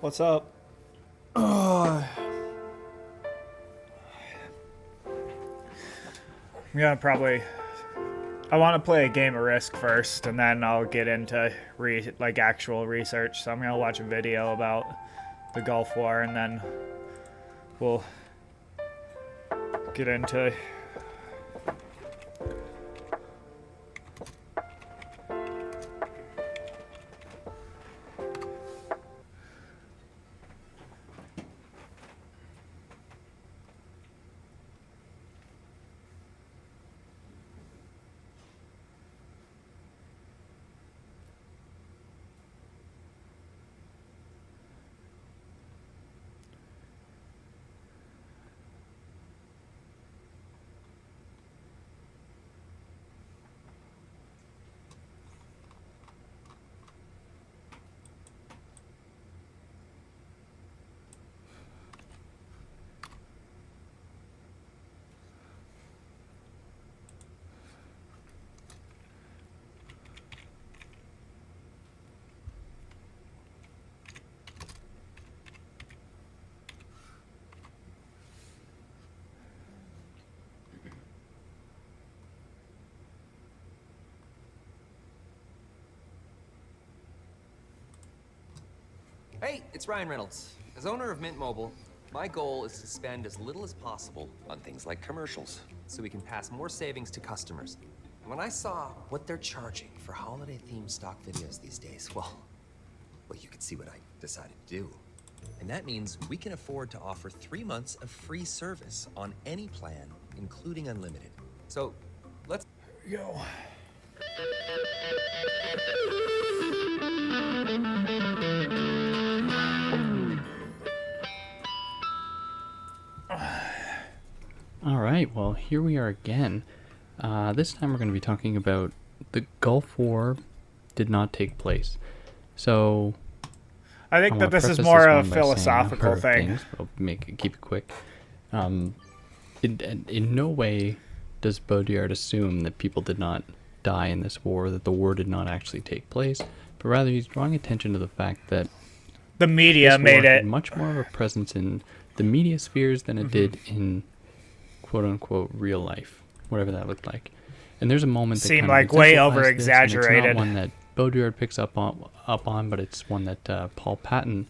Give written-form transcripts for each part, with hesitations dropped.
What's up? I'm gonna probably. I want to play a game of Risk first, and then I'll get into actual research. So I'm gonna watch a video about the Gulf War, and then we'll get into. Hey, it's Ryan Reynolds. As owner of Mint Mobile, my goal is to spend as little as possible on things like commercials, so we can pass more savings to customers. When I saw what they're charging for holiday-themed stock videos these days, well, you can see what I decided to do. And that means we can afford to offer 3 months of free service on any plan, including unlimited. So, let's Go. All right, well, here we are again. This time we're going to be talking about the Gulf War did not take place. So I think that this is preface more one of a by saying philosophical number of thing. things, but I'll keep it quick. In no way does Baudrillard assume that people did not die in this war, that the war did not actually take place, but rather he's drawing attention to the fact that The media this made war had it. much more of a presence in the media spheres than it did in quote-unquote real life, whatever that looked like. And there's a moment that Seemed kind of like way exemplifies this, and over-exaggerated. It's not one that Baudrillard picks up on, but it's one that Paul Patton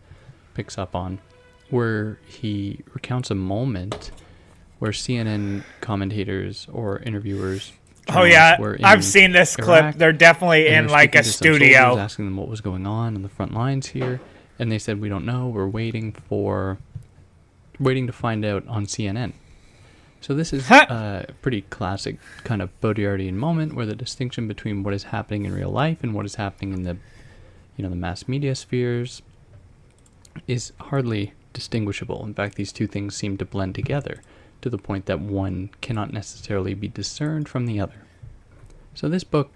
picks up on, where he recounts a moment where CNN commentators or interviewers. Oh yeah, were in I've seen this clip. Iraq, They're definitely and in they're like a speaking to some studio. soldiers, asking them what was going on the front lines here, and they said, "We don't know. We're waiting to find out on CNN." So this is a pretty classic kind of Baudrillardian moment where the distinction between what is happening in real life and what is happening in the, the mass media spheres is hardly distinguishable. In fact, these two things seem to blend together to the point that one cannot necessarily be discerned from the other. So this book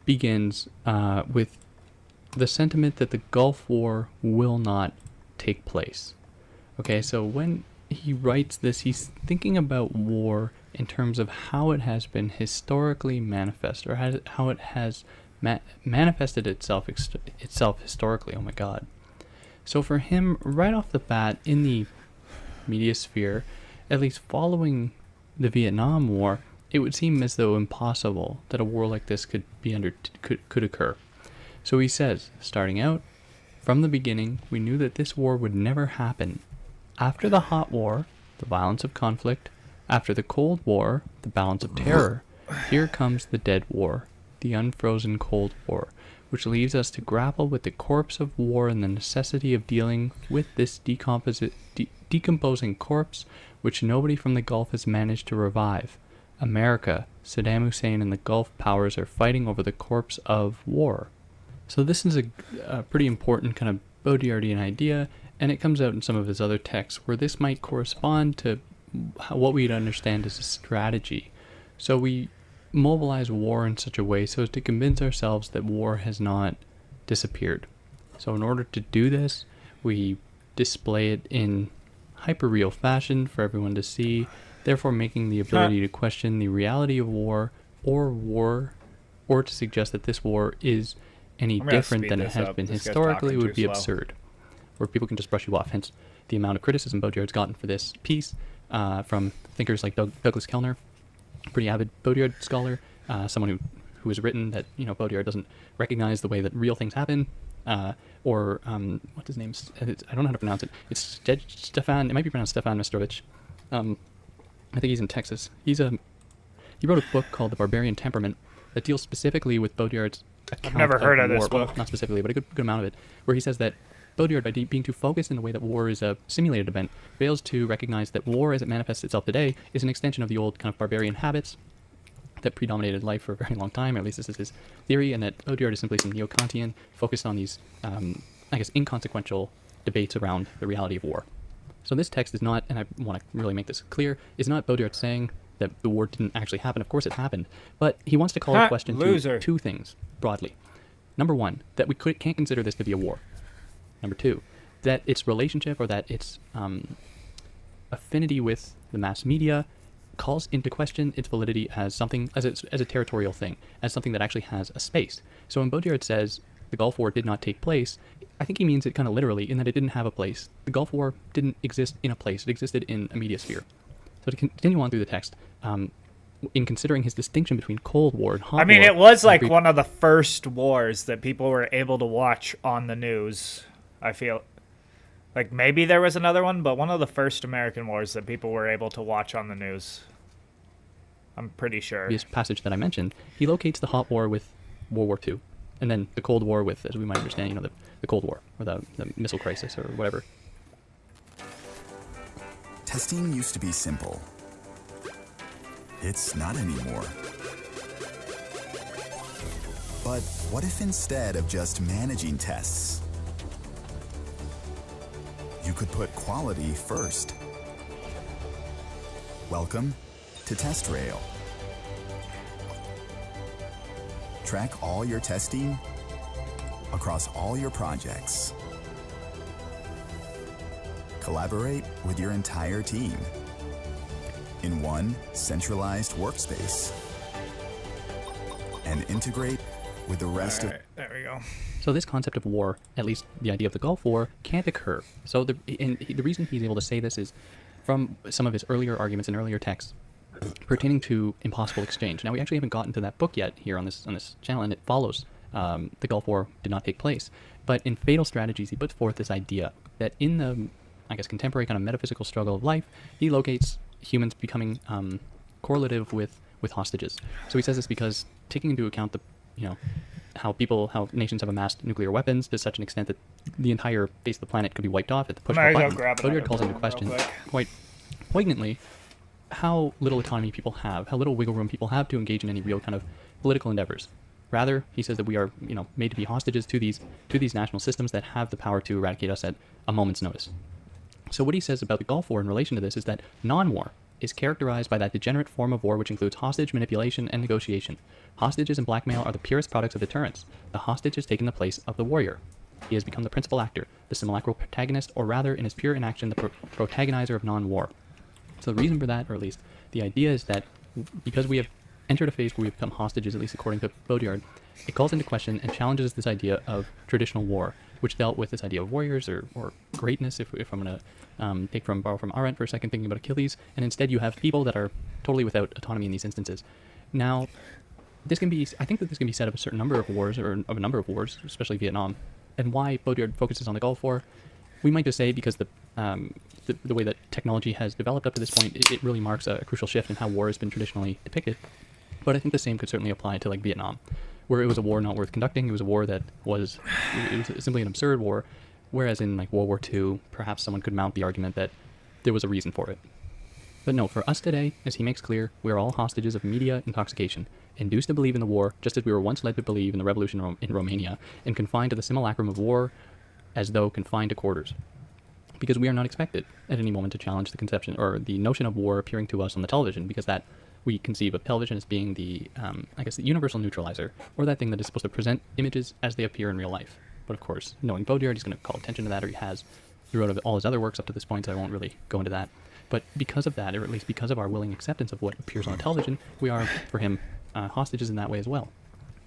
begins with the sentiment that the Gulf War will not take place. Okay, so when he writes this, he's thinking about war in terms of how it has been historically manifest, or how it has manifested itself historically. Oh my God. So for him, right off the bat, in the media sphere, at least following the Vietnam War, it would seem as though impossible that a war like this could occur. So he says, starting out, from the beginning, we knew that this war would never happen. After the hot war, the violence of conflict, after the Cold War, the balance of terror, here comes the dead war, the unfrozen Cold War, which leaves us to grapple with the corpse of war and the necessity of dealing with this decomposing corpse, which nobody from the Gulf has managed to revive. America, Saddam Hussein, and the Gulf powers are fighting over the corpse of war. So this is a pretty important kind of Baudrillardian idea, and it comes out in some of his other texts where this might correspond to what we'd understand as a strategy. So we mobilize war in such a way so as to convince ourselves that war has not disappeared. So in order to do this, we display it in hyperreal fashion for everyone to see, therefore making the ability to question the reality of war, or to suggest that this war is any different than it has been historically would be absurd. Where people can just brush you off. Hence the amount of criticism Baudrillard's gotten for this piece from thinkers like Douglas Kellner, pretty avid Baudrillard scholar, someone who has written that Baudrillard doesn't recognize the way that real things happen, or what's his name? I don't know how to pronounce it. It's Stefan. It might be pronounced Stefan Mistrovich. I think he's in Texas. He wrote a book called The Barbarian Temperament that deals specifically with Baudrillard's account I've never heard of war. this book. Well, not specifically, but a good amount of it, where he says that Baudrillard, by being too focused in the way that war is a simulated event, fails to recognize that war as it manifests itself today is an extension of the old kind of barbarian habits that predominated life for a very long time, or at least this is his theory, and that Baudrillard is simply some neo-Kantian focused on these, inconsequential debates around the reality of war. So this text is not, and I want to really make this clear, is not Baudrillard saying that the war didn't actually happen. Of course it happened, but he wants to call a question to two things, broadly. Number one, that we can't consider this to be a war. Number two, that its relationship, or that its affinity with the mass media calls into question its validity as something, as a territorial thing, as something that actually has a space. So when Baudrillard says the Gulf War did not take place, I think he means it kind of literally in that it didn't have a place. The Gulf War didn't exist in a place. It existed in a media sphere. So to continue on through the text, in considering his distinction between Cold War and Hot War... I mean, it was like one of the first wars that people were able to watch on the news, I feel. Like, maybe there was another one, but one of the first American wars that people were able to watch on the news. I'm pretty sure. This passage that I mentioned, he locates the Hot War with World War II, and then the Cold War with, as we might understand, the Cold War, or the missile crisis, or whatever. Testing used to be simple. It's not anymore. But what if instead of just managing tests, you could put quality first? Welcome to TestRail. Track all your testing across all your projects. Collaborate with your entire team. in one centralized workspace and integrate with the rest All right, there we go. So this concept of war, at least the idea of the Gulf War, can't occur. So the reason he's able to say this is from some of his earlier arguments and earlier texts pertaining to impossible exchange. Now, we actually haven't gotten to that book yet here on this channel, and it follows the Gulf War did not take place. But in Fatal Strategies, he puts forth this idea that in the, I guess, contemporary kind of metaphysical struggle of life, he locates humans becoming correlative with hostages. So he says this because taking into account the, how nations have amassed nuclear weapons to such an extent that the entire face of the planet could be wiped off at the push of Might a as well button. grab Baudrillard another calls into balloon question real quick. quite poignantly how little autonomy people have, how little wiggle room people have to engage in any real kind of political endeavors. Rather, he says that we are, made to be hostages to these national systems that have the power to eradicate us at a moment's notice. So what he says about the Gulf War in relation to this is that non-war is characterized by that degenerate form of war which includes hostage manipulation and negotiation. Hostages and blackmail are the purest products of deterrence. The hostage has taken the place of the warrior. He has become the principal actor, the simulacral protagonist, or rather, in his pure inaction, the protagonizer of non-war. So the reason for that, or at least the idea, is that because we have entered a phase where we become hostages, at least according to Baudrillard, it calls into question and challenges this idea of traditional war, which dealt with this idea of warriors or greatness, if I'm going to borrow from Arendt for a second, thinking about Achilles, and instead you have people that are totally without autonomy in these instances. Now, I think that this can be said of a certain number of wars, or of a number of wars, especially Vietnam, and why Baudrillard focuses on the Gulf War. We might just say because the way that technology has developed up to this point, it really marks a crucial shift in how war has been traditionally depicted. But I think the same could certainly apply to like Vietnam, where it was a war not worth conducting. It was a war that was simply an absurd war, whereas in like World War II, perhaps someone could mount the argument that there was a reason for it. But no, for us today, as he makes clear, we are all hostages of media intoxication, induced to believe in the war just as we were once led to believe in the revolution in Romania, and confined to the simulacrum of war as though confined to quarters. Because we are not expected at any moment to challenge the conception or the notion of war appearing to us on the television, because that we conceive of television as being the universal neutralizer, or that thing that is supposed to present images as they appear in real life. But of course, knowing Baudrillard, he's going to call attention to that, or he has throughout all his other works up to this point, so I won't really go into that. But because of that, or at least because of our willing acceptance of what appears on television, we are, for him, hostages in that way as well.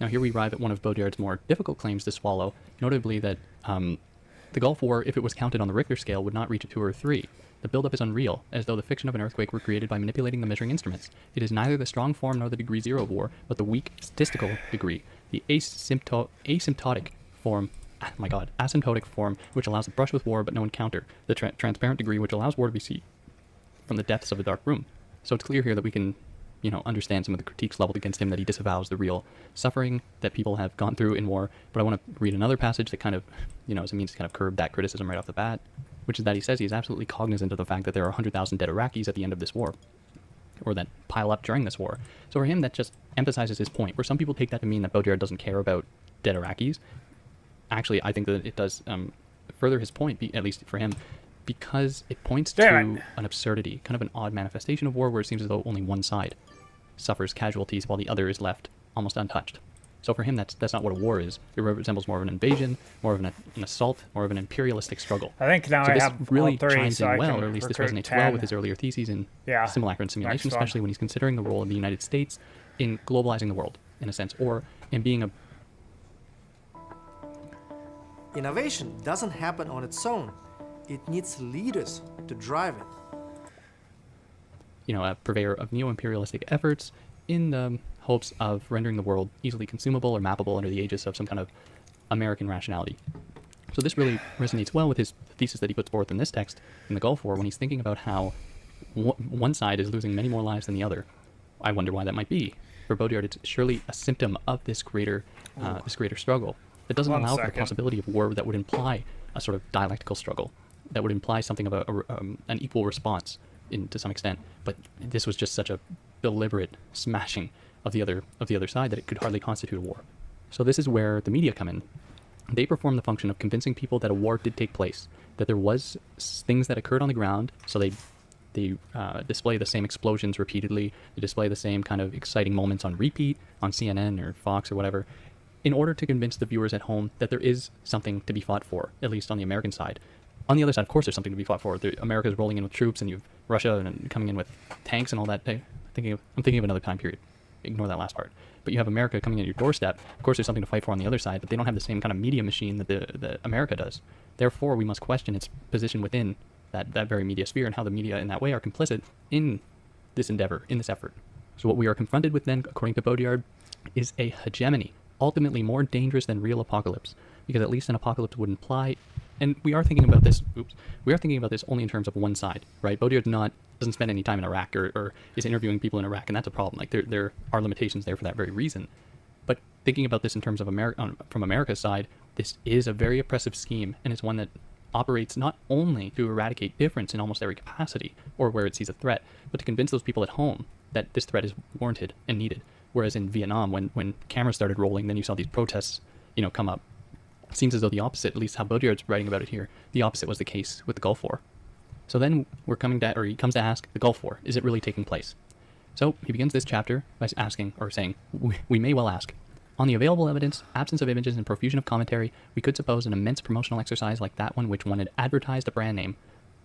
Now here we arrive at one of Baudrillard's more difficult claims to swallow, notably that the Gulf War, if it was counted on the Richter scale, would not reach a 2 or a 3. The buildup is unreal, as though the fiction of an earthquake were created by manipulating the measuring instruments. It is neither the strong form nor the degree 0 of war, but the weak statistical degree, the asymptotic form, asymptotic form, which allows a brush with war but no encounter, the transparent degree which allows war to be seen from the depths of a dark room. So it's clear here that we can, understand some of the critiques leveled against him, that he disavows the real suffering that people have gone through in war. But I want to read another passage that kind of, as a means to kind of curb that criticism right off the bat, which is that he says he is absolutely cognizant of the fact that there are 100,000 dead Iraqis at the end of this war, or that pile up during this war. So for him, that just emphasizes his point, where some people take that to mean that Baudrillard doesn't care about dead Iraqis. Actually, I think that it does further his point, at least for him, because it points to an absurdity, kind of an odd manifestation of war, where it seems as though only one side suffers casualties while the other is left almost untouched. So for him, that's not what a war is. It resembles more of an invasion, more of an assault, more of an imperialistic struggle. I think now so I this have really all three, chimes so in I well, can or at least this recruit resonates well 10. with his earlier theses in Yeah, simulacra and simulation, next one. especially when he's considering the role of the United States in globalizing the world, in a sense, or in being a... Innovation doesn't happen on its own. It needs leaders to drive it. a purveyor of neo-imperialistic efforts in the hopes of rendering the world easily consumable or mappable under the aegis of some kind of American rationality. So this really resonates well with his thesis that he puts forth in this text in the Gulf War, when he's thinking about how one side is losing many more lives than the other. I wonder why that might be. For Baudrillard, it's surely a symptom of this greater struggle that doesn't allow for the possibility of war that would imply a sort of dialectical struggle, that would imply something of an equal response to some extent. But this was just such a deliberate smashing of the other side that it could hardly constitute a war. So this is where the media come in. They perform the function of convincing people that a war did take place, that there was things that occurred on the ground. So they display the same explosions repeatedly. They display the same kind of exciting moments on repeat on CNN or Fox or whatever, in order to convince the viewers at home that there is something to be fought for, at least on the American side. On the other side, of course, there's something to be fought for. America's rolling in with troops, and you have Russia and coming in with tanks and all that. I'm thinking of another time period. Ignore that last part. But you have America coming in at your doorstep. Of course, there's something to fight for on the other side, but they don't have the same kind of media machine that the America does. Therefore, we must question its position within that very media sphere, and how the media in that way are complicit in this endeavor, in this effort. So what we are confronted with then, according to Baudrillard, is a hegemony, ultimately more dangerous than real apocalypse, because at least an apocalypse would imply, and we are thinking about this only in terms of one side, right? Baudrillard doesn't spend any time in Iraq or is interviewing people in Iraq, and that's a problem. Like there are limitations there for that very reason. But thinking about this in terms of from America's side, this is a very oppressive scheme, and it's one that operates not only to eradicate difference in almost every capacity or where it sees a threat, but to convince those people at home that this threat is warranted and needed. Whereas in Vietnam, when cameras started rolling, then you saw these protests, come up. It seems as though the opposite, at least how Baudrillard's writing about it here, the opposite was the case with the Gulf War. So then he comes to ask, the Gulf War, is it really taking place? So he begins this chapter by asking, or saying, we may well ask, on the available evidence, absence of images, and profusion of commentary, we could suppose an immense promotional exercise like that one which one had advertised a brand name,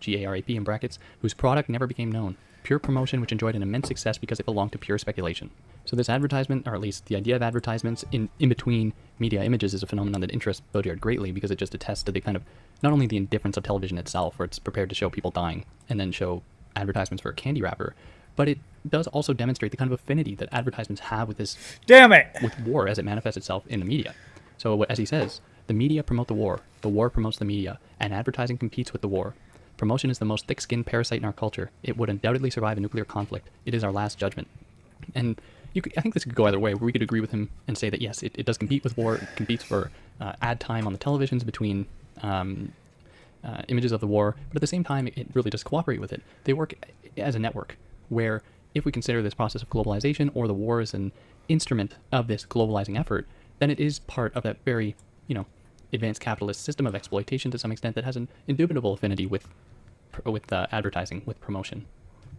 GARAP in brackets, whose product never became known. Pure promotion which enjoyed an immense success because it belonged to pure speculation. So this advertisement, or at least the idea of advertisements in between media images, is a phenomenon that interests Baudrillard greatly, because it just attests to the kind of, not only the indifference of television itself, where it's prepared to show people dying and then show advertisements for a candy wrapper, but it does also demonstrate the kind of affinity that advertisements have with this, Damn it! with war as it manifests itself in the media. So as he says, the media promote the war promotes the media, and advertising competes with the war. Promotion is the most thick-skinned parasite in our culture. It would undoubtedly survive a nuclear conflict. It is our last judgment. And I think this could go either way, where we could agree with him and say that yes, it does compete with war. It competes for ad time on the televisions between images of the war, but at the same time, it really does cooperate with it. They work as a network, where if we consider this process of globalization or the war as an instrument of this globalizing effort, then it is part of that very, advanced capitalist system of exploitation to some extent that has an indubitable affinity with advertising, with promotion.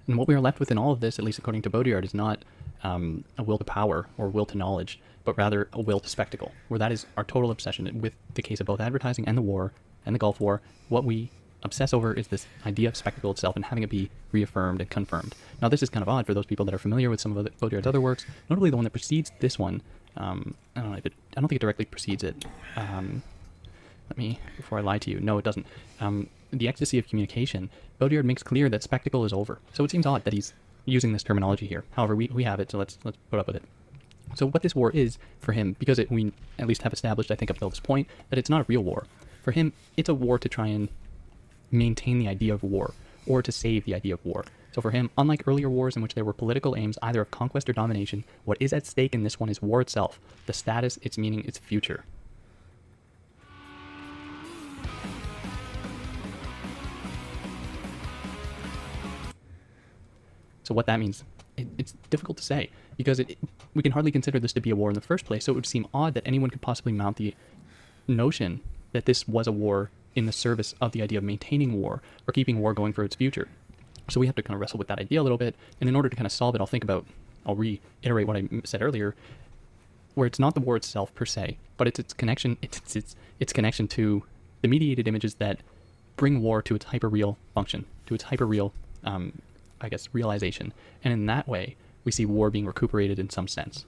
And what we are left with in all of this, at least according to Baudrillard, is not a will to power or will to knowledge, but rather a will to spectacle, where that is our total obsession with the case of both advertising and the war and the Gulf War. What we obsess over is this idea of spectacle itself and having it be reaffirmed and confirmed. Now, this is kind of odd for those people that are familiar with some of Baudrillard's other works, notably the one that precedes this one. I don't think it directly precedes it. Before I lie to you, no, it doesn't. The ecstasy of communication, Baudrillard makes clear that spectacle is over. So it seems odd that he's using this terminology here. However, we have it, so let's put up with it. So what this war is for him, because we at least have established, I think, up till this point, that it's not a real war. For him, it's a war to try and maintain the idea of war, or to save the idea of war. So for him, unlike earlier wars in which there were political aims either of conquest or domination, what is at stake in this one is war itself, the status, its meaning, its future. So what that means, it's difficult to say, because we can hardly consider this to be a war in the first place, so it would seem odd that anyone could possibly mount the notion that this was a war in the service of the idea of maintaining war, or keeping war going for its future. So we have to kind of wrestle with that idea a little bit, and in order to kind of solve it, I'll reiterate what I said earlier, where it's not the war itself per se, but it's its connection to the mediated images that bring war to its hyper-real function, to its hyper-real realization. And in that way, we see war being recuperated in some sense.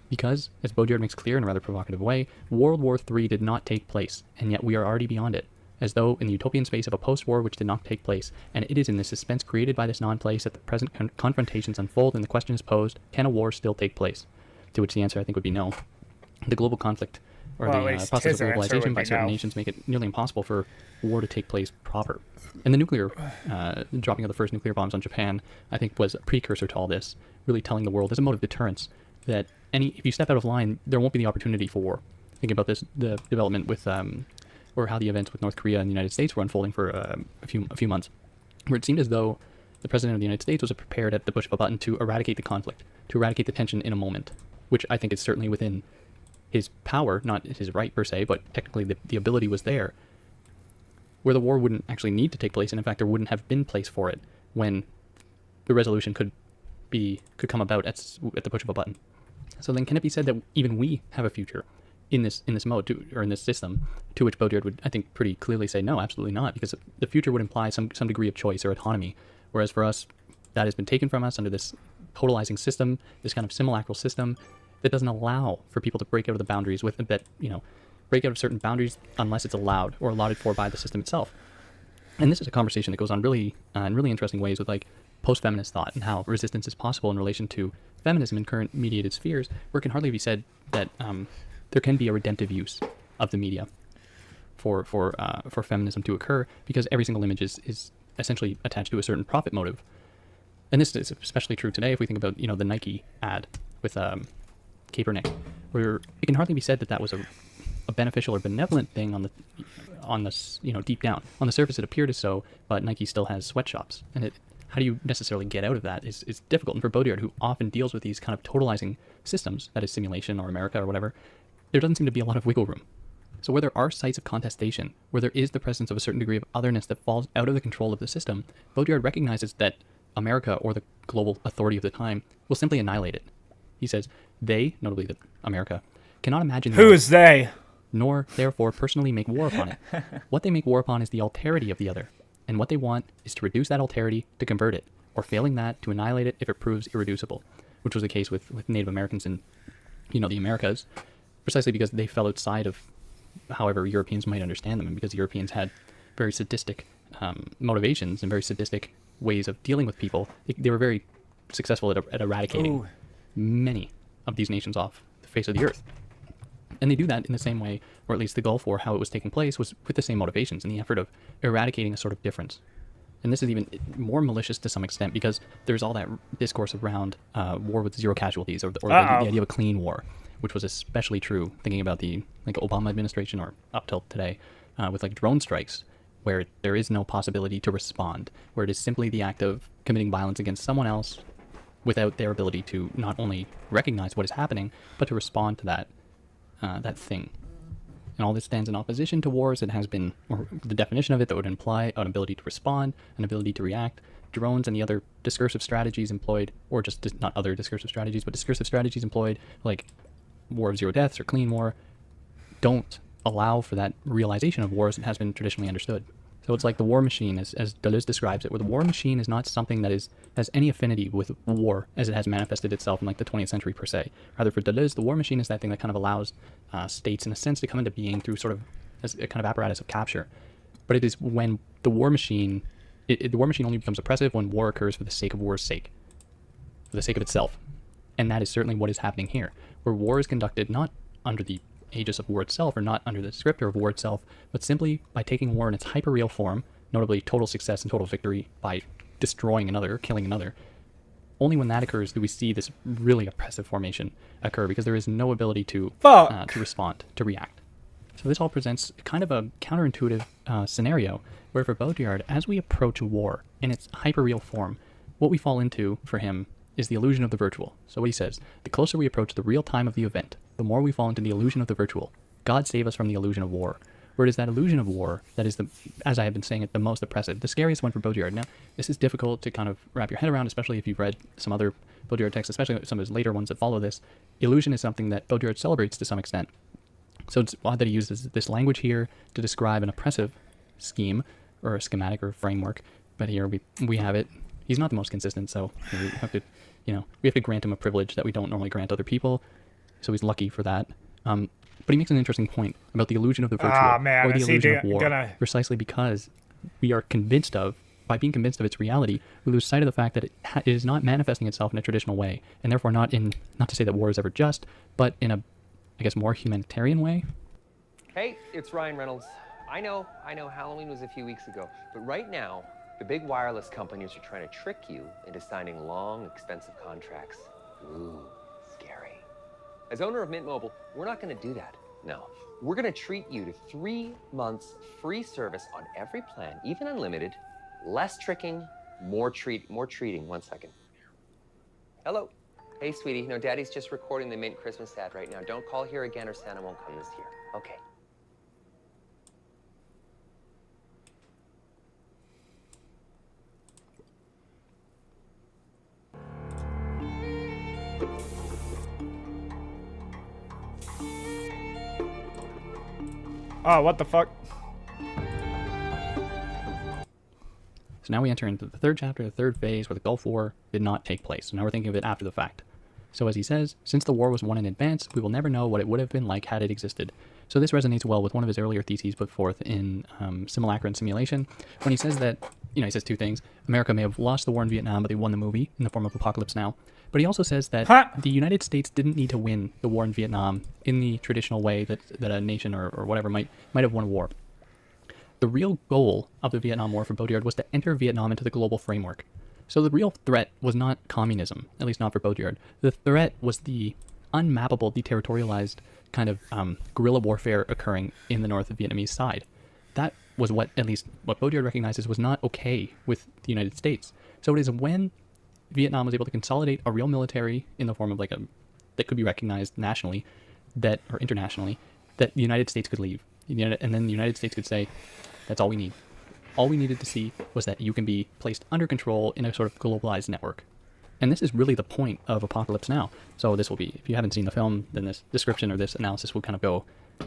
Because, as Baudrillard makes clear in a rather provocative way, World War III did not take place, and yet we are already beyond it, as though in the utopian space of a post-war which did not take place, and it is in the suspense created by this non-place that the present confrontations unfold and the question is posed, can a war still take place? To which the answer, I think, would be no. The global conflict, or the process of globalization by certain nations, make it nearly impossible for war to take place proper. And the nuclear, dropping of the first nuclear bombs on Japan, I think was a precursor to all this, really telling the world as a mode of deterrence that if you step out of line, there won't be the opportunity for war. Thinking about this, the development with, or how the events with North Korea and the United States were unfolding for a few months, where it seemed as though the President of the United States was prepared at the push of a button to eradicate the conflict, to eradicate the tension in a moment, which I think is certainly within his power, not his right per se, but technically the ability was there, where the war wouldn't actually need to take place, and in fact there wouldn't have been place for it when the resolution could come about at the push of a button. So then can it be said that even we have a future in this mode or in this system, to which Baudrillard would, I think, pretty clearly say no, absolutely not, because the future would imply some degree of choice or autonomy, whereas for us, that has been taken from us under this totalizing system, this kind of simulacral system that doesn't allow for people to break out of the boundaries break out of certain boundaries unless it's allowed or allotted for by the system itself. And this is a conversation that goes on really in really interesting ways with like post-feminist thought and how resistance is possible in relation to feminism in current mediated spheres, where it can hardly be said that there can be a redemptive use of the media for feminism to occur, because every single image is essentially attached to a certain profit motive. And this is especially true today if we think about the Nike ad with Kaepernick, where it can hardly be said that was a beneficial or benevolent thing on the deep down. On the surface it appeared as so, but Nike still has sweatshops, and how do you necessarily get out of that is difficult. And for Baudrillard, who often deals with these kind of totalizing systems, that is simulation or America or whatever, there doesn't seem to be a lot of wiggle room. So where there are sites of contestation, where there is the presence of a certain degree of otherness that falls out of the control of the system, Baudrillard recognizes that America, or the global authority of the time, will simply annihilate it. He says, they, notably America, cannot imagine Who is they? Nor, therefore, personally make war upon it. What they make war upon is the alterity of the other, and what they want is to reduce that alterity to convert it, or failing that, to annihilate it if it proves irreducible, which was the case with Native Americans in, the Americas, precisely because they fell outside of however Europeans might understand them, and because Europeans had very sadistic motivations and very sadistic ways of dealing with people. They were very successful at eradicating many of these nations off the face of the earth. And they do that in the same way, or at least the Gulf War, how it was taking place, was with the same motivations, in the effort of eradicating a sort of difference. And this is even more malicious to some extent, because there's all that discourse around war with zero casualties, or the idea of a clean war, which was especially true thinking about the Obama administration, or up till today, with drone strikes, where there is no possibility to respond, where it is simply the act of committing violence against someone else without their ability to not only recognize what is happening, but to respond to that thing. And all this stands in opposition to wars. It has been, or the definition of it that would imply an ability to respond, an ability to react. Drones and the other discursive strategies employed, or just not other discursive strategies, but discursive strategies employed, like War of Zero Deaths or Clean War, don't allow for that realization of war as it has been traditionally understood. So it's like the war machine, as Deleuze describes it, where the war machine is not something that has any affinity with war as it has manifested itself in the 20th century per se. Rather, for Deleuze, the war machine is that thing that kind of allows states, in a sense, to come into being through sort of as a kind of apparatus of capture. But it is when the war machine, the war machine only becomes oppressive when war occurs for the sake of war's sake, for the sake of itself. And that is certainly what is happening here, where war is conducted not under the aegis of war itself, or not under the descriptor of war itself, but simply by taking war in its hyper-real form, notably total success and total victory by destroying another, or killing another. Only when that occurs do we see this really oppressive formation occur, because there is no ability to respond, to react. So this all presents kind of a counterintuitive scenario, where for Baudrillard, as we approach war in its hyper-real form, what we fall into, for him, is the illusion of the virtual. So what he says, the closer we approach the real time of the event, the more we fall into the illusion of the virtual. God save us from the illusion of war. Where it is that illusion of war that is, as I have been saying it, the most oppressive, the scariest one for Baudrillard. Now, this is difficult to kind of wrap your head around, especially if you've read some other Baudrillard texts, especially some of his later ones that follow this. Illusion is something that Baudrillard celebrates to some extent. So it's odd that he uses this language here to describe an oppressive scheme, or a schematic, or a framework, but here we have it. He's not the most consistent, so we have to grant him a privilege that we don't normally grant other people. So he's lucky for that. But he makes an interesting point about the illusion of the virtual, or the illusion of war, precisely because we are convinced of, by being convinced of its reality, we lose sight of the fact that it is not manifesting itself in a traditional way, and therefore not to say that war is ever just, but in a, I guess, more humanitarian way. Hey, it's Ryan Reynolds. I know Halloween was a few weeks ago, but right now, the big wireless companies are trying to trick you into signing long, expensive contracts. Ooh, scary. As owner of Mint Mobile, we're not going to do that. No. We're going to treat you to 3 months free service on every plan, even unlimited, less tricking, more treating. 1 second. Hello. Hey, sweetie. No, Daddy's just recording the Mint Christmas ad right now. Don't call here again or Santa won't come this year. Okay. Oh, what the fuck? So now we enter into the third chapter, the third phase, where the Gulf War did not take place. So now we're thinking of it after the fact. So as he says, since the war was won in advance, we will never know what it would have been like had it existed. So this resonates well with one of his earlier theses put forth in Simulacra and Simulation, when he says that, he says two things. America may have lost the war in Vietnam, but they won the movie in the form of Apocalypse Now. But he also says that the United States didn't need to win the war in Vietnam in the traditional way that a nation or whatever might have won a war. The real goal of the Vietnam War for Baudrillard was to enter Vietnam into the global framework. So the real threat was not communism, at least not for Baudrillard. The threat was the unmappable, deterritorialized kind of guerrilla warfare occurring in the North Vietnamese side. That was what Baudrillard recognizes was not okay with the United States. So it is when Vietnam was able to consolidate a real military in the form of that could be recognized nationally, or internationally, that the United States could leave. And then the United States could say, that's all we need. All we needed to see was that you can be placed under control in a sort of globalized network. And this is really the point of Apocalypse Now. So this will be, if you haven't seen the film, then this description or this analysis will kind of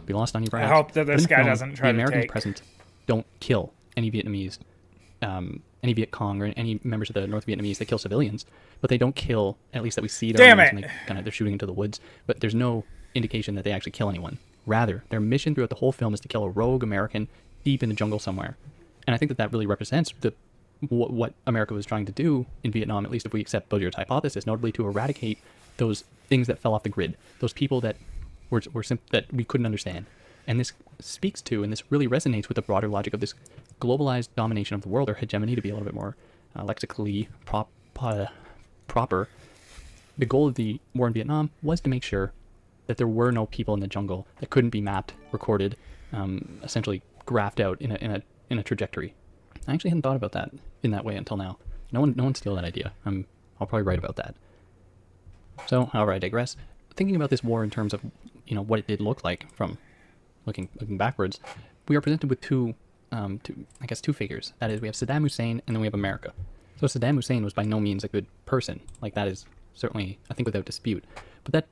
be lost on you perhaps. I hope that this In the guy film, doesn't try the to Americans take... present don't kill any Vietnamese, any Viet Cong or any members of the North Vietnamese. They kill civilians, but they don't kill, at least that we see their Damn armies, it! and they're shooting into the woods, but there's no indication that they actually kill anyone. Rather, their mission throughout the whole film is to kill a rogue American deep in the jungle somewhere. And I think that really represents what America was trying to do in Vietnam, at least if we accept Baudrillard's hypothesis, notably to eradicate those things that fell off the grid, those people that that we couldn't understand. And this speaks to, and this really resonates with the broader logic of this globalized domination of the world, or hegemony to be a little bit more lexically proper. The goal of the war in Vietnam was to make sure that there were no people in the jungle that couldn't be mapped, recorded, essentially graphed out in a trajectory. I actually hadn't thought about that in that way until now. No one steal that idea. I'll probably write about that. So, however, I digress. Thinking about this war in terms of what it did look like from looking backwards, we are presented with two figures. That is, we have Saddam Hussein and then we have America. So Saddam Hussein was by no means a good person. That is certainly, I think, without dispute. But that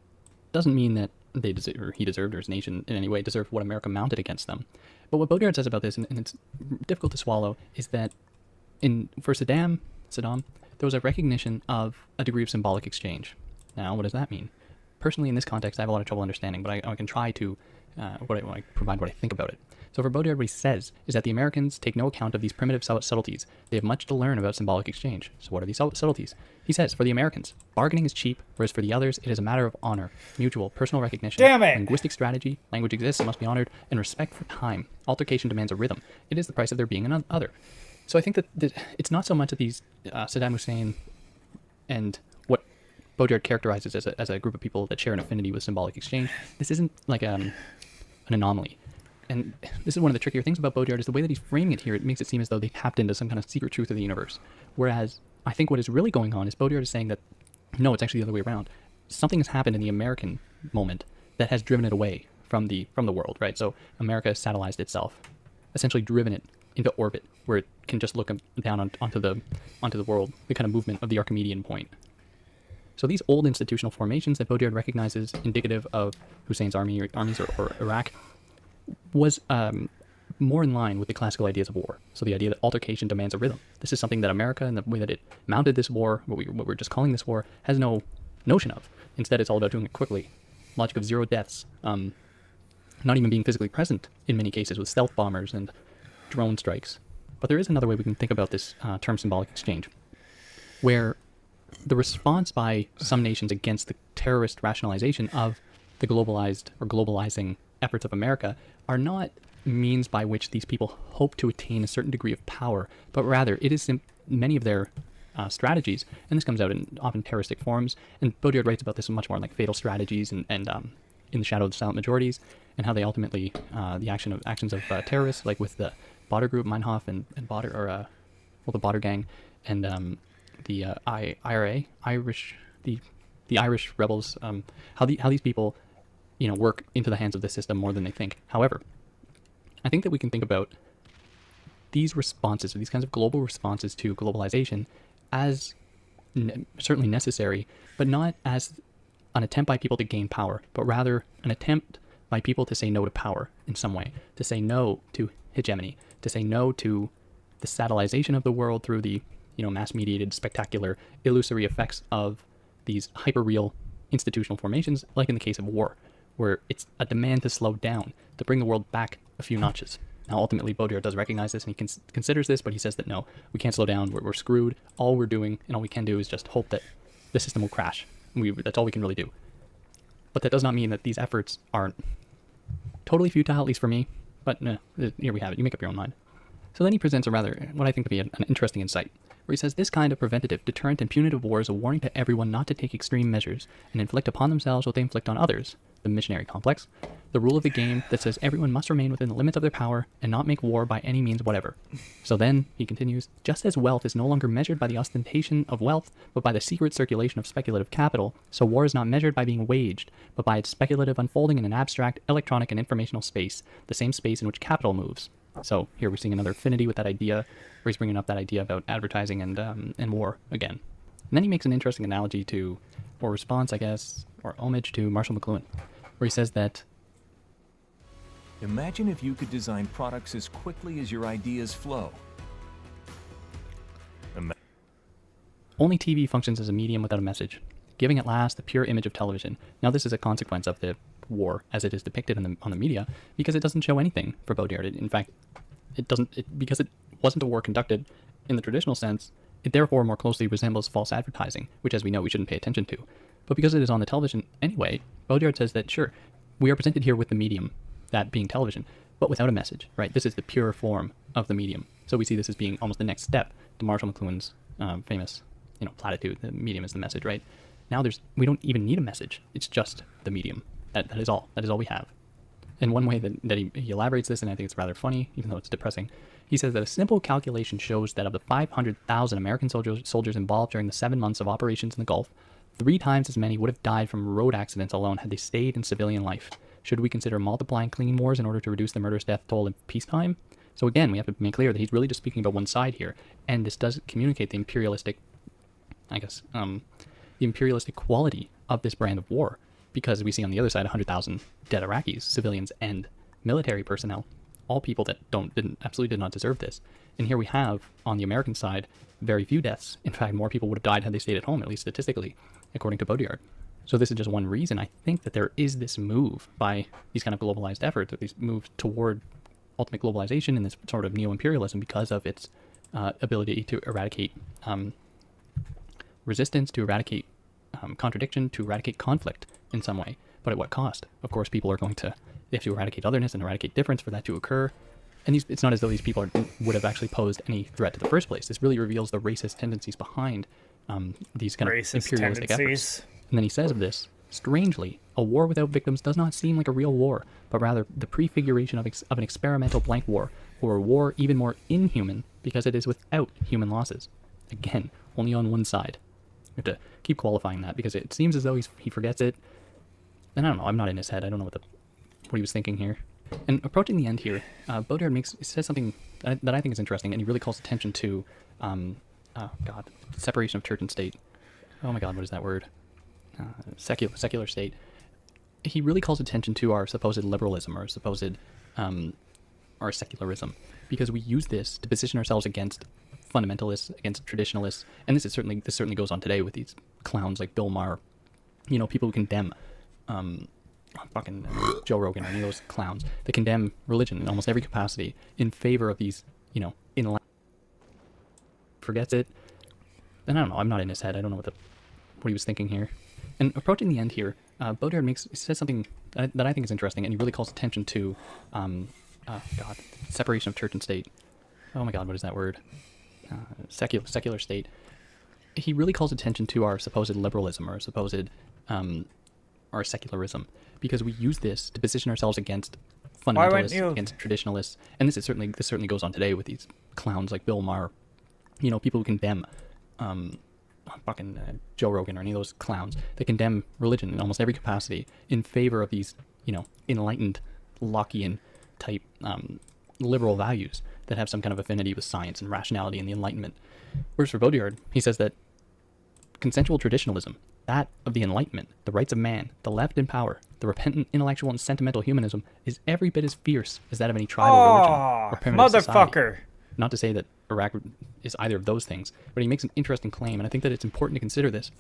doesn't mean that he deserved, or his nation in any way deserved what America mounted against them. But what Baudrillard says about this, and it's difficult to swallow, is that for Saddam, there was a recognition of a degree of symbolic exchange. Now, what does that mean? Personally, in this context, I have a lot of trouble understanding, but I can try to provide what I think about it. So for Baudrillard, what he says is that the Americans take no account of these primitive subtleties. They have much to learn about symbolic exchange. So what are these subtleties? He says, for the Americans, bargaining is cheap, whereas for the others, it is a matter of honor, mutual, personal recognition, Damn it! linguistic strategy, language exists, it must be honored, and respect for time. Altercation demands a rhythm. It is the price of there being another. So I think that it's not so much that these Saddam Hussein and what Baudrillard characterizes as a group of people that share an affinity with symbolic exchange. This isn't like an anomaly. And this is one of the trickier things about Baudrillard, is the way that he's framing it here. It makes it seem as though they tapped into some kind of secret truth of the universe. Whereas I think what is really going on is Baudrillard is saying that, no, it's actually the other way around. Something has happened in the American moment that has driven it away from the world, right? So America has satellized itself, essentially driven it into orbit, where it can just look down onto the world, the kind of movement of the Archimedean point. So these old institutional formations that Baudrillard recognizes indicative of Hussein's armies or Iraq was more in line with the classical ideas of war. So the idea that altercation demands a rhythm. This is something that America, and the way that it mounted this war, what we're just calling this war, has no notion of. Instead, it's all about doing it quickly. Logic of zero deaths, not even being physically present in many cases, with stealth bombers and drone strikes. But there is another way we can think about this term symbolic exchange, where the response by some nations against the terrorist rationalization of the globalized or globalizing efforts of America are not means by which these people hope to attain a certain degree of power, but rather it is many of their strategies, and this comes out in often terroristic forms, and Baudrillard writes about this in much more like Fatal Strategies and In the Shadow of the Silent Majorities, and how they ultimately, the actions of terrorists, like with the Badr group, Meinhof and Badr, or the Badr gang, and the IRA, the Irish rebels, how these people, work into the hands of the system more than they think. However, I think that we can think about these responses, or these kinds of global responses to globalization, as certainly necessary, but not as an attempt by people to gain power, but rather an attempt by people to say no to power in some way, to say no to hegemony, to say no to the satellization of the world through the, mass-mediated, spectacular, illusory effects of these hyper-real institutional formations, like in the case of war, where it's a demand to slow down, to bring the world back a few notches. Now, ultimately, Baudrillard does recognize this, and he considers this, but he says that no, we can't slow down, we're screwed. All we're doing, and all we can do is just hope that the system will crash. That's all we can really do. But that does not mean that these efforts aren't totally futile, at least for me. But here we have it. You make up your own mind. So then he presents a rather, what I think to be an interesting insight, where he says this kind of preventative, deterrent, and punitive war is a warning to everyone not to take extreme measures and inflict upon themselves what they inflict on others. The missionary complex, the rule of the game that says everyone must remain within the limits of their power and not make war by any means whatever. So then, he continues, just as wealth is no longer measured by the ostentation of wealth, but by the secret circulation of speculative capital, so war is not measured by being waged, but by its speculative unfolding in an abstract, electronic, and informational space, the same space in which capital moves. So here we're seeing another affinity with that idea, where he's bringing up that idea about advertising and war again. And then he makes an interesting analogy to, or response, I guess, or homage to Marshall McLuhan, where he says that imagine if you could design products as quickly as your ideas flow. Only TV functions as a medium without a message, giving at last the pure image of television. Now this is a consequence of the war as it is depicted on the media, because it doesn't show anything for Baudrillard. In fact, because it wasn't a war conducted in the traditional sense, it therefore more closely resembles false advertising, which, as we know, we shouldn't pay attention to. But because it is on the television anyway, Baudrillard says that, sure, we are presented here with the medium, that being television, but without a message, right? This is the pure form of the medium. So we see this as being almost the next step to Marshall McLuhan's famous, platitude, the medium is the message, right? Now we don't even need a message. It's just the medium. That is all. That is all we have. And one way that he elaborates this, and I think it's rather funny, even though it's depressing, he says that a simple calculation shows that of the 500,000 American soldiers involved during the 7 months of operations in the Gulf, 3 times as many would have died from road accidents alone had they stayed in civilian life. Should we consider multiplying clean wars in order to reduce the murderous death toll in peacetime? So again, we have to make clear that he's really just speaking about one side here, and this does communicate the imperialistic, the imperialistic quality of this brand of war, because we see on the other side 100,000 dead Iraqis, civilians and military personnel, all people that absolutely did not deserve this. And here we have, on the American side, very few deaths. In fact, more people would have died had they stayed at home, at least statistically, according to Baudrillard. So this is just one reason I think that there is this move by these kind of globalized efforts, or these moves toward ultimate globalization and this sort of neo-imperialism, because of its ability to eradicate resistance, to eradicate contradiction, to eradicate conflict in some way. But at what cost? Of course, people are they have to eradicate otherness and eradicate difference for that to occur. And it's not as though these people would have actually posed any threat to the first place. This really reveals the racist tendencies behind these kind of imperialistic efforts. And then he says of this, strangely, a war without victims does not seem like a real war, but rather the prefiguration of an experimental blank war, or a war even more inhuman because it is without human losses. Again, only on one side. We have to keep qualifying that, because it seems as though he forgets it. And I don't know, I'm not in his head. I don't know what he was thinking here. And approaching the end here, Baudrillard says something that I think is interesting, and he really calls attention to, separation of church and state. Oh my God, what is that word? Secular state. He really calls attention to our supposed liberalism, or supposed our secularism, because we use this to position ourselves against fundamentalists, against traditionalists, and this certainly goes on today with these clowns like Bill Maher, people who condemn Joe Rogan, or any of those clowns that condemn religion in almost every capacity in favor of these, forgets it. And I don't know, I'm not in his head. I don't know what he was thinking here. And approaching the end here, Baudrillard says something that I think is interesting, and he really calls attention to, separation of church and state. Oh my God, what is that word? Secular state. He really calls attention to our supposed liberalism, or supposed our secularism, because we use this to position ourselves against fundamentalists, against traditionalists, and this certainly goes on today with these clowns like Bill Maher, people who condemn Joe Rogan, or any of those clowns that condemn religion in almost every capacity in favor of these, enlightened Lockean type liberal values that have some kind of affinity with science and rationality and the Enlightenment. Whereas for Baudrillard, he says that consensual traditionalism, that of the Enlightenment, the rights of man, the left in power, the repentant intellectual and sentimental humanism is every bit as fierce as that of any tribal religion or primitive society. Motherfucker. Not to say that Iraq is either of those things, but he makes an interesting claim, and I think that it's important to consider this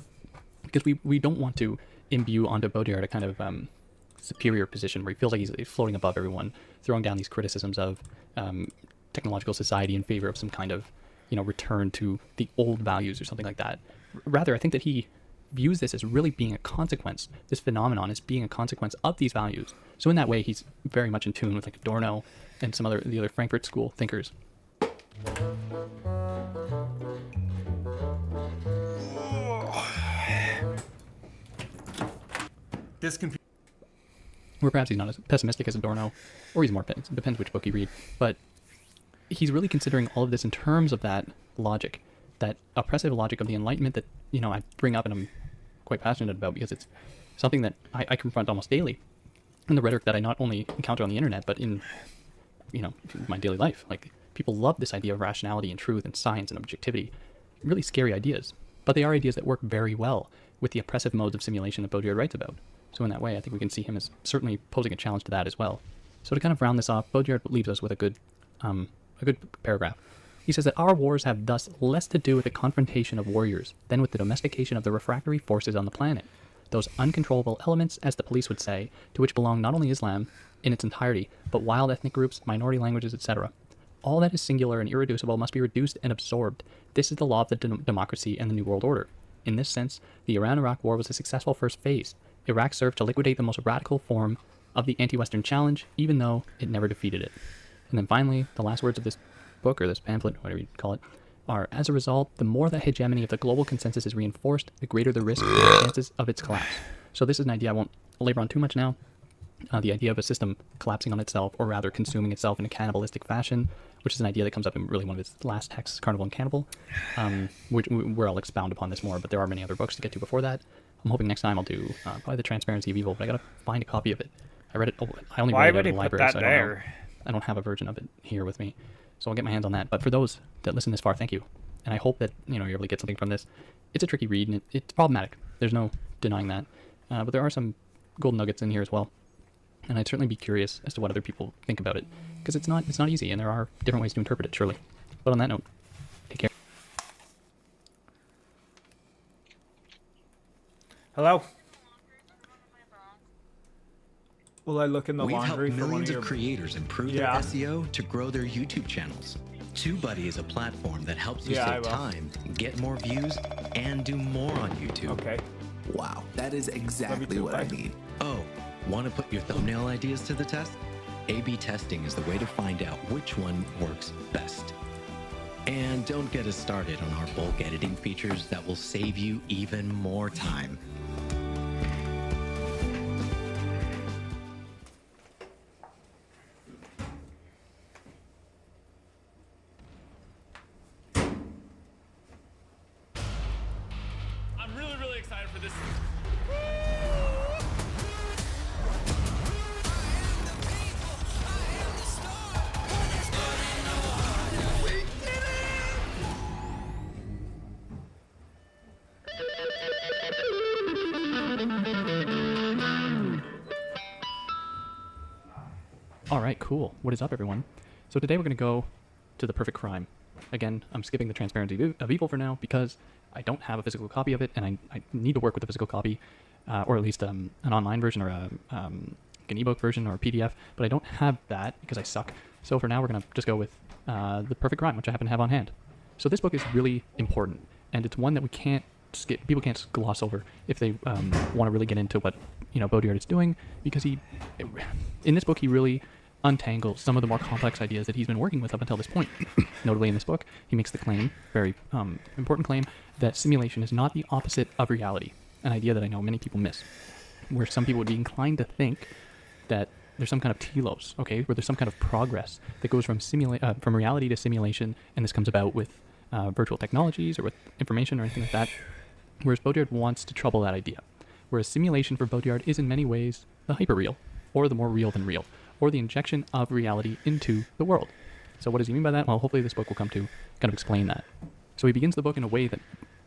because we don't want to imbue onto Baudrillard a kind of superior position where he feels like he's floating above everyone, throwing down these criticisms of technological society in favor of some kind of, return to the old values or something like that. Rather, I think that he views this as really being a consequence, this phenomenon as being a consequence of these values. So in that way, he's very much in tune with like Adorno and the other Frankfurt School thinkers. Or perhaps he's not as pessimistic as Adorno, or he's more, it depends which book you read, but he's really considering all of this in terms of that logic, that oppressive logic of the Enlightenment that, I bring up and I'm quite passionate about because it's something that I confront almost daily in the rhetoric that I not only encounter on the internet, but in, my daily life. Like, people love this idea of rationality and truth and science and objectivity, really scary ideas, but they are ideas that work very well with the oppressive modes of simulation that Baudrillard writes about. So in that way, I think we can see him as certainly posing a challenge to that as well. So to kind of round this off, Baudrillard leaves us with a good paragraph. He says that our wars have thus less to do with the confrontation of warriors than with the domestication of the refractory forces on the planet. Those uncontrollable elements, as the police would say, to which belong not only Islam in its entirety, but wild ethnic groups, minority languages, etc. All that is singular and irreducible must be reduced and absorbed. This is the law of the democracy and the New World Order. In this sense, the Iran-Iraq War was a successful first phase. Iraq served to liquidate the most radical form of the anti-Western challenge, even though it never defeated it. And then finally, the last words of this book, or this pamphlet, whatever you call it, are, as a result, the more the hegemony of the global consensus is reinforced, the greater the risk and the chances of its collapse. So this is an idea I won't labor on too much now. The idea of a system collapsing on itself, or rather consuming itself in a cannibalistic fashion, which is an idea that comes up in really one of his last texts, Carnival and Cannibal, where I'll expound upon this more, but there are many other books to get to before that. I'm hoping next time I'll do probably The Transparency of Evil, but I gotta find a copy of it. I read it. I only read it at the library, so I don't have a version of it here with me. So I'll get my hands on that. But for those that listen this far, thank you. And I hope that you're able to get something from this. It's a tricky read, and it's problematic. There's no denying that. But there are some gold nuggets in here as well. And I'd certainly be curious as to what other people think about it, because it's not easy, and there are different ways to interpret it, surely. But on that note, take care. Hello? Will I look in the We've laundry helped for one millions of of your... creators improve their SEO to grow their YouTube channels. TubeBuddy is a platform that helps you save time, get more views, and do more on YouTube. Okay. Wow, that is exactly what I need. Oh, want to put your thumbnail ideas to the test? A/B testing is the way to find out which one works best. And don't get us started on our bulk editing features that will save you even more time. I'm really excited for this. All right, cool. What is up, everyone? So today we're going to go to The Perfect Crime. Again, I'm skipping The Transparency of Evil for now because I don't have a physical copy of it, and I need to work with a physical copy, or at least an online version or an ebook version or a PDF, but I don't have that because I suck. So for now, we're going to just go with The Perfect Crime, which I happen to have on hand. So this book is really important, and it's one that we can't skip. People can't gloss over if they want to really get into what Baudrillard is doing, because in this book he really untangles some of the more complex ideas that he's been working with up until this point. Notably in this book, he makes the claim, very important claim, that simulation is not the opposite of reality, an idea that I know many people miss, where some people would be inclined to think that there's some kind of telos, okay, where there's some kind of progress that goes from reality to simulation, and this comes about with virtual technologies or with information or anything like that, whereas Baudrillard wants to trouble that idea. Whereas simulation for Baudrillard is in many ways the hyperreal, or the more real than real, or the injection of reality into the world. So what does he mean by that? Well, hopefully this book will come to kind of explain that. So he begins the book in a way that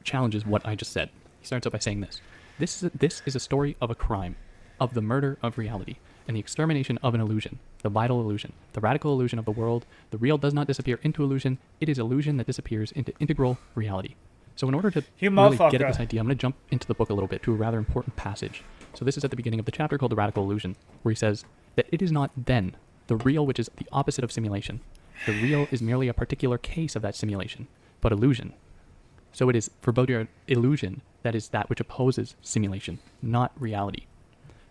challenges what I just said. He starts out by saying this. This is a story of a crime of the murder of reality and the extermination of an illusion, the vital illusion, the radical illusion of the world. The real does not disappear into illusion. It is illusion that disappears into integral reality. So in order to You really get motherfucker. at this idea, I'm going to jump into the book a little bit to a rather important passage. So this is at the beginning of the chapter called The Radical Illusion, where he says that it is not then the real which is the opposite of simulation. The real is merely a particular case of that simulation, but illusion. So it is, for Baudrillard, illusion that is that which opposes simulation, not reality.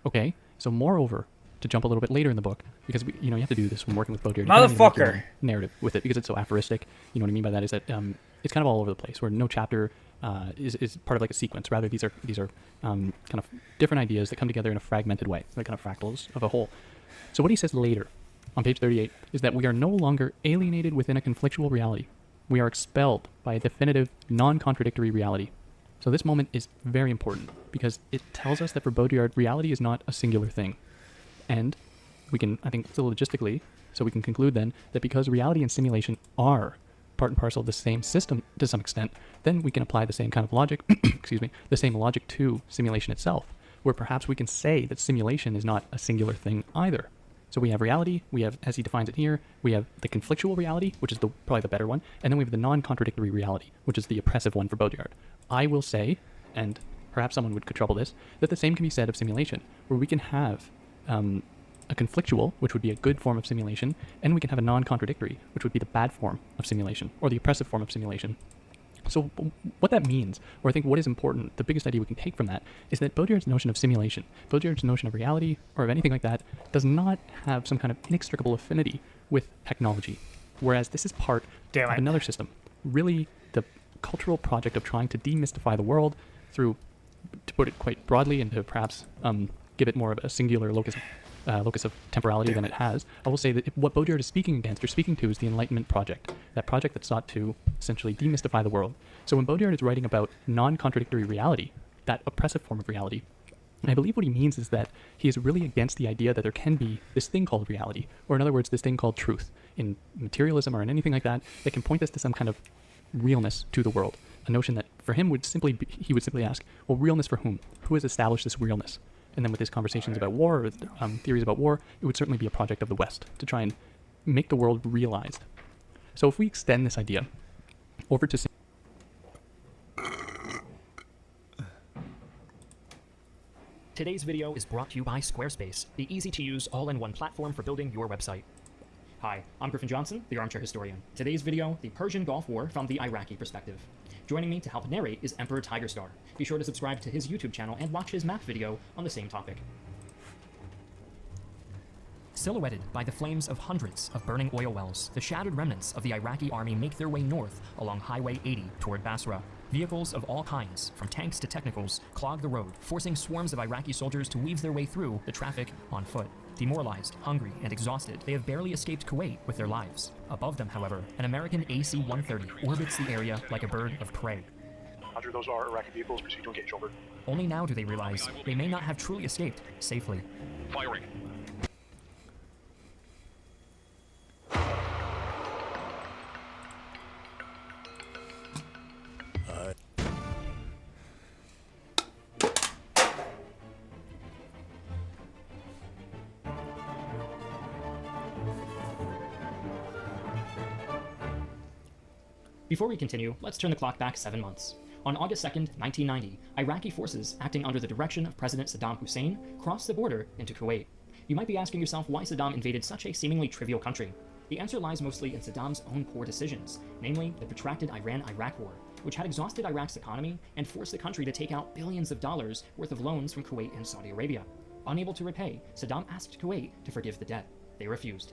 Okay, so moreover, to jump a little bit later in the book, because you have to do this when working with Baudrillard. You can't even make your Motherfucker. own narrative with it because it's so aphoristic. You know what I mean by that is that it's kind of all over the place, where no chapter is part of like a sequence. Rather, these are kind of different ideas that come together in a fragmented way, like kind of fractals of a whole. So what he says later, on page 38, is that we are no longer alienated within a conflictual reality. We are expelled by a definitive, non-contradictory reality. So this moment is very important because it tells us that for Baudrillard, reality is not a singular thing. And we can, I think, syllogistically, so we can conclude then that because reality and simulation are part and parcel of the same system to some extent, then we can apply the same kind of logic, excuse me, the same logic to simulation itself, where perhaps we can say that simulation is not a singular thing either. So we have reality, we have, as he defines it here, we have the conflictual reality, which is probably the better one, and then we have the non-contradictory reality, which is the oppressive one for Baudrillard. I will say, and perhaps someone would trouble this, that the same can be said of simulation, where we can have a conflictual, which would be a good form of simulation, and we can have a non-contradictory, which would be the bad form of simulation, or the oppressive form of simulation. So what that means, or I think what is important, the biggest idea we can take from that, is that Baudrillard's notion of simulation, Baudrillard's notion of reality, or of anything like that, does not have some kind of inextricable affinity with technology, whereas this is part Damn of it. another system. Really, the cultural project of trying to demystify the world through, to put it quite broadly, and to perhaps give it more of a singular locus of temporality than it has, I will say that what Baudrillard is speaking against, or speaking to, is the Enlightenment project, that project that sought to essentially demystify the world. So when Baudrillard is writing about non-contradictory reality, that oppressive form of reality, I believe what he means is that he is really against the idea that there can be this thing called reality, or in other words, this thing called truth, in materialism or in anything like that, that can point us to some kind of realness to the world. A notion that for him would simply be, he would simply ask, well, realness for whom? Who has established this realness? And then with his conversations about war, or theories about war, it would certainly be a project of the West to try and make the world realized. So if we extend this idea over to Today's video is brought to you by Squarespace, the easy-to-use all-in-one platform for building your website. Hi, I'm Griffin Johnson, the Armchair Historian. Today's video, the Persian Gulf War from the Iraqi perspective. Joining me to help narrate is Emperor Tigerstar. Be sure to subscribe to his YouTube channel and watch his map video on the same topic. Silhouetted by the flames of hundreds of burning oil wells, the shattered remnants of the Iraqi army make their way north along Highway 80 toward Basra. Vehicles of all kinds, from tanks to technicals, clog the road, forcing swarms of Iraqi soldiers to weave their way through the traffic on foot. Demoralized, hungry, and exhausted, they have barely escaped Kuwait with their lives. Above them, however, an American AC-130 orbits the area like a bird of prey. Roger, those are Iraqi vehicles. Proceed to engage, over. Only now do they realize they may not have truly escaped safely. Firing. Before we continue, let's turn the clock back 7 months. On August 2nd, 1990, Iraqi forces, acting under the direction of President Saddam Hussein, crossed the border into Kuwait. You might be asking yourself why Saddam invaded such a seemingly trivial country. The answer lies mostly in Saddam's own poor decisions, namely the protracted Iran-Iraq war, which had exhausted Iraq's economy and forced the country to take out billions of dollars worth of loans from Kuwait and Saudi Arabia. Unable to repay, Saddam asked Kuwait to forgive the debt. They refused.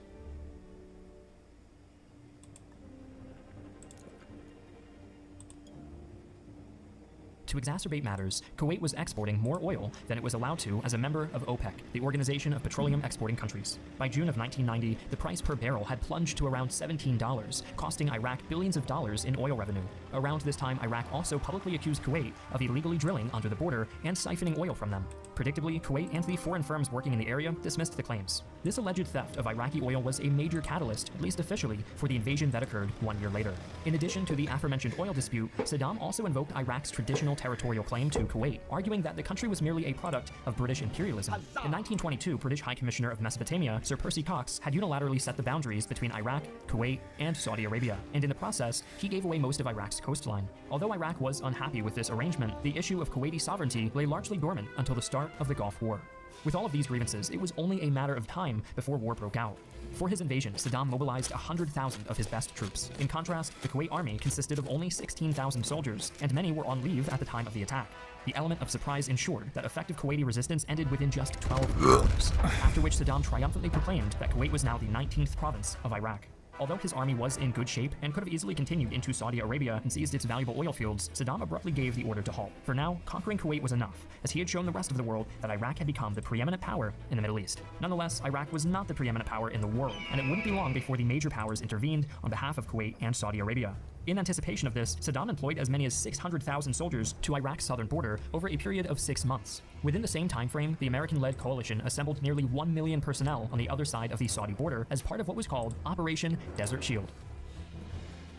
To exacerbate matters, Kuwait was exporting more oil than it was allowed to as a member of OPEC, the Organization of Petroleum Exporting Countries. By June of 1990, the price per barrel had plunged to around $17, costing Iraq billions of dollars in oil revenue. Around this time, Iraq also publicly accused Kuwait of illegally drilling under the border and siphoning oil from them. Predictably, Kuwait and the foreign firms working in the area dismissed the claims. This alleged theft of Iraqi oil was a major catalyst, at least officially, for the invasion that occurred 1 year later. In addition to the aforementioned oil dispute, Saddam also invoked Iraq's traditional territorial claim to Kuwait, arguing that the country was merely a product of British imperialism. In 1922, British High Commissioner of Mesopotamia, Sir Percy Cox, had unilaterally set the boundaries between Iraq, Kuwait, and Saudi Arabia, and in the process, he gave away most of Iraq's coastline. Although Iraq was unhappy with this arrangement, the issue of Kuwaiti sovereignty lay largely dormant until the start of the Gulf War. With all of these grievances, it was only a matter of time before war broke out. For his invasion, Saddam mobilized 100,000 of his best troops. In contrast, the Kuwait army consisted of only 16,000 soldiers, and many were on leave at the time of the attack. The element of surprise ensured that effective Kuwaiti resistance ended within just 12 hours, after which Saddam triumphantly proclaimed that Kuwait was now the 19th province of Iraq. Although his army was in good shape and could have easily continued into Saudi Arabia and seized its valuable oil fields, Saddam abruptly gave the order to halt. For now, conquering Kuwait was enough, as he had shown the rest of the world that Iraq had become the preeminent power in the Middle East. Nonetheless, Iraq was not the preeminent power in the world, and it wouldn't be long before the major powers intervened on behalf of Kuwait and Saudi Arabia. In anticipation of this, Saddam employed as many as 600,000 soldiers to Iraq's southern border over a period of 6 months. Within the same time frame, the American-led coalition assembled nearly 1 million personnel on the other side of the Saudi border as part of what was called Operation Desert Shield.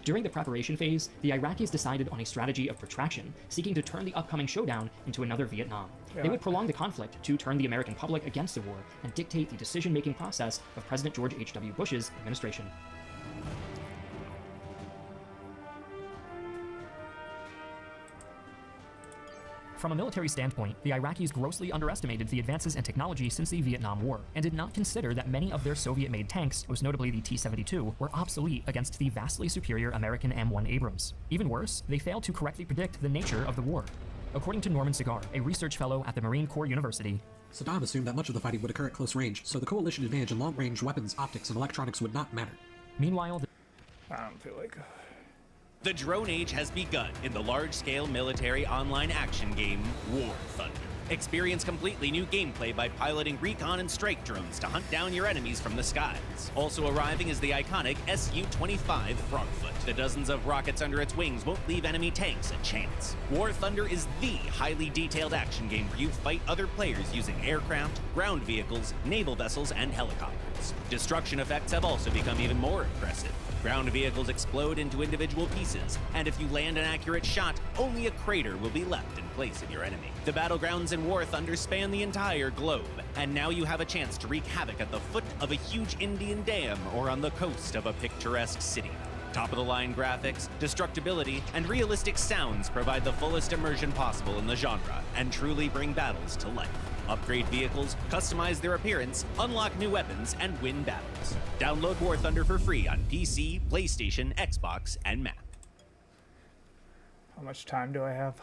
During the preparation phase, the Iraqis decided on a strategy of protraction, seeking to turn the upcoming showdown into another Vietnam. They would prolong the conflict to turn the American public against the war and dictate the decision-making process of President George H.W. Bush's administration. From a military standpoint, the Iraqis grossly underestimated the advances in technology since the Vietnam War, and did not consider that many of their Soviet-made tanks, most notably the T-72, were obsolete against the vastly superior American M1 Abrams. Even worse, they failed to correctly predict the nature of the war. According to Norman Cigar, a research fellow at the Marine Corps University, Saddam assumed that much of the fighting would occur at close range, so the coalition advantage in long-range weapons, optics, and electronics would not matter. Meanwhile, I don't feel like... The drone age has begun in the large-scale military online action game War Thunder. Experience completely new gameplay by piloting recon and strike drones to hunt down your enemies from the skies. Also arriving is the iconic Su-25 Frogfoot. The dozens of rockets under its wings won't leave enemy tanks a chance. War Thunder is the highly detailed action game where you fight other players using aircraft, ground vehicles, naval vessels, and helicopters. Destruction effects have also become even more impressive. Ground vehicles explode into individual pieces, and if you land an accurate shot, only a crater will be left in place of your enemy. The battlegrounds in War Thunder span the entire globe, and now you have a chance to wreak havoc at the foot of a huge Indian dam or on the coast of a picturesque city. Top-of-the-line graphics, destructibility, and realistic sounds provide the fullest immersion possible in the genre, and truly bring battles to life. Upgrade vehicles, customize their appearance, unlock new weapons, and win battles. Download War Thunder for free on PC, PlayStation, Xbox, and Mac. How much time do I have?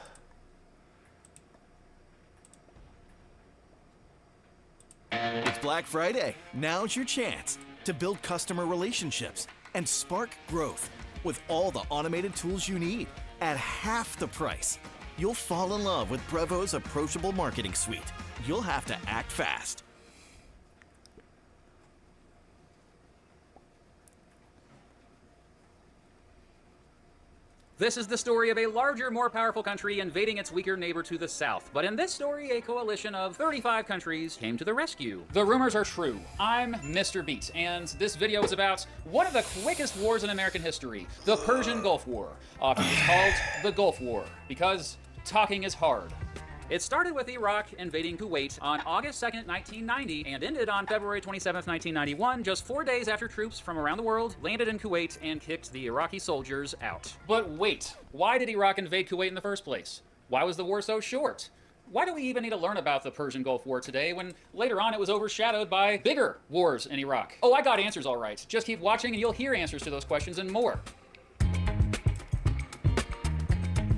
It's Black Friday. Now's your chance to build customer relationships and spark growth with all the automated tools you need at half the price. You'll fall in love with Brevo's approachable marketing suite. You'll have to act fast. This is the story of a larger, more powerful country invading its weaker neighbor to the south. But in this story, a coalition of 35 countries came to the rescue. The rumors are true. I'm Mr. Beat, and this video is about one of the quickest wars in American history, the Persian Gulf War. Often it's called the Gulf War, because talking is hard. It started with Iraq invading Kuwait on August 2nd, 1990, and ended on February 27th, 1991, just 4 days after troops from around the world landed in Kuwait and kicked the Iraqi soldiers out. But wait, why did Iraq invade Kuwait in the first place? Why was the war so short? Why do we even need to learn about the Persian Gulf War today when later on it was overshadowed by bigger wars in Iraq? Oh, I got answers all right. Just keep watching and you'll hear answers to those questions and more.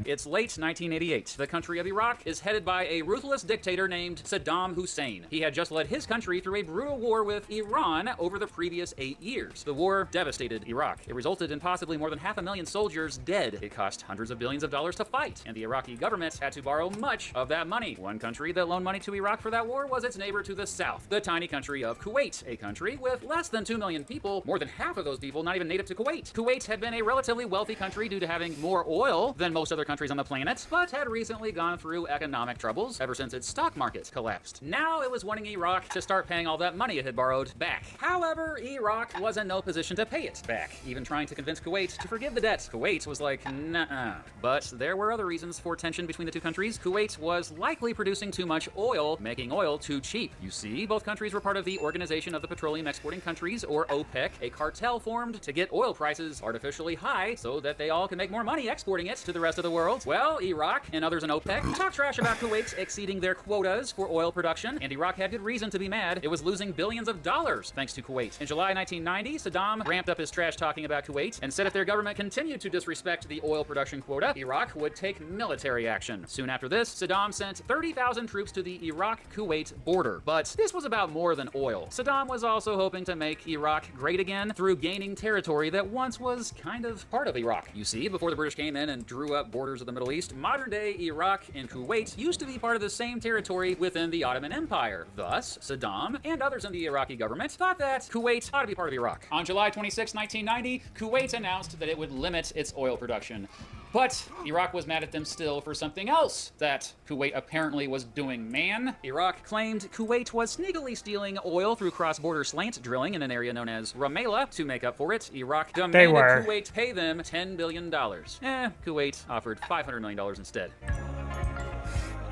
It's late 1988. The country of Iraq is headed by a ruthless dictator named Saddam Hussein. He had just led his country through a brutal war with Iran over the previous 8 years. The war devastated Iraq. It resulted in possibly more than 500,000 soldiers dead. It cost hundreds of billions of dollars to fight, and the Iraqi government had to borrow much of that money. One country that loaned money to Iraq for that war was its neighbor to the south, the tiny country of Kuwait, a country with less than 2 million people, more than half of those people not even native to Kuwait. Kuwait had been a relatively wealthy country due to having more oil than most other countries countries on the planet, but had recently gone through economic troubles ever since its stock market collapsed. Now it was wanting Iraq to start paying all that money it had borrowed back. However, Iraq was in no position to pay it back, even trying to convince Kuwait to forgive the debt. Kuwait was like, nah. But there were other reasons for tension between the two countries. Kuwait was likely producing too much oil, making oil too cheap. You see, both countries were part of the Organization of the Petroleum Exporting Countries, or OPEC, a cartel formed to get oil prices artificially high so that they all can make more money exporting it to the rest of the world. Well, Iraq and others in OPEC talk trash about Kuwait exceeding their quotas for oil production, and Iraq had good reason to be mad. It was losing billions of dollars thanks to Kuwait. In July 1990, Saddam ramped up his trash talking about Kuwait and said if their government continued to disrespect the oil production quota, Iraq would take military action. Soon after this, Saddam sent 30,000 troops to the Iraq-Kuwait border. But this was about more than oil. Saddam was also hoping to make Iraq great again through gaining territory that once was kind of part of Iraq. You see, before the British came in and drew up borders of the Middle East, modern-day Iraq and Kuwait used to be part of the same territory within the Ottoman Empire. Thus, Saddam and others in the Iraqi government thought that Kuwait ought to be part of Iraq. On July 26, 1990, Kuwait announced that it would limit its oil production. But Iraq was mad at them still for something else that Kuwait apparently was doing, man. Iraq claimed Kuwait was sneakily stealing oil through cross-border slant drilling in an area known as Rumaila. To make up for it, Iraq demanded Kuwait pay them $10 billion. Kuwait offered $500 million instead.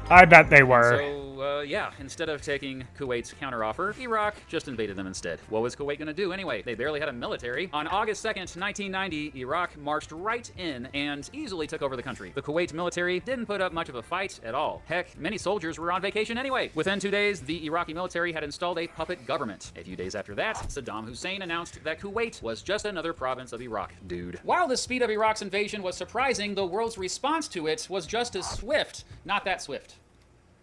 I bet they were. So, yeah, instead of taking Kuwait's counteroffer, Iraq just invaded them instead. What was Kuwait going to do anyway? They barely had a military. On August 2nd, 1990, Iraq marched right in and easily took over the country. The Kuwait military didn't put up much of a fight at all. Heck, many soldiers were on vacation anyway. Within 2 days, the Iraqi military had installed a puppet government. A few days after that, Saddam Hussein announced that Kuwait was just another province of Iraq, dude. While the speed of Iraq's invasion was surprising, the world's response to it was just as swift. Not that swift.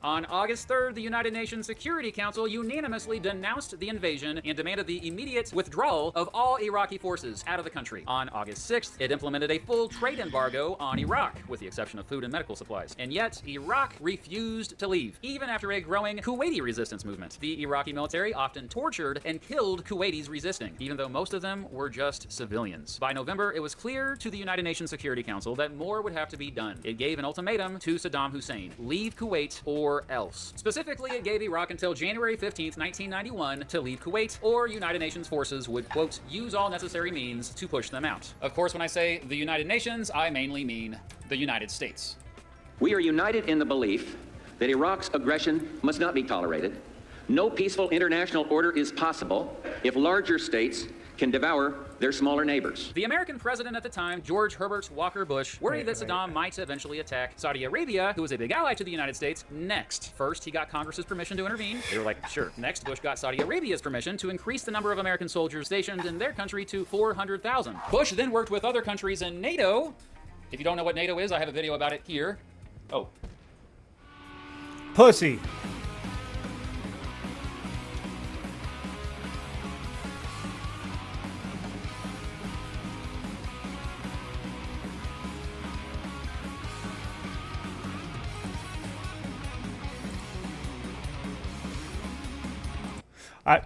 On August 3rd, the United Nations Security Council unanimously denounced the invasion and demanded the immediate withdrawal of all Iraqi forces out of the country. On August 6th, it implemented a full trade embargo on Iraq, with the exception of food and medical supplies. And yet, Iraq refused to leave, even after a growing Kuwaiti resistance movement. The Iraqi military often tortured and killed Kuwaitis resisting, even though most of them were just civilians. By November, it was clear to the United Nations Security Council that more would have to be done. It gave an ultimatum to Saddam Hussein: leave Kuwait or else. Specifically, it gave Iraq until January 15th, 1991 to leave Kuwait, or United Nations forces would, quote, use all necessary means to push them out. Of course, when I say the United Nations, I mainly mean the United States. We are united in the belief that Iraq's aggression must not be tolerated. No peaceful international order is possible if larger states can devour their smaller neighbors. The American president at the time, George Herbert Walker Bush, worried that Saddam might eventually attack Saudi Arabia, who was a big ally to the United States, next. First, he got Congress's permission to intervene. They were like, sure. Next, Bush got Saudi Arabia's permission to increase the number of American soldiers stationed in their country to 400,000. Bush then worked with other countries in NATO. If you don't know what NATO is, I have a video about it here. Oh. Pussy.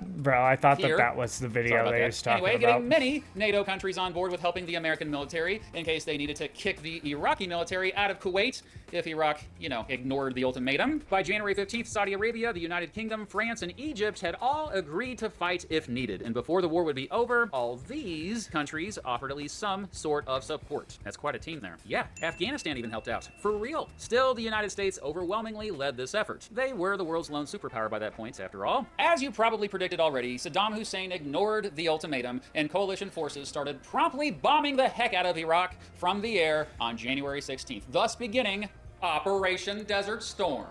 Bro, I thought that was the video they was talking about. Getting many NATO countries on board with helping the American military in case they needed to kick the Iraqi military out of Kuwait if Iraq, ignored the ultimatum. By January 15th, Saudi Arabia, the United Kingdom, France, and Egypt had all agreed to fight if needed. And before the war would be over, all these countries offered at least some sort of support. That's quite a team there. Yeah, Afghanistan even helped out. For real. Still, the United States overwhelmingly led this effort. They were the world's lone superpower by that point, after all. As you probably predicted already, Saddam Hussein ignored the ultimatum, and coalition forces started promptly bombing the heck out of Iraq from the air on January 16th, thus beginning Operation Desert Storm.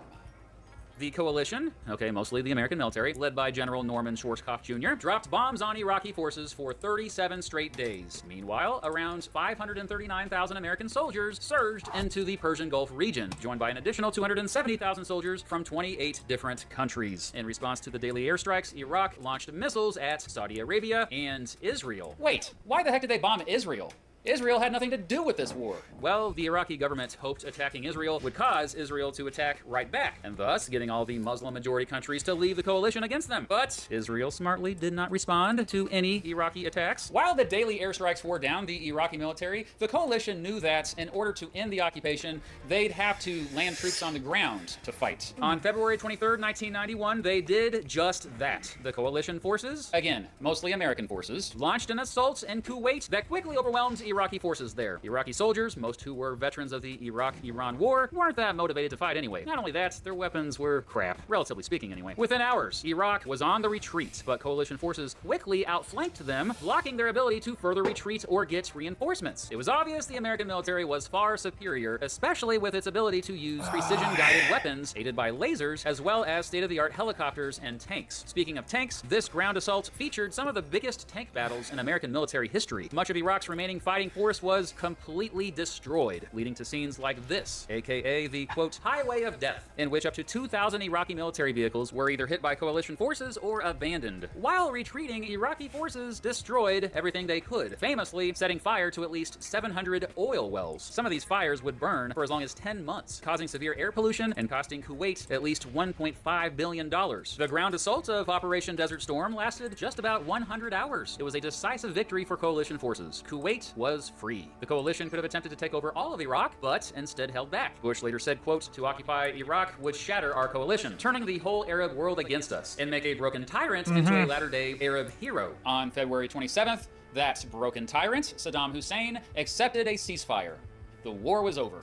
The coalition, mostly the American military, led by General Norman Schwarzkopf Jr., dropped bombs on Iraqi forces for 37 straight days. Meanwhile, around 539,000 American soldiers surged into the Persian Gulf region, joined by an additional 270,000 soldiers from 28 different countries. In response to the daily airstrikes, Iraq launched missiles at Saudi Arabia and Israel. Wait, why the heck did they bomb Israel? Israel had nothing to do with this war. Well, the Iraqi government hoped attacking Israel would cause Israel to attack right back, and thus getting all the Muslim-majority countries to leave the coalition against them. But Israel smartly did not respond to any Iraqi attacks. While the daily airstrikes wore down the Iraqi military, the coalition knew that in order to end the occupation, they'd have to land troops on the ground to fight. On February 23rd, 1991, they did just that. The coalition forces, again, mostly American forces, launched an assault in Kuwait that quickly overwhelmed Iraqi forces there. Iraqi soldiers, most who were veterans of the Iraq-Iran War, weren't that motivated to fight anyway. Not only that, their weapons were crap, relatively speaking anyway. Within hours, Iraq was on the retreat, but coalition forces quickly outflanked them, blocking their ability to further retreat or get reinforcements. It was obvious the American military was far superior, especially with its ability to use precision-guided weapons aided by lasers, as well as state-of-the-art helicopters and tanks. Speaking of tanks, this ground assault featured some of the biggest tank battles in American military history. Much of Iraq's remaining fighting force was completely destroyed, leading to scenes like this, aka the, quote, Highway of Death, in which up to 2,000 Iraqi military vehicles were either hit by coalition forces or abandoned. While retreating, Iraqi forces destroyed everything they could, famously setting fire to at least 700 oil wells. Some of these fires would burn for as long as 10 months, causing severe air pollution and costing Kuwait at least $1.5 billion. The ground assault of Operation Desert Storm lasted just about 100 hours. It was a decisive victory for coalition forces. Kuwait was free. The coalition could have attempted to take over all of Iraq, but instead held back. Bush later said, quote, to occupy Iraq would shatter our coalition, turning the whole Arab world against us, and make a broken tyrant into a latter-day Arab hero. On February 27th, that broken tyrant, Saddam Hussein, accepted a ceasefire. The war was over.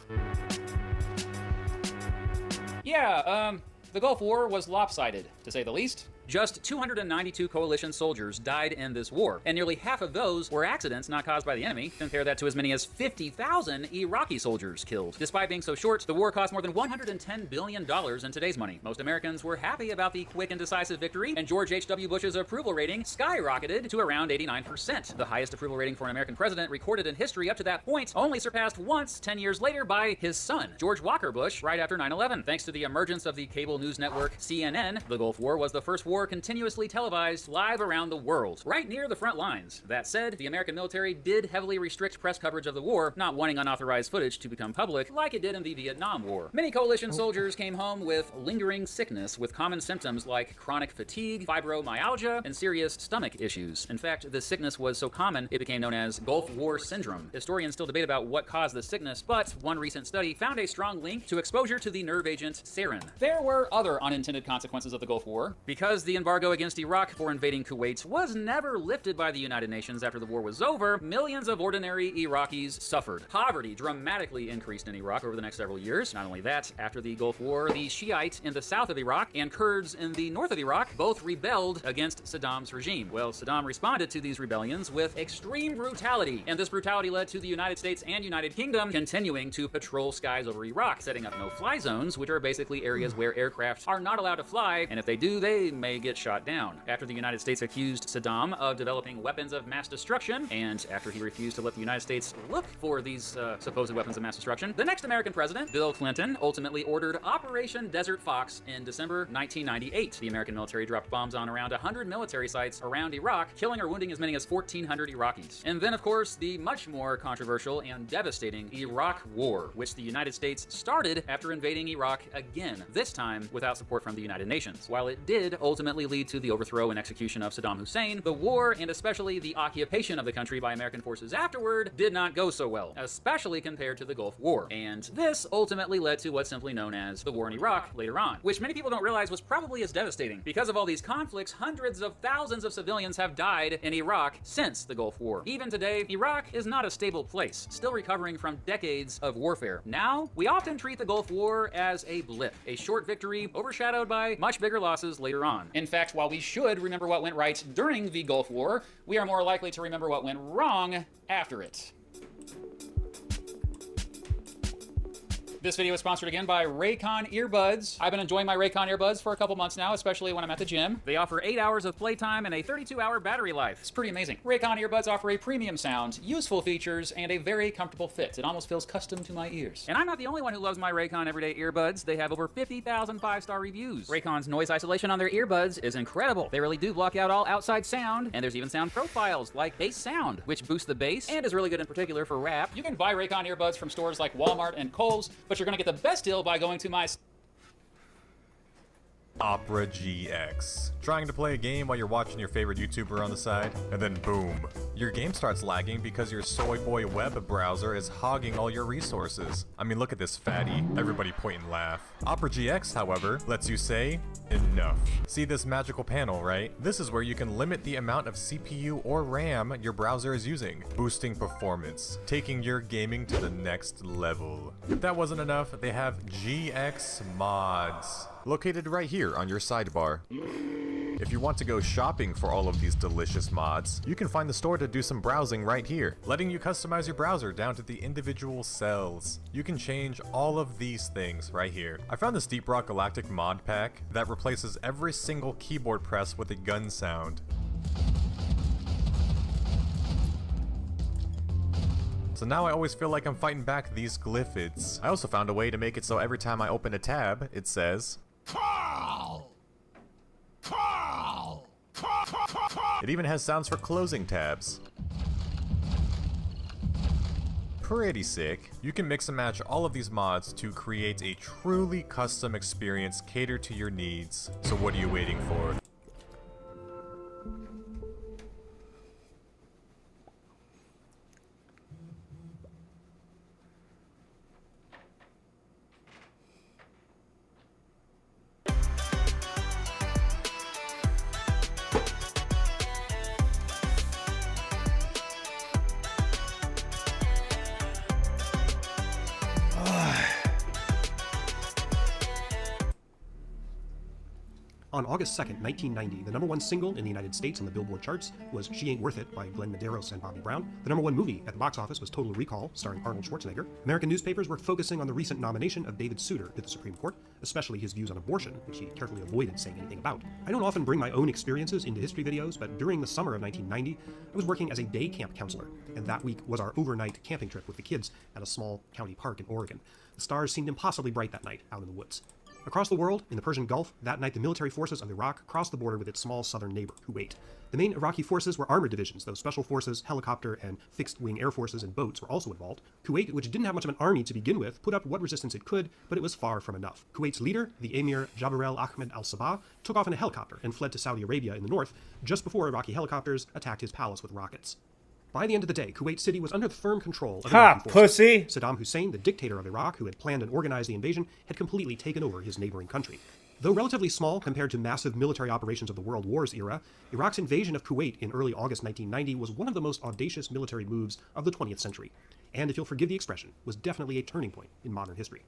Yeah, the Gulf War was lopsided, to say the least. Just 292 coalition soldiers died in this war, and nearly half of those were accidents not caused by the enemy. Compare that to as many as 50,000 Iraqi soldiers killed. Despite being so short, the war cost more than $110 billion in today's money. Most Americans were happy about the quick and decisive victory, and George H.W. Bush's approval rating skyrocketed to around 89%. The highest approval rating for an American president recorded in history up to that point, only surpassed once 10 years later by his son, George Walker Bush, right after 9/11. Thanks to the emergence of the cable news network CNN, the Gulf War was the first war continuously televised live around the world, right near the front lines. That said, the American military did heavily restrict press coverage of the war, not wanting unauthorized footage to become public like it did in the Vietnam War. Many coalition soldiers came home with lingering sickness with common symptoms like chronic fatigue, fibromyalgia, and serious stomach issues. In fact, this sickness was so common it became known as Gulf War Syndrome. Historians still debate about what caused the sickness, but one recent study found a strong link to exposure to the nerve agent sarin. There were other unintended consequences of the Gulf War. Because the embargo against Iraq for invading Kuwait was never lifted by the United Nations after the war was over, millions of ordinary Iraqis suffered. Poverty dramatically increased in Iraq over the next several years. Not only that, after the Gulf War, the Shiite in the south of Iraq and Kurds in the north of Iraq both rebelled against Saddam's regime. Well, Saddam responded to these rebellions with extreme brutality, and this brutality led to the United States and United Kingdom continuing to patrol skies over Iraq, setting up no-fly zones, which are basically areas where aircraft are not allowed to fly, and if they do, they may get shot down. After the United States accused Saddam of developing weapons of mass destruction, and after he refused to let the United States look for these supposed weapons of mass destruction, the next American president, Bill Clinton, ultimately ordered Operation Desert Fox in December 1998. The American military dropped bombs on around 100 military sites around Iraq, killing or wounding as many as 1,400 Iraqis. And then, of course, the much more controversial and devastating Iraq War, which the United States started after invading Iraq again, this time without support from the United Nations. While it did ultimately lead to the overthrow and execution of Saddam Hussein, the war, and especially the occupation of the country by American forces afterward, did not go so well, especially compared to the Gulf War. And this ultimately led to what's simply known as the war in Iraq later on, which many people don't realize was probably as devastating. Because of all these conflicts, hundreds of thousands of civilians have died in Iraq since the Gulf War. Even today, Iraq is not a stable place, still recovering from decades of warfare. Now, we often treat the Gulf War as a blip, a short victory overshadowed by much bigger losses later on. In fact, while we should remember what went right during the Gulf War, we are more likely to remember what went wrong after it. This video is sponsored again by Raycon earbuds. I've been enjoying my Raycon earbuds for a couple months now, especially when I'm at the gym. They offer 8 hours of playtime and a 32-hour battery life. It's pretty amazing. Raycon earbuds offer a premium sound, useful features, and a very comfortable fit. It almost feels custom to my ears. And I'm not the only one who loves my Raycon everyday earbuds. They have over 50,000 5-star reviews. Raycon's noise isolation on their earbuds is incredible. They really do block out all outside sound, and there's even sound profiles like bass sound, which boosts the bass and is really good in particular for rap. You can buy Raycon earbuds from stores like Walmart and Kohl's, but you're gonna get the best deal by going to my Opera GX. Trying to play a game while you're watching your favorite YouTuber on the side, and then boom, your game starts lagging because your soy boy web browser is hogging all your resources. I mean, look at this fatty. Everybody point and laugh. Opera GX, however, lets you say, enough. See this magical panel, right? This is where you can limit the amount of CPU or RAM your browser is using, boosting performance, taking your gaming to the next level. If that wasn't enough, they have GX Mods, located right here on your sidebar. If you want to go shopping for all of these delicious mods, you can find the store to do some browsing right here, letting you customize your browser down to the individual cells. You can change all of these things right here. I found this Deep Rock Galactic mod pack that replaces every single keyboard press with a gun sound. So now I always feel like I'm fighting back these glyphids. I also found a way to make it so every time I open a tab, it says Call! Call! It even has sounds for closing tabs. Pretty sick. You can mix and match all of these mods to create a truly custom experience catered to your needs. So what are you waiting for? On August 2nd, 1990, the #1 single in the United States on the Billboard charts was She Ain't Worth It by Glenn Medeiros and Bobby Brown. The #1 movie at the box office was Total Recall, starring Arnold Schwarzenegger. American newspapers were focusing on the recent nomination of David Souter to the Supreme Court, especially his views on abortion, which he carefully avoided saying anything about. I don't often bring my own experiences into history videos, but during the summer of 1990, I was working as a day camp counselor, and that week was our overnight camping trip with the kids at a small county park in Oregon. The stars seemed impossibly bright that night out in the woods. Across the world, in the Persian Gulf, that night the military forces of Iraq crossed the border with its small southern neighbor, Kuwait. The main Iraqi forces were armored divisions, though special forces, helicopter, and fixed-wing air forces and boats were also involved. Kuwait, which didn't have much of an army to begin with, put up what resistance it could, but it was far from enough. Kuwait's leader, the Emir Jabarel Ahmed al-Sabah, took off in a helicopter and fled to Saudi Arabia in the north, just before Iraqi helicopters attacked his palace with rockets. By the end of the day, Kuwait City was under the firm control of Iraqi forces. Pussy! Saddam Hussein, the dictator of Iraq, who had planned and organized the invasion, had completely taken over his neighboring country. Though relatively small compared to massive military operations of the World Wars era, Iraq's invasion of Kuwait in early August 1990 was one of the most audacious military moves of the 20th century, and if you'll forgive the expression, was definitely a turning point in modern history.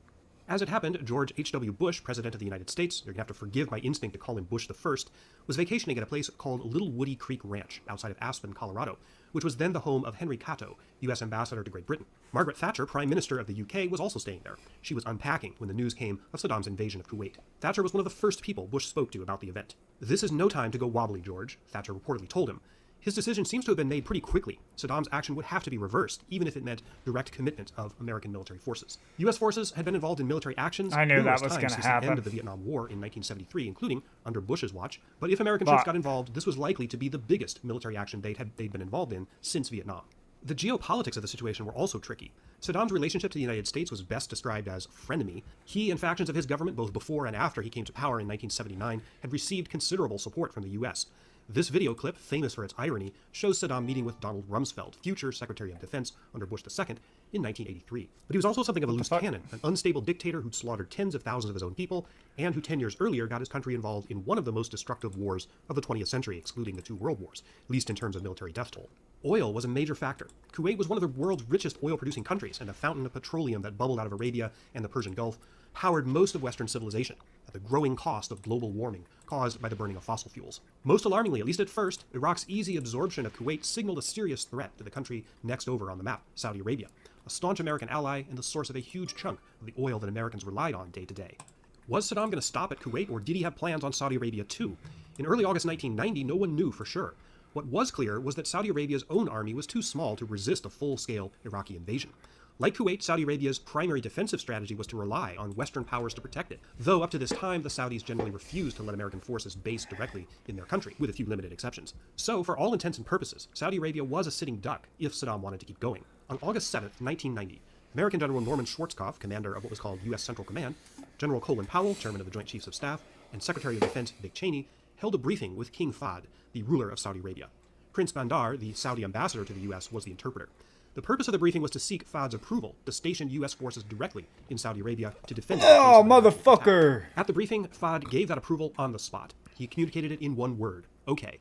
As it happened, George H.W. Bush, President of the United States, you're going to have to forgive my instinct to call him Bush the First, was vacationing at a place called Little Woody Creek Ranch outside of Aspen, Colorado, which was then the home of Henry Cato, U.S. Ambassador to Great Britain. Margaret Thatcher, Prime Minister of the UK, was also staying there. She was unpacking when the news came of Saddam's invasion of Kuwait. Thatcher was one of the first people Bush spoke to about the event. "This is no time to go wobbly, George," Thatcher reportedly told him. His decision seems to have been made pretty quickly. Saddam's action would have to be reversed, even if it meant direct commitment of American military forces. U.S. forces had been involved in military actions I knew numerous that was times gonna since happen. the end of the Vietnam War in 1973, including under Bush's watch. But if American troops got involved, this was likely to be the biggest military action they'd been involved in since Vietnam. The geopolitics of the situation were also tricky. Saddam's relationship to the United States was best described as frenemy. He and factions of his government, both before and after he came to power in 1979, had received considerable support from the U.S. This video clip, famous for its irony, shows Saddam meeting with Donald Rumsfeld, future Secretary of Defense under Bush II, in 1983. But he was also something of a loose cannon, an unstable dictator who'd slaughtered tens of thousands of his own people, and who 10 years earlier got his country involved in one of the most destructive wars of the 20th century, excluding the two world wars, at least in terms of military death toll. Oil was a major factor. Kuwait was one of the world's richest oil-producing countries, and a fountain of petroleum that bubbled out of Arabia and the Persian Gulf powered most of Western civilization at the growing cost of global warming caused by the burning of fossil fuels. Most alarmingly, at least at first, Iraq's easy absorption of Kuwait signaled a serious threat to the country next over on the map, Saudi Arabia. a staunch American ally and the source of a huge chunk of the oil that Americans relied on day to day. Was Saddam going to stop at Kuwait, or did he have plans on Saudi Arabia too? In early August 1990, no one knew for sure. What was clear was that Saudi Arabia's own army was too small to resist a full-scale Iraqi invasion. Like Kuwait, Saudi Arabia's primary defensive strategy was to rely on Western powers to protect it, though up to this time the Saudis generally refused to let American forces base directly in their country, with a few limited exceptions. So, for all intents and purposes, Saudi Arabia was a sitting duck if Saddam wanted to keep going. On August 7th, 1990, American General Norman Schwarzkopf, commander of what was called U.S. Central Command, General Colin Powell, chairman of the Joint Chiefs of Staff, and Secretary of Defense Dick Cheney, held a briefing with King Fahd, the ruler of Saudi Arabia. Prince Bandar, the Saudi ambassador to the U.S., was the interpreter. The purpose of the briefing was to seek Fahd's approval to station U.S. forces directly in Saudi Arabia to defend it. Oh, motherfucker! At the briefing, Fahd gave that approval on the spot. He communicated it in one word: okay.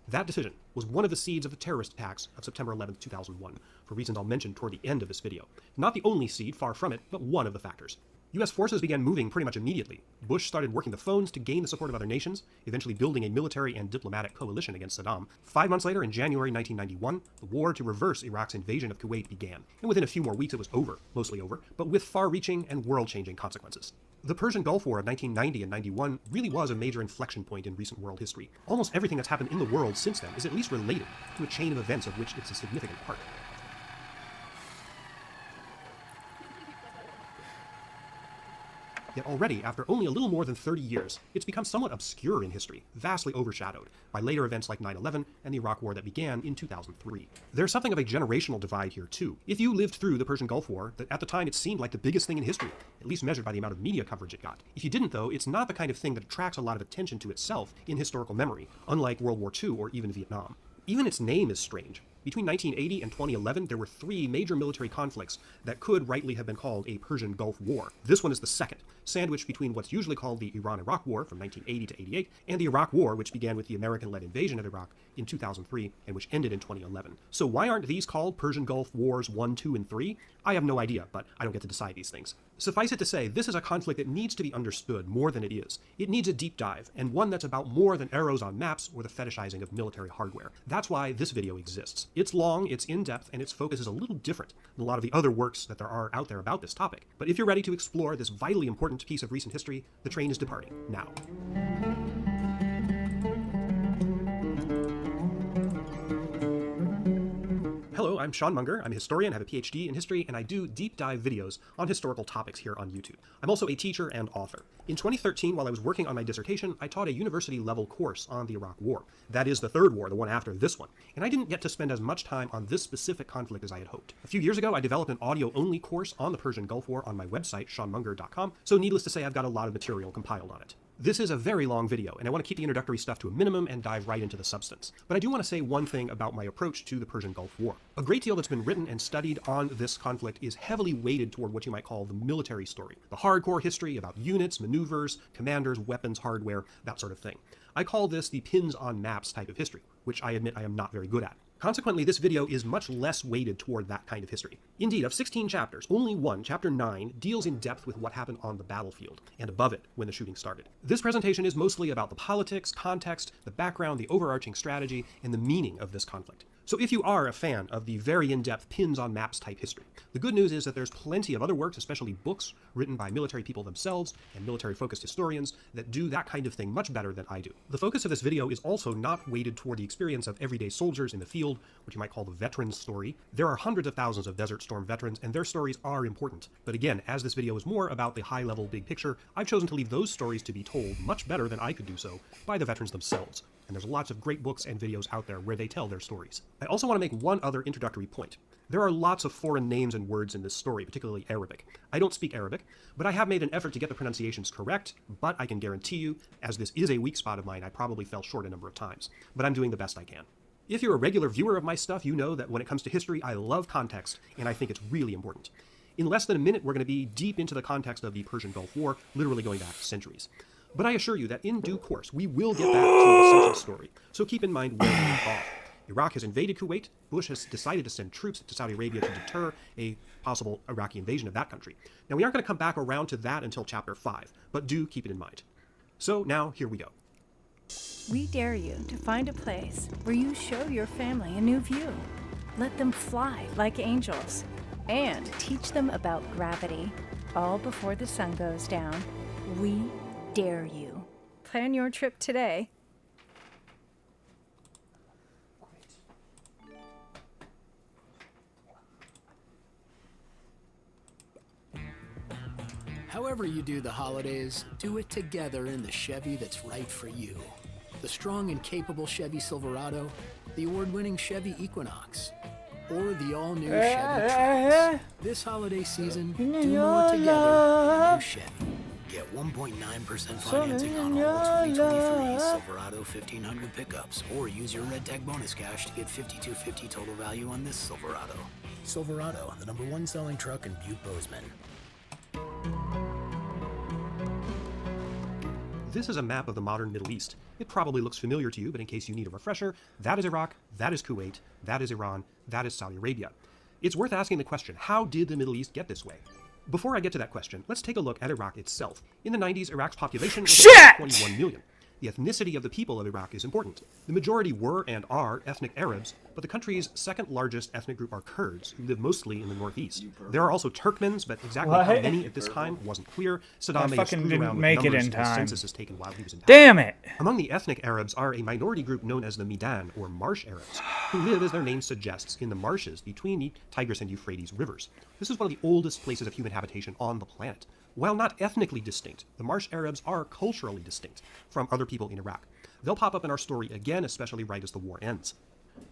That decision was one of the seeds of the terrorist attacks of September 11, 2001, for reasons I'll mention toward the end of this video. Not the only seed, far from it, but one of the factors. U.S. forces began moving pretty much immediately. Bush started working the phones to gain the support of other nations, eventually building a military and diplomatic coalition against Saddam. 5 months later, in January 1991, the war to reverse Iraq's invasion of Kuwait began. And within a few more weeks it was over, mostly over, but with far-reaching and world-changing consequences. The Persian Gulf War of 1990 and 91 really was a major inflection point in recent world history. Almost everything that's happened in the world since then is at least related to a chain of events of which it's a significant part. Yet already, after only a little more than 30 years, it's become somewhat obscure in history, vastly overshadowed by later events like 9/11 and the Iraq War that began in 2003. There's something of a generational divide here too. If you lived through the Persian Gulf War, that at the time it seemed like the biggest thing in history, at least measured by the amount of media coverage it got. If you didn't though, it's not the kind of thing that attracts a lot of attention to itself in historical memory, unlike World War II or even Vietnam. Even its name is strange. Between 1980 and 2011, there were 3 major military conflicts that could rightly have been called a Persian Gulf War. This one is the second, sandwiched between what's usually called the Iran-Iraq War from 1980 to 88, and the Iraq War, which began with the American-led invasion of Iraq in 2003 and which ended in 2011. So why aren't these called Persian Gulf Wars 1, 2, and 3? I have no idea, but I don't get to decide these things. Suffice it to say, this is a conflict that needs to be understood more than it is. It needs a deep dive, and one that's about more than arrows on maps or the fetishizing of military hardware. That's why this video exists. It's long, it's in-depth, and its focus is a little different than a lot of the other works that there are out there about this topic. But if you're ready to explore this vitally important piece of recent history, the train is departing now. Hello, I'm Sean Munger. I'm a historian, have a PhD in history, and I do deep dive videos on historical topics here on YouTube. I'm also a teacher and author. In 2013, while I was working on my dissertation, I taught a university-level course on the Iraq War. That is the third war, the one after this one. And I didn't get to spend as much time on this specific conflict as I had hoped. A few years ago, I developed an audio-only course on the Persian Gulf War on my website, seanmunger.com, so needless to say, I've got a lot of material compiled on it. This is a very long video, and I want to keep the introductory stuff to a minimum and dive right into the substance. But I do want to say one thing about my approach to the Persian Gulf War. A great deal that's been written and studied on this conflict is heavily weighted toward what you might call the military story. The hardcore history about units, maneuvers, commanders, weapons, hardware, that sort of thing. I call this the pins on maps type of history, which I admit I am not very good at. Consequently, this video is much less weighted toward that kind of history. Indeed, of 16 chapters, only one, chapter 9, deals in depth with what happened on the battlefield, and above it when the shooting started. This presentation is mostly about the politics, context, the background, the overarching strategy, and the meaning of this conflict. So if you are a fan of the very in-depth pins on maps type history, the good news is that there's plenty of other works, especially books, written by military people themselves and military-focused historians that do that kind of thing much better than I do. The focus of this video is also not weighted toward the experience of everyday soldiers in the field, what you might call the veteran's story. There are hundreds of thousands of Desert Storm veterans, and their stories are important. But again, as this video is more about the high-level big picture, I've chosen to leave those stories to be told much better than I could do so by the veterans themselves. And there's lots of great books and videos out there where they tell their stories. I also want to make one other introductory point. There are lots of foreign names and words in this story, particularly Arabic. I don't speak Arabic, but I have made an effort to get the pronunciations correct, but I can guarantee you, as this is a weak spot of mine, I probably fell short a number of times. But I'm doing the best I can. If you're a regular viewer of my stuff, you know that when it comes to history, I love context, and I think it's really important. In less than a minute, we're going to be deep into the context of the Persian Gulf War, literally going back centuries. But I assure you that in due course, we will get back to the essential story, so keep in mind where we left off. Iraq has invaded Kuwait. Bush has decided to send troops to Saudi Arabia to deter a possible Iraqi invasion of that country. Now, we aren't going to come back around to that until chapter 5, but do keep it in mind. So now, here we go. We dare you to find a place where you show your family a new view. Let them fly like angels and teach them about gravity, all before the sun goes down. We dare you. Plan your trip today. However you do the holidays, do it together in the Chevy that's right for you. The strong and capable Chevy Silverado, the award-winning Chevy Equinox, or the all-new Chevy Trax. This holiday season, do more together in a new Chevy. Get 1.9% financing on all 2023 Silverado 1500 pickups, or use your Red Tag bonus cash to get $5,250 total value on this Silverado. Silverado, the #1 selling truck in Butte Bozeman. This is a map of the modern Middle East. It probably looks familiar to you, but in case you need a refresher, that is Iraq, that is Kuwait, that is Iran, that is Saudi Arabia. It's worth asking the question, how did the Middle East get this way? Before I get to that question, let's take a look at Iraq itself. In the 90s, Iraq's population was about 21 million. The ethnicity of the people of Iraq is important. The majority were and are ethnic Arabs, but the country's second largest ethnic group are Kurds, who live mostly in the northeast. There are also Turkmens, but exactly how many at this time wasn't clear. Saddam may have screwed around with numbers as the census is taken while he was in power. Damn it! Among the ethnic Arabs are a minority group known as the Midan, or marsh Arabs, who live, as their name suggests, in the marshes between the Tigris and Euphrates rivers. This is one of the oldest places of human habitation on the planet. While not ethnically distinct, the marsh Arabs are culturally distinct from other people in Iraq. They'll pop up in our story again, especially right as the war ends.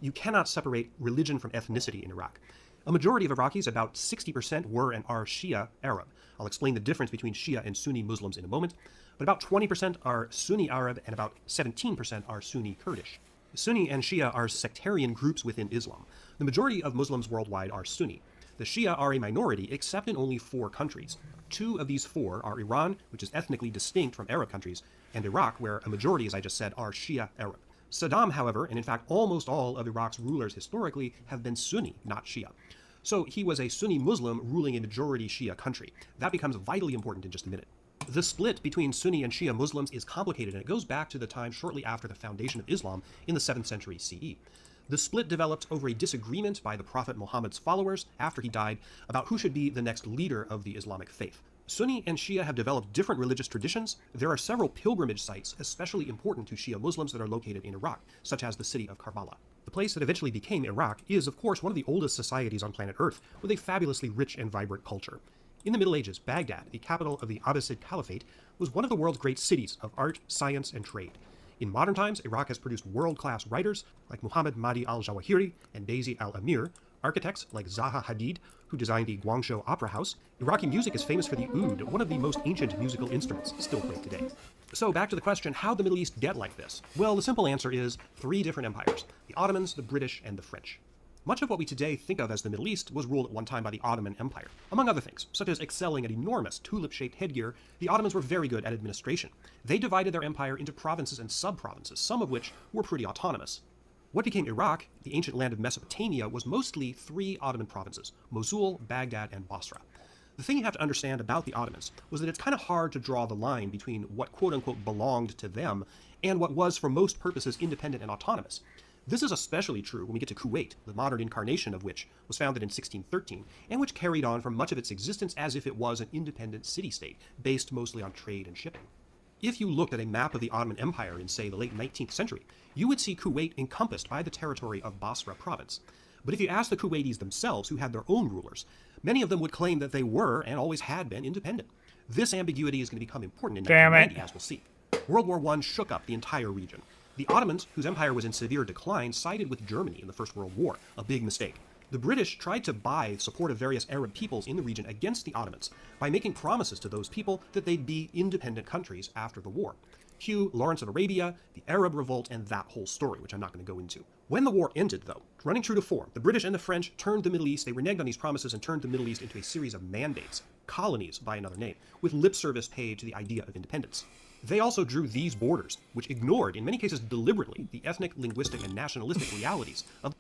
You cannot separate religion from ethnicity in Iraq. A majority of Iraqis, about 60%, were and are Shia Arab. I'll explain the difference between Shia and Sunni Muslims in a moment, but about 20% are Sunni Arab and about 17% are Sunni Kurdish. Sunni and Shia are sectarian groups within Islam. The majority of Muslims worldwide are Sunni. The Shia are a minority, except in only 4 countries. 2 of these 4 are Iran, which is ethnically distinct from Arab countries, and Iraq, where a majority, as I just said, are Shia Arab. Saddam, however, and in fact almost all of Iraq's rulers historically, have been Sunni, not Shia. So he was a Sunni Muslim ruling a majority Shia country. That becomes vitally important in just a minute. The split between Sunni and Shia Muslims is complicated, and it goes back to the time shortly after the foundation of Islam in the 7th century CE. The split developed over a disagreement by the Prophet Muhammad's followers after he died about who should be the next leader of the Islamic faith. Sunni and Shia have developed different religious traditions. There are several pilgrimage sites especially important to Shia Muslims that are located in Iraq, such as the city of Karbala. The place that eventually became Iraq is, of course, one of the oldest societies on planet Earth, with a fabulously rich and vibrant culture. In the Middle Ages, Baghdad, the capital of the Abbasid Caliphate, was one of the world's great cities of art, science, and trade. In modern times, Iraq has produced world-class writers like Muhammad Mahdi al-Jawahiri and Daisy al-Amir, architects like Zaha Hadid, who designed the Guangzhou Opera House. Iraqi music is famous for the oud, one of the most ancient musical instruments still played today. So back to the question, how'd the Middle East get like this? Well, the simple answer is 3 different empires: the Ottomans, the British, and the French. Much of what we today think of as the Middle East was ruled at one time by the Ottoman Empire. Among other things, such as excelling at enormous tulip-shaped headgear, the Ottomans were very good at administration. They divided their empire into provinces and sub-provinces, some of which were pretty autonomous. What became Iraq, the ancient land of Mesopotamia, was mostly 3 Ottoman provinces: Mosul, Baghdad, and Basra. The thing you have to understand about the Ottomans was that it's kind of hard to draw the line between what quote-unquote belonged to them and what was, for most purposes, independent and autonomous. This is especially true when we get to Kuwait, the modern incarnation of which was founded in 1613, and which carried on for much of its existence as if it was an independent city-state, based mostly on trade and shipping. If you looked at a map of the Ottoman Empire in, say, the late 19th century, you would see Kuwait encompassed by the territory of Basra province. But if you asked the Kuwaitis themselves, who had their own rulers, many of them would claim that they were, and always had been, independent. This ambiguity is going to become important in 1990, as we'll see. World War I shook up the entire region. The Ottomans, whose empire was in severe decline, sided with Germany in the First World War, a big mistake. The British tried to buy support of various Arab peoples in the region against the Ottomans by making promises to those people that they'd be independent countries after the war. Cue Lawrence of Arabia, the Arab Revolt, and that whole story, which I'm not going to go into. When the war ended, though, running true to form, the British and the French turned the Middle East, they reneged on these promises and turned the Middle East into a series of mandates, colonies by another name, with lip service paid to the idea of independence. They also drew these borders, which ignored, in many cases deliberately, the ethnic, linguistic, and nationalistic realities of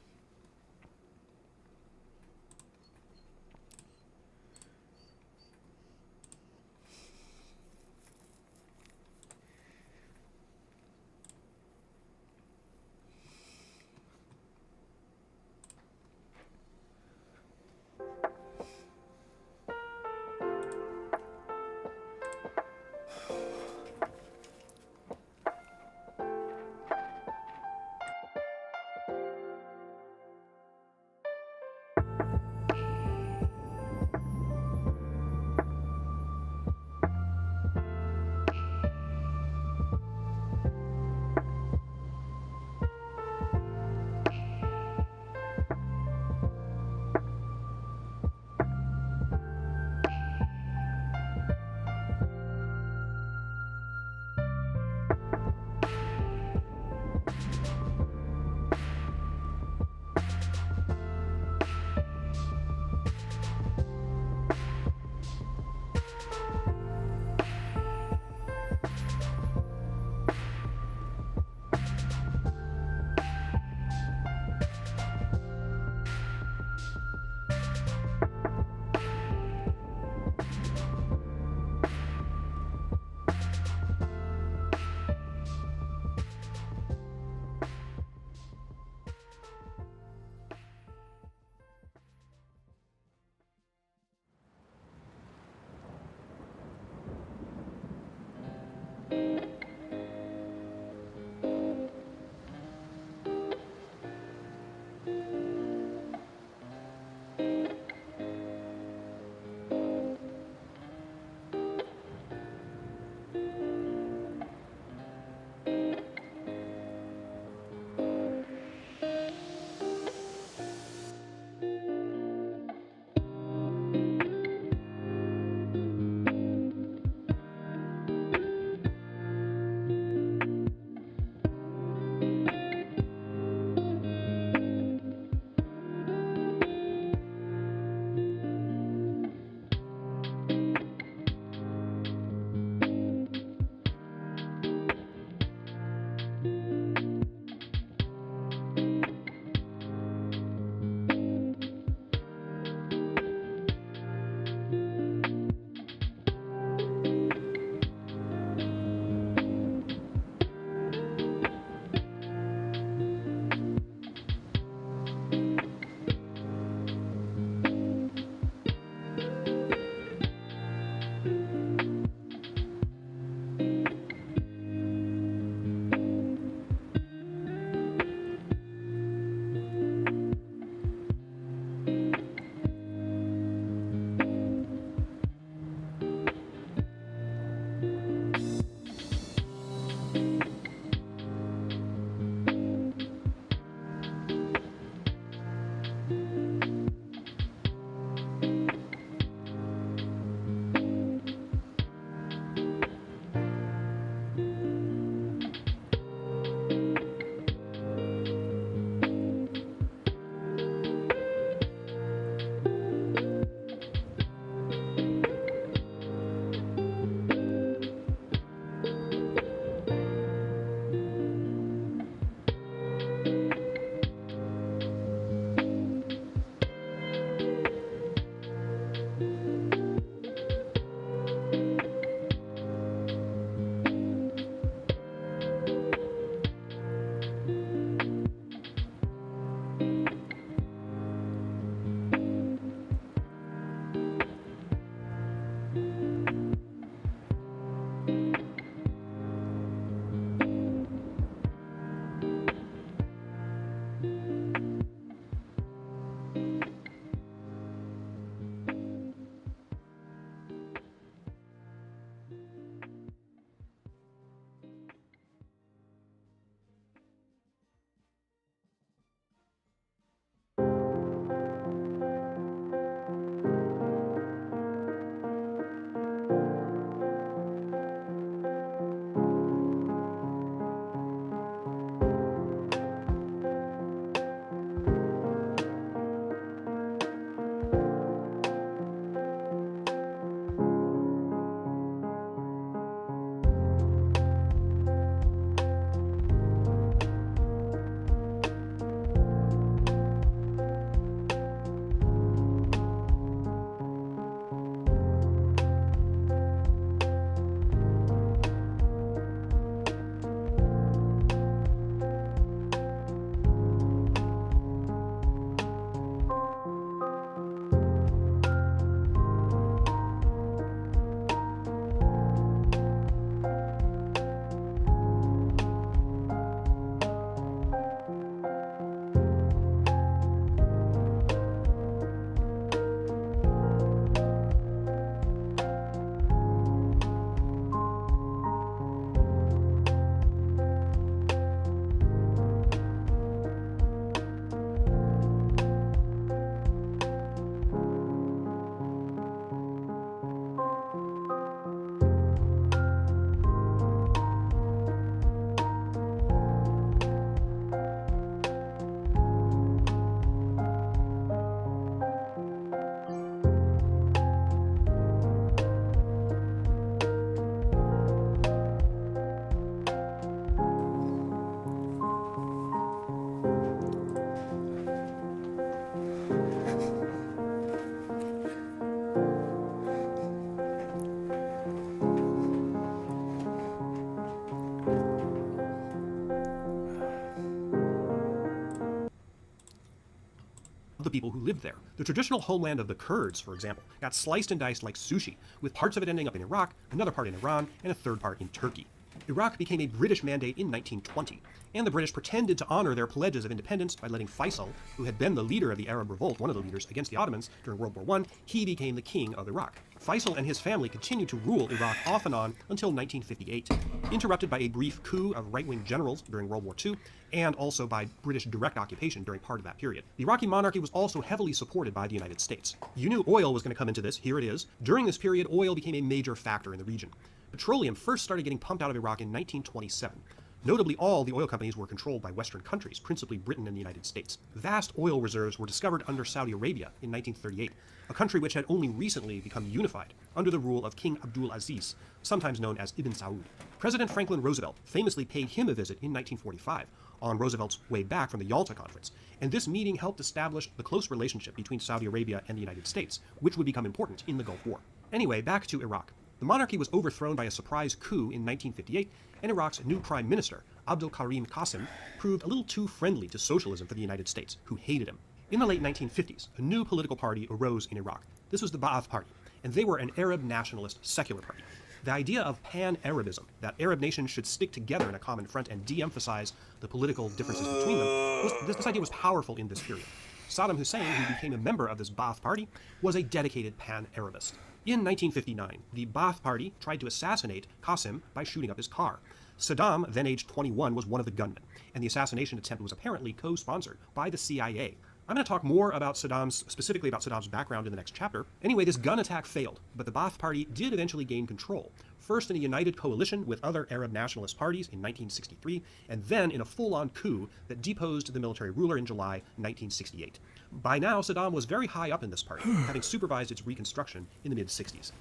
of the people who lived there. The traditional homeland of the Kurds, for example, got sliced and diced like sushi, with parts of it ending up in Iraq, another part in Iran, and a third part in Turkey. Iraq became a British mandate in 1920, and the British pretended to honor their pledges of independence by letting Faisal, who had been the leader of the Arab revolt, one of the leaders against the Ottomans during World War I, he became the king of Iraq. Faisal and his family continued to rule Iraq off and on until 1958, interrupted by a brief coup of right-wing generals during World War II, and also by British direct occupation during part of that period. The Iraqi monarchy was also heavily supported by the United States. You knew oil was going to come into this, here it is. During this period, oil became a major factor in the region. Petroleum first started getting pumped out of Iraq in 1927. Notably, all the oil companies were controlled by Western countries, principally Britain and the United States. Vast oil reserves were discovered under Saudi Arabia in 1938, a country which had only recently become unified under the rule of King Abdul Aziz, sometimes known as Ibn Saud. President Franklin Roosevelt famously paid him a visit in 1945 on Roosevelt's way back from the Yalta Conference, and this meeting helped establish the close relationship between Saudi Arabia and the United States, which would become important in the Gulf War. Anyway, back to Iraq. The monarchy was overthrown by a surprise coup in 1958, and Iraq's new prime minister, Abdul Karim Qasim, proved a little too friendly to socialism for the United States, who hated him. In the late 1950s, a new political party arose in Iraq. This was the Ba'ath Party, and they were an Arab nationalist secular party. The idea of pan-Arabism, that Arab nations should stick together in a common front and de-emphasize the political differences between them, this idea was powerful in this period. Saddam Hussein, who became a member of this Ba'ath Party, was a dedicated pan-Arabist. In 1959, the Ba'ath Party tried to assassinate Qasim by shooting up his car. Saddam, then aged 21, was one of the gunmen, and the assassination attempt was apparently co-sponsored by the CIA. I'm going to talk more about specifically about Saddam's background in the next chapter. Anyway, this gun attack failed, but the Ba'ath Party did eventually gain control, first in a united coalition with other Arab nationalist parties in 1963, and then in a full-on coup that deposed the military ruler in July 1968. By now, Saddam was very high up in this party, having supervised its reconstruction in the mid-60s.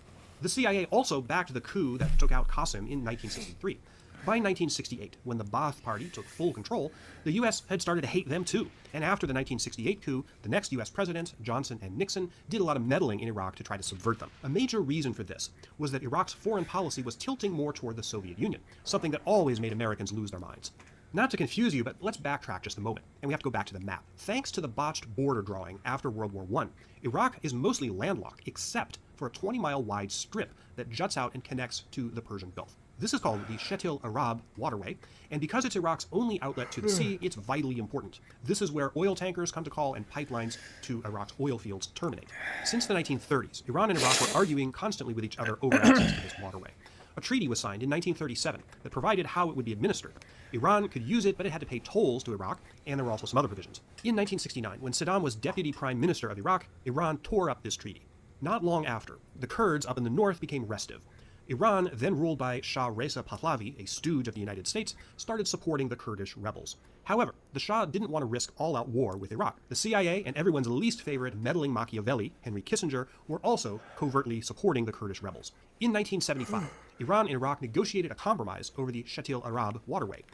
The CIA also backed the coup that took out Qasim in 1963. By 1968, when the Ba'ath Party took full control, the U.S. had started to hate them too, and after the 1968 coup, the next U.S. presidents, Johnson and Nixon, did a lot of meddling in Iraq to try to subvert them. A major reason for this was that Iraq's foreign policy was tilting more toward the Soviet Union, something that always made Americans lose their minds. Not to confuse you, but let's backtrack just a moment, and we have to go back to the map. Thanks to the botched border drawing after World War I, Iraq is mostly landlocked, except for a 20-mile wide strip that juts out and connects to the Persian Gulf. This is called the Shetil Arab Waterway, and because it's Iraq's only outlet to the sea, it's vitally important. This is where oil tankers come to call and pipelines to Iraq's oil fields terminate. Since the 1930s, Iran and Iraq were arguing constantly with each other over access to this waterway. A treaty was signed in 1937 that provided how it would be administered. Iran could use it, but it had to pay tolls to Iraq, and there were also some other provisions. In 1969, when Saddam was deputy prime minister of Iraq, Iran tore up this treaty. Not long after, the Kurds up in the north became restive. Iran, then ruled by Shah Reza Pahlavi, a stooge of the United States, started supporting the Kurdish rebels. However, the Shah didn't want to risk all-out war with Iraq. The CIA and everyone's least favorite meddling Machiavelli, Henry Kissinger, were also covertly supporting the Kurdish rebels. In 1975, Iran and Iraq negotiated a compromise over the Shetil Arab waterway.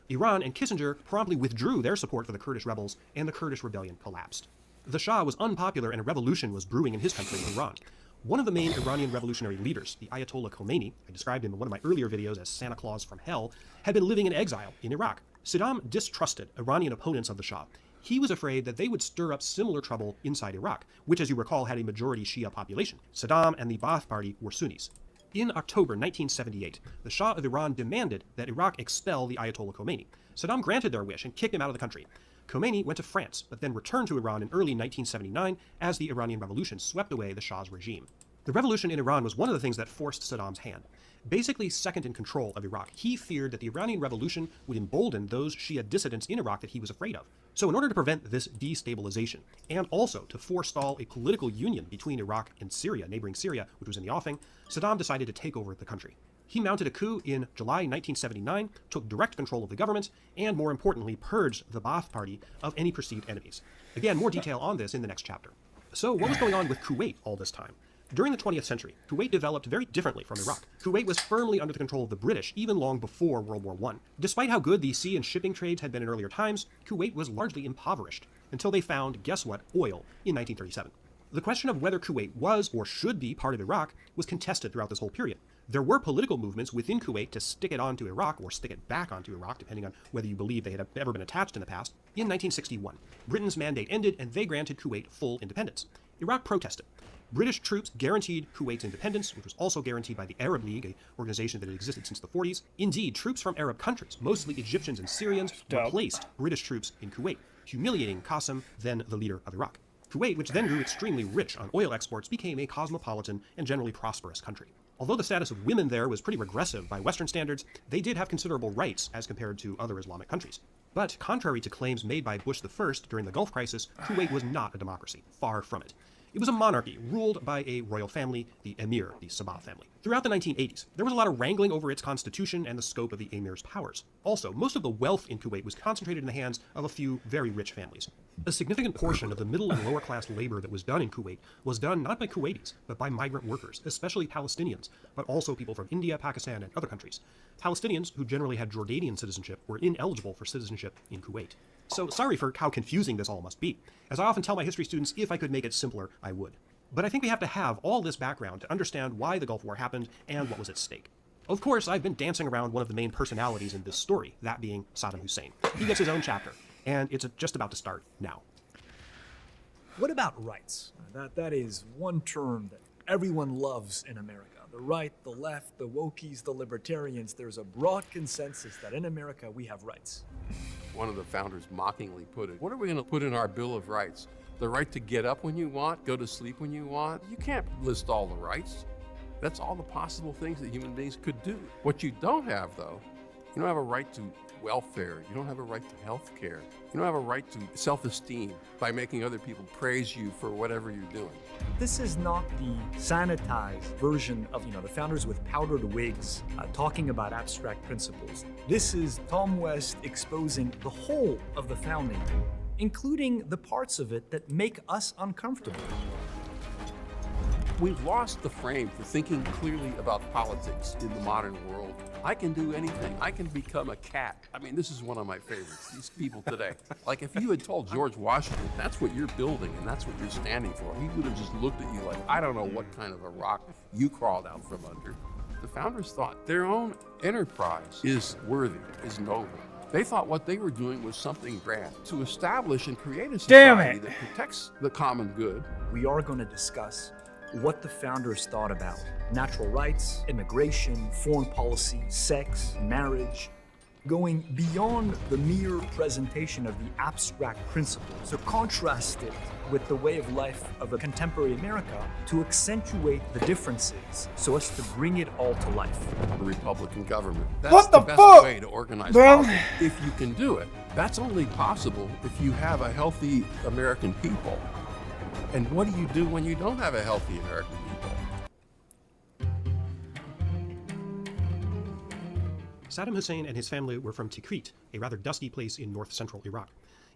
Iran and Kissinger promptly withdrew their support for the Kurdish rebels, and the Kurdish rebellion collapsed. The Shah was unpopular and a revolution was brewing in his country, Iran. One of the main Iranian revolutionary leaders, the Ayatollah Khomeini, I described him in one of my earlier videos as Santa Claus from hell, had been living in exile in Iraq. Saddam distrusted Iranian opponents of the Shah. He was afraid that they would stir up similar trouble inside Iraq, which, as you recall, had a majority Shia population. Saddam and the Ba'ath Party were Sunnis. In October 1978, the Shah of Iran demanded that Iraq expel the Ayatollah Khomeini. Saddam granted their wish and kicked him out of the country. Khomeini went to France, but then returned to Iran in early 1979 as the Iranian Revolution swept away the Shah's regime. The revolution in Iran was one of the things that forced Saddam's hand. Basically second in control of Iraq, he feared that the Iranian Revolution would embolden those Shia dissidents in Iraq that he was afraid of. So in order to prevent this destabilization, and also to forestall a political union between Iraq and Syria, neighboring Syria, which was in the offing, Saddam decided to take over the country. He mounted a coup in July 1979, took direct control of the government, and more importantly, purged the Ba'ath Party of any perceived enemies. Again, more detail on this in the next chapter. So what was going on with Kuwait all this time? During the 20th century, Kuwait developed very differently from Iraq. Kuwait was firmly under the control of the British, even long before World War I. Despite how good the sea and shipping trades had been in earlier times, Kuwait was largely impoverished, until they found, guess what, oil in 1937. The question of whether Kuwait was or should be part of Iraq was contested throughout this whole period. There were political movements within Kuwait to stick it onto Iraq, or stick it back onto Iraq, depending on whether you believe they had ever been attached in the past. In 1961, Britain's mandate ended and they granted Kuwait full independence. Iraq protested. British troops guaranteed Kuwait's independence, which was also guaranteed by the Arab League, an organization that had existed since the 40s. Indeed, troops from Arab countries, mostly Egyptians and Syrians, replaced British troops in Kuwait, humiliating Qasem, then the leader of Iraq. Kuwait, which then grew extremely rich on oil exports, became a cosmopolitan and generally prosperous country. Although the status of women there was pretty regressive by Western standards, they did have considerable rights as compared to other Islamic countries. But contrary to claims made by Bush I during the Gulf crisis, Kuwait was not a democracy, far from it. It was a monarchy ruled by a royal family, the Emir, the Sabah family. Throughout the 1980s, there was a lot of wrangling over its constitution and the scope of the Emir's powers. Also, most of the wealth in Kuwait was concentrated in the hands of a few very rich families. A significant portion of the middle and lower class labor that was done in Kuwait was done not by Kuwaitis, but by migrant workers, especially Palestinians, but also people from India, Pakistan, and other countries. Palestinians, who generally had Jordanian citizenship, were ineligible for citizenship in Kuwait. So sorry for how confusing this all must be. As I often tell my history students, if I could make it simpler, I would. But I think we have to have all this background to understand why the Gulf War happened and what was at stake. Of course, I've been dancing around one of the main personalities in this story, that being Saddam Hussein. He gets his own chapter, and it's just about to start now. What about rights? That is one term that everyone loves in America. The right, the left, the wokies, the libertarians, there's a broad consensus that in America we have rights. One of the founders mockingly put it, what are we going to put in our Bill of Rights? The right to get up when you want, go to sleep when you want? You can't list all the rights. That's all the possible things that human beings could do. What you don't have, though, you don't have a right to welfare. You don't have a right to health care. You don't have a right to self-esteem by making other people praise you for whatever you're doing. This is not the sanitized version of, the founders with powdered wigs talking about abstract principles. This is Tom West exposing the whole of the founding, including the parts of it that make us uncomfortable. We've lost the frame for thinking clearly about politics in the modern world. I can do anything. I can become a cat. I mean, this is one of my favorites, these people today. Like, if you had told George Washington, that's what you're building and that's what you're standing for, he would have just looked at you like, I don't know what kind of a rock you crawled out from under. The founders thought their own enterprise is worthy, is noble. They thought what they were doing was something grand, to establish and create a society that protects the common good. We are going to discuss what the founders thought about natural rights, immigration, foreign policy, sex, marriage, going beyond the mere presentation of the abstract principles. They're contrasted with the way of life of a contemporary America to accentuate the differences so as to bring it all to life. The Republican government. That's What the best fuck, way to organize bro? politics. If you can do it, that's only possible if you have a healthy American people. And what do you do when you don't have a healthy American people? Saddam Hussein and his family were from Tikrit, a rather dusty place in north-central Iraq.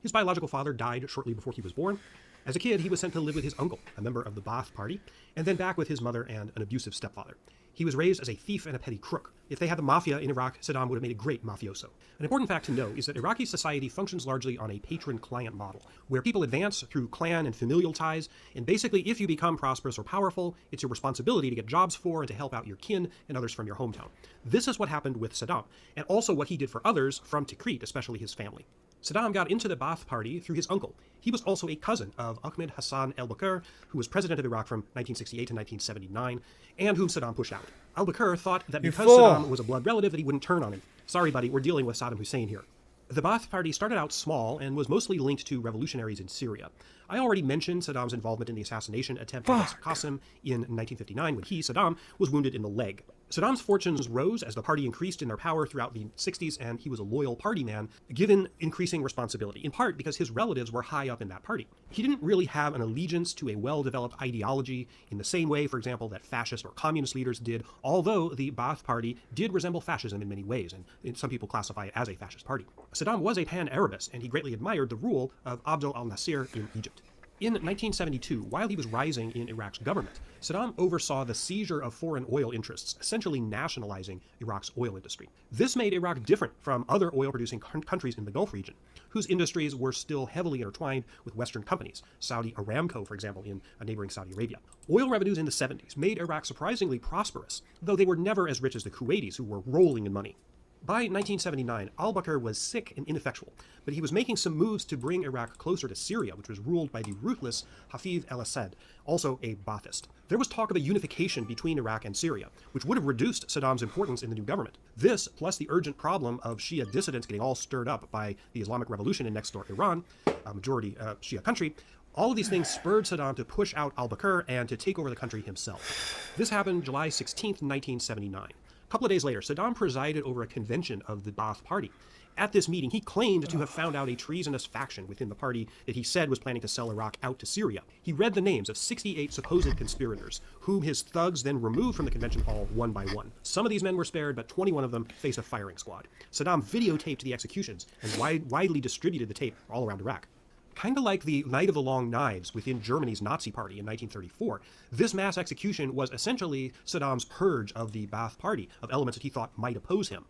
His biological father died shortly before he was born. As a kid, he was sent to live with his uncle, a member of the Ba'ath Party, and then back with his mother and an abusive stepfather. He was raised as a thief and a petty crook. If they had the mafia in Iraq, Saddam would have made a great mafioso. An important fact to know is that Iraqi society functions largely on a patron-client model, where people advance through clan and familial ties, and basically if you become prosperous or powerful, it's your responsibility to get jobs for and to help out your kin and others from your hometown. This is what happened with Saddam, and also what he did for others from Tikrit, especially his family. Saddam got into the Ba'ath Party through his uncle. He was also a cousin of Ahmed Hassan al-Bakr, who was president of Iraq from 1968 to 1979, and whom Saddam pushed out. Al-Bakr thought that because Saddam was a blood relative that he wouldn't turn on him. Sorry, buddy, we're dealing with Saddam Hussein here. The Ba'ath Party started out small and was mostly linked to revolutionaries in Syria. I already mentioned Saddam's involvement in the assassination attempt against Qasem in 1959 when he, Saddam, was wounded in the leg. Saddam's fortunes rose as the party increased in their power throughout the 60s, and he was a loyal party man, given increasing responsibility, in part because his relatives were high up in that party. He didn't really have an allegiance to a well-developed ideology in the same way, for example, that fascist or communist leaders did, although the Ba'ath Party did resemble fascism in many ways, and some people classify it as a fascist party. Saddam was a pan-Arabist, and he greatly admired the rule of Abdel al-Nasir in Egypt. In 1972, while he was rising in Iraq's government, Saddam oversaw the seizure of foreign oil interests, essentially nationalizing Iraq's oil industry. This made Iraq different from other oil-producing countries in the Gulf region, whose industries were still heavily intertwined with Western companies, Saudi Aramco, for example, in neighboring Saudi Arabia. Oil revenues in the 70s made Iraq surprisingly prosperous, though they were never as rich as the Kuwaitis, who were rolling in money. By 1979, al-Bakr was sick and ineffectual, but he was making some moves to bring Iraq closer to Syria, which was ruled by the ruthless Hafez al-Assad, also a Ba'athist. There was talk of a unification between Iraq and Syria, which would have reduced Saddam's importance in the new government. This, plus the urgent problem of Shia dissidents getting all stirred up by the Islamic Revolution in next-door Iran, a majority Shia country, all of these things spurred Saddam to push out al-Bakr and to take over the country himself. This happened July 16, 1979. A couple of days later, Saddam presided over a convention of the Ba'ath Party. At this meeting, he claimed to have found out a treasonous faction within the party that he said was planning to sell Iraq out to Syria. He read the names of 68 supposed conspirators, whom his thugs then removed from the convention hall one by one. Some of these men were spared, but 21 of them faced a firing squad. Saddam videotaped the executions and widely distributed the tape all around Iraq. Kind of like the Night of the Long Knives within Germany's Nazi Party in 1934, this mass execution was essentially Saddam's purge of the Ba'ath Party, of elements that he thought might oppose him.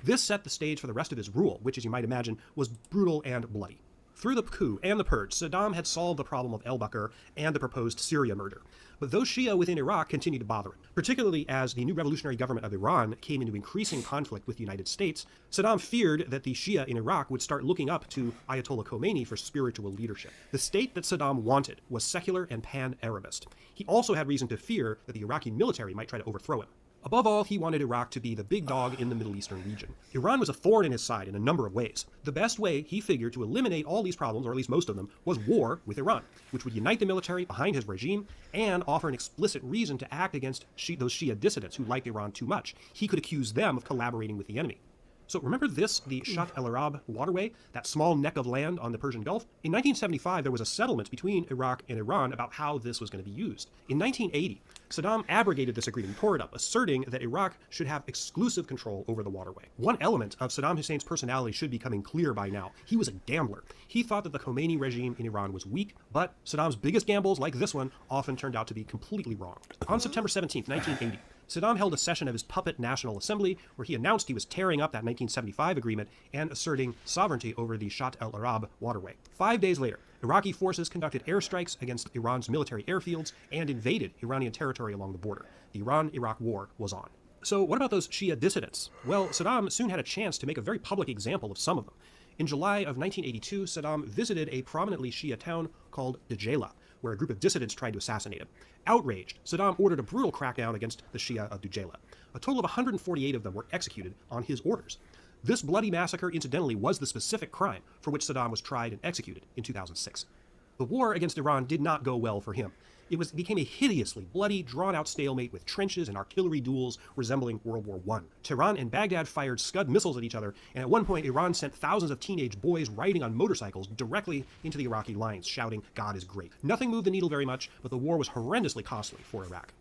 This set the stage for the rest of his rule, which, as you might imagine, was brutal and bloody. Through the coup and the purge, Saddam had solved the problem of al-Bakr and the proposed Syria murder. But those Shia within Iraq continued to bother him, particularly as the new revolutionary government of Iran came into increasing conflict with the United States. Saddam feared that the Shia in Iraq would start looking up to Ayatollah Khomeini for spiritual leadership. The state that Saddam wanted was secular and pan-Arabist. He also had reason to fear that the Iraqi military might try to overthrow him. Above all, he wanted Iraq to be the big dog in the Middle Eastern region. Iran was a thorn in his side in a number of ways. The best way, he figured, to eliminate all these problems, or at least most of them, was war with Iran, which would unite the military behind his regime and offer an explicit reason to act against those Shia dissidents who liked Iran too much. He could accuse them of collaborating with the enemy. So remember this, the Shatt el-Arab waterway, that small neck of land on the Persian Gulf? In 1975, there was a settlement between Iraq and Iran about how this was going to be used. In 1980, Saddam abrogated this agreement, tore it up, asserting that Iraq should have exclusive control over the waterway. One element of Saddam Hussein's personality should be coming clear by now. He was a gambler. He thought that the Khomeini regime in Iran was weak, but Saddam's biggest gambles, like this one, often turned out to be completely wrong. On September 17, 1980, Saddam held a session of his puppet National Assembly where he announced he was tearing up that 1975 agreement and asserting sovereignty over the Shatt el-Arab waterway. 5 days later, Iraqi forces conducted airstrikes against Iran's military airfields and invaded Iranian territory along the border. The Iran-Iraq War was on. So what about those Shia dissidents? Well, Saddam soon had a chance to make a very public example of some of them. In July of 1982, Saddam visited a prominently Shia town called Dujailah, where a group of dissidents tried to assassinate him. Outraged, Saddam ordered a brutal crackdown against the Shia of Dujailah. A total of 148 of them were executed on his orders. This bloody massacre, incidentally, was the specific crime for which Saddam was tried and executed in 2006. The war against Iran did not go well for him. It became a hideously bloody, drawn-out stalemate with trenches and artillery duels resembling World War I. Tehran and Baghdad fired Scud missiles at each other, and at one point Iran sent thousands of teenage boys riding on motorcycles directly into the Iraqi lines, shouting, "God is great." Nothing moved the needle very much, but the war was horrendously costly for Iraq.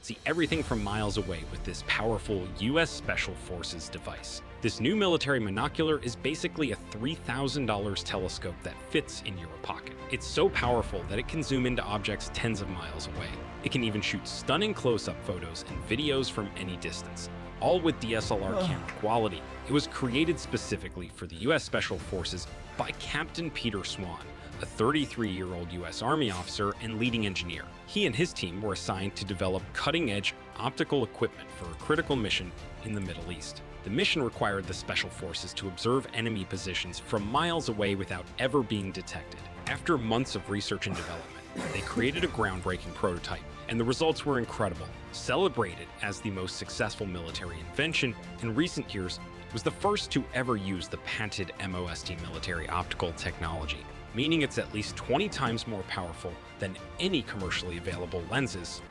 See everything from miles away with this powerful US Special Forces device. This new military monocular is basically a $3,000 telescope that fits in your pocket. It's so powerful that it can zoom into objects tens of miles away. It can even shoot stunning close-up photos and videos from any distance, all with DSLR camera quality. It was created specifically for the US Special Forces by Captain Peter Swan, a 33-year-old US Army officer and leading engineer. He and his team were assigned to develop cutting-edge optical equipment for a critical mission in the Middle East. The mission required the Special Forces to observe enemy positions from miles away without ever being detected. After months of research and development, they created a groundbreaking prototype, and the results were incredible. Celebrated as the most successful military invention in recent years, it was the first to ever use the patented MOST military optical technology, meaning it's at least 20 times more powerful than any commercially available lenses.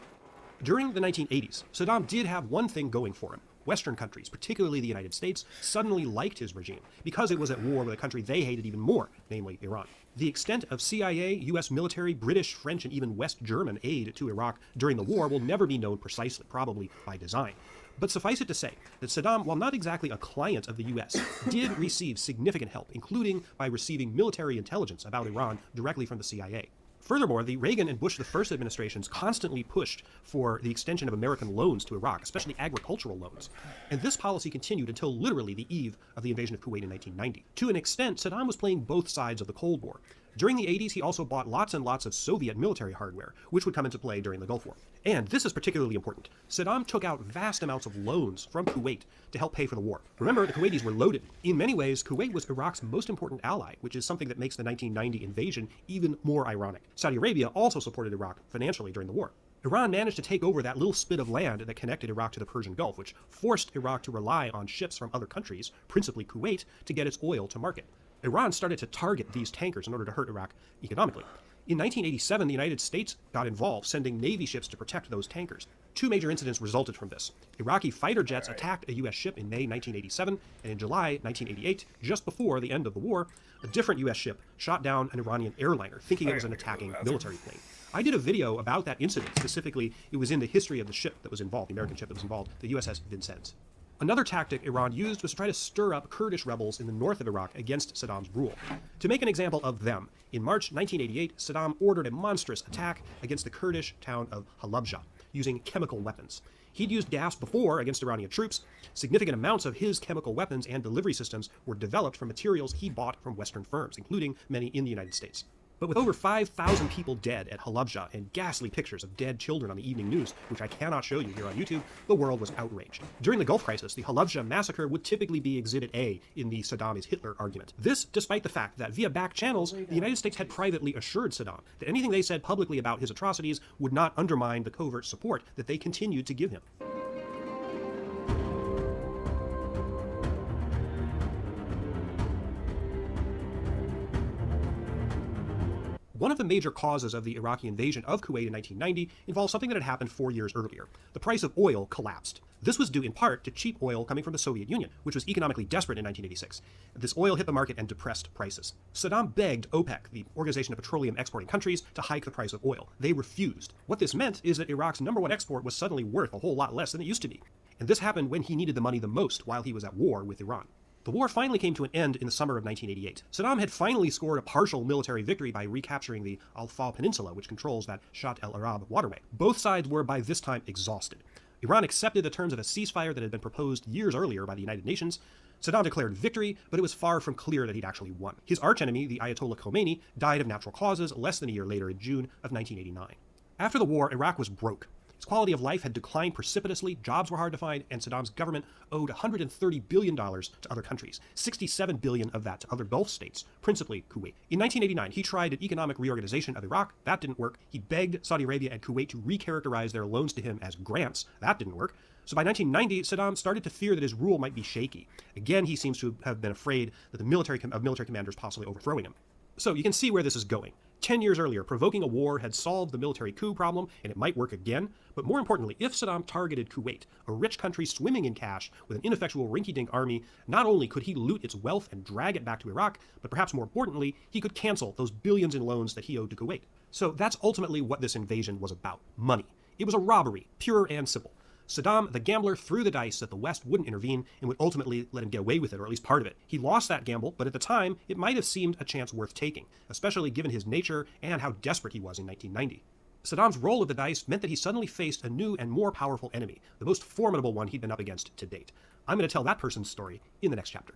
During the 1980s, Saddam did have one thing going for him. Western countries, particularly the United States, suddenly liked his regime because it was at war with a country they hated even more, namely Iran. The extent of CIA, US military, British, French, and even West German aid to Iraq during the war will never be known precisely, probably by design. But suffice it to say that Saddam, while not exactly a client of the US, did receive significant help, including by receiving military intelligence about Iran directly from the CIA. Furthermore, the Reagan and Bush I administrations constantly pushed for the extension of American loans to Iraq, especially agricultural loans. And this policy continued until literally the eve of the invasion of Kuwait in 1990. To an extent, Saddam was playing both sides of the Cold War. During the 80s, he also bought lots and lots of Soviet military hardware, which would come into play during the Gulf War. And this is particularly important. Saddam took out vast amounts of loans from Kuwait to help pay for the war. Remember, the Kuwaitis were loaded. In many ways, Kuwait was Iraq's most important ally, which is something that makes the 1990 invasion even more ironic. Saudi Arabia also supported Iraq financially during the war. Iran managed to take over that little spit of land that connected Iraq to the Persian Gulf, which forced Iraq to rely on ships from other countries, principally Kuwait, to get its oil to market. Iran started to target these tankers in order to hurt Iraq economically. In 1987, the United States got involved, sending Navy ships to protect those tankers. Two major incidents resulted from this. Iraqi fighter jets attacked a U.S. ship in May 1987, and in July 1988, just before the end of the war, a different U.S. ship shot down an Iranian airliner, thinking it was an attacking military plane. I did a video about that incident. Specifically, it was in the history of the ship that was involved, the American ship that was involved, the USS Vincennes. Another tactic Iran used was to try to stir up Kurdish rebels in the north of Iraq against Saddam's rule. To make an example of them, in March 1988, Saddam ordered a monstrous attack against the Kurdish town of Halabja, using chemical weapons. He'd used gas before against Iranian troops. Significant amounts of his chemical weapons and delivery systems were developed from materials he bought from Western firms, including many in the United States. But with over 5,000 people dead at Halabja and ghastly pictures of dead children on the evening news, which I cannot show you here on YouTube, the world was outraged. During the Gulf crisis, the Halabja massacre would typically be Exhibit A in the Saddam is Hitler argument. This despite the fact that via back channels, the United States had privately assured Saddam that anything they said publicly about his atrocities would not undermine the covert support that they continued to give him. One of the major causes of the Iraqi invasion of Kuwait in 1990 involved something that had happened 4 years earlier. The price of oil collapsed. This was due in part to cheap oil coming from the Soviet Union, which was economically desperate in 1986. This oil hit the market and depressed prices. Saddam begged OPEC, the Organization of Petroleum Exporting Countries, to hike the price of oil. They refused. What this meant is that Iraq's #1 export was suddenly worth a whole lot less than it used to be. And this happened when he needed the money the most while he was at war with Iran. The war finally came to an end in the summer of 1988. Saddam had finally scored a partial military victory by recapturing the Al-Faw Peninsula, which controls that Shatt el-Arab waterway. Both sides were by this time exhausted. Iran accepted the terms of a ceasefire that had been proposed years earlier by the United Nations. Saddam declared victory, but it was far from clear that he'd actually won. His archenemy, the Ayatollah Khomeini, died of natural causes less than a year later in June of 1989. After the war, Iraq was broke. His quality of life had declined precipitously, jobs were hard to find, and Saddam's government owed $130 billion to other countries, $67 billion of that to other Gulf states, principally Kuwait. In 1989, he tried an economic reorganization of Iraq. That didn't work. He begged Saudi Arabia and Kuwait to recharacterize their loans to him as grants. That didn't work. So by 1990, Saddam started to fear that his rule might be shaky. Again, he seems to have been afraid that the military commanders possibly overthrowing him. So you can see where this is going. 10 years earlier, provoking a war had solved the military coup problem, and it might work again. But more importantly, if Saddam targeted Kuwait, a rich country swimming in cash with an ineffectual rinky-dink army, not only could he loot its wealth and drag it back to Iraq, but perhaps more importantly, he could cancel those billions in loans that he owed to Kuwait. So that's ultimately what this invasion was about: money. It was a robbery, pure and simple. Saddam, the gambler, threw the dice that the West wouldn't intervene and would ultimately let him get away with it, or at least part of it. He lost that gamble, but at the time, it might have seemed a chance worth taking, especially given his nature and how desperate he was in 1990. Saddam's roll of the dice meant that he suddenly faced a new and more powerful enemy, the most formidable one he'd been up against to date. I'm going to tell that person's story in the next chapter.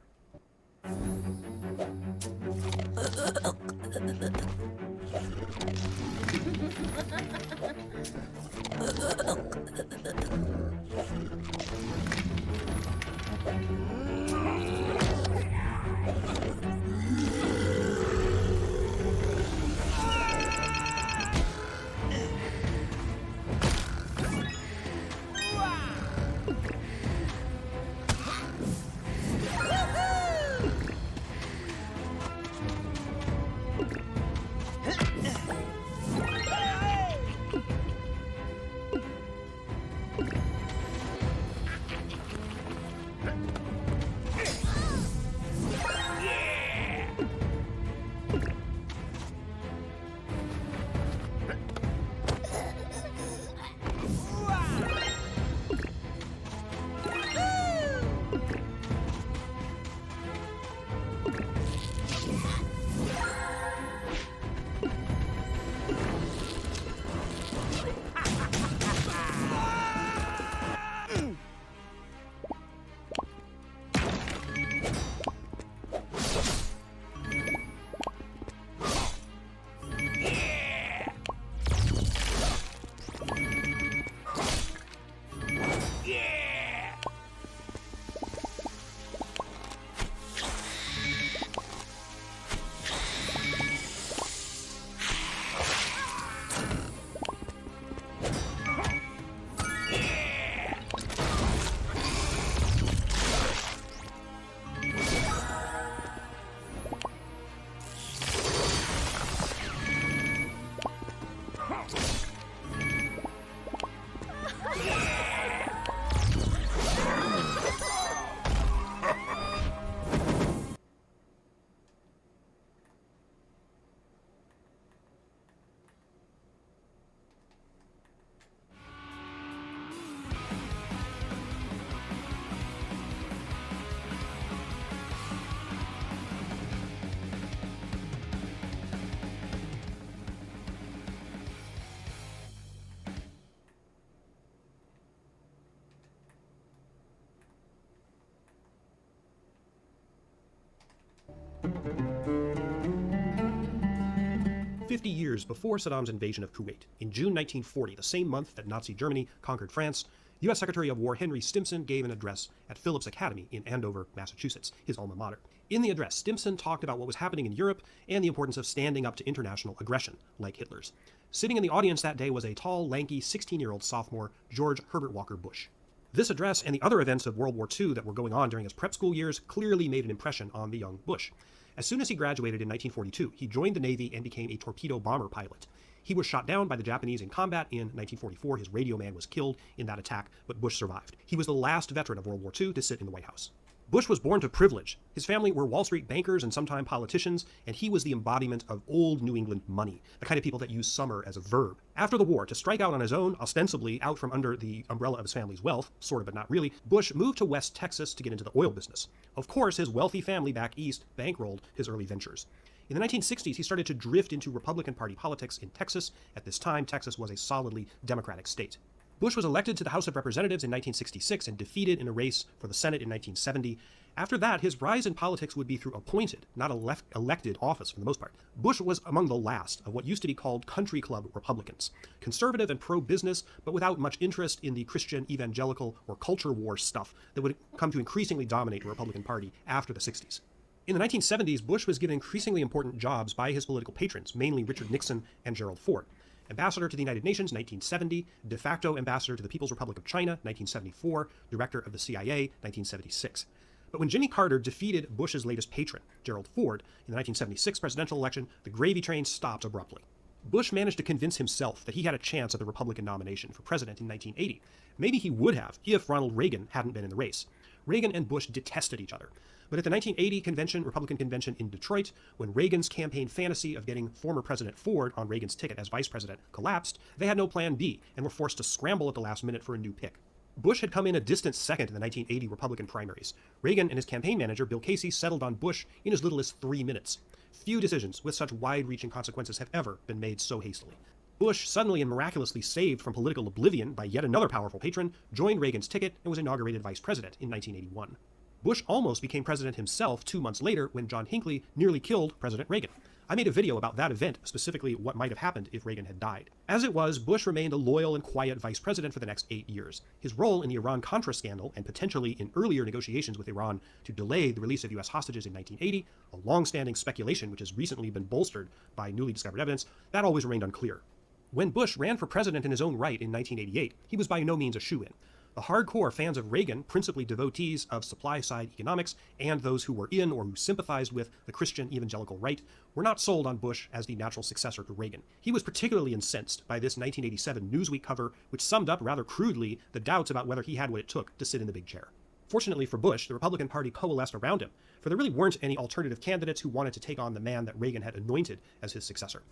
50 years before Saddam's invasion of Kuwait. In June 1940, the same month that Nazi Germany conquered France, U.S. Secretary of War Henry Stimson gave an address at Phillips Academy in Andover, Massachusetts, his alma mater. In the address, Stimson talked about what was happening in Europe and the importance of standing up to international aggression, like Hitler's. Sitting in the audience that day was a tall, lanky, 16-year-old sophomore, George Herbert Walker Bush. This address and the other events of World War II that were going on during his prep school years clearly made an impression on the young Bush. As soon as he graduated in 1942, he joined the Navy and became a torpedo bomber pilot. He was shot down by the Japanese in combat in 1944. His radio man was killed in that attack, but Bush survived. He was the last veteran of World War II to sit in the White House. Bush was born to privilege. His family were Wall Street bankers and sometime politicians, and he was the embodiment of old New England money, the kind of people that use summer as a verb. After the war, to strike out on his own, ostensibly out from under the umbrella of his family's wealth, sort of but not really, Bush moved to West Texas to get into the oil business. Of course, his wealthy family back east bankrolled his early ventures. In the 1960s, he started to drift into Republican Party politics in Texas. At this time, Texas was a solidly Democratic state. Bush was elected to the House of Representatives in 1966 and defeated in a race for the Senate in 1970. After that, his rise in politics would be through appointed, not elected office for the most part. Bush was among the last of what used to be called country club Republicans, conservative and pro-business, but without much interest in the Christian, evangelical, or culture war stuff that would come to increasingly dominate the Republican Party after the 60s. In the 1970s, Bush was given increasingly important jobs by his political patrons, mainly Richard Nixon and Gerald Ford. Ambassador to the United Nations, 1970, de facto ambassador to the People's Republic of China, 1974, director of the CIA, 1976. But when Jimmy Carter defeated Bush's latest patron, Gerald Ford, in the 1976 presidential election, the gravy train stopped abruptly. Bush managed to convince himself that he had a chance at the Republican nomination for president in 1980. Maybe he would have if Ronald Reagan hadn't been in the race. Reagan and Bush detested each other. But at the 1980 Republican convention in Detroit, when Reagan's campaign fantasy of getting former President Ford on Reagan's ticket as vice president collapsed, they had no plan B and were forced to scramble at the last minute for a new pick. Bush had come in a distant second in the 1980 Republican primaries. Reagan and his campaign manager, Bill Casey, settled on Bush in as little as 3 minutes. Few decisions with such wide-reaching consequences have ever been made so hastily. Bush, suddenly and miraculously saved from political oblivion by yet another powerful patron, joined Reagan's ticket and was inaugurated vice president in 1981. Bush almost became president himself 2 months later when John Hinckley nearly killed President Reagan. I made a video about that event, specifically what might have happened if Reagan had died. As it was, Bush remained a loyal and quiet vice president for the next 8 years. His role in the Iran-Contra scandal, and potentially in earlier negotiations with Iran to delay the release of U.S. hostages in 1980, a long-standing speculation which has recently been bolstered by newly discovered evidence, that always remained unclear. When Bush ran for president in his own right in 1988, he was by no means a shoo-in. The hardcore fans of Reagan, principally devotees of supply-side economics, and those who were in or who sympathized with the Christian evangelical right, were not sold on Bush as the natural successor to Reagan. He was particularly incensed by this 1987 Newsweek cover, which summed up rather crudely the doubts about whether he had what it took to sit in the big chair. Fortunately for Bush, the Republican Party coalesced around him, for there really weren't any alternative candidates who wanted to take on the man that Reagan had anointed as his successor.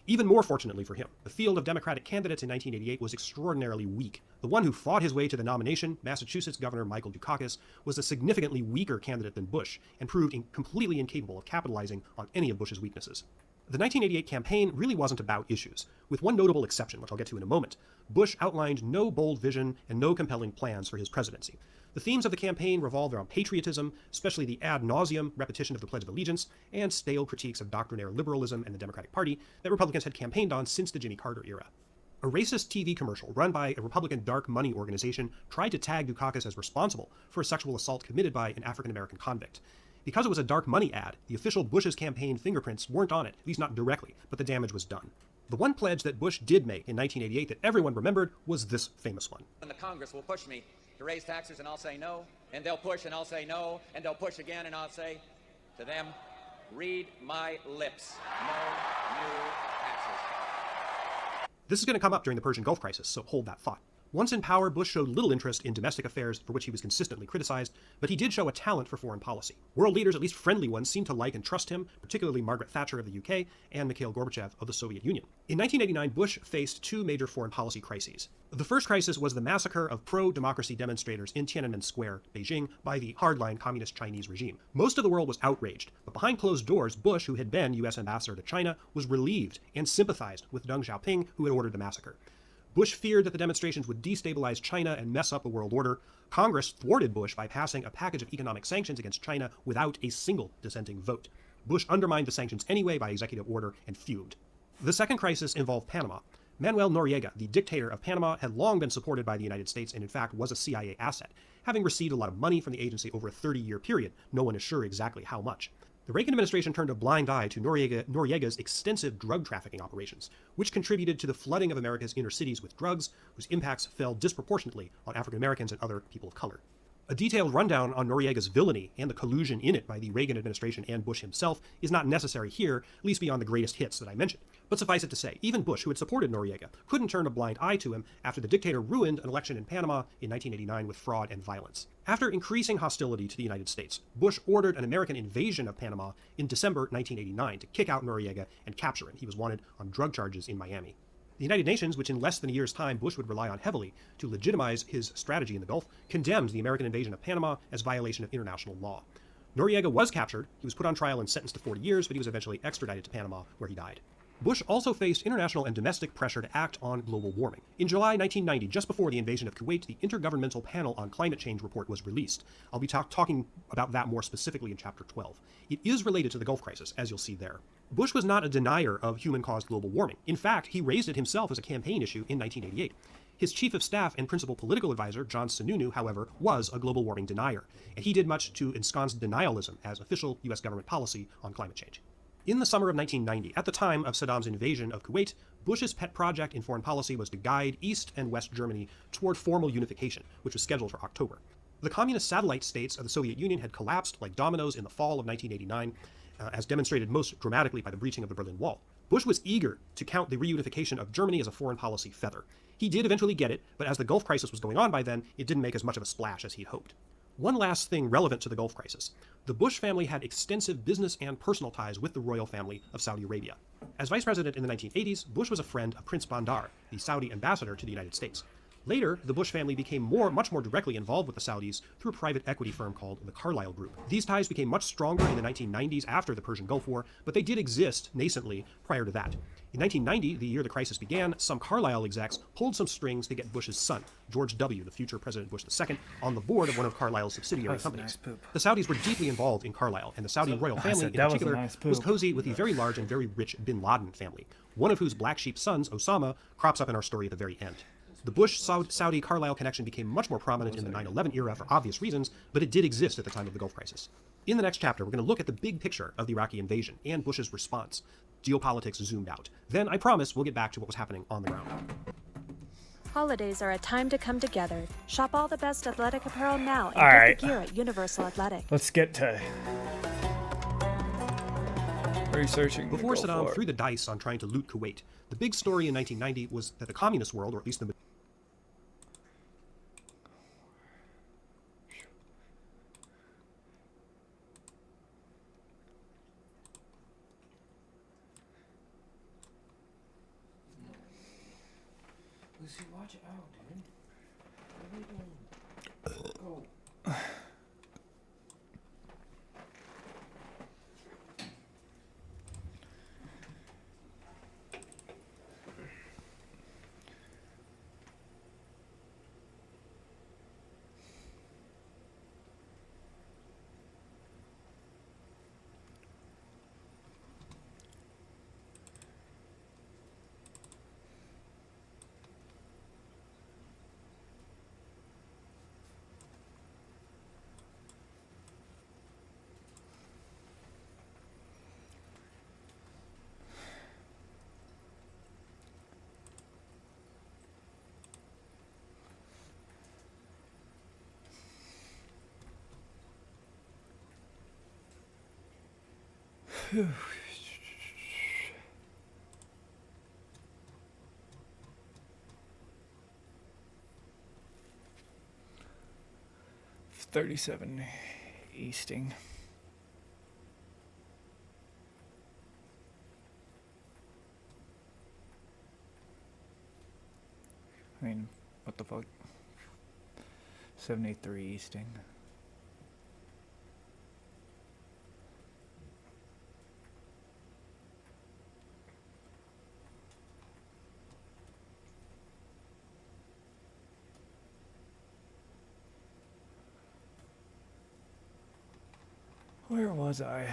Even more fortunately for him, the field of Democratic candidates in 1988 was extraordinarily weak. The one who fought his way to the nomination, Massachusetts Governor Michael Dukakis, was a significantly weaker candidate than Bush and proved completely incapable of capitalizing on any of Bush's weaknesses. The 1988 campaign really wasn't about issues, with one notable exception, which I'll get to in a moment. Bush outlined no bold vision and no compelling plans for his presidency. The themes of the campaign revolved around patriotism, especially the ad nauseum repetition of the Pledge of Allegiance, and stale critiques of doctrinaire liberalism and the Democratic Party that Republicans had campaigned on since the Jimmy Carter era. A racist TV commercial run by a Republican dark money organization tried to tag Dukakis as responsible for a sexual assault committed by an African-American convict. Because it was a dark money ad, the official Bush's campaign fingerprints weren't on it, at least not directly, but the damage was done. The one pledge that Bush did make in 1988 that everyone remembered was this famous one. And the Congress will push me to raise taxes and I'll say no, and they'll push and I'll say no, and they'll push again and I'll say to them, read my lips, no new taxes. This is going to come up during the Persian Gulf crisis, so hold that thought. Once in power, Bush showed little interest in domestic affairs, for which he was consistently criticized, but he did show a talent for foreign policy. World leaders, at least friendly ones, seemed to like and trust him, particularly Margaret Thatcher of the UK and Mikhail Gorbachev of the Soviet Union. In 1989, Bush faced two major foreign policy crises. The first crisis was the massacre of pro-democracy demonstrators in Tiananmen Square, Beijing, by the hardline communist Chinese regime. Most of the world was outraged, but behind closed doors, Bush, who had been U.S. ambassador to China, was relieved and sympathized with Deng Xiaoping, who had ordered the massacre. Bush feared that the demonstrations would destabilize China and mess up the world order. Congress thwarted Bush by passing a package of economic sanctions against China without a single dissenting vote. Bush undermined the sanctions anyway by executive order and fumed. The second crisis involved Panama. Manuel Noriega, the dictator of Panama, had long been supported by the United States and in fact was a CIA asset, having received a lot of money from the agency over a 30-year period. No one is sure exactly how much. The Reagan administration turned a blind eye to Noriega's extensive drug trafficking operations, which contributed to the flooding of America's inner cities with drugs, whose impacts fell disproportionately on African Americans and other people of color. A detailed rundown on Noriega's villainy and the collusion in it by the Reagan administration and Bush himself is not necessary here, at least beyond the greatest hits that I mentioned. But suffice it to say, even Bush, who had supported Noriega, couldn't turn a blind eye to him after the dictator ruined an election in Panama in 1989 with fraud and violence. After increasing hostility to the United States, Bush ordered an American invasion of Panama in December 1989 to kick out Noriega and capture him. He was wanted on drug charges in Miami. The United Nations, which in less than a year's time Bush would rely on heavily to legitimize his strategy in the Gulf, condemned the American invasion of Panama as violation of international law. Noriega was captured, he was put on trial and sentenced to 40 years, but he was eventually extradited to Panama, where he died. Bush also faced international and domestic pressure to act on global warming. In July 1990, just before the invasion of Kuwait, the Intergovernmental Panel on Climate Change report was released. I'll be talking about that more specifically in Chapter 12. It is related to the Gulf crisis, as you'll see there. Bush was not a denier of human-caused global warming. In fact, he raised it himself as a campaign issue in 1988. His chief of staff and principal political advisor, John Sununu, however, was a global warming denier, and he did much to ensconce denialism as official U.S. government policy on climate change. In the summer of 1990, at the time of Saddam's invasion of Kuwait, Bush's pet project in foreign policy was to guide East and West Germany toward formal unification, which was scheduled for October. The communist satellite states of the Soviet Union had collapsed like dominoes in the fall of 1989, as demonstrated most dramatically by the breaching of the Berlin Wall. Bush was eager to count the reunification of Germany as a foreign policy feather. He did eventually get it, but as the Gulf crisis was going on by then, it didn't make as much of a splash as he'd hoped. One last thing relevant to the Gulf crisis. The Bush family had extensive business and personal ties with the royal family of Saudi Arabia. As vice president in the 1980s, Bush was a friend of Prince Bandar, the Saudi ambassador to the United States. Later, the Bush family became much more directly involved with the Saudis through a private equity firm called the Carlyle Group. These ties became much stronger in the 1990s after the Persian Gulf War, but they did exist nascently prior to that. In 1990, the year the crisis began, some Carlyle execs pulled some strings to get Bush's son, George W., the future President Bush II, on the board of one of Carlyle's subsidiary companies. The Saudis were deeply involved in Carlyle, and the Saudi royal family in particular was cozy with the very large and very rich bin Laden family, one of whose black sheep sons, Osama, crops up in our story at the very end. The Bush-Saudi Carlyle connection became much more prominent in the 9/11 era for obvious reasons, but it did exist at the time of the Gulf crisis. In the next chapter, we're going to look at the big picture of the Iraqi invasion and Bush's response. Geopolitics zoomed out. Then, I promise, we'll get back to what was happening on the ground. Holidays are a time to come together. Shop all the best athletic apparel now and All get right. the gear at Universal Athletic. Let's get to researching. Before the Gulf Saddam War. threw the dice on trying to loot Kuwait, the big story in 1990 was that the communist world, or at least the Lucy, watch out, dude. What are you doing? Go. 37 Easting. I mean, what the fuck? 73 Easting. Where was I?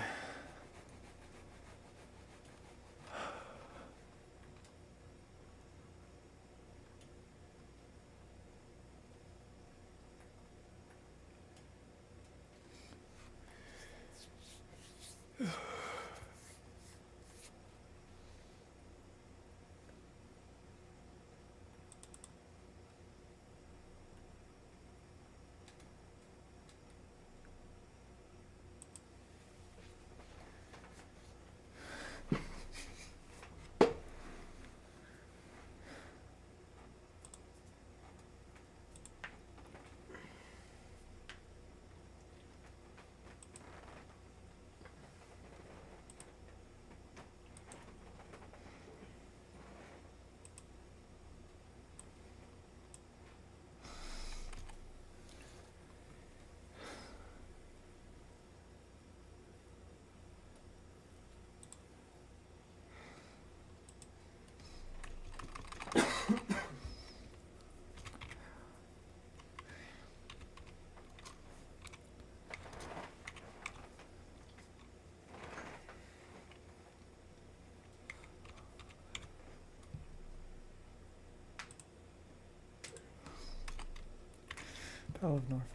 Battle of Norfolk.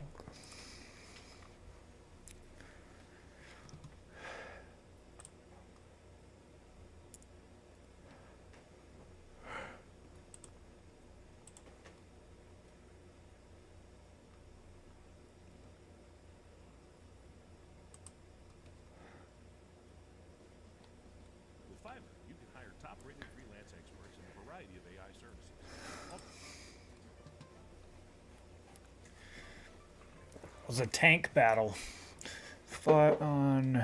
With Fiverr, you can hire top-rated freelance experts in a variety of AI services. It was a tank battle. Fought on...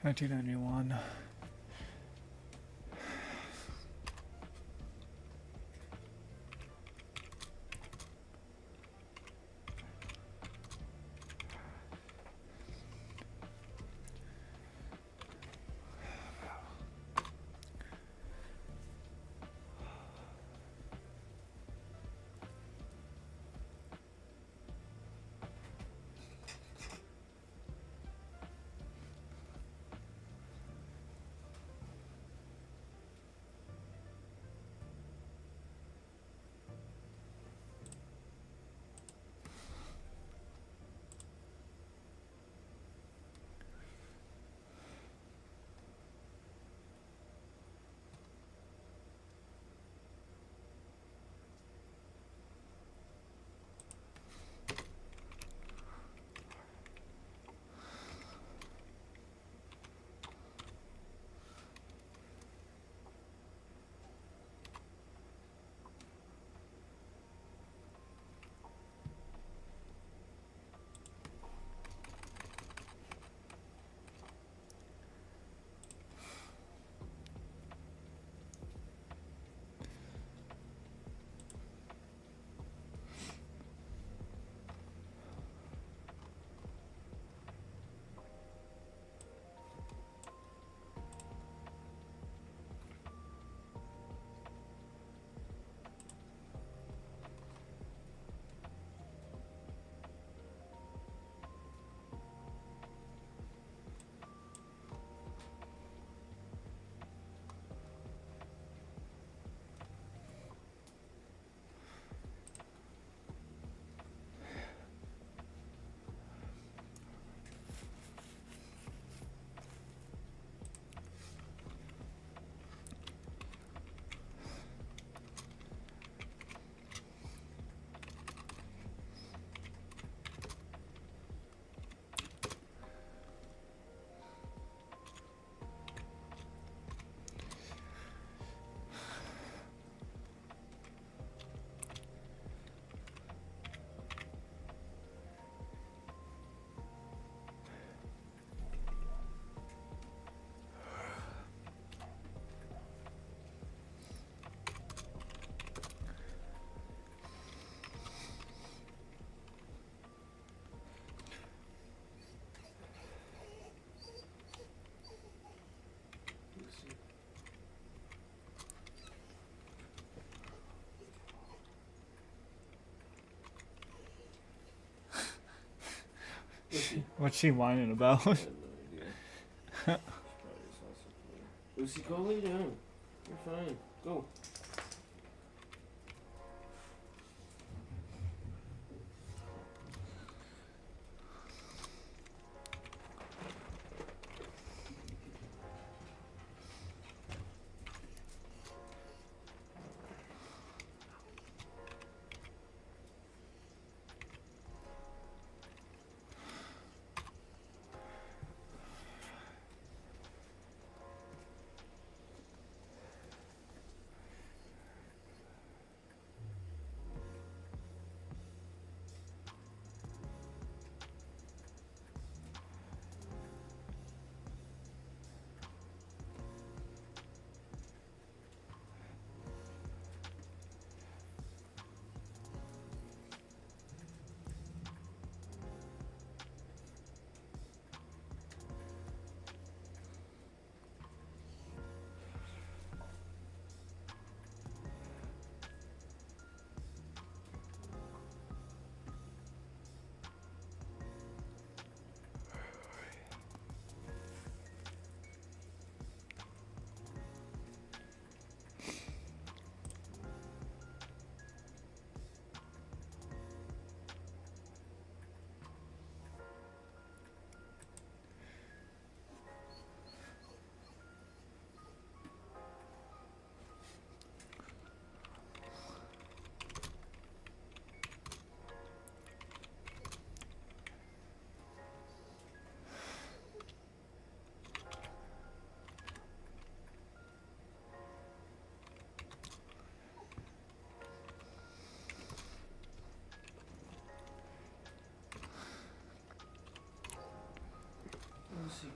$1991. What's she whining about? Lucy, go lay down. You're fine. Go.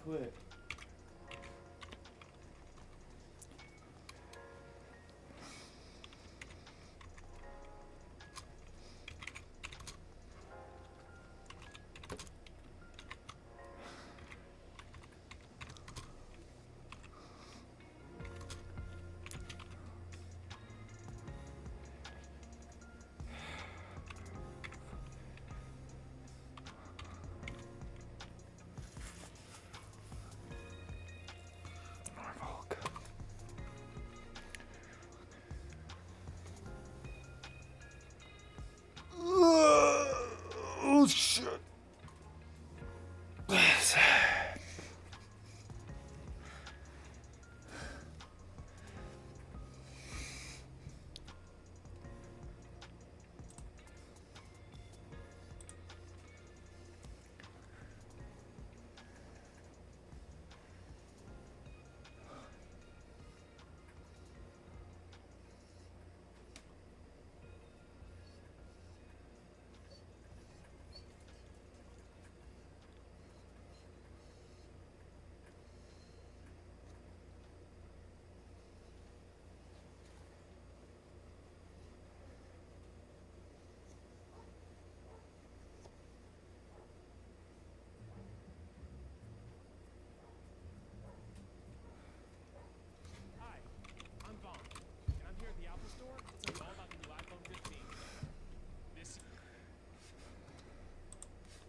quit. Oh shit.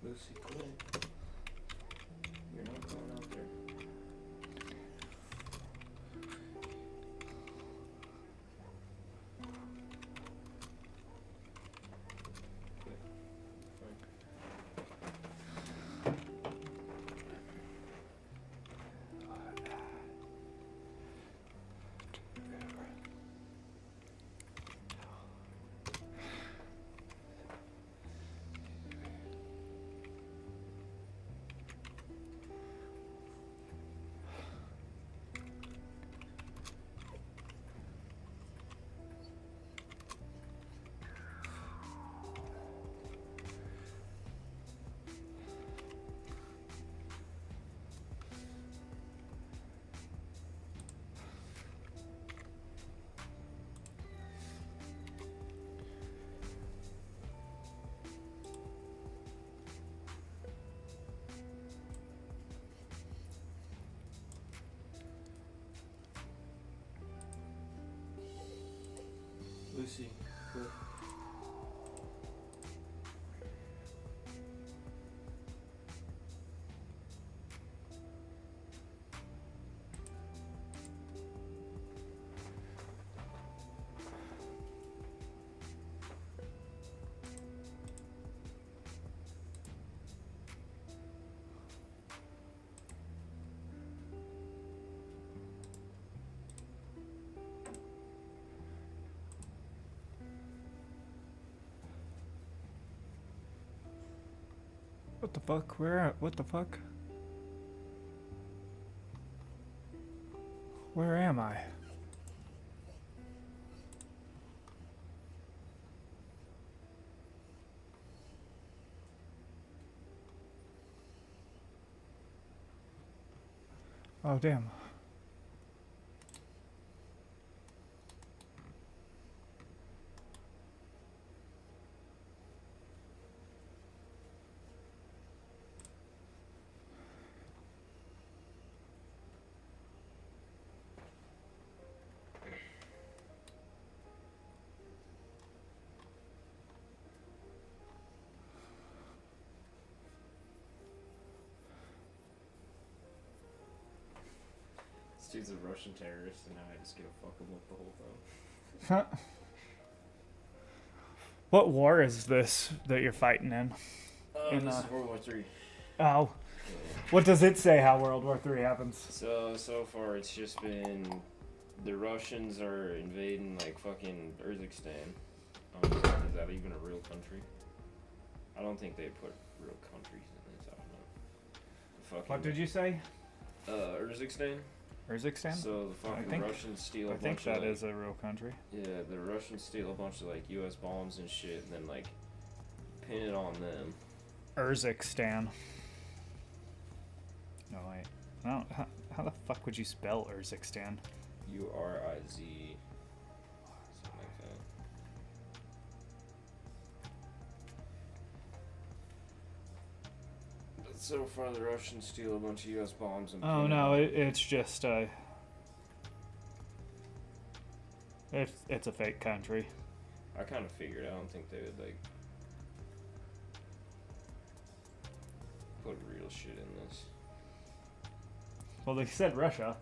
Lucy, quit. You're not going out there. Quit. Lucy, quit. What the fuck? Where? What the fuck? Where am I? Oh, damn. This dude's a Russian terrorist, and now I just get to fuck him with the whole thing. Huh? What war is this that you're fighting in? This is World War III. Oh. What does it say how World War III happens? So far it's just been the Russians are invading like fucking Urzikstan. Is that even a real country? I don't think they put real countries in this. I don't know. What did you say? Urzikstan. Urzikstan? So the fucking Russians steal a bunch of. I think that is a real country. Yeah, the Russians steal a bunch of like U.S. bombs and shit, and then like pin it on them. Urzikstan. No, wait. How the fuck would you spell Urzikstan? U-R-I-Z. Something like that. But so far, the Russians steal a bunch of U.S. bombs and. Oh no, it's just it's a fake country. I kind of figured. I don't think they would like put real shit in this. Well, they said Russia.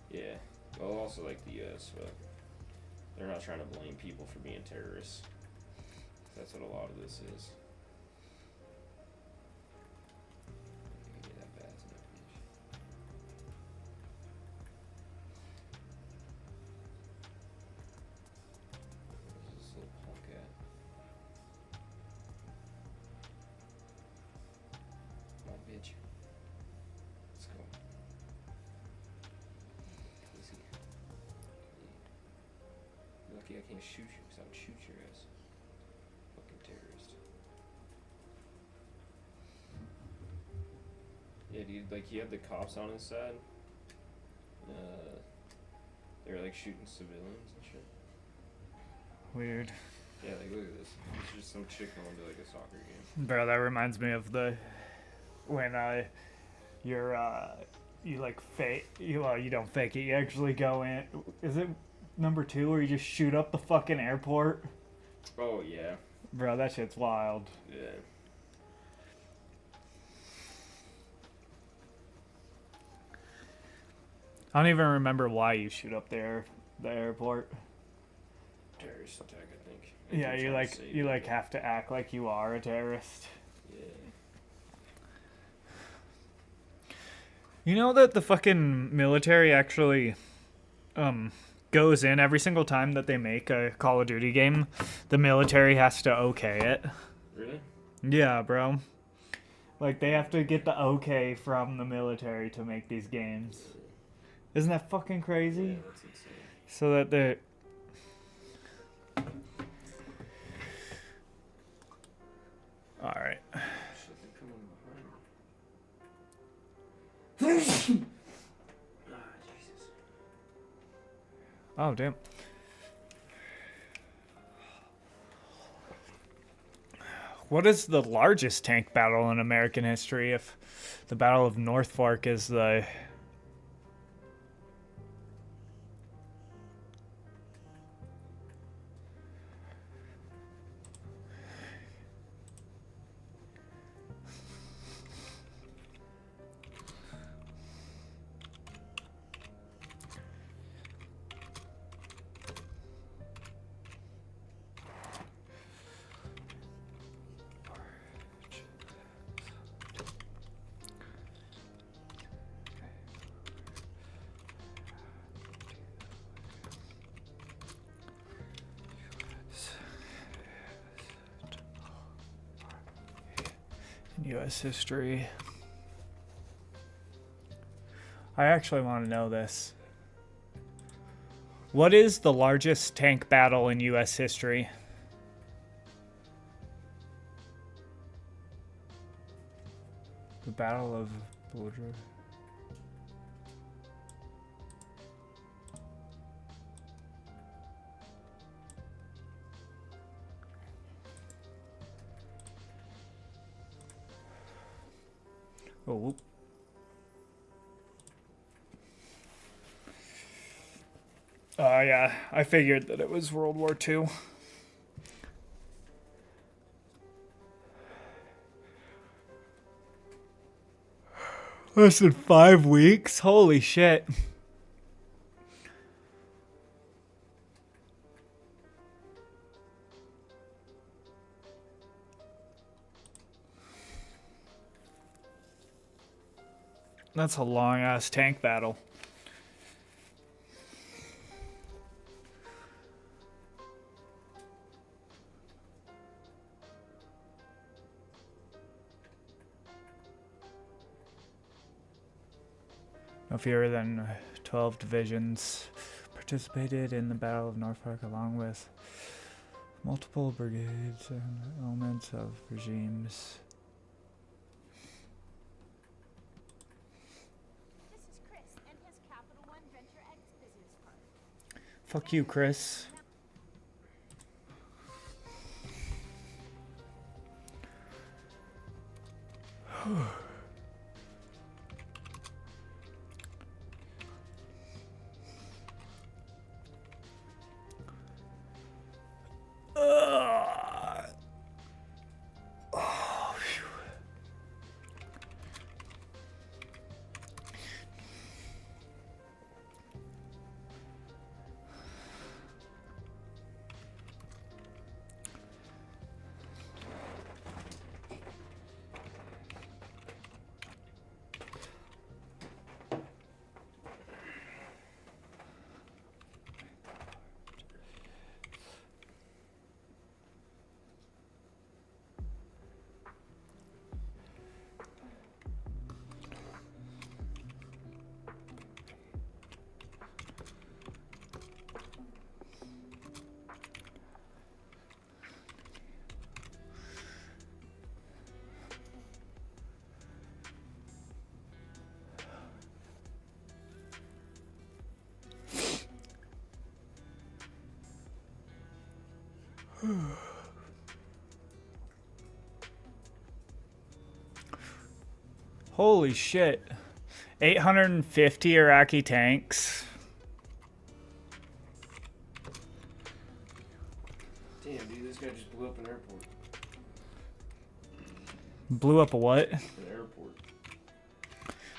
Yeah. Well, also like the U.S., but they're not trying to blame people for being terrorists. That's what a lot of this is. Maybe that bad, isn't it, bitch? Where's this little punk at? Come on, bitch. Let's go. Pussy. You're lucky I can't shoot you, because I would shoot your ass. Fucking terrorist. Yeah, dude, like, he had the cops on his side. They were, like, shooting civilians and shit. Weird. Yeah, like, look at this. It's just some chick going to, like, a soccer game. Bro, that reminds me of when you like fake you don't fake it, you actually go in. Is it number 2 where you just shoot up the fucking airport? Oh, yeah. Bro, that shit's wild. Yeah. I don't even remember why you shoot up the airport. Terrorist attack, I think. Yeah, you have to act like you are a terrorist. Yeah. You know that the fucking military actually goes in every single time that they make a Call of Duty game, the military has to okay it. Really? Yeah, bro. Like, they have to get the okay from the military to make these games. Isn't that fucking crazy? Yeah, that's insane. So that they're... Alright. Shit, they're coming behind. Jesus. Oh, damn. What is the largest tank battle in American history if the Battle of North Fork is the... U.S. history. I actually want to know this. What is the largest tank battle in U.S. history? The Battle of Bull Run. Oh. Yeah, I figured that it was World War II. Less than 5 weeks? Holy shit. That's a long-ass tank battle. No fewer than 12 divisions participated in the Battle of Norfolk, along with multiple brigades and elements of regimes. Fuck you, Chris. Oh, phew. Holy shit. 850 Iraqi tanks. Damn, dude, this guy just blew up an airport. Blew up a what? An airport.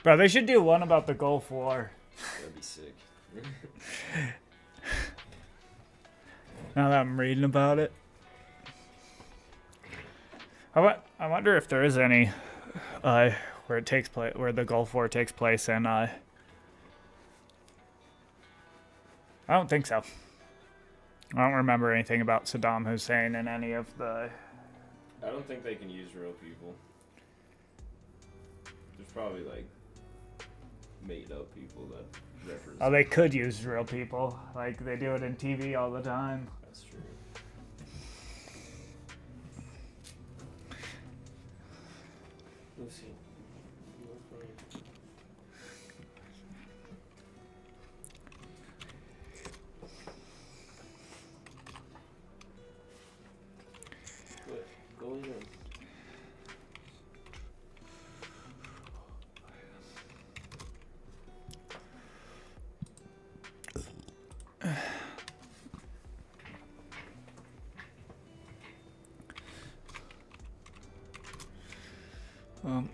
Bro, they should do one about the Gulf War. That'd be sick. Now that I'm reading about it. I wonder if there is any where it takes place, where the Gulf War takes place, and I don't think so. I don't remember anything about Saddam Hussein in any of the. I don't think they can use real people. There's probably like made up people that represent. Oh, they could use real people, like they do it in TV all the time. That's true. Lucy. You look funny. What? Go in there. Um.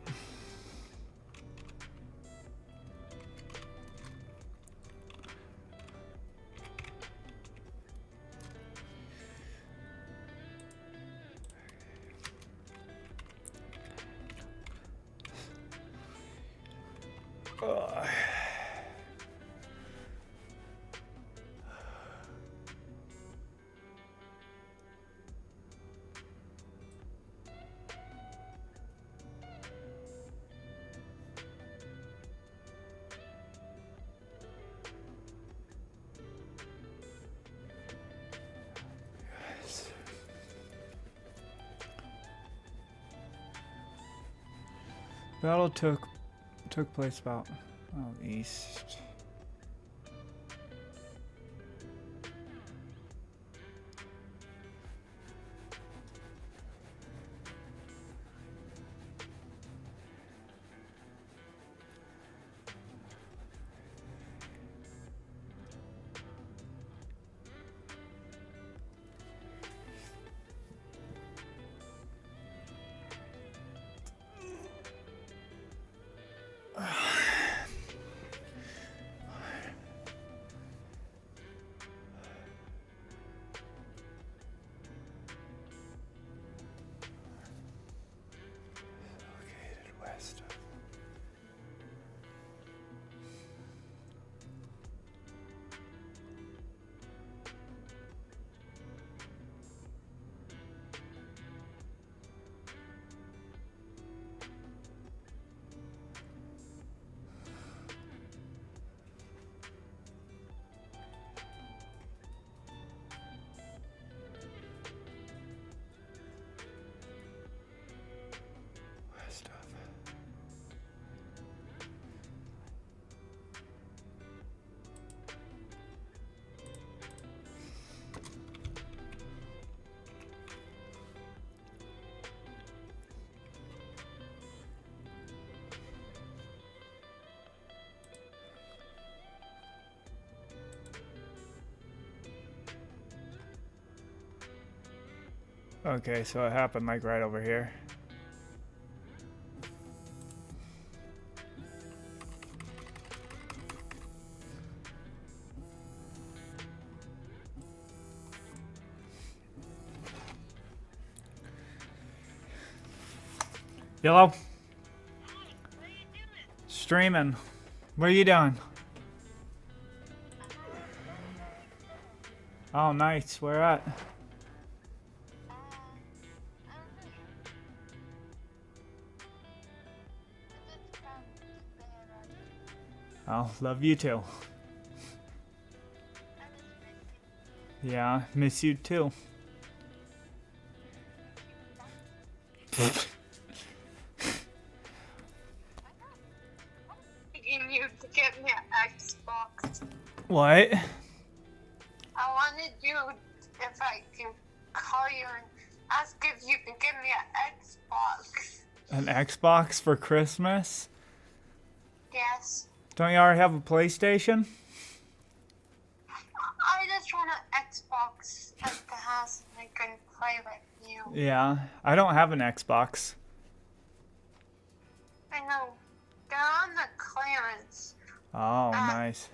Battle took place about east. Okay, so it happened like right over here. Yellow. Streaming. What are you doing? Oh, nice. Where at? Oh, love you too. Yeah, miss you too. You to get me an Xbox. What? I wanted you, if I can call you and ask if you can give me an Xbox. An Xbox for Christmas? Yes. Don't you already have a PlayStation? I just want an Xbox at the house and I can play with you. Yeah, I don't have an Xbox. I know. They're on the clearance. Oh, nice.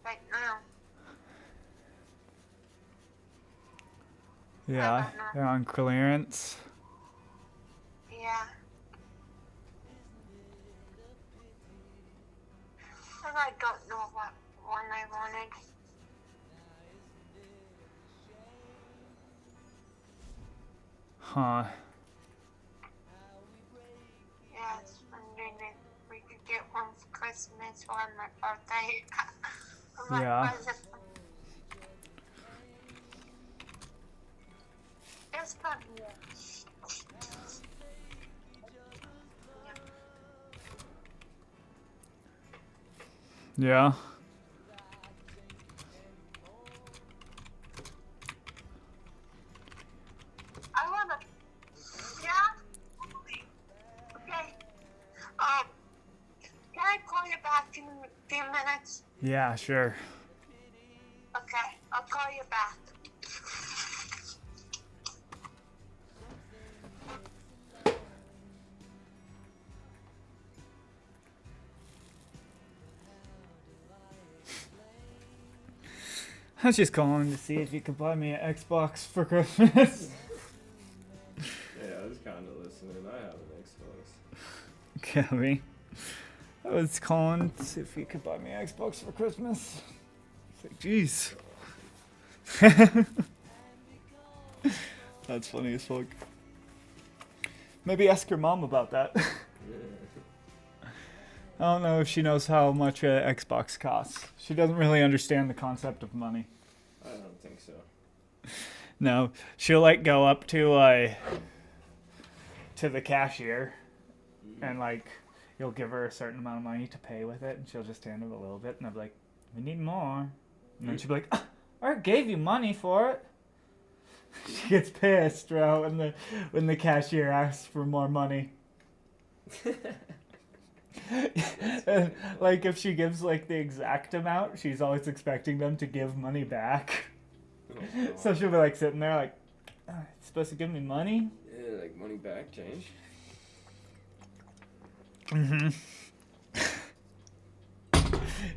Right now. Yeah, they're on clearance. Yeah. And I don't know what one I wanted. Huh. Yeah, I was wondering if we could get one for Christmas or on my birthday. For my Yeah. present. Just come here. Yeah. I wanna. Yeah? Okay. Can I call you back in a few minutes? Yeah, sure. Okay, I'll call you back. I was just calling to see if you could buy me an Xbox for Christmas. Yeah, I was kind of listening. I have an Xbox. Gabby. I was calling to see if you could buy me an Xbox for Christmas. It's like, jeez. That's funny as fuck. Maybe ask your mom about that. I don't know if she knows how much an Xbox costs. She doesn't really understand the concept of money. I don't think so. No, she'll like go up to the cashier, and like you'll give her a certain amount of money to pay with it, and she'll just hand it a little bit, and I'll be like, "We need more," and then she'll be like, "I already gave you money for it." She gets pissed, bro, when the cashier asks for more money. And, like if she gives like the exact amount, she's always expecting them to give money back. Oh, So she'll be like sitting there like, "Oh, you're supposed to give me money?" Yeah, like money back change. Mm-hmm.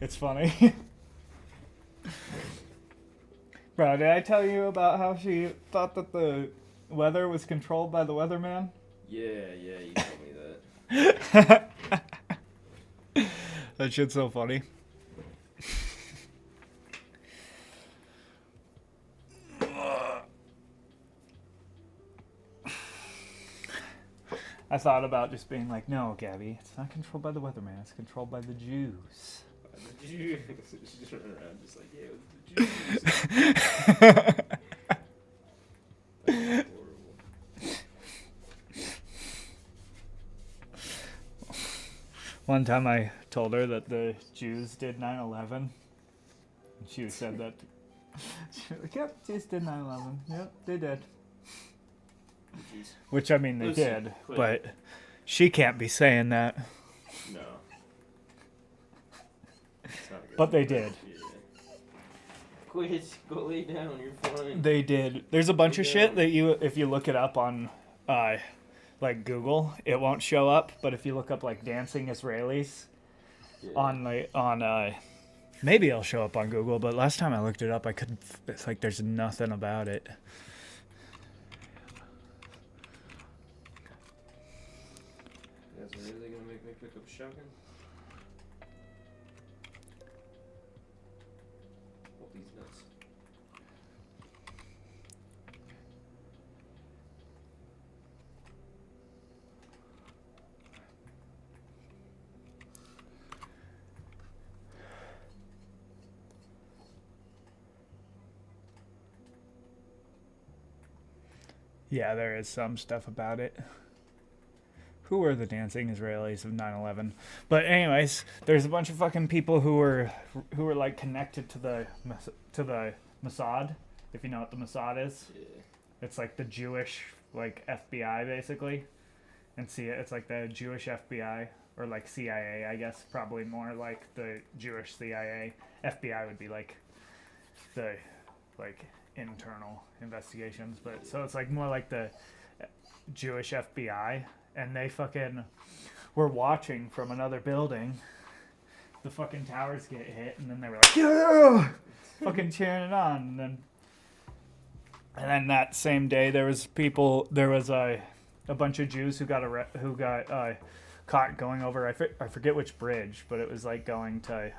It's funny. Bro, did I tell you about how she thought that the weather was controlled by the weatherman? Yeah, you told me that. That shit's so funny. I thought about just being like, no, Gabby, it's not controlled by the weatherman, it's controlled by the Jews. The Jews. Just run around just like, yeah, it was the Jews. That's horrible. One time I told her that the Jews did 9/11. And she said that. She was like, yep, Jews did 9/11. Yep, they did. Jews. Which, I mean, they Listen, did. Clay. But she can't be saying that. No. It's not a good But they thing. did. Yeah. Of quit. Go lay down. You're fine. They did. There's a bunch Lay of shit down. that if you look it up on, like Google, it won't show up. But if you look up like dancing Israelis, maybe it'll show up on Google. But last time I looked it up, it's like there's nothing about it. You guys are really gonna make me pick up a shotgun? Hold these nuts. Yeah, there is some stuff about it. Who were the dancing Israelis of 9/11? But anyways, there's a bunch of fucking people who were like connected to the Mossad, if you know what the Mossad is. Yeah. It's like the Jewish like FBI basically, and it's like the Jewish FBI or like CIA, I guess, probably more like the Jewish CIA. FBI would be like the internal investigations, but so it's like more like the Jewish FBI, and they fucking were watching from another building. The fucking towers get hit, and then they were like, yeah! Fucking cheering it on, and then that same day there was a bunch of Jews who got caught going over I forget which bridge, but it was like going to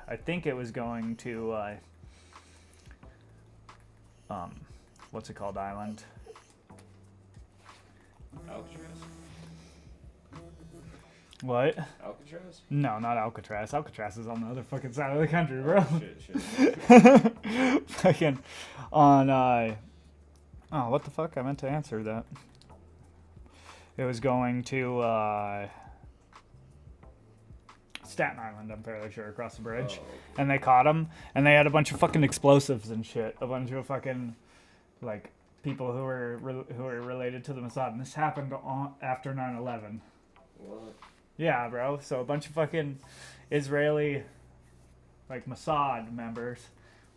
what's it called, island? Alcatraz? What? Alcatraz? No, not Alcatraz. Alcatraz is on the other fucking side of the country, bro. Shit. Fucking on oh, what the fuck? I meant to answer that. It was going to Staten Island, I'm fairly sure, across the bridge. Oh, okay. And they caught him, and they had a bunch of fucking explosives and shit. A bunch of fucking, like, people who were related to the Mossad. And this happened after 9/11. What? Yeah, bro. So a bunch of fucking Israeli, like, Mossad members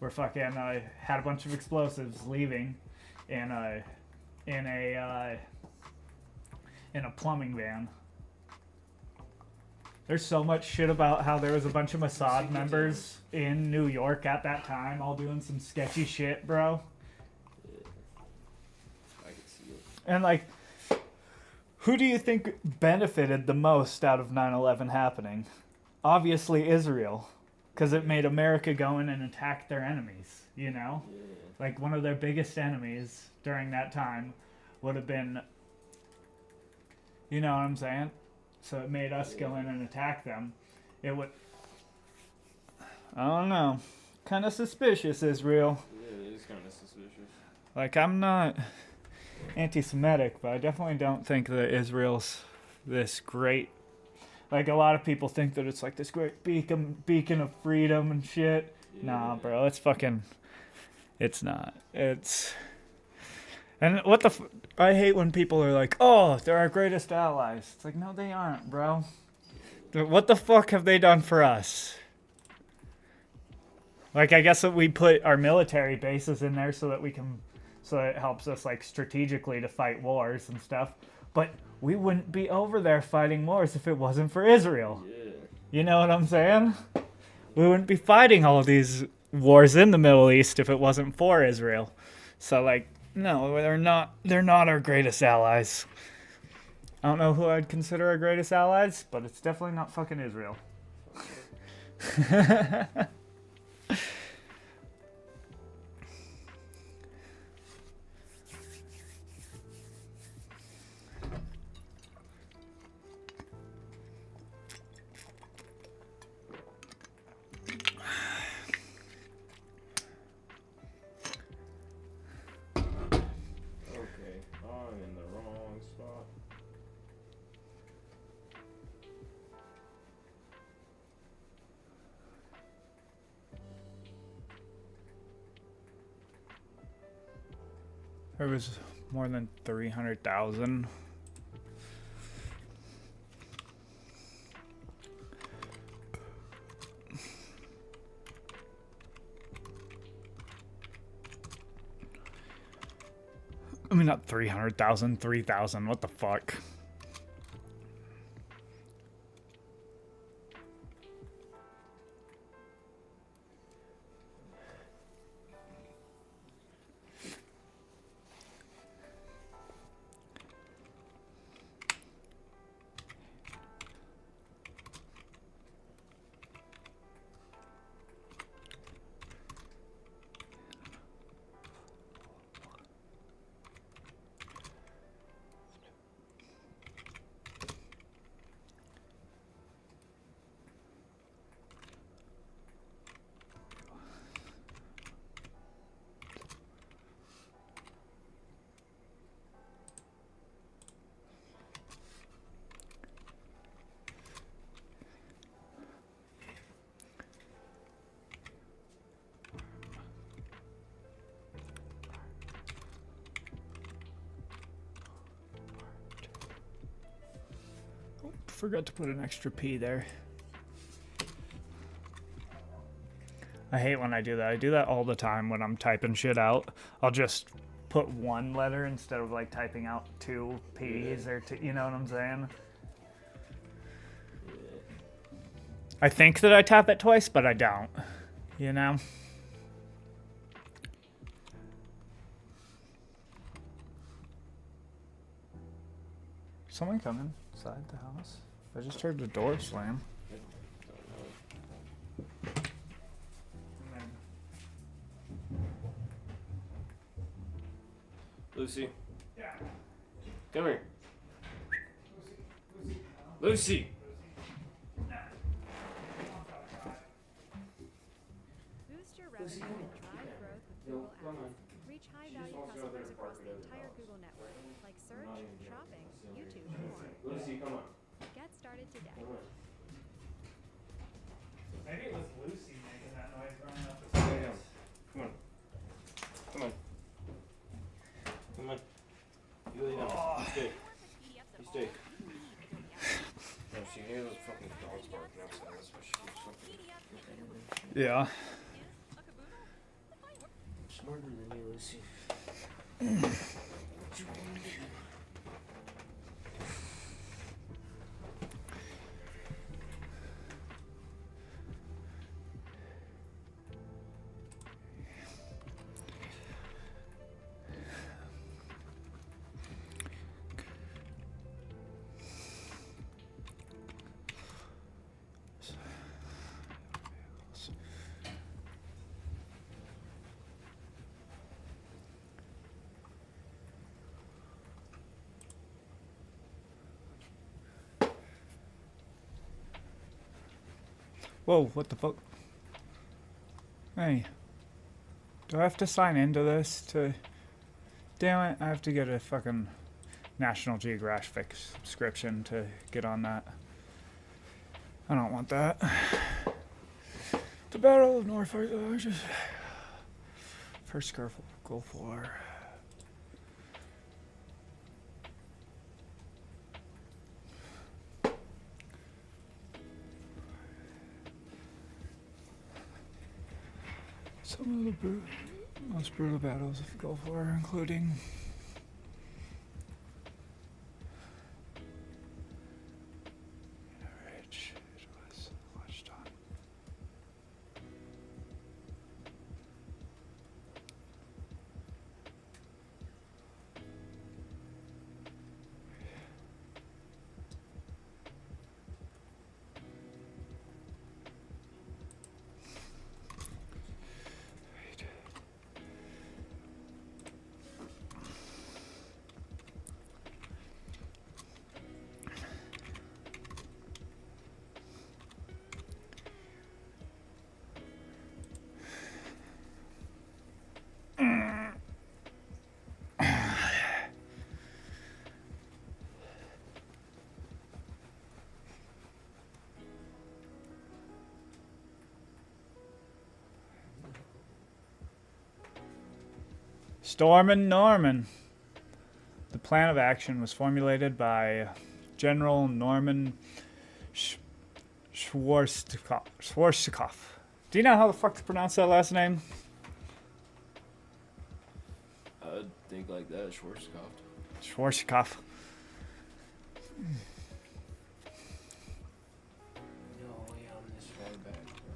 were fucking, had a bunch of explosives leaving in a plumbing van. There's so much shit about how there was a bunch of Mossad members in New York at that time, all doing some sketchy shit, bro. Yeah. I can see it. And, like, who do you think benefited the most out of 9/11 happening? Obviously Israel, because it made America go in and attack their enemies, you know? Yeah. Like, one of their biggest enemies during that time would have been, you know what I'm saying? So it made us go in and attack them. It would, I don't know, kind of suspicious, Israel. Yeah, it is kind of suspicious. Like, I'm not anti-Semitic, but I definitely don't think that Israel's this great. Like, a lot of people think that it's like this great beacon of freedom and shit. Yeah. Nah, bro, it's fucking. It's not. It's. And what the I hate when people are like, oh, they're our greatest allies. It's like, no, they aren't, bro. What the fuck have they done for us? Like, I guess that we put our military bases in there so that it helps us, like, strategically to fight wars and stuff. But we wouldn't be over there fighting wars if it wasn't for Israel. Yeah. You know what I'm saying? We wouldn't be fighting all of these wars in the Middle East if it wasn't for Israel. So, like, no, they're not our greatest allies. I don't know who I'd consider our greatest allies, but it's definitely not fucking Israel. Okay, I'm in the wrong spot. There was more than 300,000. mean, not 300,000, 3,000. What the fuck? Forgot to put an extra P there. I hate when I do that. I do that all the time when I'm typing shit out. I'll just put one letter instead of like typing out two P's or two, you know what I'm saying? I think that I tap it twice, but I don't. You know? Someone coming inside the house? I just heard the door slam. Lucy. Yeah. Come here. Lucy. Boost your revenue and drive growth with Google Ads. Reach high-value customers across the entire Google network, like search, shopping, YouTube, and more. Lucy, come on. Get started today. Maybe it was Lucy making that noise running up the Yeah, stairs. come on. Come on. Come on. You lay down. You stay. You stay. No, she hears those fucking dogs barking outside. That's why she keeps fucking. Yeah. Smarter than me, Lucy. Whoa, what the fuck? Hey. Do I have to sign into this to... Damn it, I have to get a fucking National Geographic subscription to get on that. I don't want that. The Battle of Norfolk... First Gulf War. Some of the most brutal battles of the Gulf War, including which it was watched on. Stormin' Norman. The plan of action was formulated by General Norman Schwarzkopf. Do you know how the fuck to pronounce that last name? think like that, Schwarzkopf. Schwarzkopf. No way I'm this far back, bro.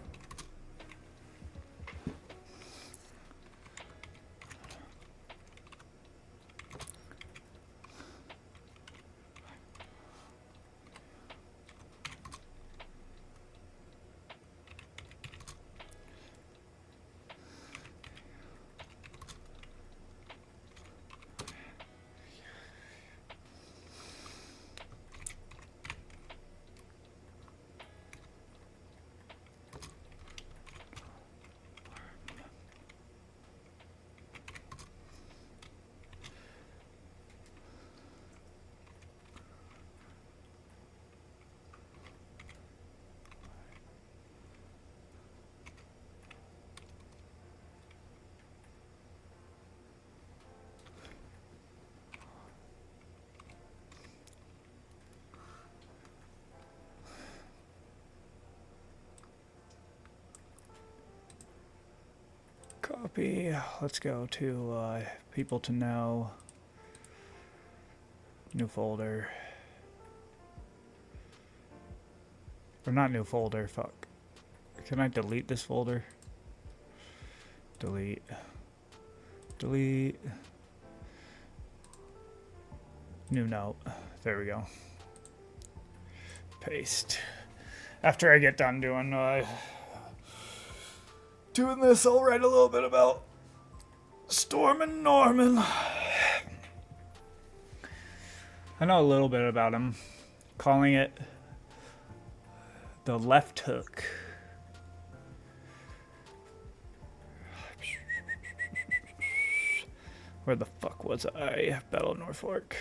Copy. Let's go to people to know. New folder. Or not new folder, fuck. Can I delete this folder? Delete. Delete. New note. There we go. Paste. After I get done doing this, I'll write a little bit about Stormin' Norman. I know a little bit about him. Calling it the left hook. Where the fuck was I? Battle of Norfolk.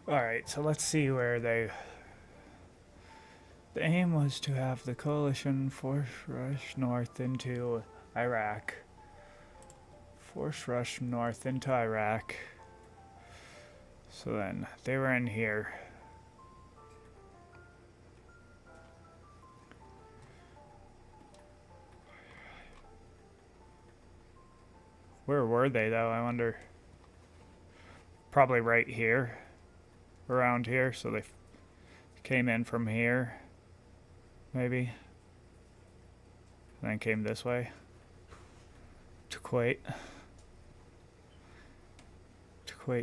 Alright, so let's see where they... The aim was to have the coalition force rush north into Iraq. Force rush north into Iraq. So then, they were in here. Where were they though, I wonder? Probably right here. Around here, so they came in from here, maybe, and then came this way to Kuwait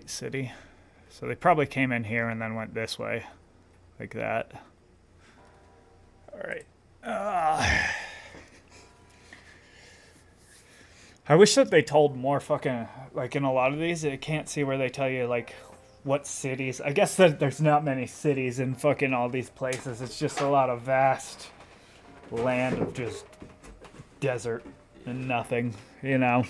City. So they probably came in here and then went this way, like that. All right. I wish that they told more fucking, like in a lot of these, I can't see where they tell you like what cities. I guess that there's not many cities in fucking all these places. It's just a lot of vast land of just desert and nothing, you know.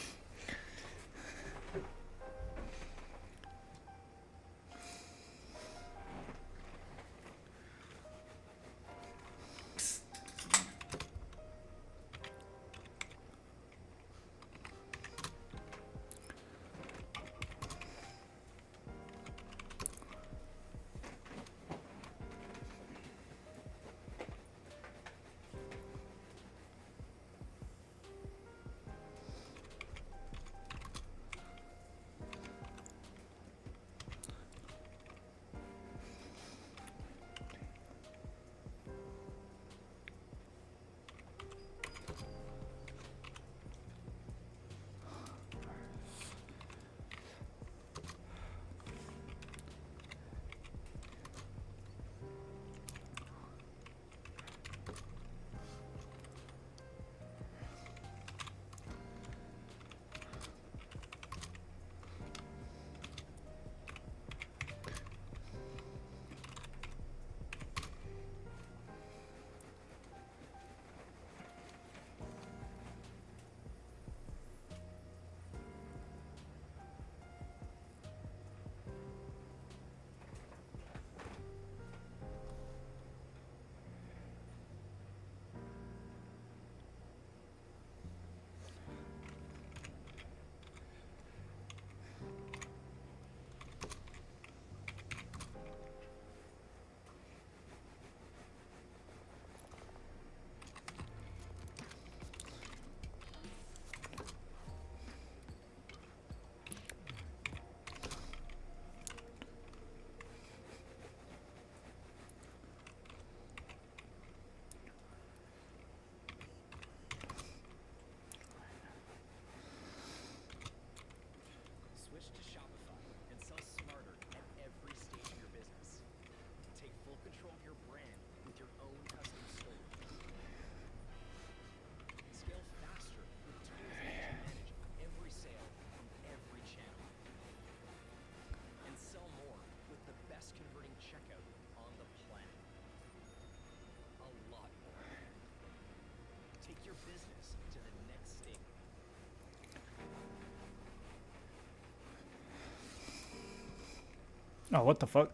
Oh, what the fuck?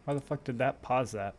Why the fuck did that pause that?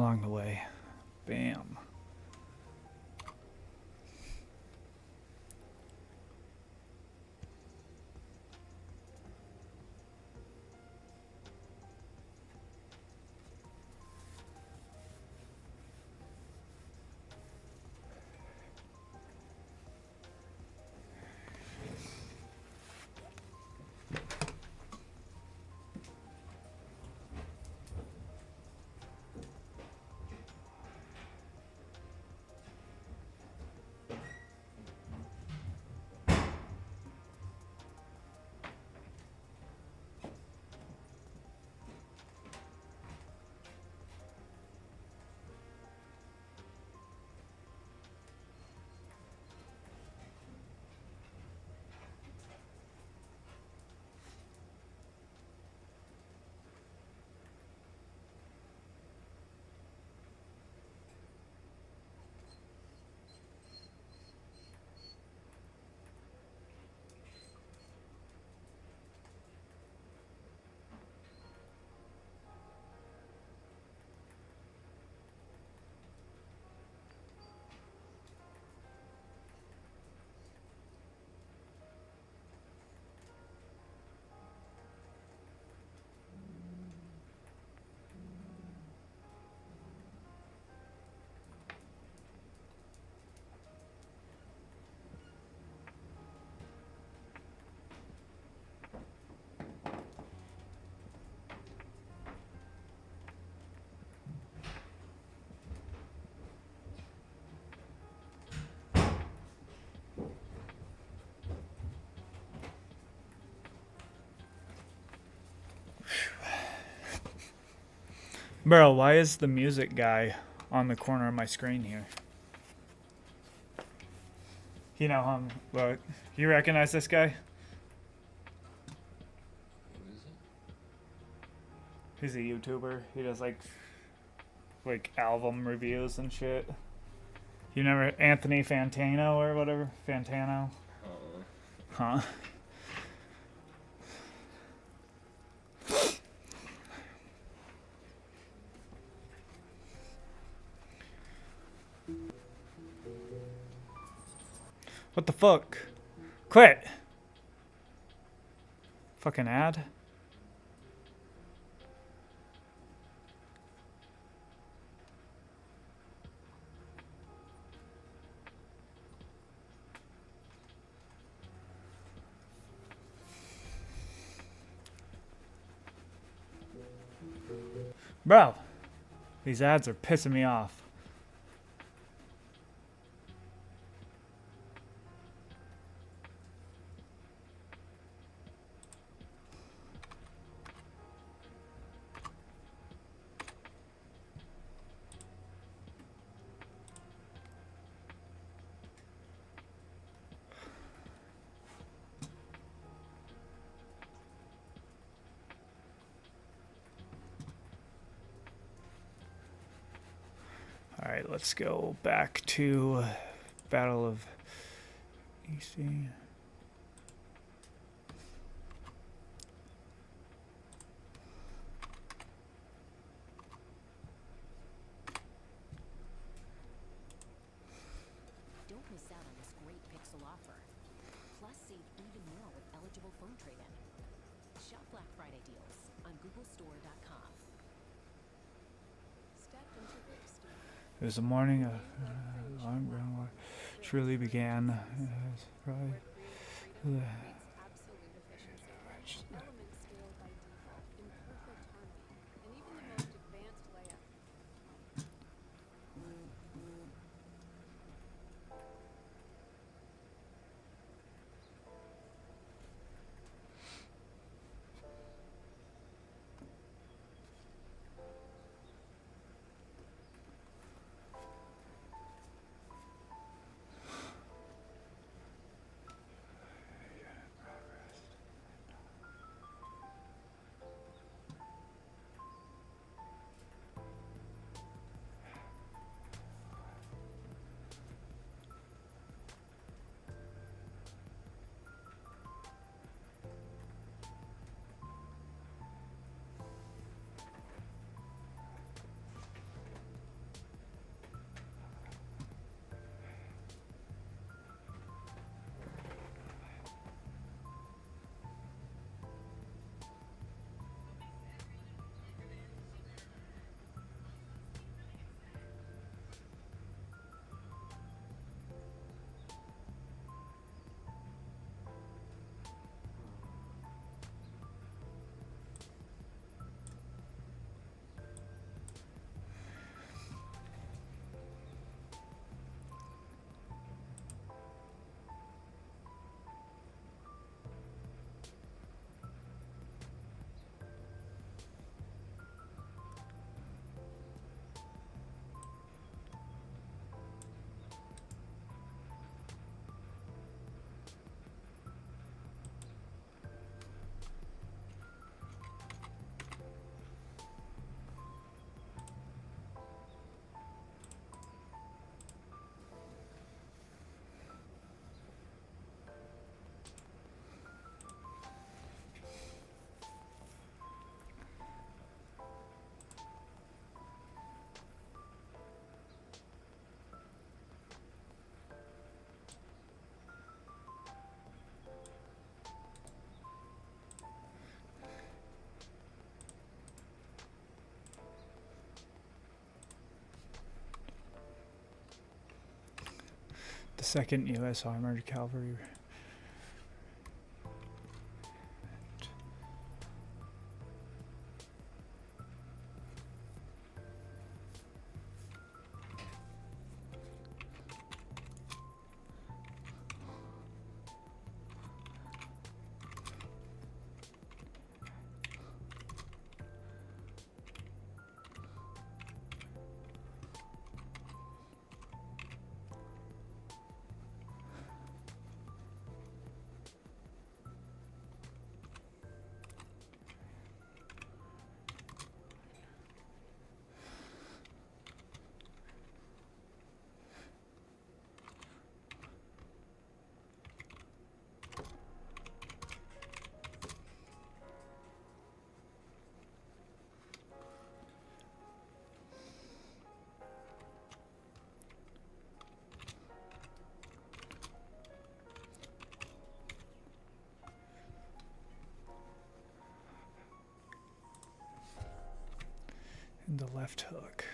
Along the way. Bam. Bro, why is the music guy on the corner of my screen here? You know, look, you recognize this guy? He's a YouTuber. He does like album reviews and shit. You never Anthony Fantano or whatever? Fantano? Huh? What the fuck? Quit! Fucking ad? Bro, these ads are pissing me off. Alright, let's go back to Battle of EC. Don't miss out on this great Pixel offer. Plus, save even more with eligible phone trade-in. Shop Black Friday deals on googlestore.com. Step into Rick's store. It was the morning of truly began. Absolute efficiency. Elements scale by default in perfect harmony, and even the most advanced layout. The 2nd U.S. Armored Cavalry. left hook.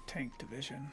Tank division.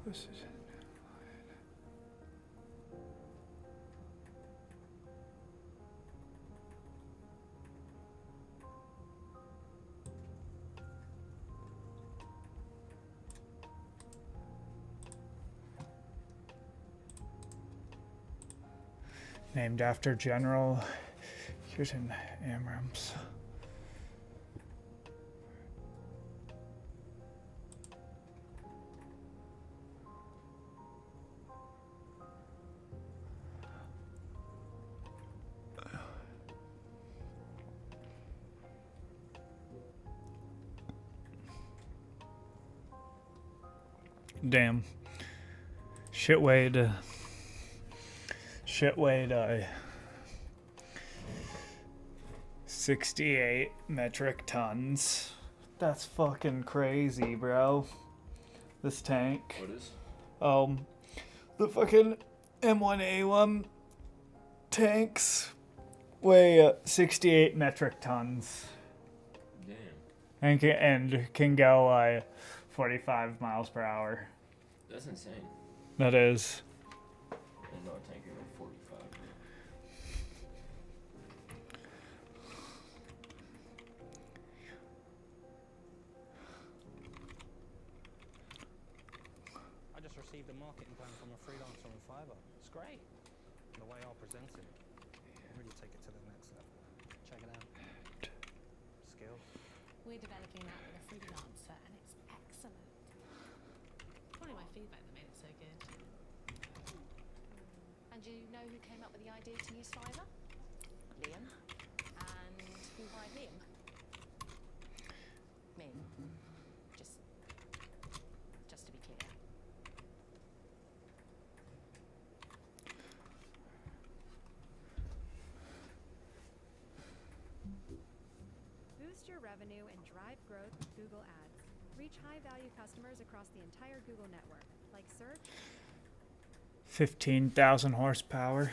This is it. Named after General Houghton Abrams. Damn. Shit weighed 68 metric tons. That's fucking crazy, bro. This tank. What is? The fucking M1A1 tanks weigh 68 metric tons. Damn. And can go 45 miles per hour. That's insane. That is. I didn't know a tank could go 45. I just received a marketing plan from a freelancer on Fiverr. It's great. The way I'll present it, really take it to the next level. Check it out. Skills. We're developing that with a freelancer and it's excellent. Probably my feedback that made it so good. And do you know who came up with the idea to use Fiverr? Liam. And who hired Liam? Me. Just to be clear. Boost your revenue and drive growth with Google Ads. Reach high-value customers across the entire Google network, like search, 15,000 horsepower.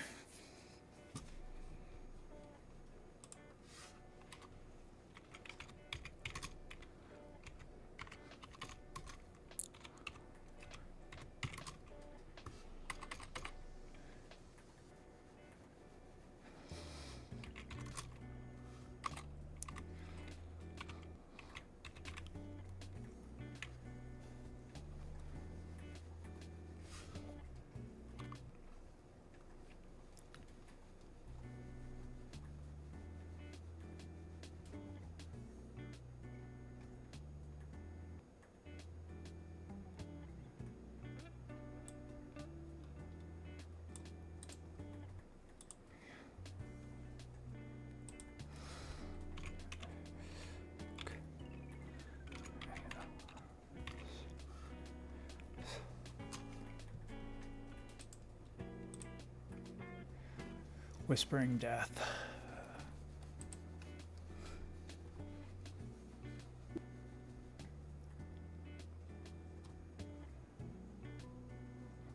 Whispering Death.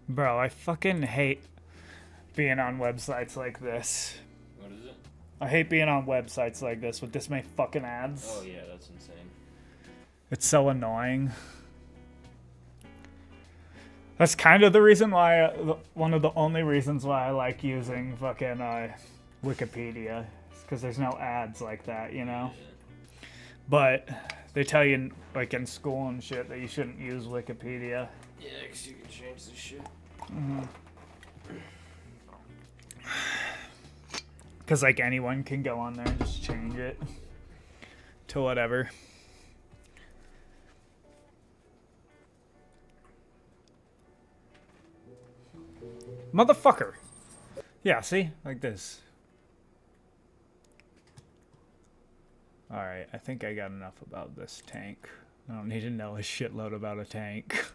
Bro, I fucking hate being on websites like this. What is it? I hate being on websites like this with this many fucking ads. Oh yeah, that's insane. It's so annoying. That's kind of the reason why, one of the only reasons why I like using fucking Wikipedia. Is because there's no ads like that, you know? But they tell you, like in school and shit, that you shouldn't use Wikipedia. Yeah, because you can change this shit. Because like anyone can go on there and just change it to whatever. Motherfucker. Yeah, see? Like this. Alright, I think I got enough about this tank. I don't need to know a shitload about a tank.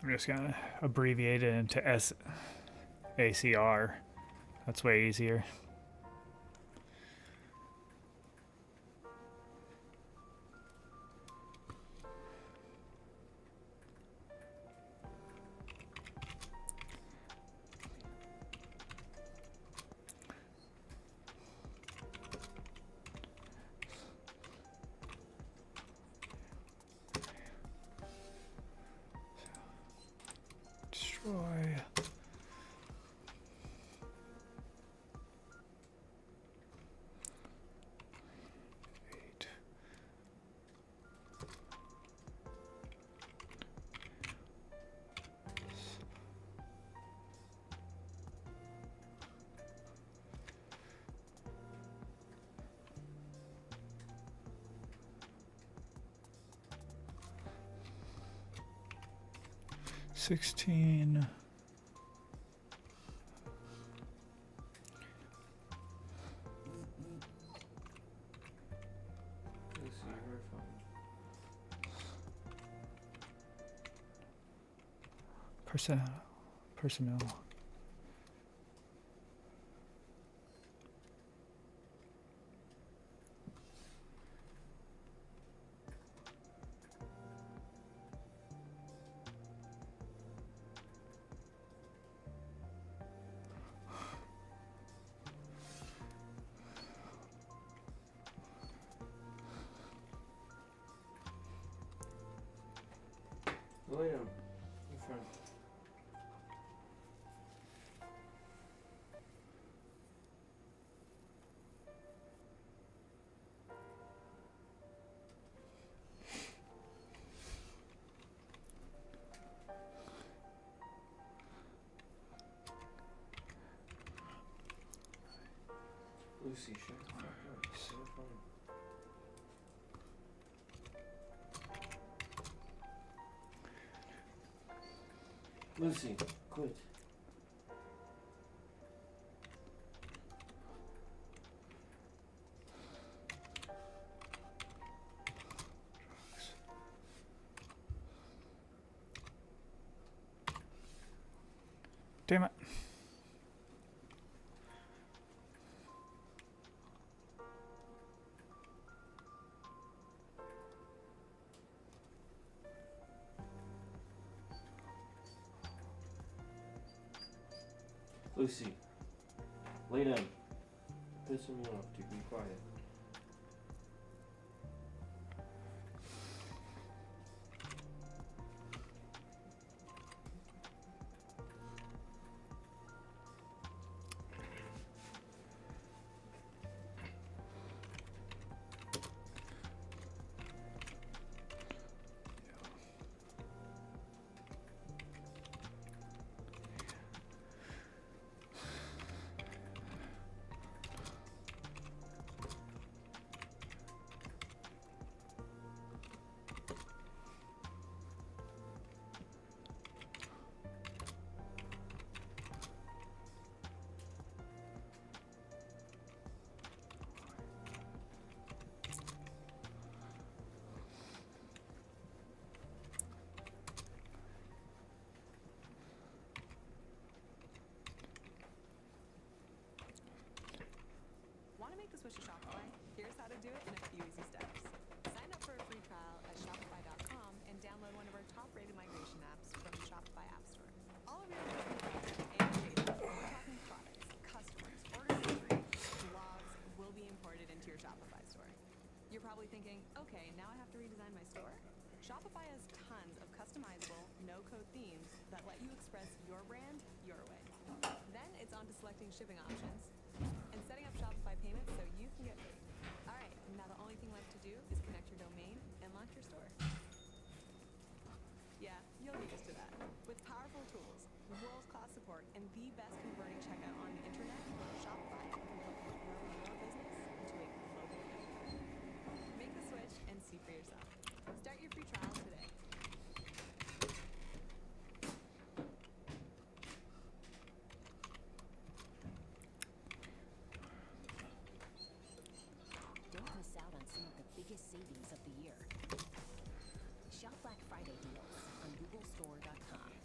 I'm just gonna abbreviate it into ACR. That's way easier. Destroy. $16. Personnel. William, in front. Lucy, shut the fuck up. It's so fun. Lucy, quit. Damn it. Lucy, lay down. Pissing me off, dude. Be quiet. Want to make the switch to Shopify? Here's how to do it in a few easy steps. Sign up for a free trial at Shopify.com and download one of our top-rated migration apps from the Shopify App Store. All of your content and data, we're talking products, customers, order history, blogs will be imported into your Shopify store. You're probably thinking, okay, now I have to redesign my store? Shopify has tons of customizable, no-code themes that let you express your brand your way. Then it's on to selecting shipping options and setting up Shopify payments so you can get paid. All right, now the only thing left to do is connect your domain and launch your store. Yeah, you'll get used to that. With powerful tools, world-class support, and the best converting checkout on the internet, Shopify can help you grow your business into a global empire. Make the switch and see for yourself. Start your free trial today. Don't miss out on some of the biggest savings of the year. Shop Black Friday deals on GoogleStore.com.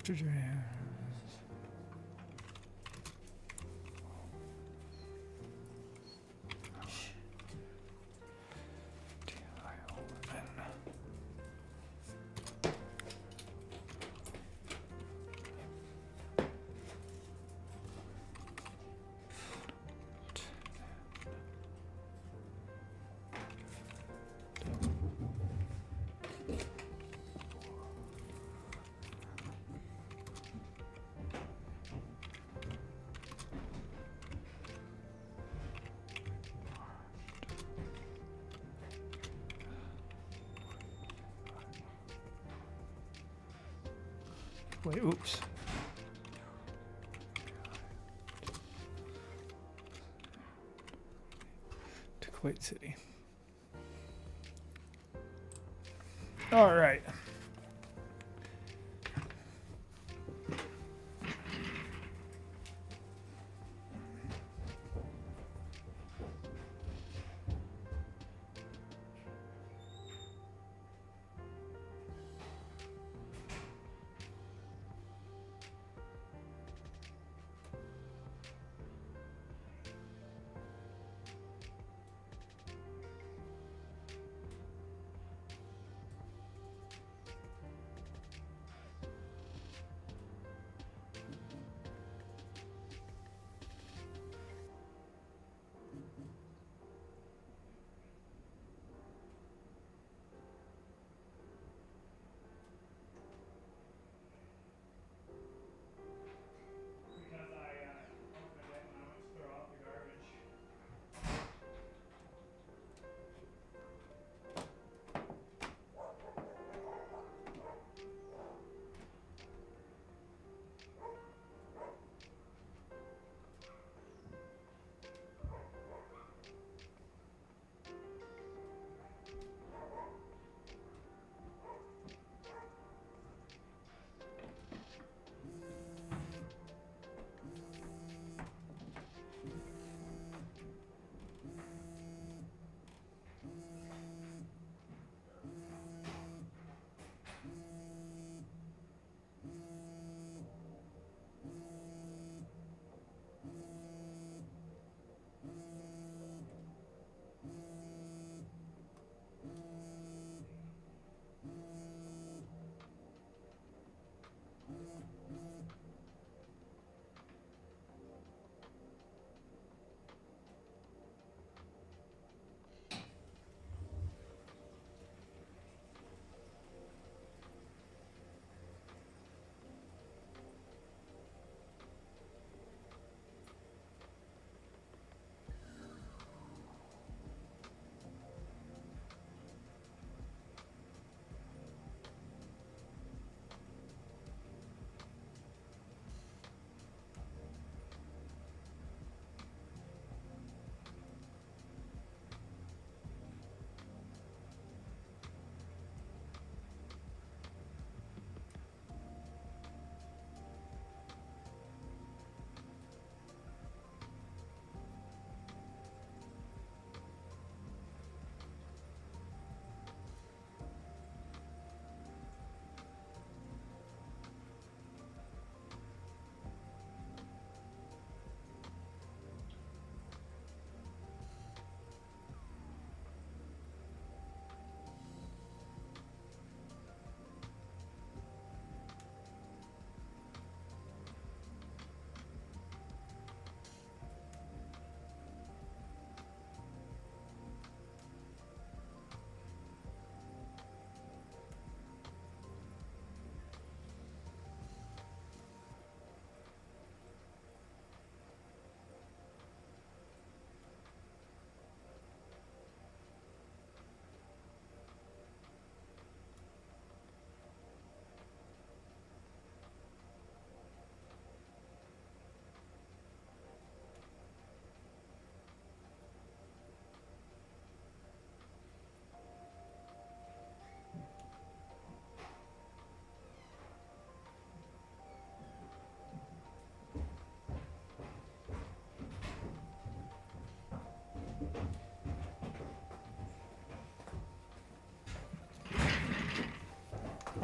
After Japan. Wait, oops. To Kuwait City. All right.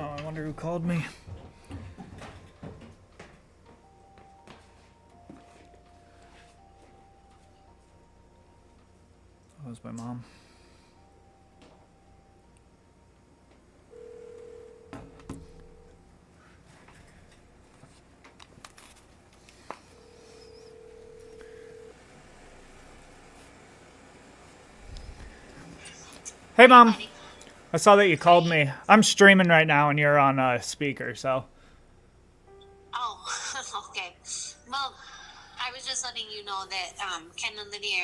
Oh, I wonder who called me. That was my mom. Hey, Mom. I saw that you called me. I'm streaming right now, and you're on speaker, so. Oh, okay. Well, I was just letting you know that Ken and Lydia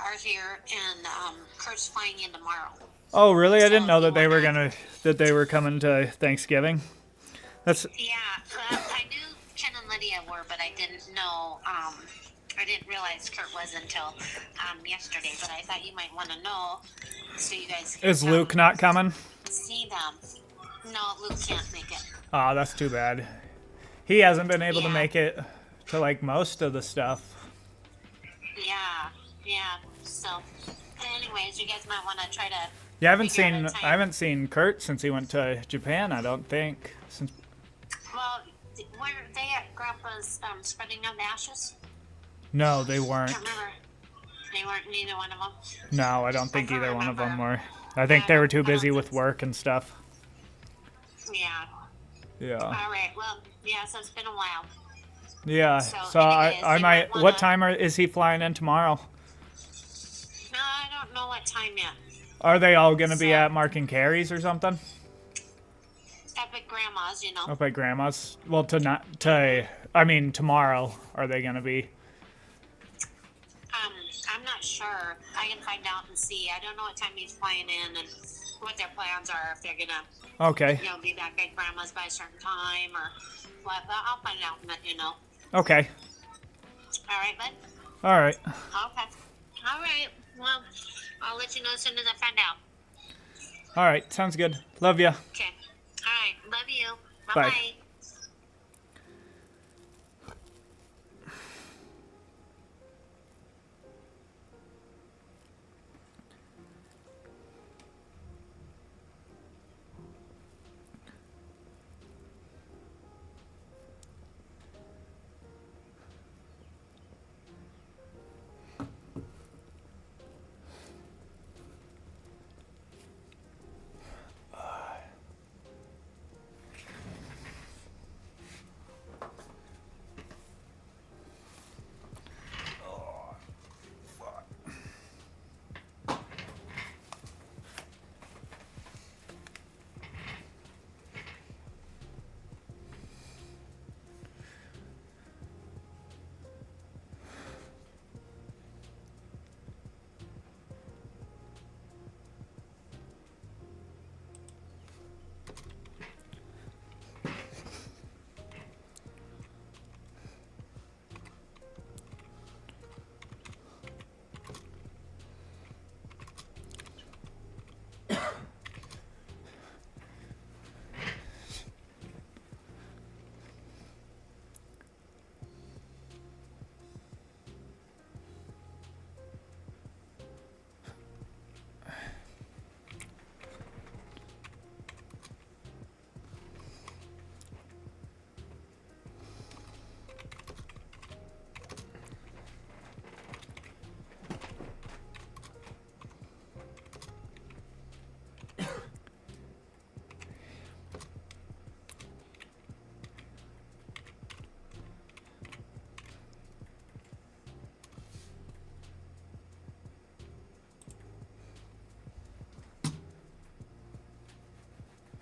are here, and Kurt's flying in tomorrow. Oh, really? I didn't know that they were coming to Thanksgiving. That's. Yeah, I knew Ken and Lydia were, but I didn't know. I didn't realize Kurt was until yesterday. But I thought you might want to know, so you guys can Is Luke not coming? see them. No, Luke can't make it. Oh, that's too bad. He hasn't been able to make it to like most of the stuff. Yeah. So, anyways, you guys might want to try to. Yeah, figure out a time. I haven't seen Kurt since he went to Japan. I don't think. Since. Well, were they at Grandpa's spreading of the ashes? No, they weren't. Can't remember. They weren't, neither one of them. No, I don't think either one of them were. I think they were too busy with work and stuff. Yeah. Yeah. All right. Well, yeah. So it's been a while. Yeah. So anyways, I you might. might What wanna- time is he flying in tomorrow? No, I don't know what time yet. Are they all gonna be at Mark and Carrie's or something? Epic Grandma's, you know. Up at Grandma's. Well, tomorrow. Are they gonna be? I'm not sure. I can find out and see. I don't know what time he's flying in and what their plans are. If they're gonna, Okay. be back at Grandma's by a certain time or what. But I'll find out and let you know. Okay. All right, bud. All right. Okay. All right. Well, I'll let you know as soon as I find out. All right. Sounds good. Love ya. Okay. All right. Love you. Bye. Bye-bye.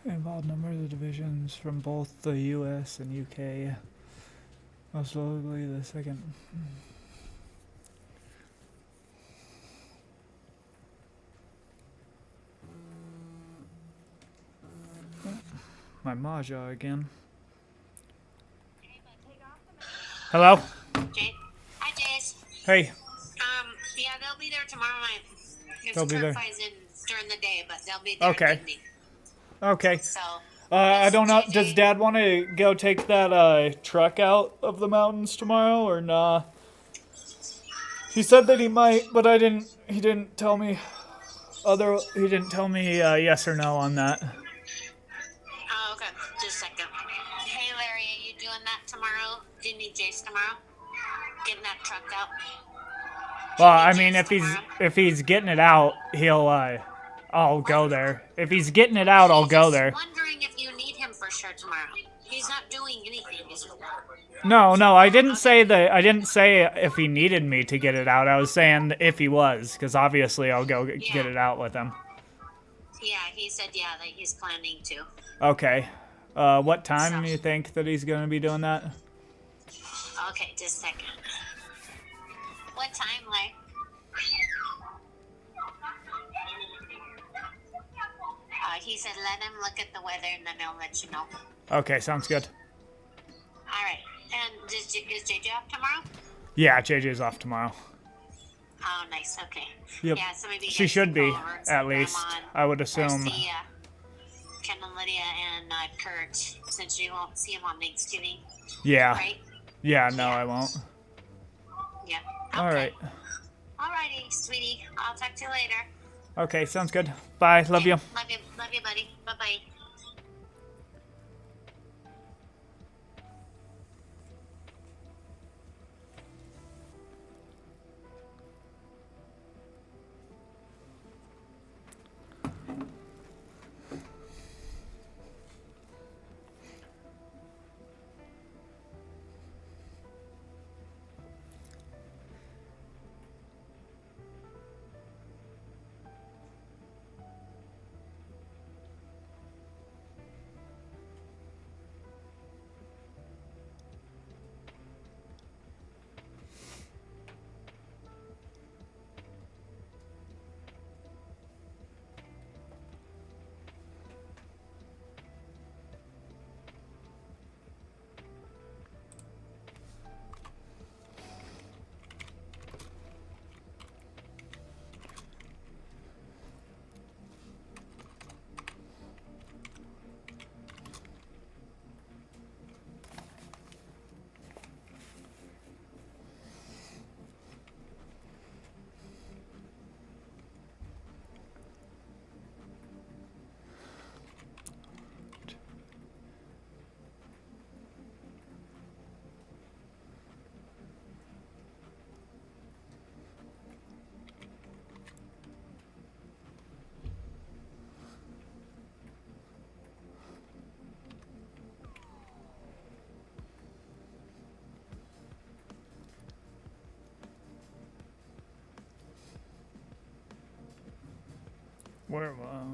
Involved number of the divisions from both the U.S. and U.K. Most notably the second. My Mahjong again. Hello? Jay. Hi, Jace. Hey. Yeah, they'll be there tomorrow night. They'll be there. Flies in during the day, but they'll be there Okay. in the evening. Okay. So, I don't know. Does Dad want to go take that truck out of the mountains tomorrow or nah? He said that he might, but he didn't tell me he didn't tell me yes or no on that. oh, okay. Just a second. Hey, Larry, are you doing that tomorrow? Do you need Jace tomorrow? Getting that truck out? Well, I mean, if he's getting it out, he'll I'll go there. If he's getting it out, I'll go there. Wondering if you need him for sure tomorrow. He's not doing anything, is he? No, I didn't say that. I didn't say if he needed me to get it out. I was saying if he was, because obviously I'll go get it out with him. Yeah, he said that he's planning to. Okay. What time do you think that he's gonna be doing that? Okay, just a second. What time, like? He said let him look at the weather and then he'll let you know. Okay, sounds good. All right. And is JJ off tomorrow? Yeah, JJ's off tomorrow. Oh, nice. Okay. Yep. Yeah, so maybe you She guys should can be, go over and see at them least. on- I would or assume. see, Ken and Lydia and Kurt, since you won't see him on Thanksgiving. Yeah. Right? Yeah, no, I won't. Yeah. Alright. Alrighty, sweetie. I'll talk to you later. Okay, sounds good. Bye, love you. Love you, buddy. Bye-bye.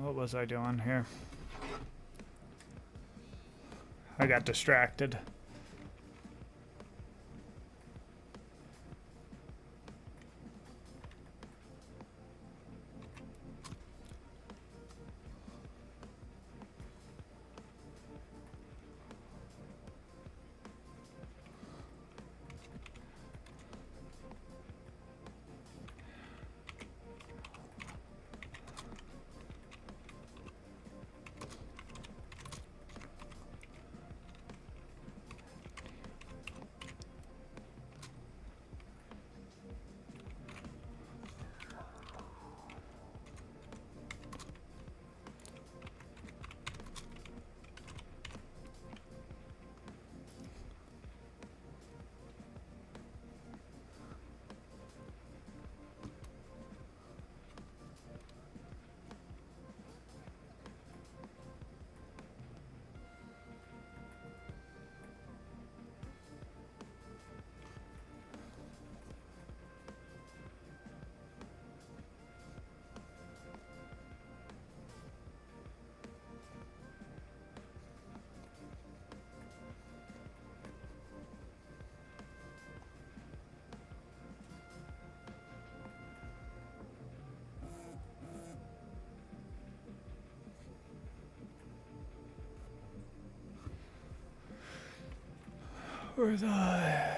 What was I doing here? I got distracted. Where's I?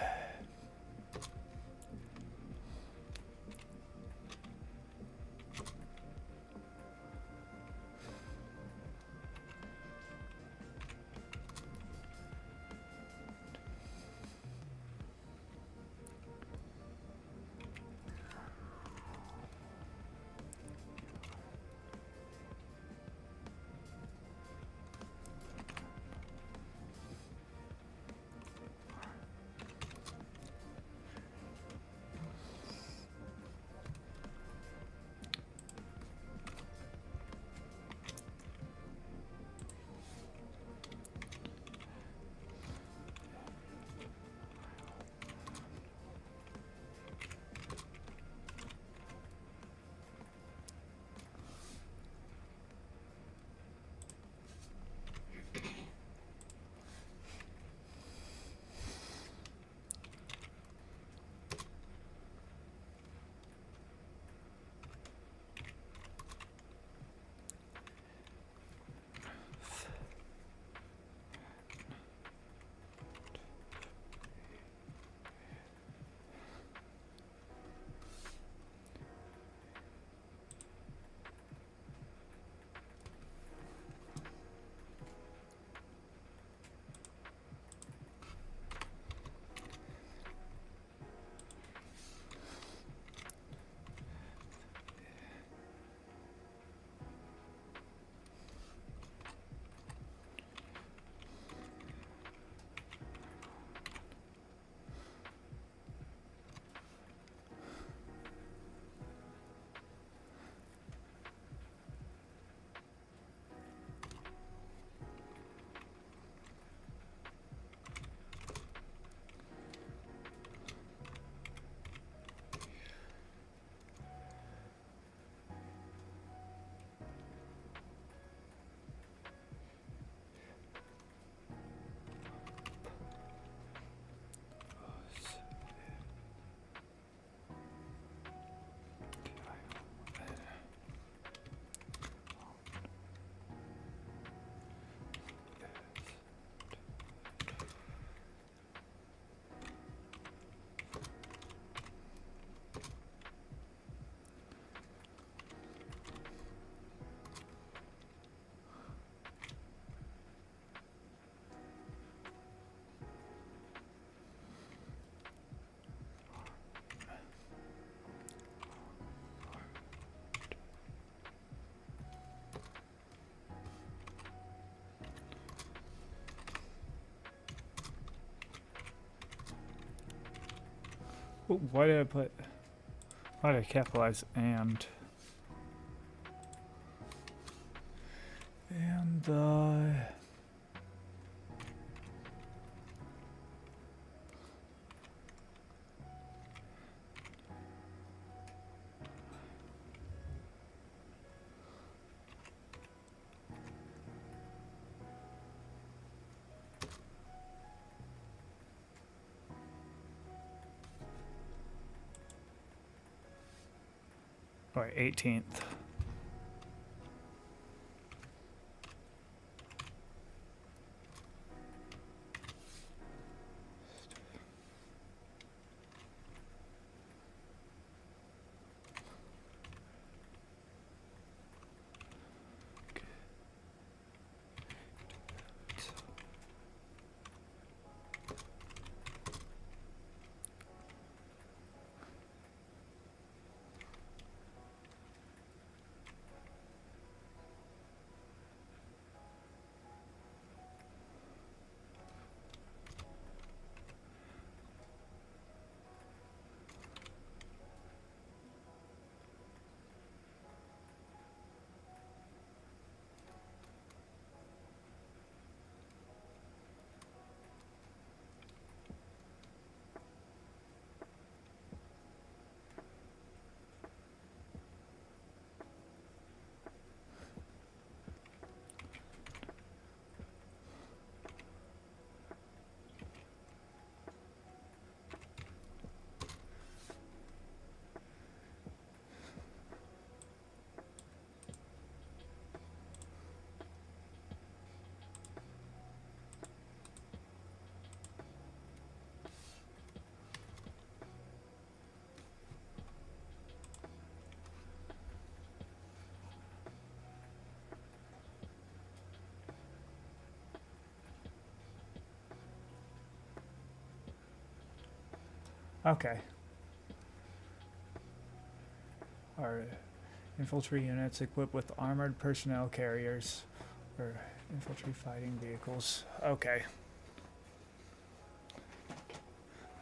Ooh, why did I put? Why did I capitalize and? And or 18th. Okay. Our infantry units equipped with armored personnel carriers or infantry fighting vehicles. Okay.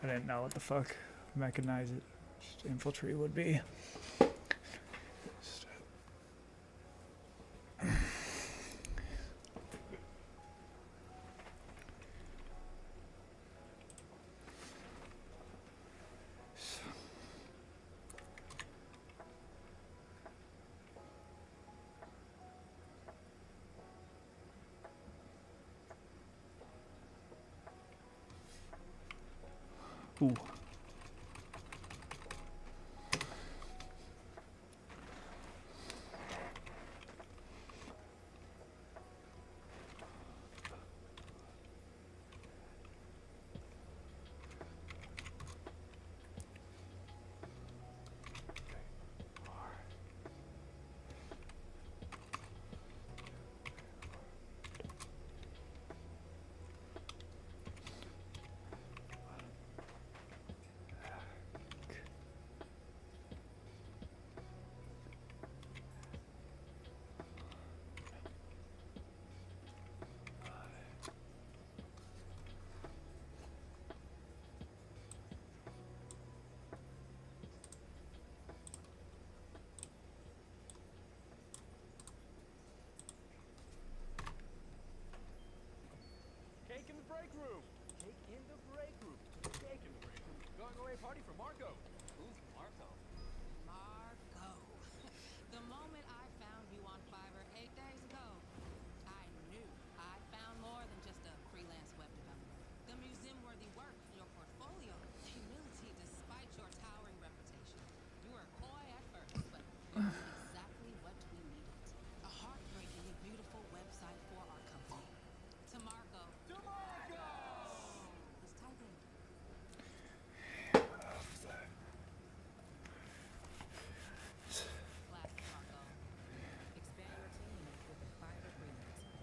I didn't know what the fuck mechanized infantry would be. Ooh. Cake in the break room! Cake in the break room! Cake in the break room! Going away party for Marco! Who's Marco? Marco. The moment I found you on Fiverr 8 days ago, I knew I'd found more than just a freelance web developer. The museum-worthy work, your portfolio, humility despite your towering reputation. You were coy at first, but you're exactly what we needed. A heartbreakingly beautiful website for our company. To Marco. To Marco! Let's type in. Last Marco. Expand your team with a Fiverr freelancer.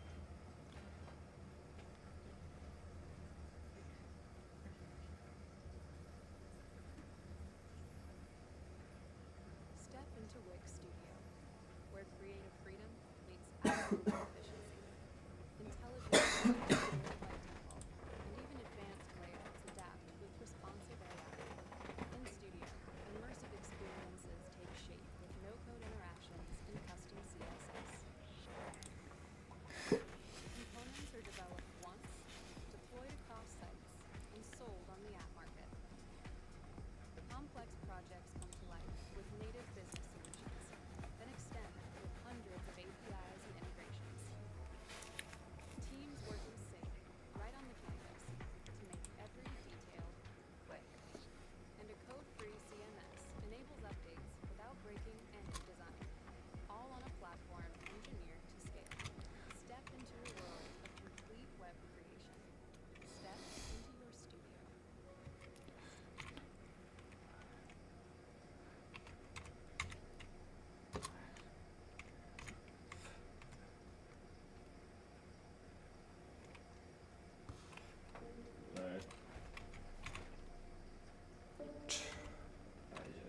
Step into Wix Studio, where creative freedom meets absolute efficiency. Intelligent by default, and even advanced layouts adapt with responsive AI. Insert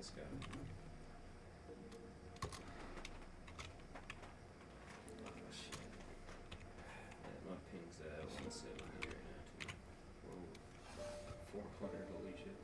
this guy. Oh shit. Yeah, my ping's at 170 right now too. Whoa. 400, holy shit.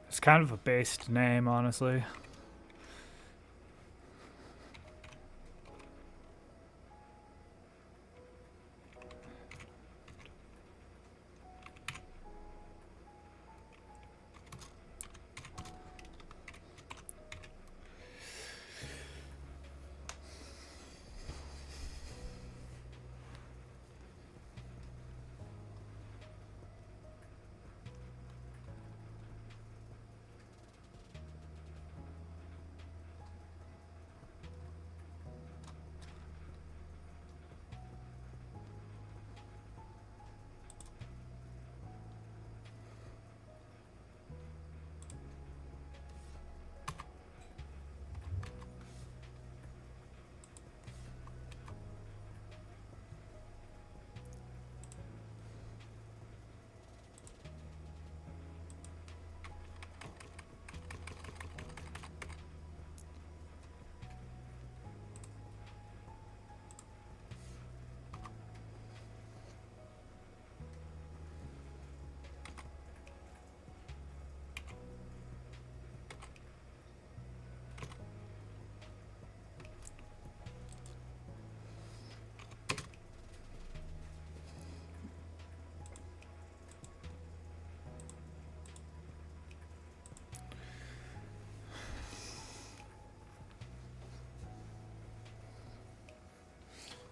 It's kind of a based name, honestly.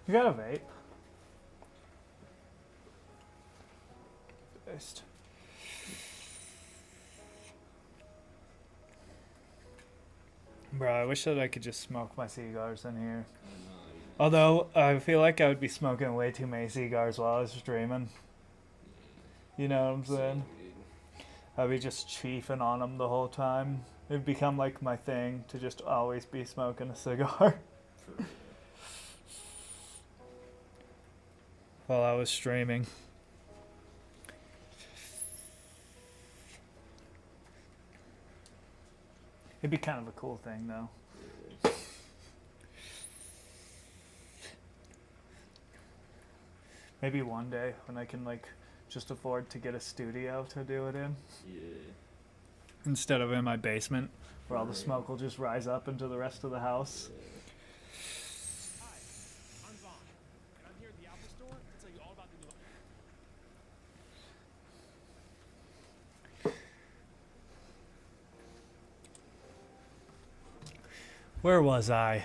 You got a vape? Based. Bro, I wish that I could just smoke my cigars in here. Although, I feel like I would be smoking way too many cigars while I was streaming. You know what I'm saying? I'd be just chiefing on them the whole time. It'd become like my thing to just always be smoking a cigar. While I was streaming. It'd be kind of a cool thing, though. Maybe one day when I can like just afford to get a studio to do it in. Yeah. Instead of in my basement, where all the smoke will just rise up into the rest of the house. I'm Vaughn, and I'm here at the Apple Store to tell you all about the new. Where was I?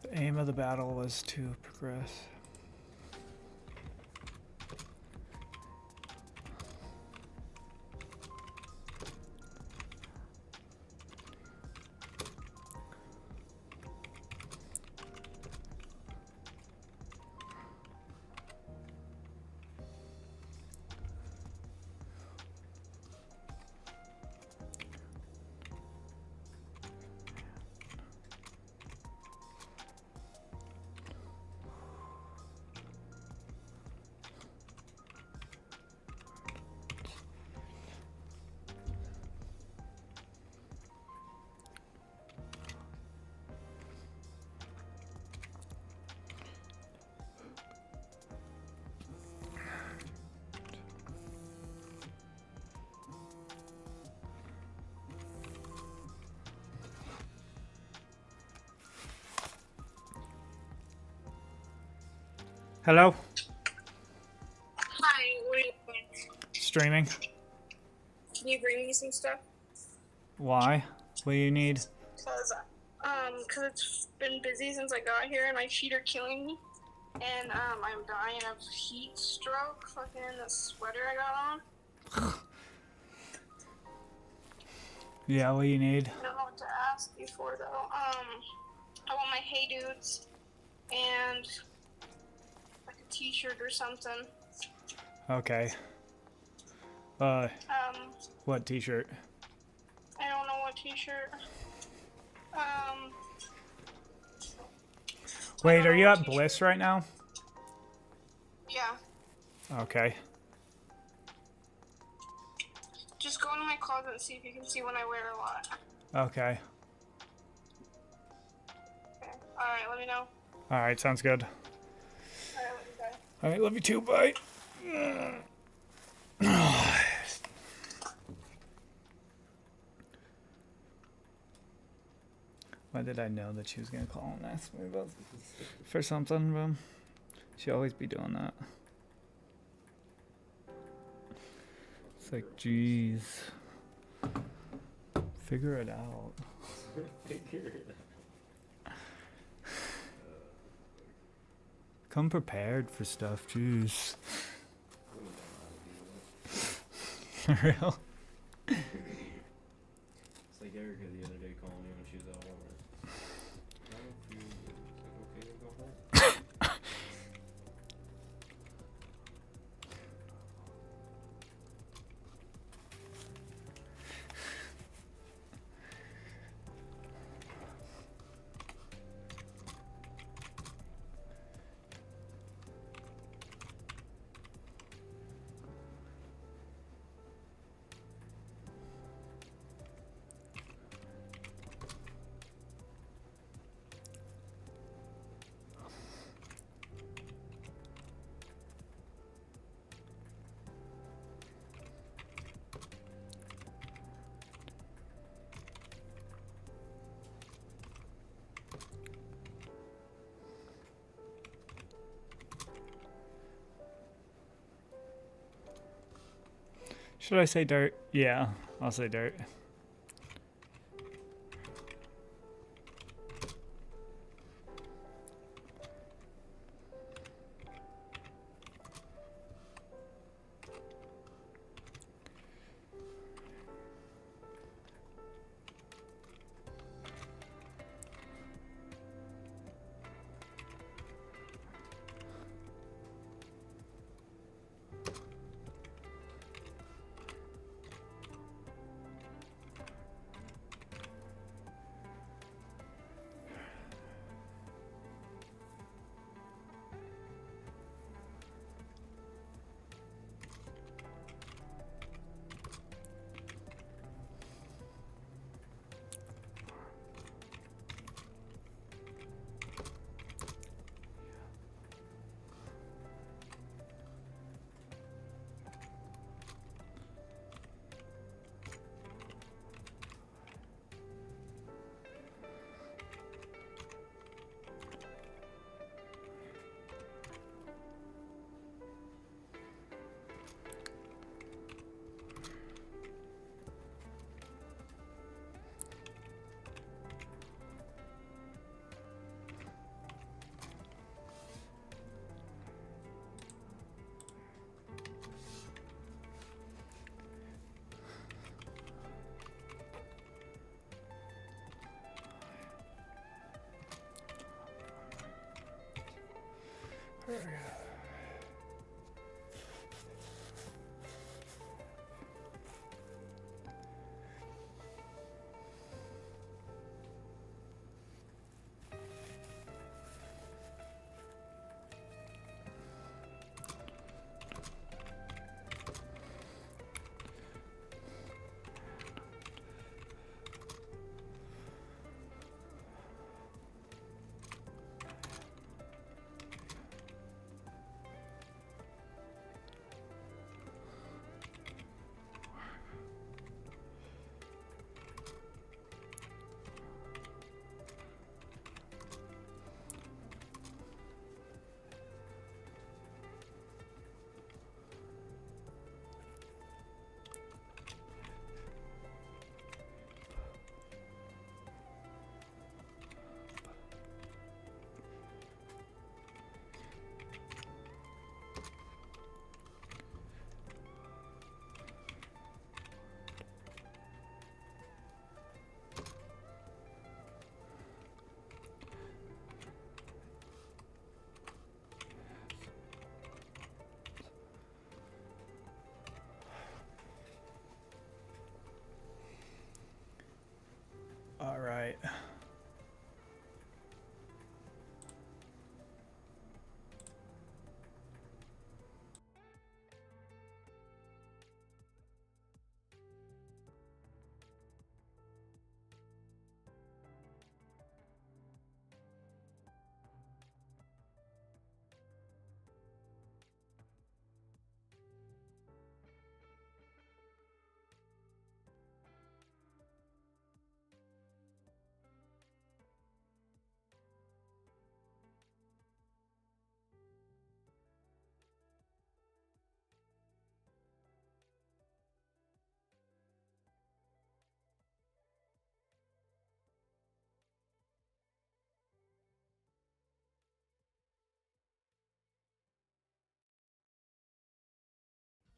The aim of the battle was to progress. Hello? Hi, what are you doing? Streaming. Can you bring me some stuff? Why? What do you need? Cause it's been busy since I got here and my feet are killing me. And, I'm dying of heat stroke, fucking the sweater I got on. Yeah, what do you need? I don't know what to ask you for, though. I want my Hey Dudes and like a t-shirt or something. Okay. What t-shirt? I don't know what t-shirt. Wait, are you at Bliss right now? Yeah. Okay. Just go into my closet and see if you can see when I wear a lot. Okay. Okay. Alright, let me know. Alright, sounds good. Alright, love you, bye. Alright, love you too, bye. Why did I know that she was gonna call and ask me about for something, bro? She always be doing that. It's like, jeez. Figure it out. Figure it out. Come prepared for stuff, jeez. For real? It's like Erica the other day calling me when she was at Walmart. I don't feel good. It's like, okay, then go home. Should I say dirt? Yeah, I'll say dirt. All right.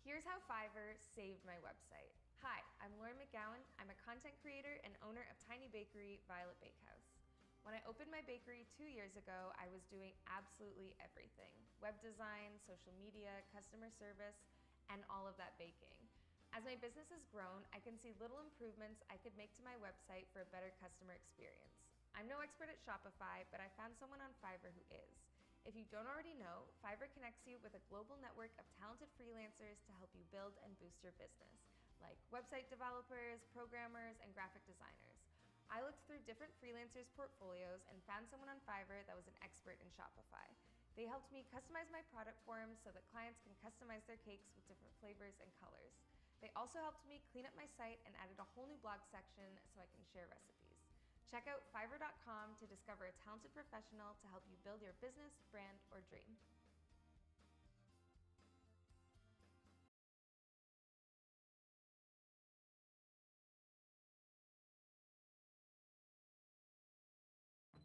Here's how Fiverr saved my website. Hi, I'm Lauren McGowan. I'm a content creator and owner of tiny bakery Violet Bakehouse. When I opened my bakery 2 years ago, I was doing absolutely everything. Web design, social media, customer service, and all of that baking. As my business has grown, I can see little improvements I could make to my website for a better customer experience. I'm no expert at Shopify, but I found someone on Fiverr who is. If you don't already know, Fiverr connects you with a global network of talented freelancers to help you build and boost your business, like website developers, programmers, and graphic designers. I looked through different freelancers' portfolios and found someone on Fiverr that was an expert in Shopify. They helped me customize my product forms so that clients can customize their cakes with different flavors and colors. They also helped me clean up my site and added a whole new blog section so I can share recipes. Check out Fiverr.com to discover a talented professional to help you build your business, brand, or dream.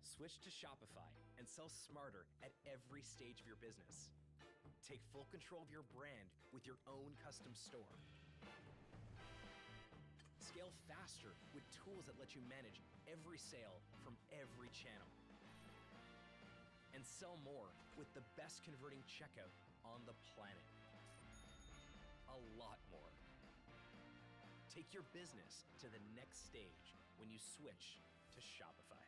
Switch to Shopify and sell smarter at every stage of your business. Take full control of your brand with your own custom store. Scale faster with tools that let you manage every sale from every channel. And sell more with the best converting checkout on the planet. A lot more. Take your business to the next stage when you switch to Shopify.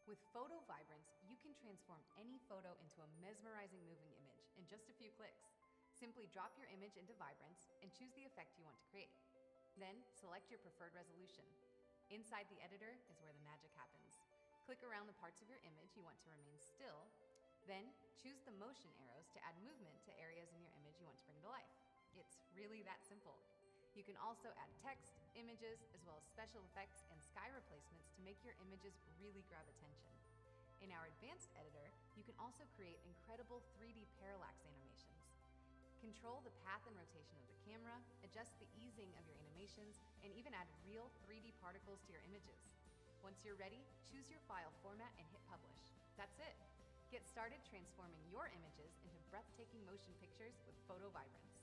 With Photo Vibrance, you can transform any photo into a mesmerizing moving image in just a few clicks. Simply drop your image into Vibrance and choose the effect you want to create. Then select your preferred resolution. Inside the editor is where the magic happens. Click around the parts of your image you want to remain still, then choose the motion arrows to add movement to areas in your image you want to bring to life. It's really that simple. You can also add text, images, as well as special effects and sky replacements to make your images really grab attention. In our advanced editor, you can also create incredible 3D parallax animations. Control the path and rotation of the camera, adjust the easing of your animations, and even add real 3D particles to your images. Once you're ready, choose your file format and hit publish. That's it. Get started transforming your images into breathtaking motion pictures with Photo Vibrance.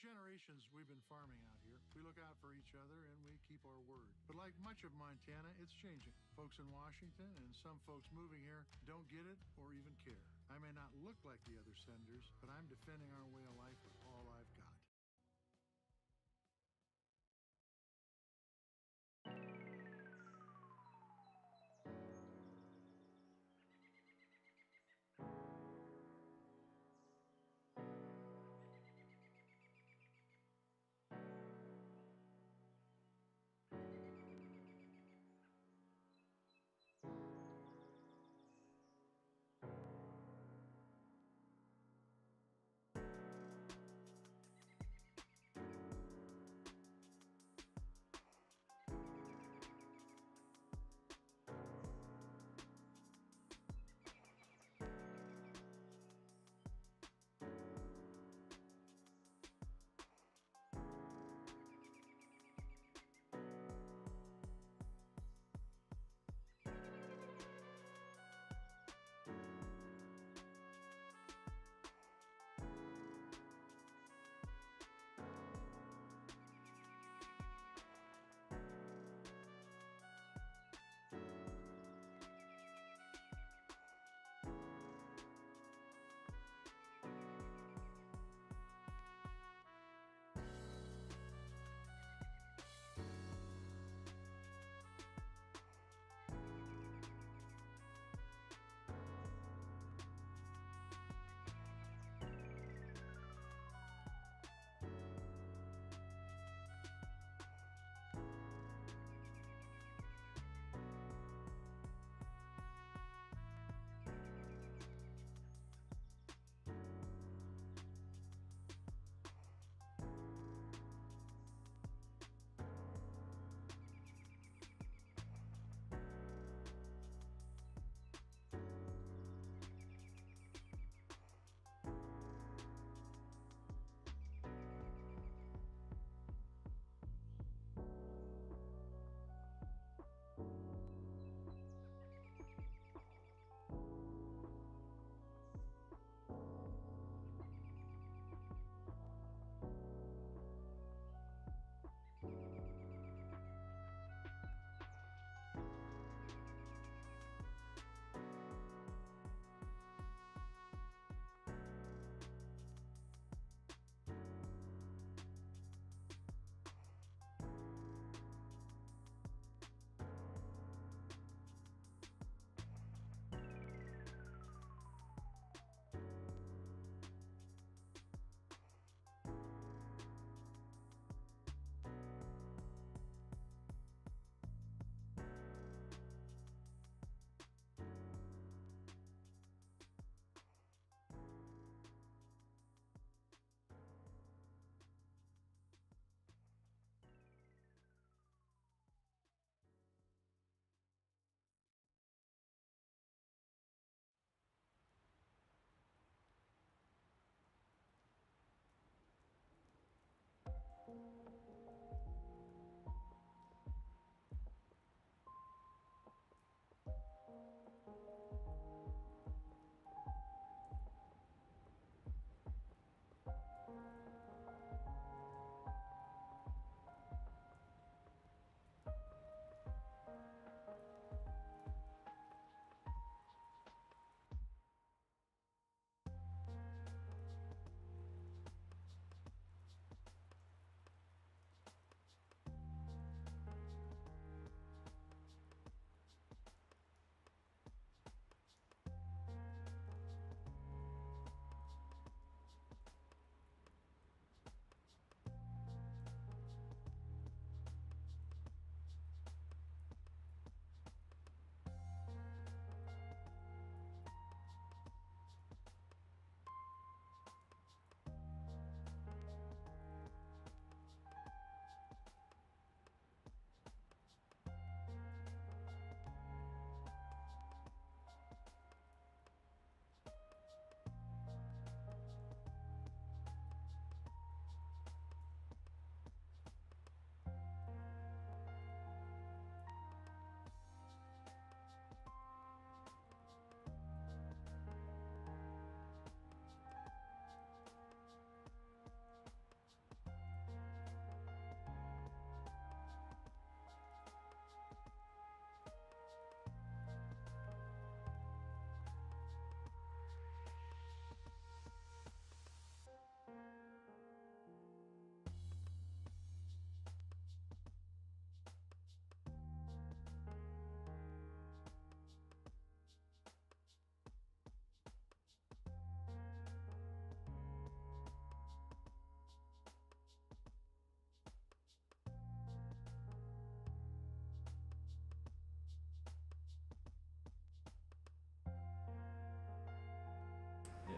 generations, we've been farming out here. We look out for each other and we keep our word. But like much of Montana, it's changing. Folks in Washington and some folks moving here don't get it or even care. I may not look like the other senators, but I'm defending our way of life with all I've got.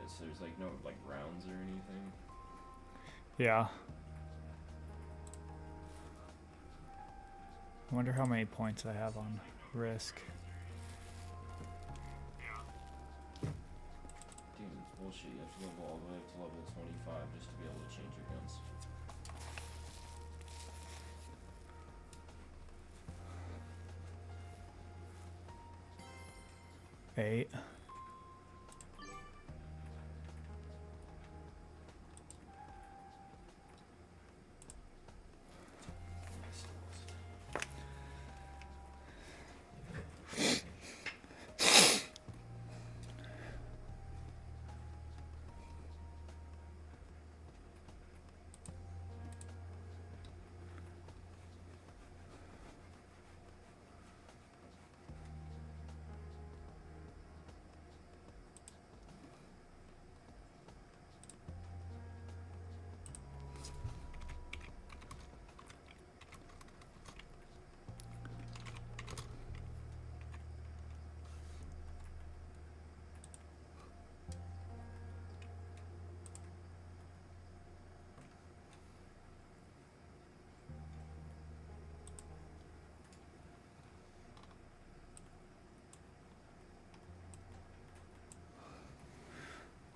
is. There's like no like rounds or anything. Yeah. I wonder how many points I have on Risk. Dude, it's bullshit. You have to level all the way up to level 25 just to be able to change your guns. Eight.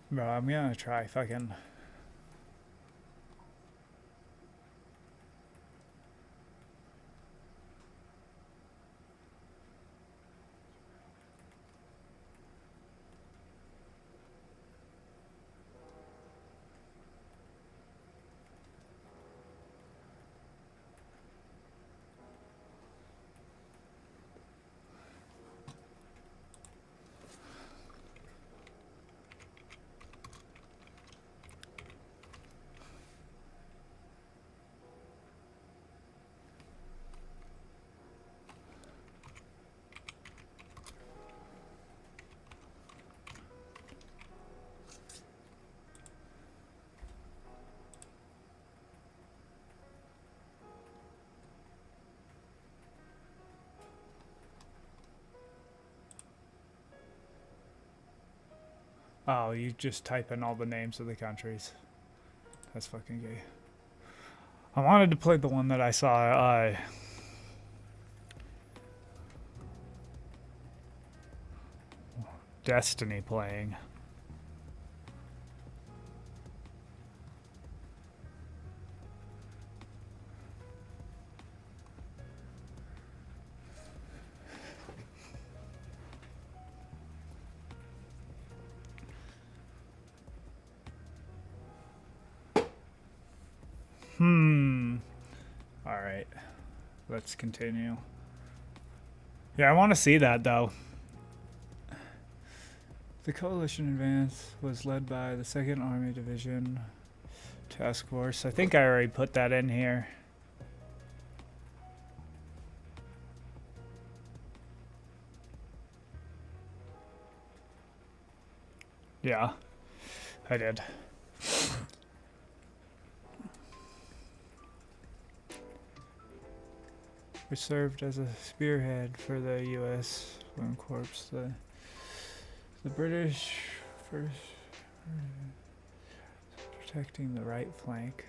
Bro, I'm gonna try fucking... Oh, you just type in all the names of the countries. That's fucking gay. I wanted to play the one that I saw, Destiny playing. Alright. Let's continue. Yeah, I want to see that, though. The coalition advance was led by the 2nd Army Division Task Force. I think I already put that in here. Yeah, I did. Which served as a spearhead for the U.S. Lone Corps. The British first protecting the right flank.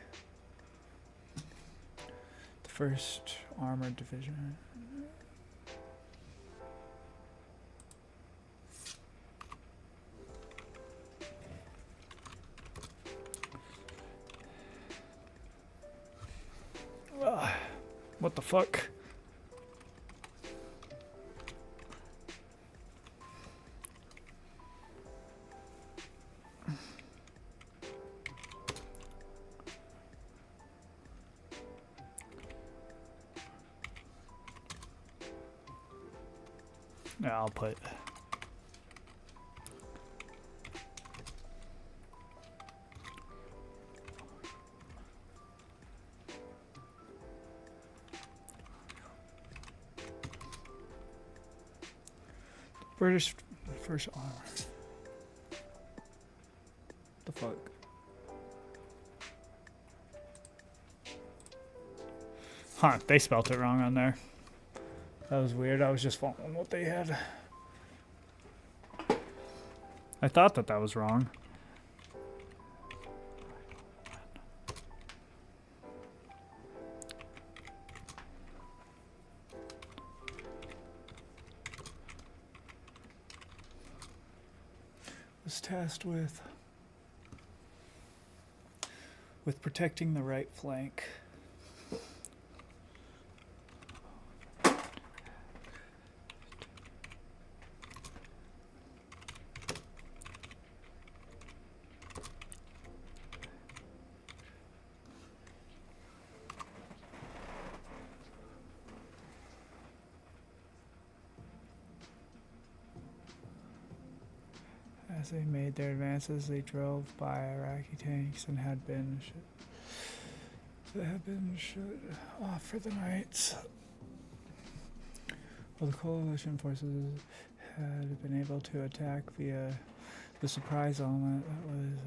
The 1st Armored Division. What the fuck? Yeah, I'll put British First Armor. The fuck? Huh, they spelt it wrong on there. That was weird. I was just following what they had. I thought that was wrong. was tasked with protecting the right flank. As they made their advances, they drove by Iraqi tanks and had been shut off for the night. While the coalition forces had been able to attack via the surprise element, that was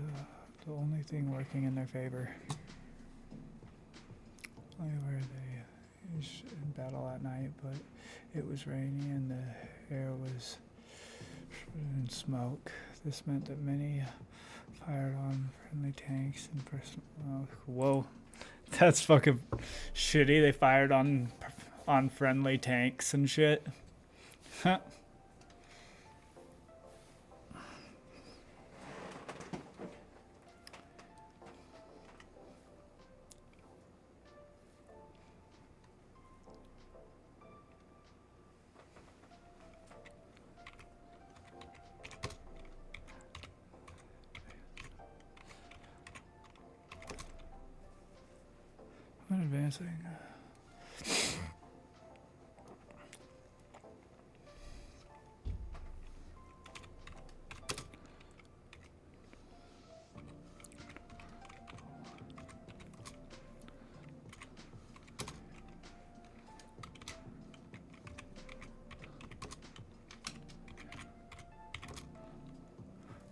the only thing working in their favor. Only were they in battle at night, but it was rainy and the air was in smoke. This meant that many fired on friendly tanks and personal. Whoa, that's fucking shitty. They fired on friendly tanks and shit. Huh. I'm advancing.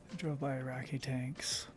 They drove by Iraqi tanks.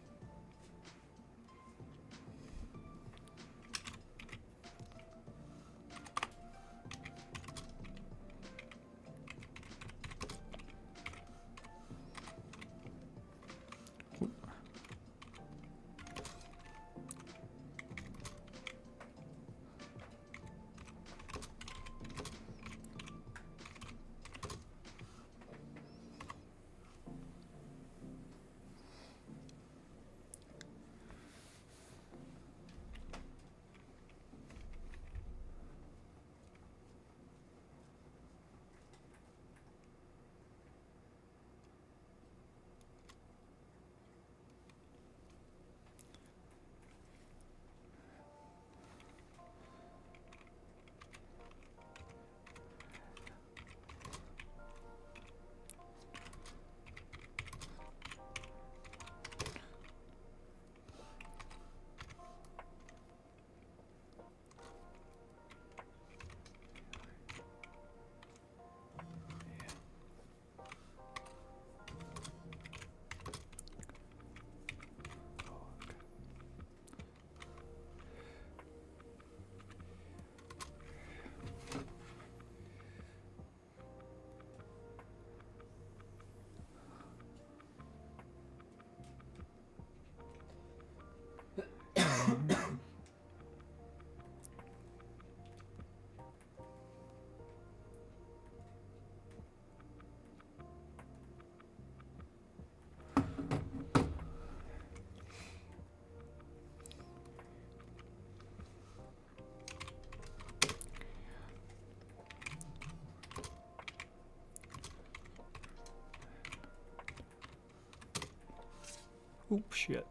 Oop, shit.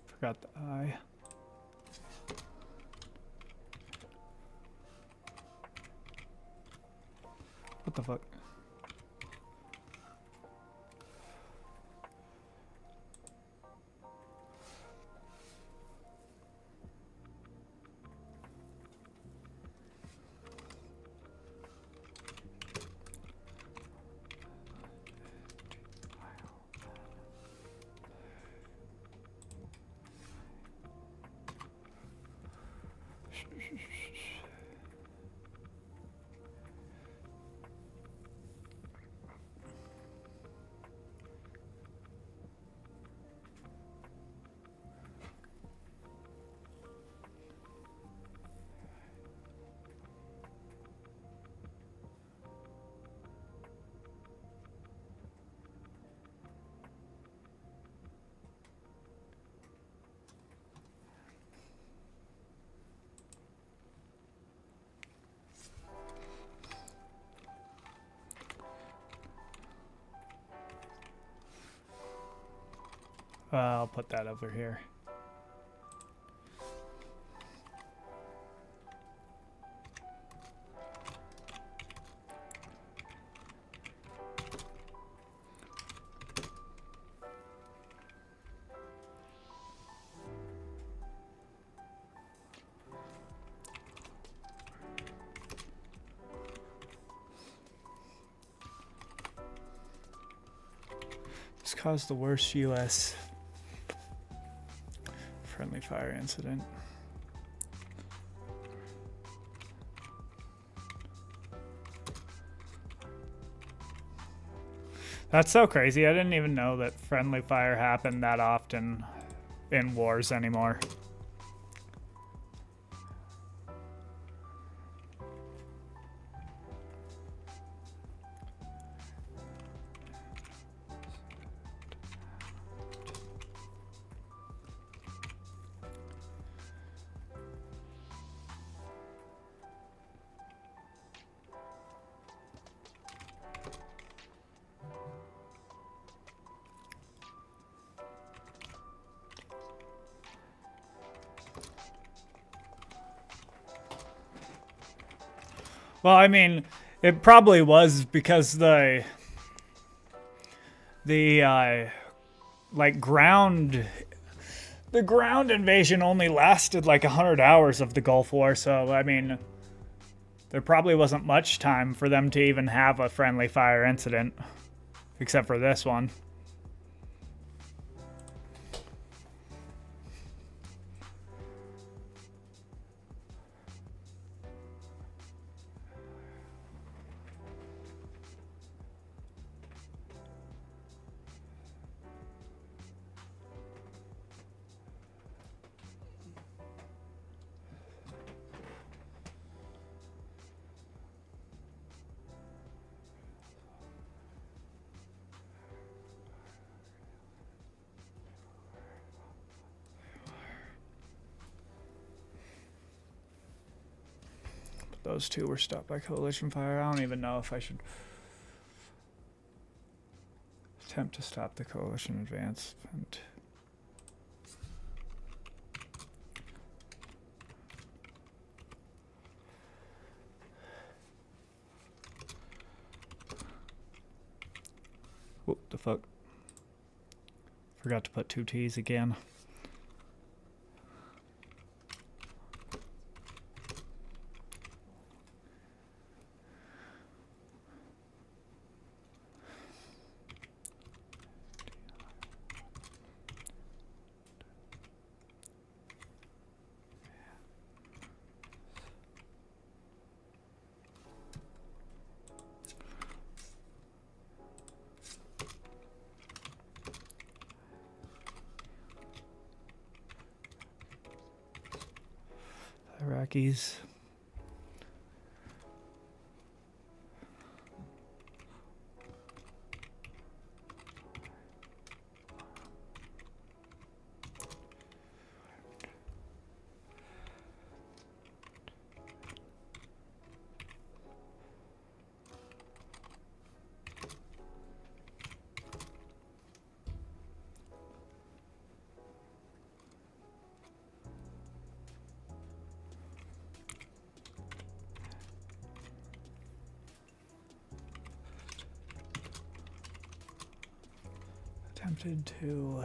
Forgot the eye. What the fuck? I'll put that over here. This caused the worst U.S. friendly fire incident. That's so crazy. I didn't even know that friendly fire happened that often in wars anymore. Well, I mean, it probably was because the like ground invasion only lasted like 100 hours of the Gulf War, so I mean, there probably wasn't much time for them to even have a friendly fire incident, except for this one. Those two were stopped by coalition fire. I don't even know if I should attempt to stop the coalition advancement. What the fuck? Forgot to put 2 T's again. Iraqis. Attempted to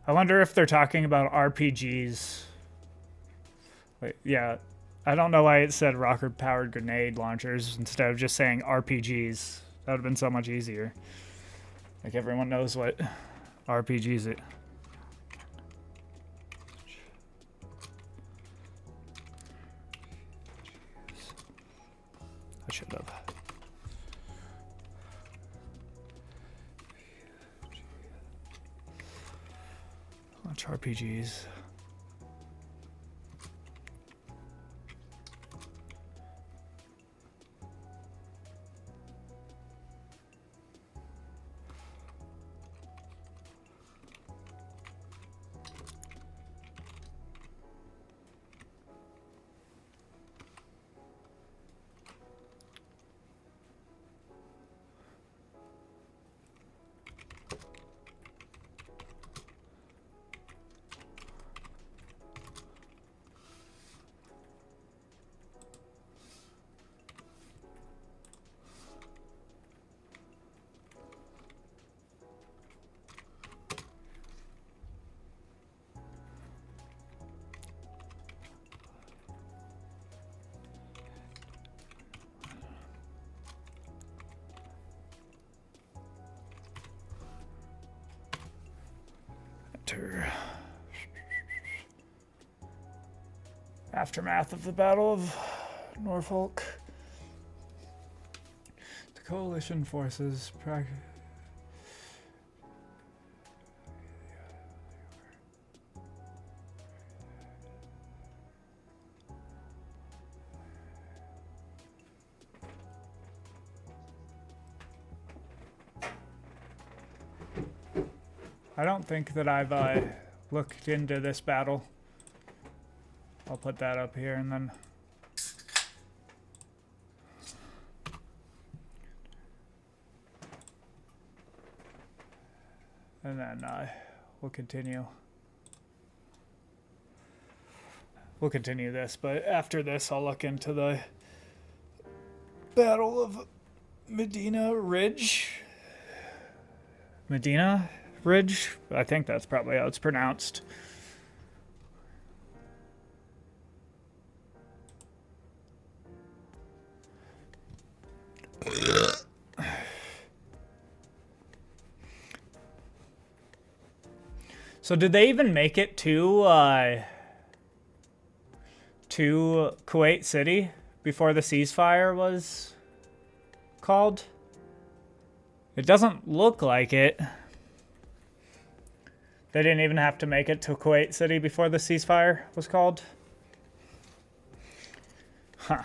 I wonder if they're talking about RPGs. Wait, yeah. I don't know why it said rocket-powered grenade launchers instead of just saying RPGs. That would have been so much easier. Like everyone knows what RPGs it. I should have. Launch RPGs. Enter. Aftermath of the Battle of Norfolk. The coalition forces I don't think that I've looked into this battle. I'll put that up here and then we'll continue. We'll continue this, but after this I'll look into the Battle of Medina Ridge. Medina Ridge? I think that's probably how it's pronounced. So did they even make it to Kuwait City before the ceasefire was called? It doesn't look like it. They didn't even have to make it to Kuwait City before the ceasefire was called? Huh.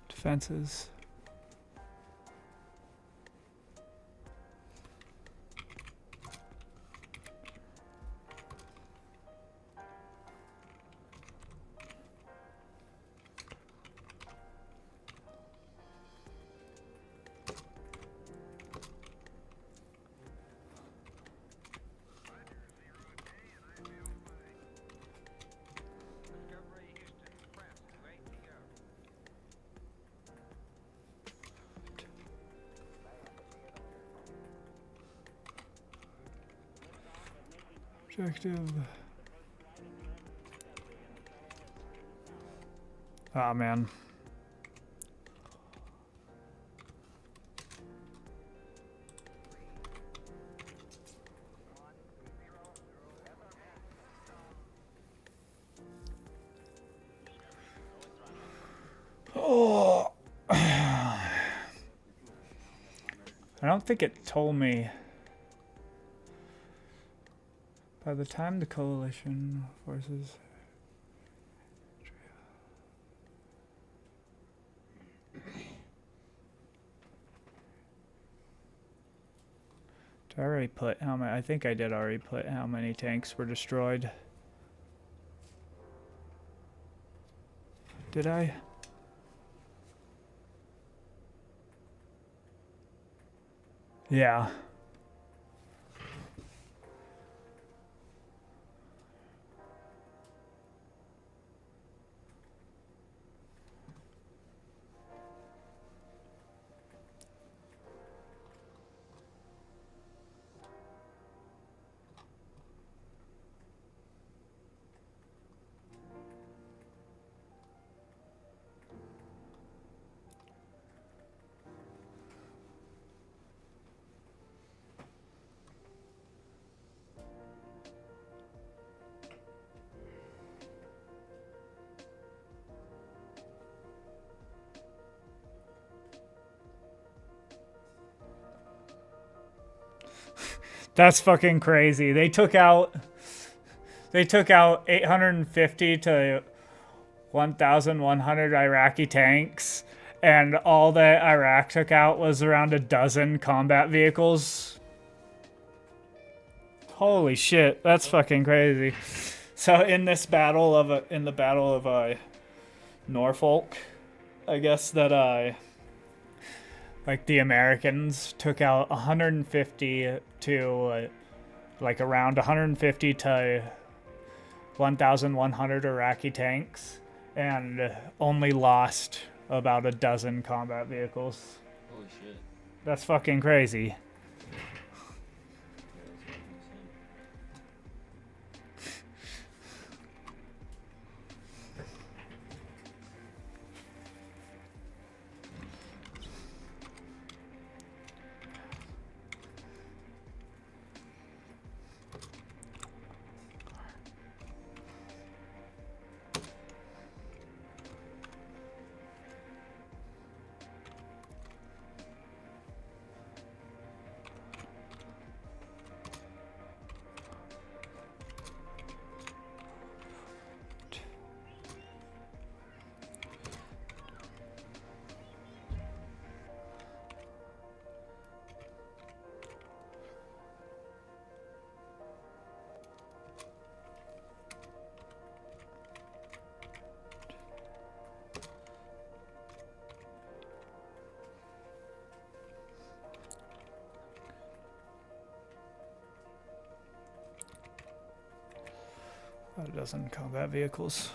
Defenses. Objective. Oh man. Oh. I don't think it told me. By the time the coalition forces... Did I already put how many? I think I did already put how many tanks were destroyed. Did I? Yeah. That's fucking crazy. They took out 850 to 1,100 Iraqi tanks, and all that Iraq took out was around a dozen combat vehicles. Holy shit, that's fucking crazy. So in this battle of in the Battle of Norfolk, I guess that like the Americans took out 150 to like around 150 to 1,100 Iraqi tanks, and only lost about a dozen combat vehicles. Holy shit. That's fucking crazy. A dozen combat vehicles.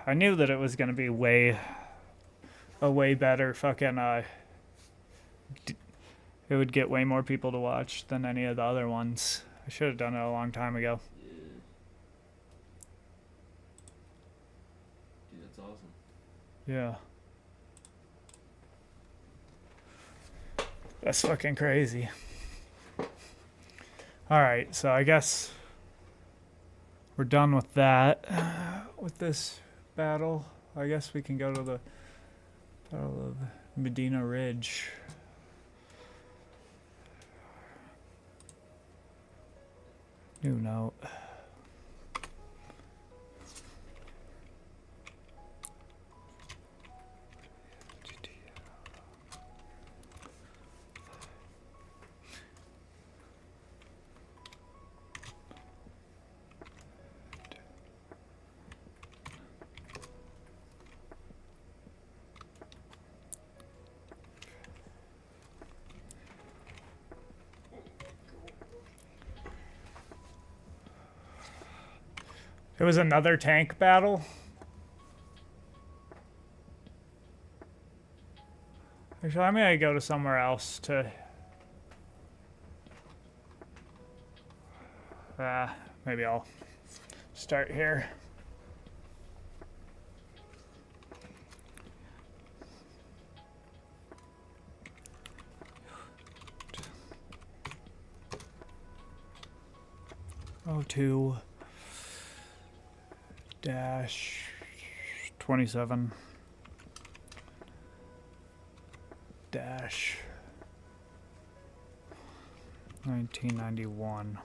I knew that it was gonna be a way better fucking it would get way more people to watch than any of the other ones. I should have done it a long time ago. Yeah. Dude, that's awesome. Yeah. That's fucking crazy. Alright, so I guess we're done with that. With this battle, I guess we can go to the Battle of Medina Ridge. New note. It was another tank battle. Actually, I'm gonna go to somewhere else to... maybe I'll start here. -27dash 1991.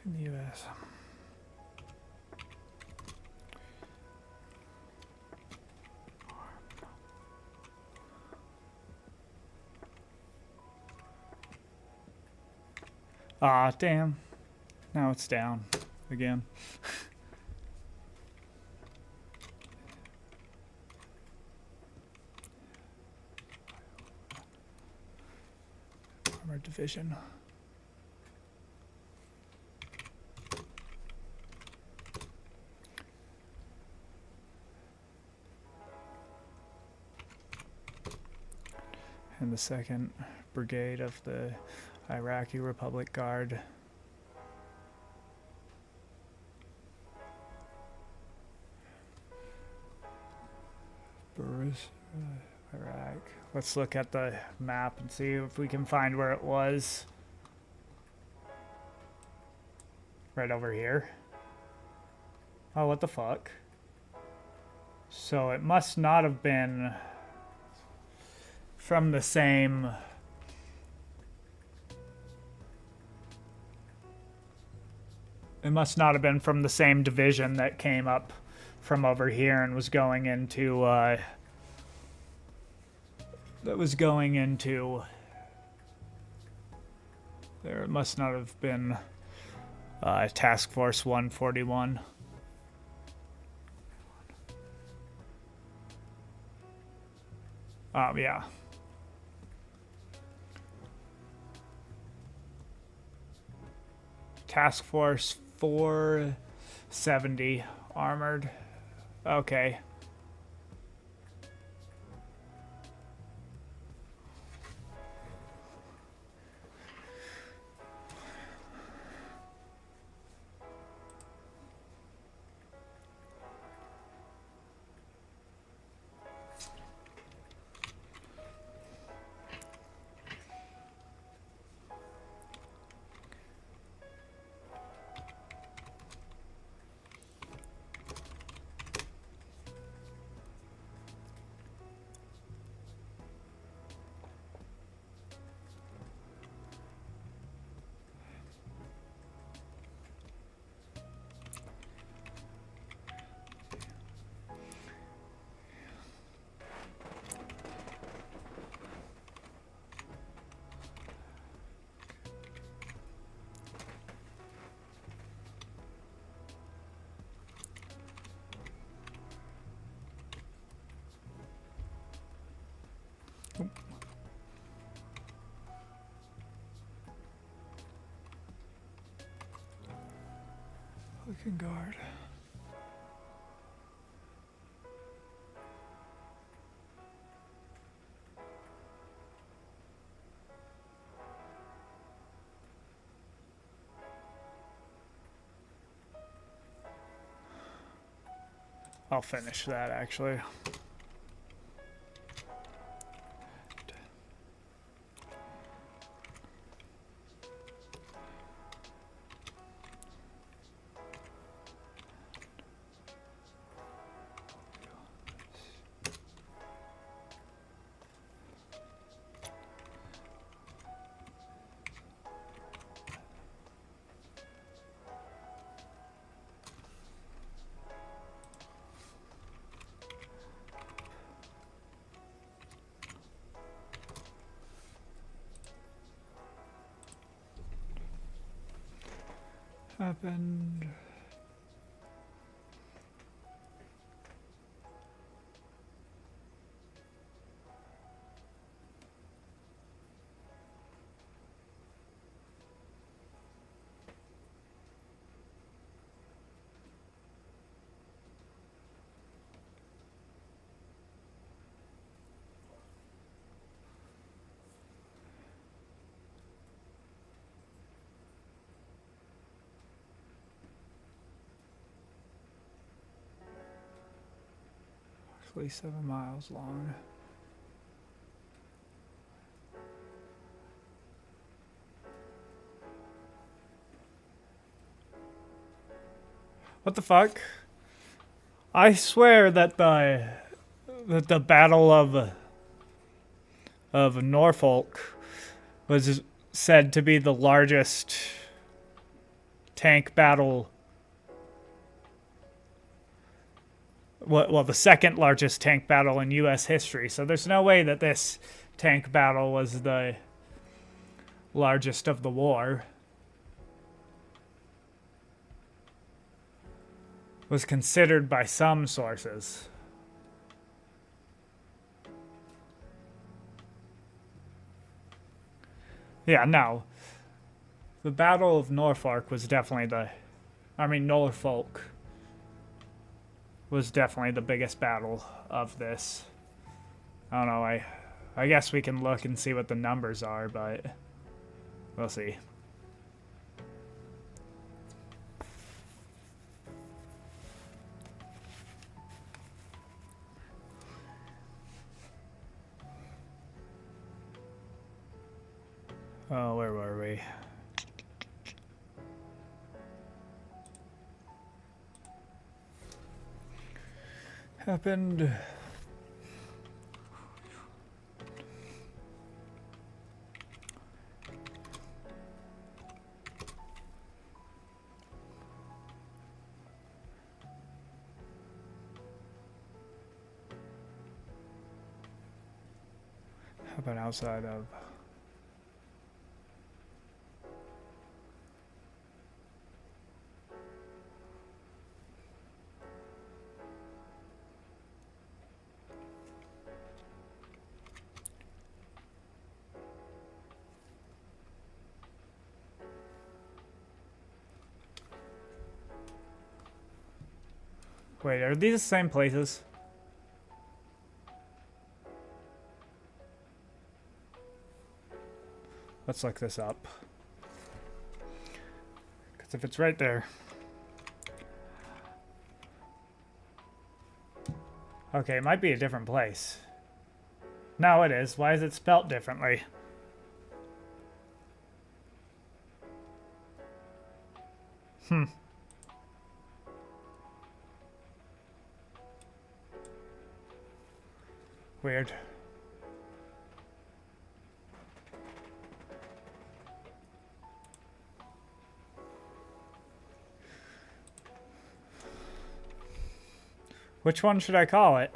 In the US. Aw, damn. Now it's down again. Armored division. And the 2nd Brigade of the Iraqi Republic Guard. Iraq. Let's look at the map and see if we can find where it was. Right over here. Oh, what the fuck? So it must not have been from the same... It must not have been from the same division that came up from over here and was going into, that was going into... There, it must not have been Task Force 141. Yeah. Task Force 470 armored. Okay. Looking guard. I'll finish that actually. Happened. Roughly 7 miles long. What the fuck? I swear that the Battle of Norfolk was said to be the largest tank battle. Well, the second largest tank battle in U.S. history. So there's no way that this tank battle was the largest of the war. was considered by some sources. Yeah, no. The Battle of Norfolk was definitely Norfolk was definitely the biggest battle of this. I don't know, I guess we can look and see what the numbers are, but we'll see. Oh, where were we? Happened. Happened outside of. Wait, are these the same places? Let's look this up. Because if it's right there... Okay, it might be a different place. No, it is. Why is it spelt differently? Weird. Which one should I call it?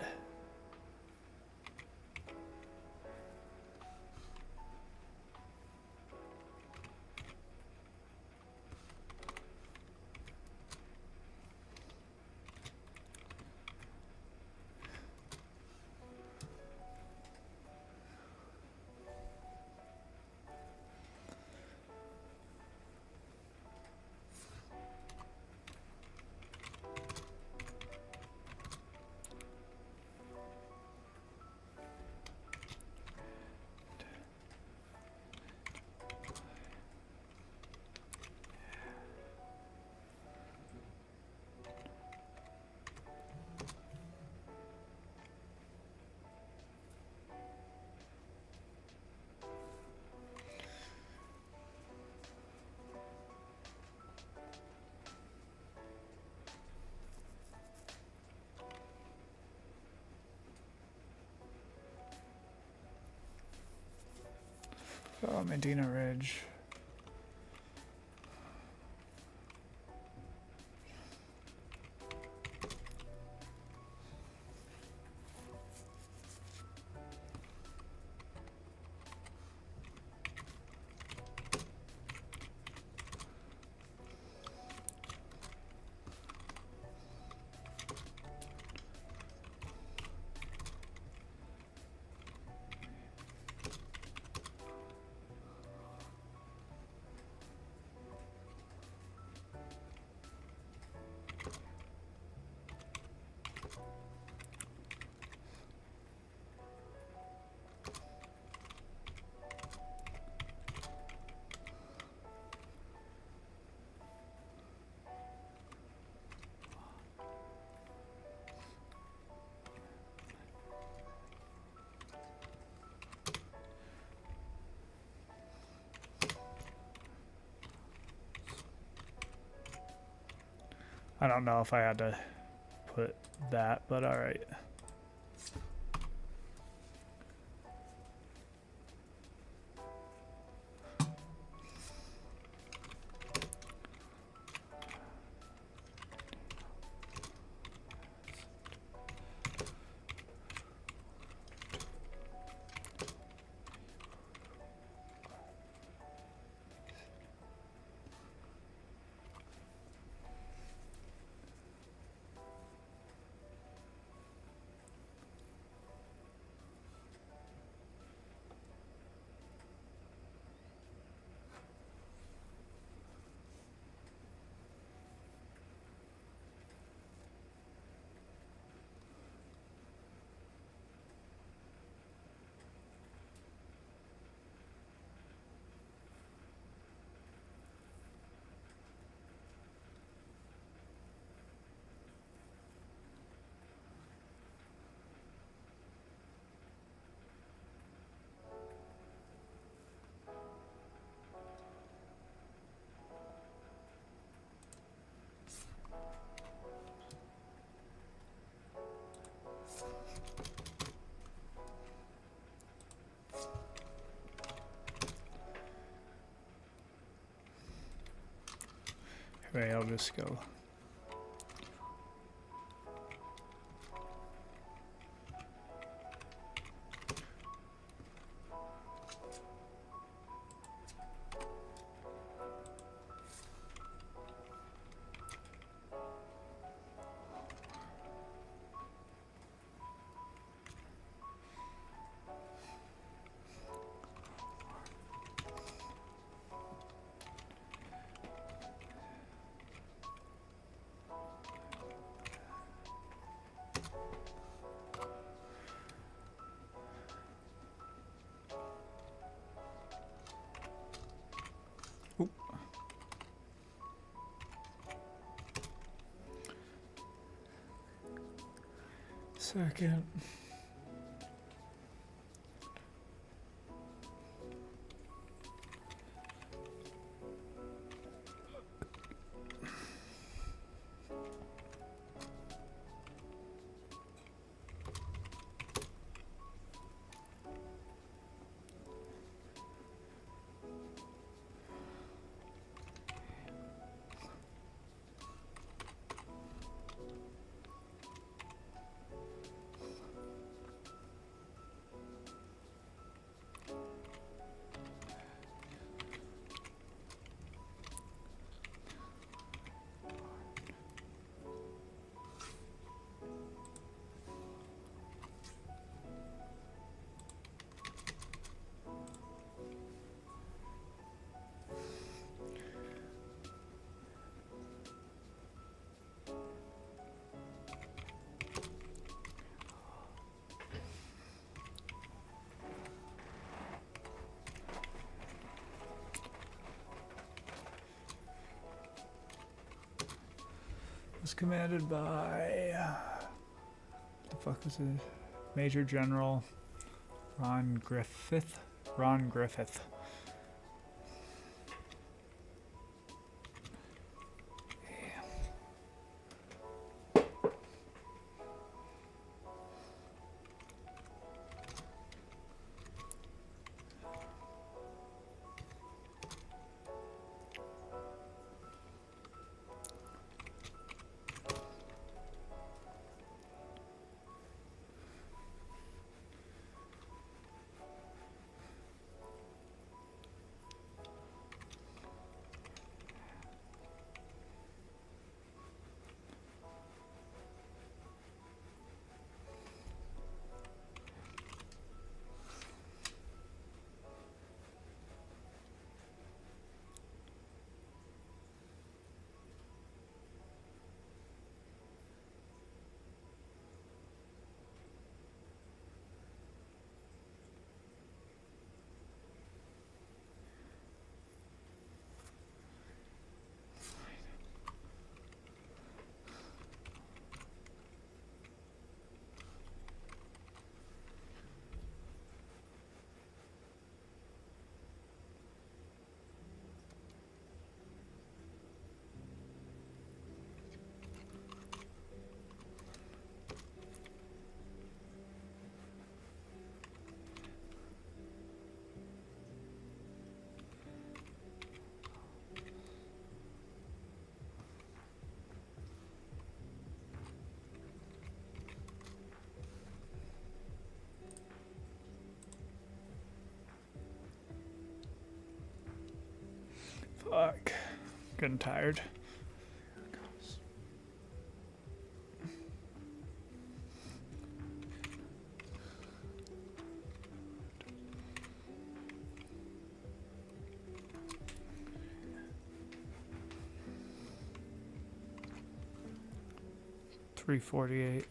Oh, Medina Ridge. I don't know if I had to put that, but all right. Right, I'll just go. Second. Was commanded by what the fuck was it? Major General Ron Griffith. Ron Griffith. Fuck. Getting tired. $348.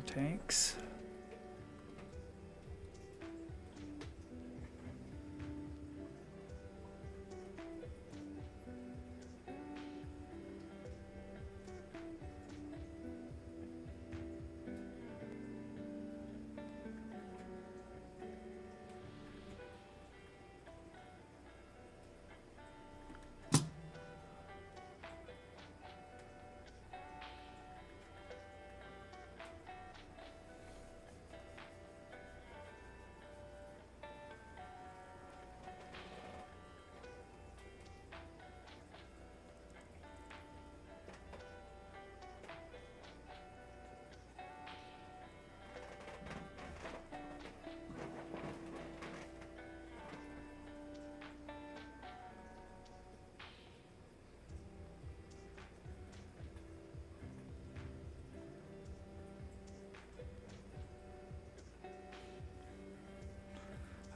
Tanks.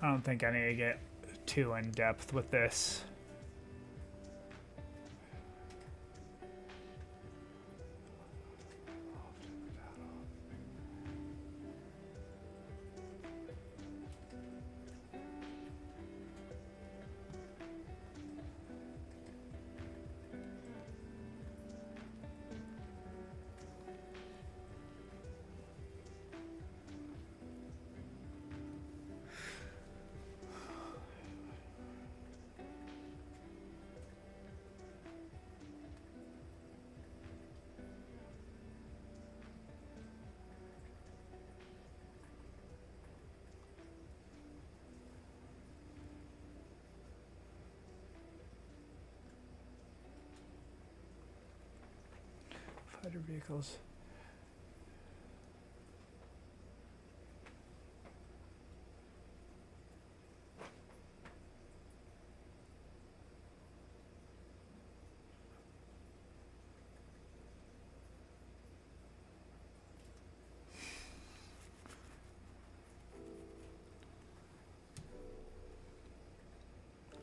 I don't think I need to get too in depth with this. Fighter vehicles.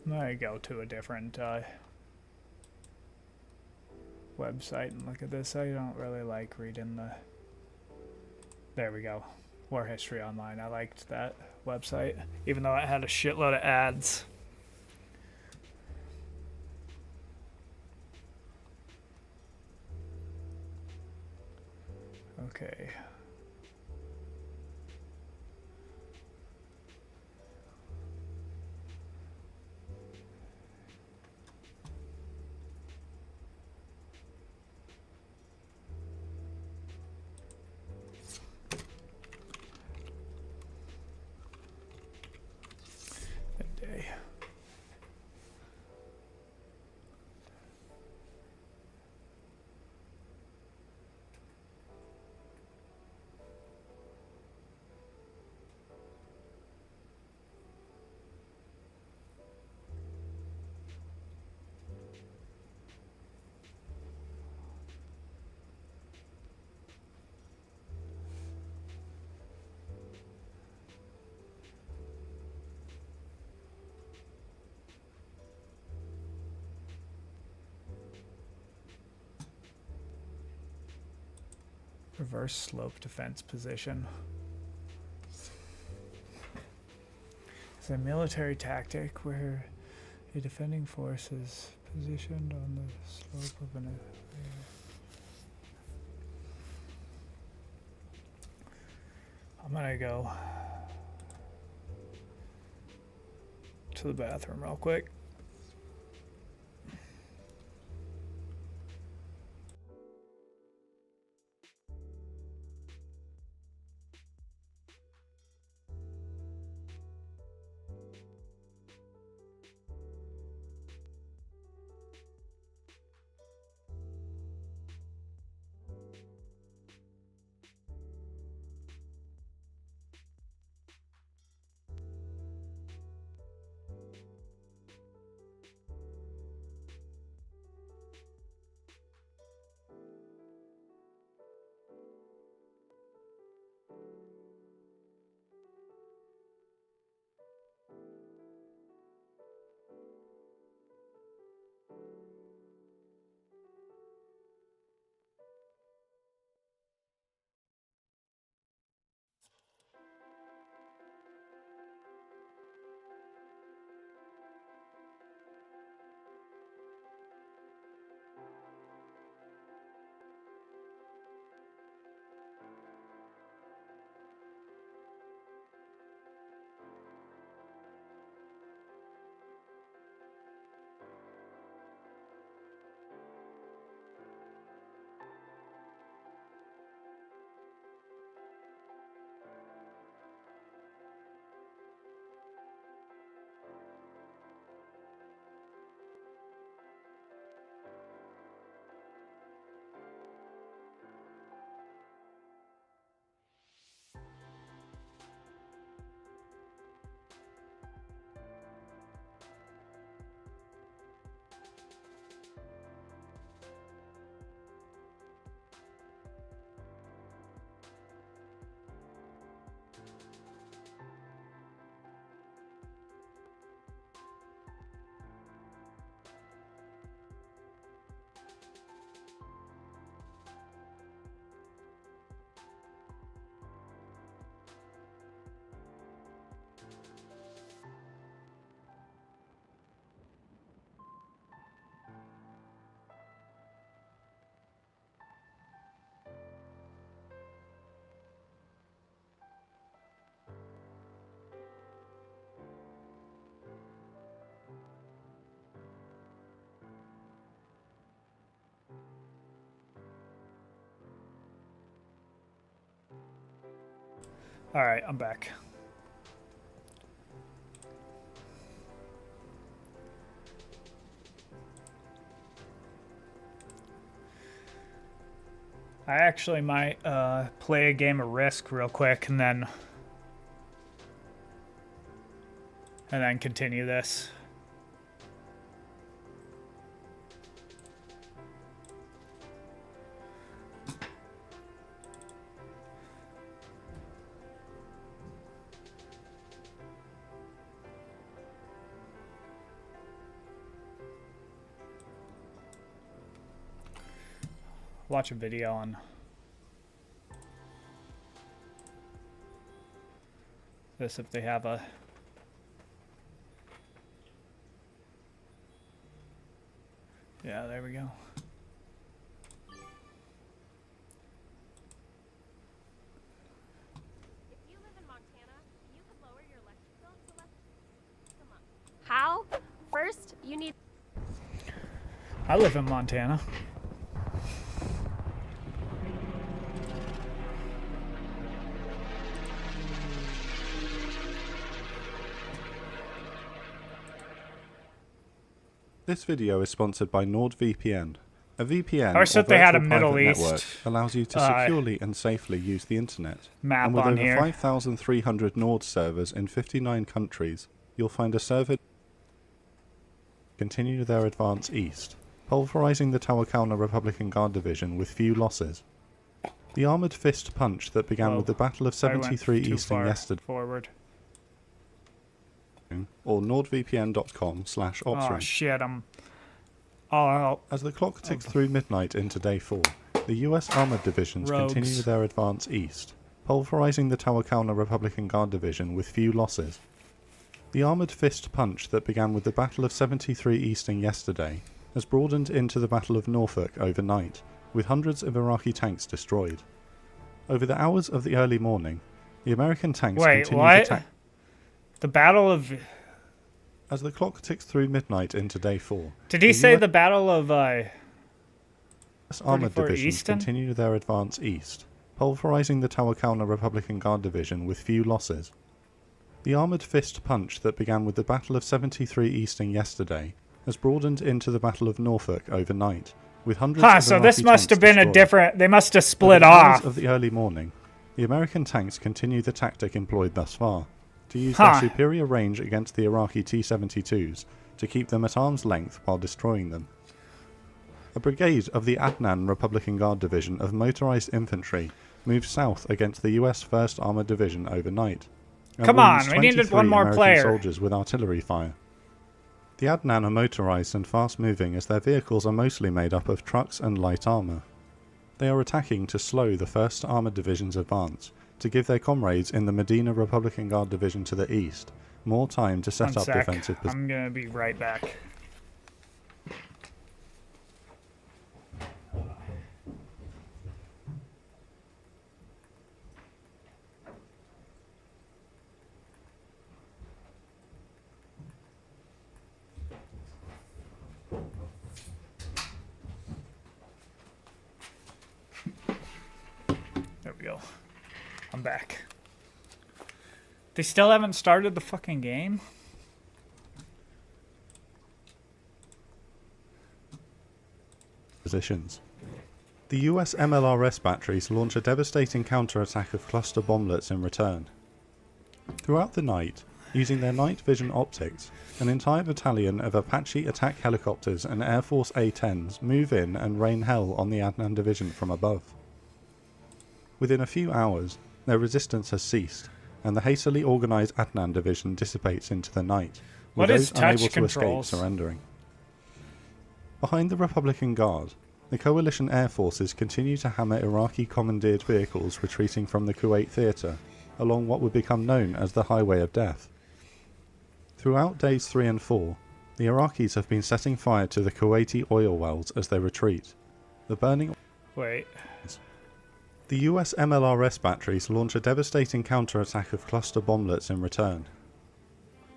I'm gonna go to a different website and look at this. I don't really like reading the... There we go. War History Online. I liked that website, even though it had a shitload of ads. Okay. Day. Reverse slope defense position. It's a military tactic where a defending force is positioned on the slope of an area. I'm gonna go to the bathroom real quick. All right, I'm back. I actually might play a game of Risk real quick and then continue this. Watch a video on this if they have a yeah, there we go. How? First, you need. I live in Montana. This video is sponsored by NordVPN. A VPN, I wish that they had a virtual Middle private East, network, allows you to securely and safely use the internet. map and with on over here. 5,300 Nord servers in 59 countries, you'll find a server continue their advance east, pulverizing the Tawakana Republican Guard Division with few losses. The armored fist punch that began with the Battle of I went 73 too Eastern far yesterday, forward. or nordvpn.com/opsring. Oh shit, I'm all out. As the clock ticks through midnight into day 4, the US armored divisions Rogues. continue their advance east, pulverizing the Tawakana Republican Guard Division with few losses. The armored fist punch that began with the Battle of 73 Eastern yesterday has broadened into the Battle of Norfolk overnight, with hundreds of Iraqi tanks destroyed. Over the hours of the early morning, the American tanks Wait, continued what? attack. The Battle of. As the clock ticks through midnight into day 4, Did he say the Battle of US armored 34 divisions Eastern? continue their advance east, pulverizing the Tawakana Republican Guard Division with few losses. The armored fist punch that began with the Battle of 73 Eastern yesterday has broadened into the Battle of Norfolk overnight, with hundreds Huh, of so Iraqi this must have tanks been a destroyed. different. They must have split Over the hours off. of the early morning, the American tanks continue the tactic employed thus far, to use Huh. their superior range against the Iraqi T-72s to keep them at arm's length while destroying them. A brigade of the Adnan Republican Guard Division of motorized infantry moved south against the US 1st Armored Division overnight. and Come wounds on, we needed 23 one more American player. soldiers with artillery fire. The Adnan are motorized and fast-moving as their vehicles are mostly made up of trucks and light armor. They are attacking to slow the 1st Armored Division's advance, to give their comrades in the Medina Republican Guard Division to the east more time to set One up sec. defensive positions. I'm gonna be right back. There we go. I'm back. They still haven't started the fucking game? The US MLRS batteries launch a devastating counterattack of cluster bomblets in return. Throughout the night, using their night vision optics, an entire battalion of Apache attack helicopters and Air Force A-10s move in and rain hell on the Adnan Division from above. Within a few hours, their resistance has ceased, and the hastily organised Adnan Division dissipates into the night, with What is those unable touch to escape controls? surrendering. Behind the Republican Guard, the coalition air forces continue to hammer Iraqi commandeered vehicles retreating from the Kuwait theatre, along what would become known as the Highway of Death. Throughout days 3 and 4, the Iraqis have been setting fire to the Kuwaiti oil wells as they retreat. The burning... Wait. The US MLRS batteries launch a devastating counterattack of cluster bomblets in return.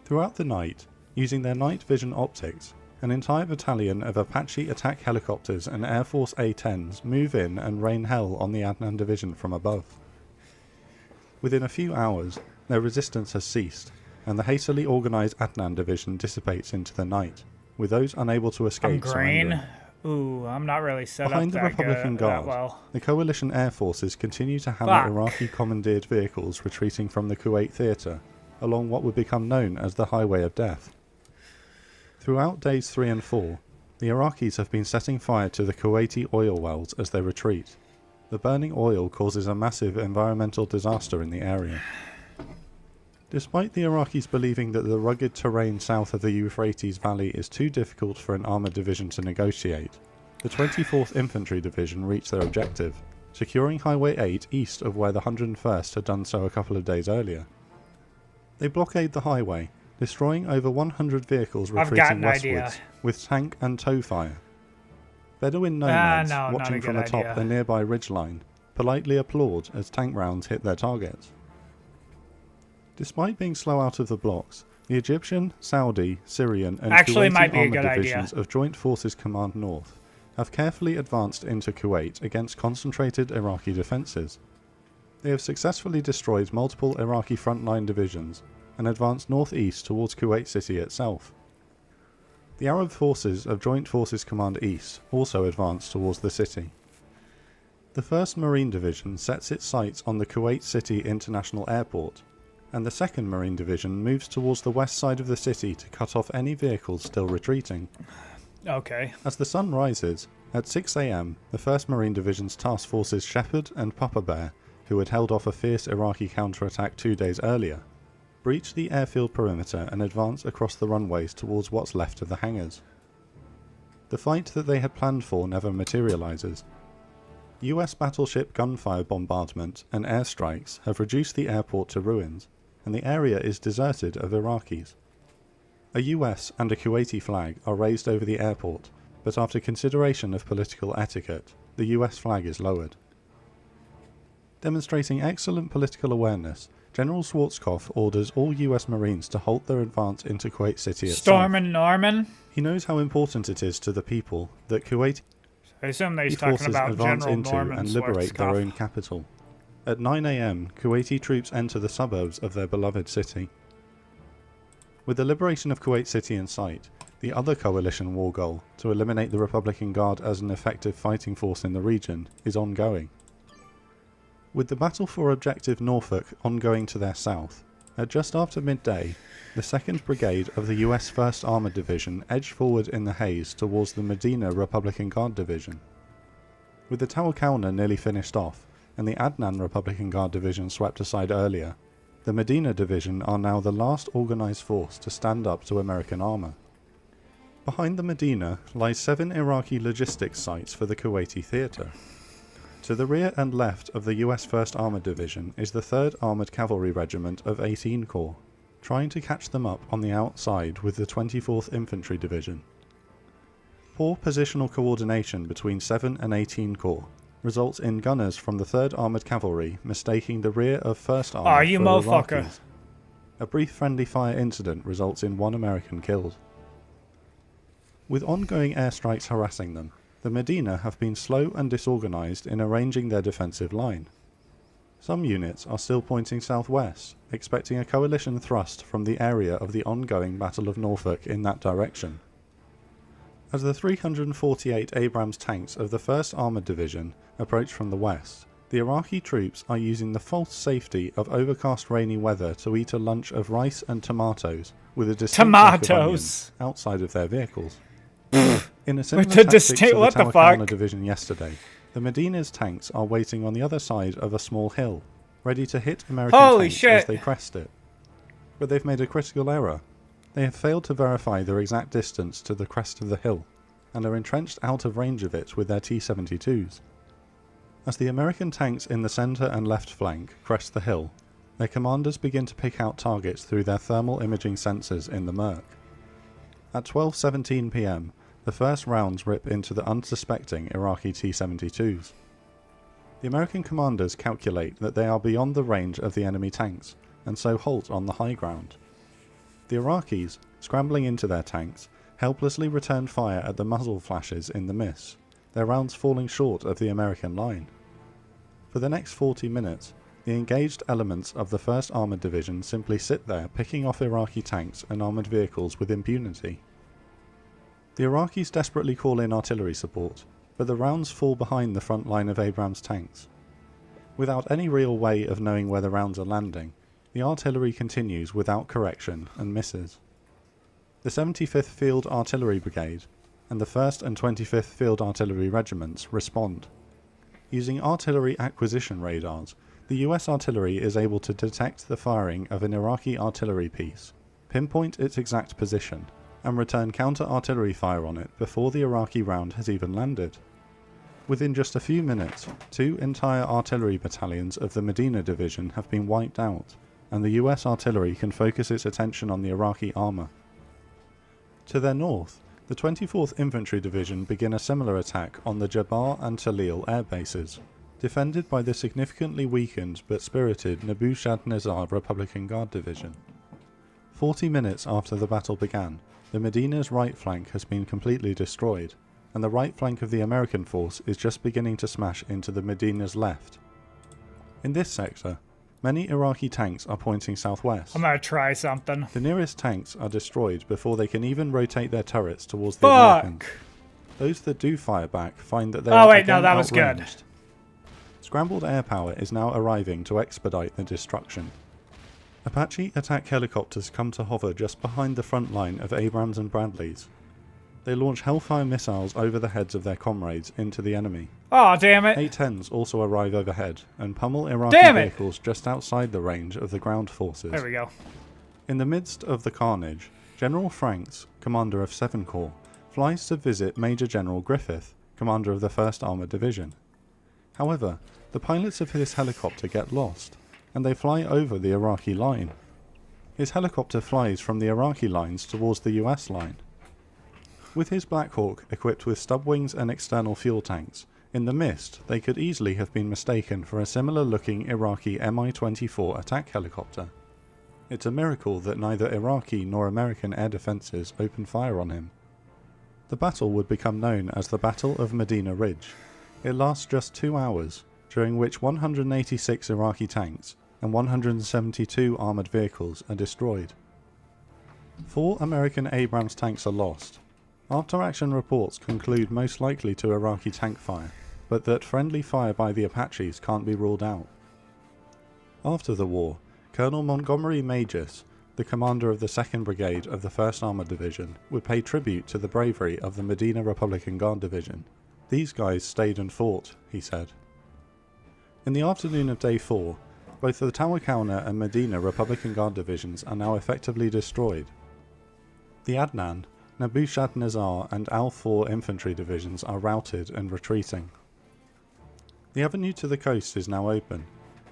Throughout the night, using their night vision optics, an entire battalion of Apache attack helicopters and Air Force A-10s move in and rain hell on the Adnan Division from above. Within a few hours, their resistance has ceased, and the hastily organised Adnan division dissipates into the night, with those unable to I'm escape green. surrendering. Ooh, I'm not really set Behind up the that Republican good, Guard, that well. the coalition air forces continue to hammer Fuck. Iraqi commandeered vehicles retreating from the Kuwait theatre, along what would become known as the Highway of Death. Throughout days 3 and 4, the Iraqis have been setting fire to the Kuwaiti oil wells as they retreat. The burning oil causes a massive environmental disaster in the area. Despite the Iraqis believing that the rugged terrain south of the Euphrates Valley is too difficult for an armoured division to negotiate, the 24th Infantry Division reached their objective, securing Highway 8 east of where the 101st had done so a couple of days earlier. They blockade the highway, destroying over 100 vehicles I've got retreating an idea. westwards with tank and tow fire. Bedouin nomads, no, not watching a from the good top idea. a nearby ridgeline, politely applaud as tank rounds hit their targets. Despite being slow out of the blocks, the Egyptian, Saudi, Syrian and Actually, Kuwaiti might be a armoured good idea. divisions of Joint Forces Command North have carefully advanced into Kuwait against concentrated Iraqi defences. They have successfully destroyed multiple Iraqi frontline divisions and advanced northeast towards Kuwait City itself. The Arab forces of Joint Forces Command East also advanced towards the city. The 1st Marine Division sets its sights on the Kuwait City International Airport, and the 2nd Marine Division moves towards the west side of the city to cut off any vehicles still retreating. Okay. As the sun rises, at 6 AM, the 1st Marine Division's task forces Shepherd and Papa Bear, who had held off a fierce Iraqi counterattack 2 days earlier, breach the airfield perimeter and advance across the runways towards what's left of the hangars. The fight that they had planned for never materialises. US battleship gunfire bombardment and airstrikes have reduced the airport to ruins, and the area is deserted of Iraqis. A US and a Kuwaiti flag are raised over the airport, but after consideration of political etiquette, the US flag is lowered. Demonstrating excellent political awareness, General Schwarzkopf orders all US Marines to halt their advance into Kuwait City itself. Stormin' Norman? He knows how important it is to the people that Kuwait I assume that he's talking forces about advance General into Norman and liberate their Schwarzkopf. own capital. At 9 AM, Kuwaiti troops enter the suburbs of their beloved city. With the liberation of Kuwait City in sight, the other coalition war goal, to eliminate the Republican Guard as an effective fighting force in the region, is ongoing. With the battle for Objective Norfolk ongoing to their south, at just after midday, the 2nd Brigade of the US 1st Armoured Division edged forward in the haze towards the Medina Republican Guard Division. With the Tawakkalna nearly finished off, and the Adnan Republican Guard Division swept aside earlier, the Medina Division are now the last organised force to stand up to American armour. Behind the Medina lies 7 Iraqi logistics sites for the Kuwaiti theatre. To the rear and left of the US 1st Armoured Division is the 3rd Armoured Cavalry Regiment of 18 Corps, trying to catch them up on the outside with the 24th Infantry Division. Poor positional coordination between 7 and 18 Corps results in gunners from the 3rd Armoured Cavalry mistaking the rear of 1st Armored Aw, you for motherfucker. Iraqis. A brief friendly fire incident results in 1 American killed. With ongoing airstrikes harassing them, the Medina have been slow and disorganised in arranging their defensive line. Some units are still pointing southwest, expecting a coalition thrust from the area of the ongoing Battle of Norfolk in that direction. As the 348 Abrams tanks of the 1st Armoured Division approach from the west, the Iraqi troops are using the false safety of overcast rainy weather to eat a lunch of rice and tomatoes with a distinct lack of onions outside of their vehicles. In a similar With a tactic distinct- to the what the Tawakkalna fuck? Division yesterday, the Medina's tanks are waiting on the other side of a small hill, ready to hit American Holy tanks shit. as they crest it. But they've made a critical error. They have failed to verify their exact distance to the crest of the hill, and are entrenched out of range of it with their T-72s. As the American tanks in the centre and left flank crest the hill, their commanders begin to pick out targets through their thermal imaging sensors in the murk. At 12:17 PM, the first rounds rip into the unsuspecting Iraqi T-72s. The American commanders calculate that they are beyond the range of the enemy tanks, and so halt on the high ground. The Iraqis, scrambling into their tanks, helplessly return fire at the muzzle flashes in the mist, their rounds falling short of the American line. For the next 40 minutes, the engaged elements of the 1st Armoured Division simply sit there picking off Iraqi tanks and armoured vehicles with impunity. The Iraqis desperately call in artillery support, but the rounds fall behind the front line of Abrams tanks. Without any real way of knowing where the rounds are landing, the artillery continues without correction and misses. The 75th Field Artillery Brigade and the 1st and 25th Field Artillery Regiments respond. Using artillery acquisition radars, the US artillery is able to detect the firing of an Iraqi artillery piece, pinpoint its exact position, and return counter-artillery fire on it before the Iraqi round has even landed. Within just a few minutes, 2 entire artillery battalions of the Medina Division have been wiped out, and the US artillery can focus its attention on the Iraqi armour. To their north, the 24th Infantry Division begin a similar attack on the Jabbar and Talil air bases, defended by the significantly weakened but spirited Nebuchadnezzar Republican Guard Division. 40 minutes after the battle began, the Medina's right flank has been completely destroyed, and the right flank of the American force is just beginning to smash into the Medina's left. In this sector, many Iraqi tanks are pointing southwest. I'm gonna try something. The nearest tanks are destroyed before they can even rotate their turrets towards the Americans. Those that do fire back find that they are wait, no, again that was good. outranged. Scrambled air power is now arriving to expedite the destruction. Apache attack helicopters come to hover just behind the front line of Abrams and Bradleys. They launch Hellfire missiles over the heads of their comrades into the enemy. Oh, damn it. A-10s also arrive overhead and pummel Iraqi vehicles just outside the range of the ground forces. There we go. In the midst of the carnage, General Franks, commander of 7 Corps, flies to visit Major General Griffith, commander of the 1st Armoured Division. However, the pilots of his helicopter get lost, and they fly over the Iraqi line. His helicopter flies from the Iraqi lines towards the US line. With his Black Hawk equipped with stub wings and external fuel tanks, in the mist they could easily have been mistaken for a similar looking Iraqi Mi-24 attack helicopter. It's a miracle that neither Iraqi nor American air defences opened fire on him. The battle would become known as the Battle of Medina Ridge. It lasts just 2 hours, during which 186 Iraqi tanks and 172 armoured vehicles are destroyed. 4 American Abrams tanks are lost. After-action reports conclude most likely to Iraqi tank fire, but that friendly fire by the Apaches can't be ruled out. After the war, Colonel Montgomery Magis, the commander of the 2nd Brigade of the 1st Armoured Division, would pay tribute to the bravery of the Medina Republican Guard Division. "These guys stayed and fought," he said. In the afternoon of Day 4, both the Tawakalna and Medina Republican Guard Divisions are now effectively destroyed. The Adnan, Nebuchadnezzar and Al-4 infantry divisions are routed and retreating. The avenue to the coast is now open,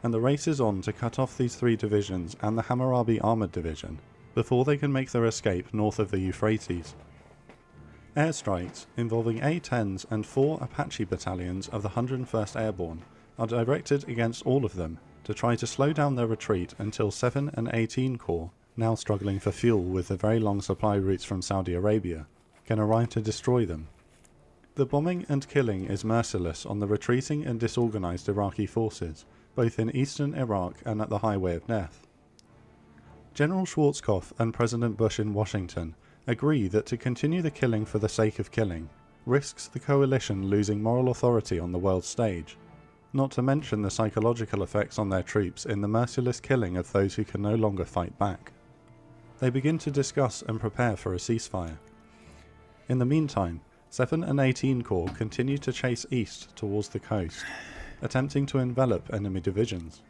and the race is on to cut off these 3 divisions and the Hammurabi Armoured Division before they can make their escape north of the Euphrates. Airstrikes involving A-10s and 4 Apache battalions of the 101st Airborne are directed against all of them to try to slow down their retreat until 7 and 18 Corps, now struggling for fuel with the very long supply routes from Saudi Arabia, can arrive to destroy them. The bombing and killing is merciless on the retreating and disorganised Iraqi forces, both in eastern Iraq and at the Highway of Death. General Schwarzkopf and President Bush in Washington agree that to continue the killing for the sake of killing risks the coalition losing moral authority on the world stage, not to mention the psychological effects on their troops in the merciless killing of those who can no longer fight back. They begin to discuss and prepare for a ceasefire. In the meantime, 7 and 18 Corps continue to chase east towards the coast, attempting to envelop enemy divisions.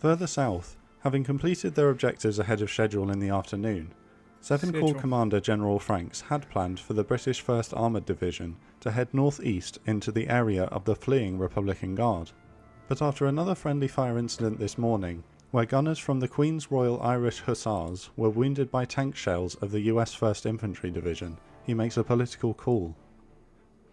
Further south, having completed their objectives ahead of schedule in the afternoon, 7 Corps Commander General Franks had planned for the British 1st Armoured Division to head northeast into the area of the fleeing Republican Guard. But after another friendly fire incident this morning, where gunners from the Queen's Royal Irish Hussars were wounded by tank shells of the US 1st Infantry Division, he makes a political call.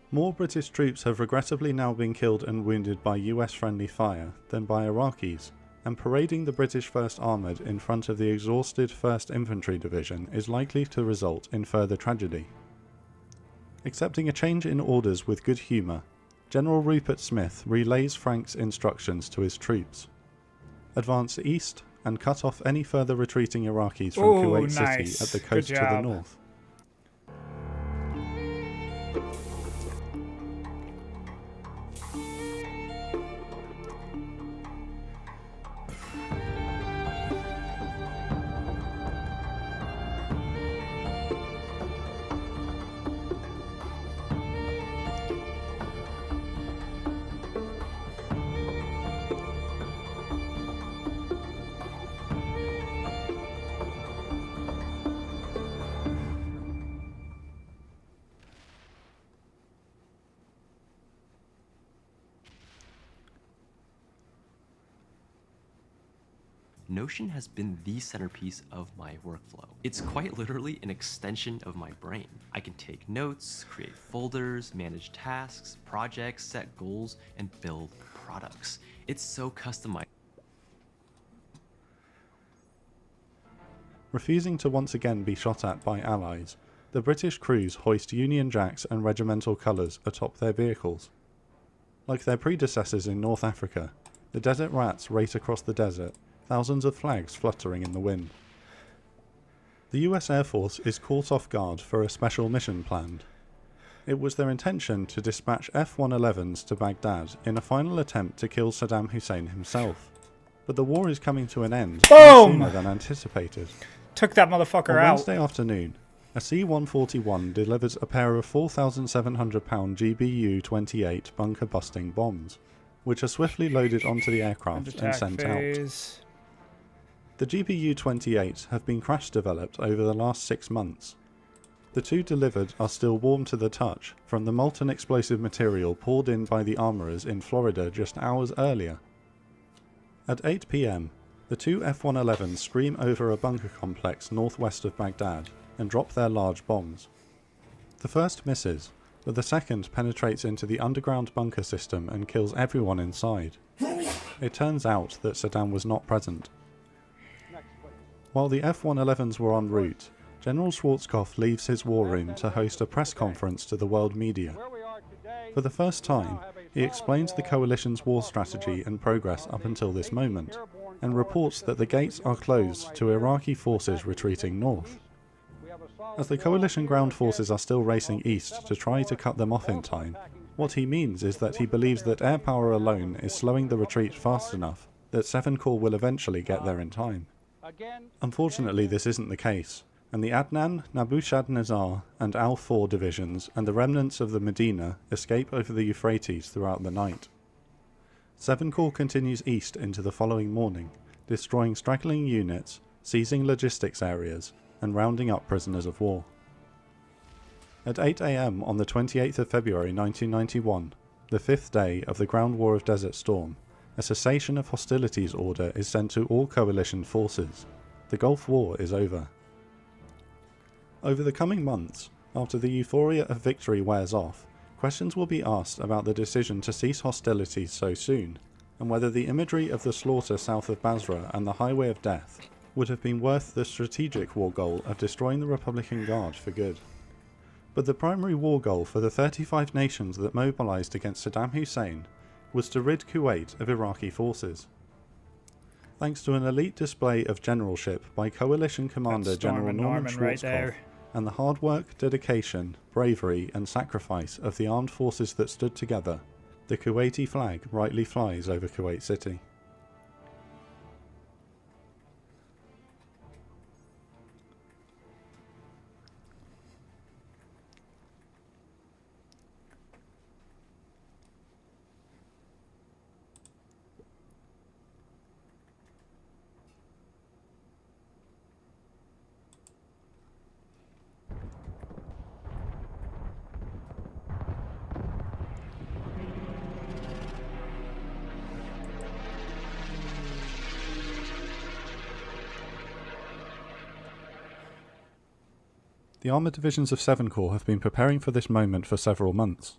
More British troops have regrettably now been killed and wounded by US friendly fire than by Iraqis, and parading the British 1st Armoured in front of the exhausted 1st Infantry Division is likely to result in further tragedy. Accepting a change in orders with good humour, General Rupert Smith relays Frank's instructions to his troops. Advance east and cut off any further retreating Iraqis from Ooh, Kuwait nice. City at the Good coast to the job. north. Notion has been the centerpiece of my workflow. It's quite literally an extension of my brain. I can take notes, create folders, manage tasks, projects, set goals, and build products. It's so customized. Refusing to once again be shot at by allies, the British crews hoist Union Jacks and regimental colours atop their vehicles. Like their predecessors in North Africa, the Desert Rats race across the desert, thousands of flags fluttering in the wind. The US Air Force is caught off guard for a special mission planned. It was their intention to dispatch F-111s to Baghdad in a final attempt to kill Saddam Hussein himself. But the war is coming to an end far Boom! sooner than anticipated. Took that motherfucker On out. Wednesday afternoon, a C-141 delivers a pair of 4,700-pound GBU-28 bunker-busting bombs, which are swiftly loaded onto the aircraft and Attack sent phase. out. The GBU-28 have been crash developed over the last 6 months. The two delivered are still warm to the touch from the molten explosive material poured in by the armourers in Florida just hours earlier. At 8 PM, the two F-111s scream over a bunker complex northwest of Baghdad and drop their large bombs. The first misses, but the second penetrates into the underground bunker system and kills everyone inside. It turns out that Saddam was not present. While the F-111s were en route, General Schwarzkopf leaves his war room to host a press conference to the world media. For the first time, he explains the coalition's war strategy and progress up until this moment, and reports that the gates are closed to Iraqi forces retreating north. As the coalition ground forces are still racing east to try to cut them off in time, what he means is that he believes that air power alone is slowing the retreat fast enough that 7 Corps will eventually get there in time. Unfortunately, this isn't the case, and the Adnan, Nabushadnezzar, and Al-4 divisions and the remnants of the Medina escape over the Euphrates throughout the night. 7 Corps continues east into the following morning, destroying straggling units, seizing logistics areas, and rounding up prisoners of war. At 8 AM on the 28th of February 1991, the 5th day of the ground war of Desert Storm, a cessation of hostilities order is sent to all coalition forces. The Gulf War is over. Over the coming months, after the euphoria of victory wears off, questions will be asked about the decision to cease hostilities so soon, and whether the imagery of the slaughter south of Basra and the Highway of Death would have been worth the strategic war goal of destroying the Republican Guard for good. But the primary war goal for the 35 nations that mobilized against Saddam Hussein was to rid Kuwait of Iraqi forces. Thanks to an elite display of generalship by Coalition Commander General Norman Schwarzkopf, right there. and the hard work, dedication, bravery and sacrifice of the armed forces that stood together, the Kuwaiti flag rightly flies over Kuwait City. The armoured divisions of 7 Corps have been preparing for this moment for several months.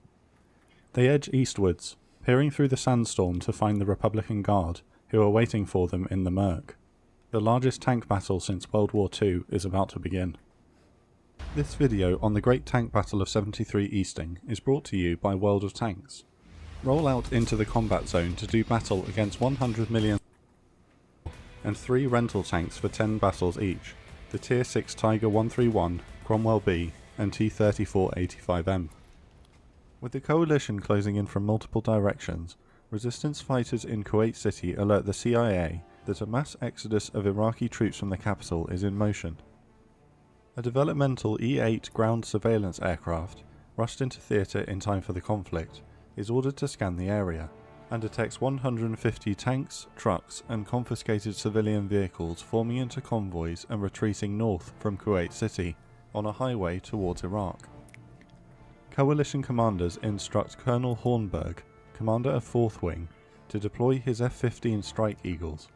They edge eastwards, peering through the sandstorm to find the Republican Guard, who are waiting for them in the murk. The largest tank battle since World War II is about to begin. This video on the Great Tank Battle of 73 Easting is brought to you by World of Tanks. roll out into the combat zone to do battle against 100 million and 3 rental tanks for 10 battles each, the Tier 6 Tiger 131, Cromwell B and T-34-85M. With the coalition closing in from multiple directions, resistance fighters in Kuwait City alert the CIA that a mass exodus of Iraqi troops from the capital is in motion. A developmental E-8 ground surveillance aircraft, rushed into theatre in time for the conflict, is ordered to scan the area, and detects 150 tanks, trucks and confiscated civilian vehicles forming into convoys and retreating north from Kuwait City, on a highway towards Iraq. Coalition commanders instruct Colonel Hornberg, commander of 4th Wing, to deploy his F-15 Strike Eagles.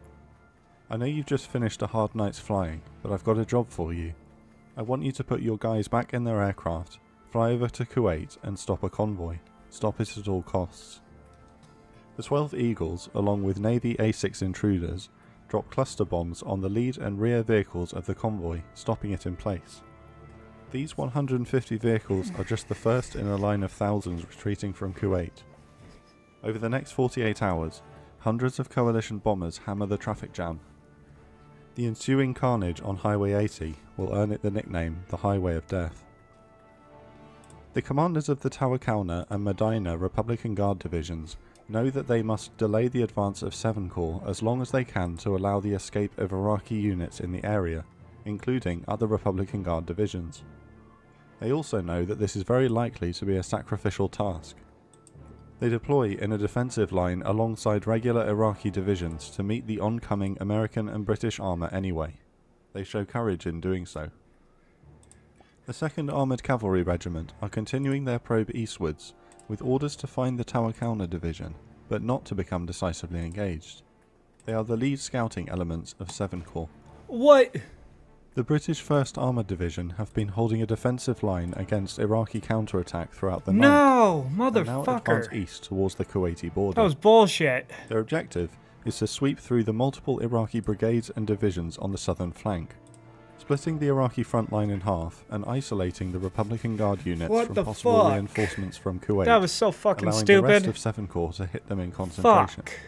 I know you've just finished a hard night's flying, but I've got a job for you. I want you to put your guys back in their aircraft, fly over to Kuwait and stop a convoy. Stop it at all costs. The 12 Eagles, along with Navy A-6 intruders, drop cluster bombs on the lead and rear vehicles of the convoy, stopping it in place. These 150 vehicles are just the first in a line of thousands retreating from Kuwait. Over the next 48 hours, hundreds of coalition bombers hammer the traffic jam. The ensuing carnage on Highway 80 will earn it the nickname the Highway of Death. The commanders of the Tawakalna and Medina Republican Guard divisions know that they must delay the advance of 7 Corps as long as they can to allow the escape of Iraqi units in the area, including other Republican Guard divisions. They also know that this is very likely to be a sacrificial task. They deploy in a defensive line alongside regular Iraqi divisions to meet the oncoming American and British armour anyway. They show courage in doing so. The 2nd Armoured Cavalry Regiment are continuing their probe eastwards, with orders to find the Tawakalna Division, but not to become decisively engaged. They are the lead scouting elements of 7 Corps. What? The British 1st Armoured Division have been holding a defensive line against Iraqi counterattack throughout the night. No, and now advance motherfucker. east towards the Kuwaiti border. That was bullshit. Their objective is to sweep through the multiple Iraqi brigades and divisions on the southern flank, splitting the Iraqi front line in half and isolating the Republican Guard units What from the possible fuck? reinforcements from Kuwait. That was so fucking allowing stupid. the rest of 7 Corps to hit them in concentration. Fuck.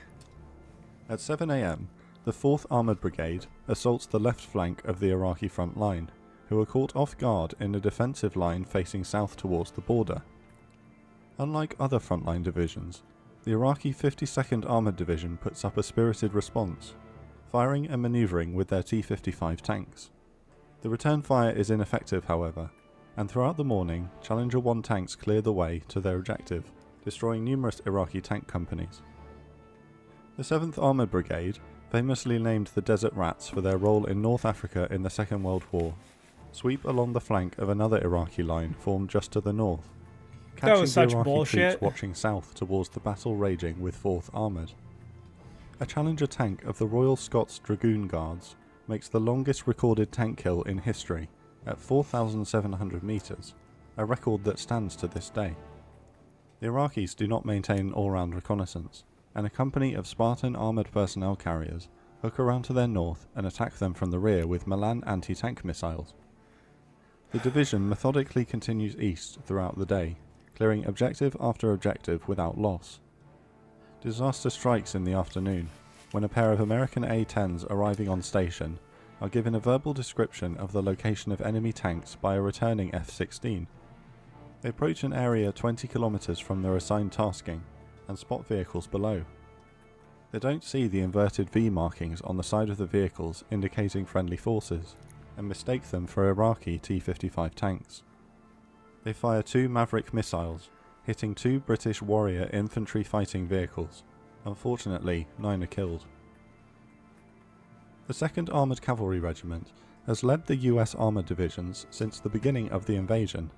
At 7 AM, the 4th Armoured Brigade assaults the left flank of the Iraqi front line, who are caught off guard in a defensive line facing south towards the border. Unlike other frontline divisions, the Iraqi 52nd Armoured Division puts up a spirited response, firing and manoeuvring with their T-55 tanks. The return fire is ineffective, however, and throughout the morning, Challenger 1 tanks clear the way to their objective, destroying numerous Iraqi tank companies. The 7th Armoured Brigade, famously named the Desert Rats for their role in North Africa in the Second World War, sweep along the flank of another Iraqi line formed just to the north, catching was the such Iraqi bullshit. troops watching south towards the battle raging with 4th Armoured. A Challenger tank of the Royal Scots Dragoon Guards makes the longest recorded tank kill in history at 4,700 metres, a record that stands to this day. The Iraqis do not maintain all-round reconnaissance, and a company of Spartan armoured personnel carriers hook around to their north and attack them from the rear with Milan anti-tank missiles. The division methodically continues east throughout the day, clearing objective after objective without loss. Disaster strikes in the afternoon, when a pair of American A-10s arriving on station are given a verbal description of the location of enemy tanks by a returning F-16. They approach an area 20 kilometers from their assigned tasking and spot vehicles below. They don't see the inverted V markings on the side of the vehicles indicating friendly forces, and mistake them for Iraqi T-55 tanks. They fire 2 Maverick missiles, hitting 2 British Warrior infantry fighting vehicles. Unfortunately, 9 are killed. The 2nd Armoured Cavalry Regiment has led the US armoured divisions since the beginning of the invasion.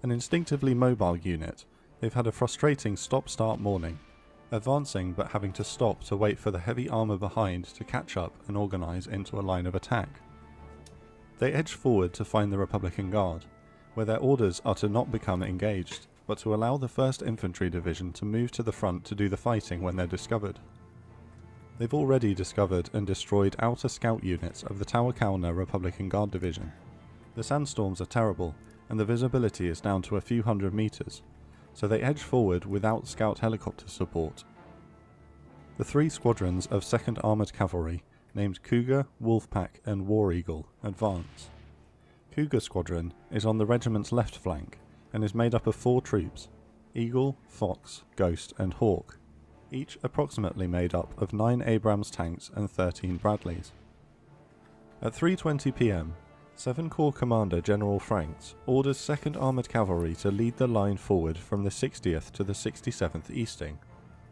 An instinctively mobile unit, they've had a frustrating stop-start morning, advancing but having to stop to wait for the heavy armour behind to catch up and organise into a line of attack. They edge forward to find the Republican Guard, where their orders are to not become engaged, but to allow the 1st Infantry Division to move to the front to do the fighting when they're discovered. They've already discovered and destroyed outer scout units of the Tawakalna Republican Guard Division. The sandstorms are terrible, and the visibility is down to a few hundred metres, so they edge forward without scout helicopter support. The 3 squadrons of 2nd Armoured Cavalry, named Cougar, Wolfpack and War Eagle, advance. Cougar Squadron is on the regiment's left flank and is made up of 4 troops, Eagle, Fox, Ghost and Hawk, each approximately made up of 9 Abrams tanks and 13 Bradleys. At 3:20 p.m, 7 Corps Commander General Franks orders 2nd Armoured Cavalry to lead the line forward from the 60th to the 67th Easting,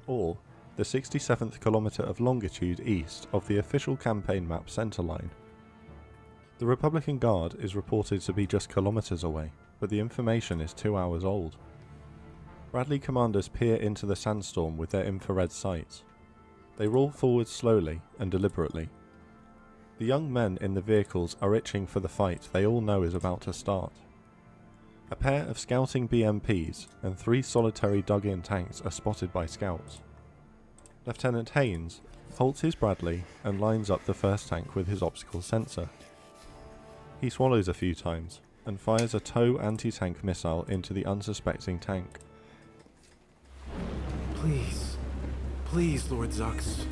or the 67th kilometre of longitude east of the official campaign map centreline. The Republican Guard is reported to be just kilometres away, but the information is 2 hours old. Bradley commanders peer into the sandstorm with their infrared sights. They roll forward slowly and deliberately. The young men in the vehicles are itching for the fight they all know is about to start. A pair of scouting BMPs and 3 solitary dug-in tanks are spotted by scouts. Lieutenant Haynes halts his Bradley and lines up the first tank with his optical sensor. He swallows a few times and fires a TOW anti-tank missile into the unsuspecting tank. Please, please, Lord Zux,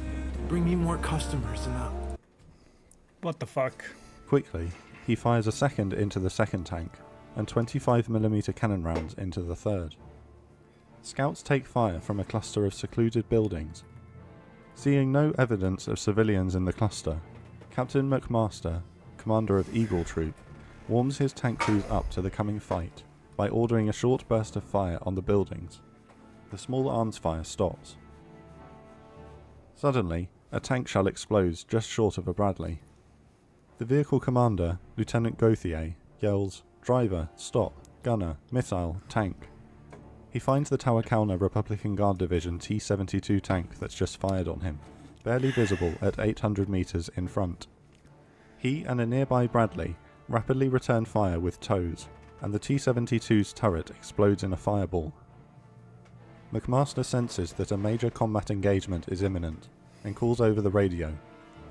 bring me more customers and What the fuck? Quickly, he fires a second into the second tank and 25mm cannon rounds into the third. Scouts take fire from a cluster of secluded buildings. Seeing no evidence of civilians in the cluster, Captain McMaster, commander of Eagle Troop, warms his tank crews up to the coming fight by ordering a short burst of fire on the buildings. The small arms fire stops. Suddenly, a tank shell explodes just short of a Bradley. The vehicle commander, Lieutenant Gauthier, yells, "Driver, stop, gunner, missile, tank." He finds the Tawakona Republican Guard Division T-72 tank that's just fired on him, barely visible at 800 meters in front. He and a nearby Bradley rapidly return fire with TOWs, and the T-72's turret explodes in a fireball. McMaster senses that a major combat engagement is imminent, and calls over the radio,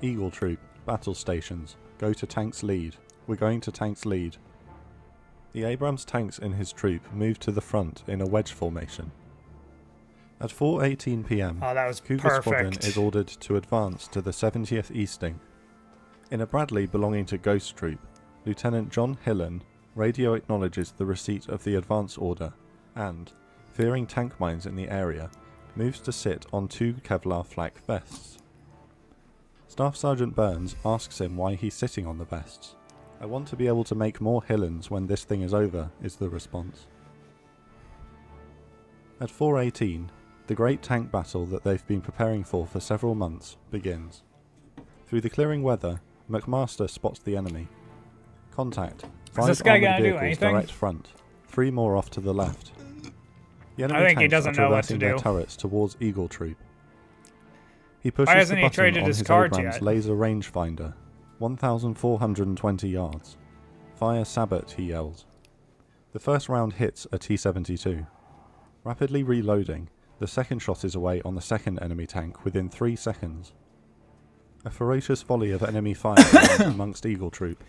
"Eagle Troop, battle stations, go to tank's lead, we're going to tank's lead." The Abrams tanks in his troop move to the front in a wedge formation. At 4:18 p.m, Oh, that was Cougar Squadron perfect. is ordered to advance to the 70th Easting. In a Bradley belonging to Ghost Troop, Lieutenant John Hillen radio acknowledges the receipt of the advance order and, fearing tank mines in the area, moves to sit on 2 Kevlar flak vests. Staff Sergeant Burns asks him why he's sitting on the vests. "I want to be able to make more Hillens when this thing is over," is the response. At 4:18, the great tank battle that they've been preparing for several months begins. Through the clearing weather, McMaster spots the enemy. Contact. 5 this guy armoured gonna do vehicles anything? direct front, 3 more off to the left. The enemy I think he tanks doesn't are know what to traversing their do. turrets towards Eagle Troop. He pushes Why the hasn't he button traded on his his cards Abrams yet? laser rangefinder. 1,420 yards. "Fire Sabot," he yells. The first round hits a T-72. Rapidly reloading, the second shot is away on the second enemy tank within 3 seconds. A ferocious volley of enemy fire lands amongst Eagle Troop.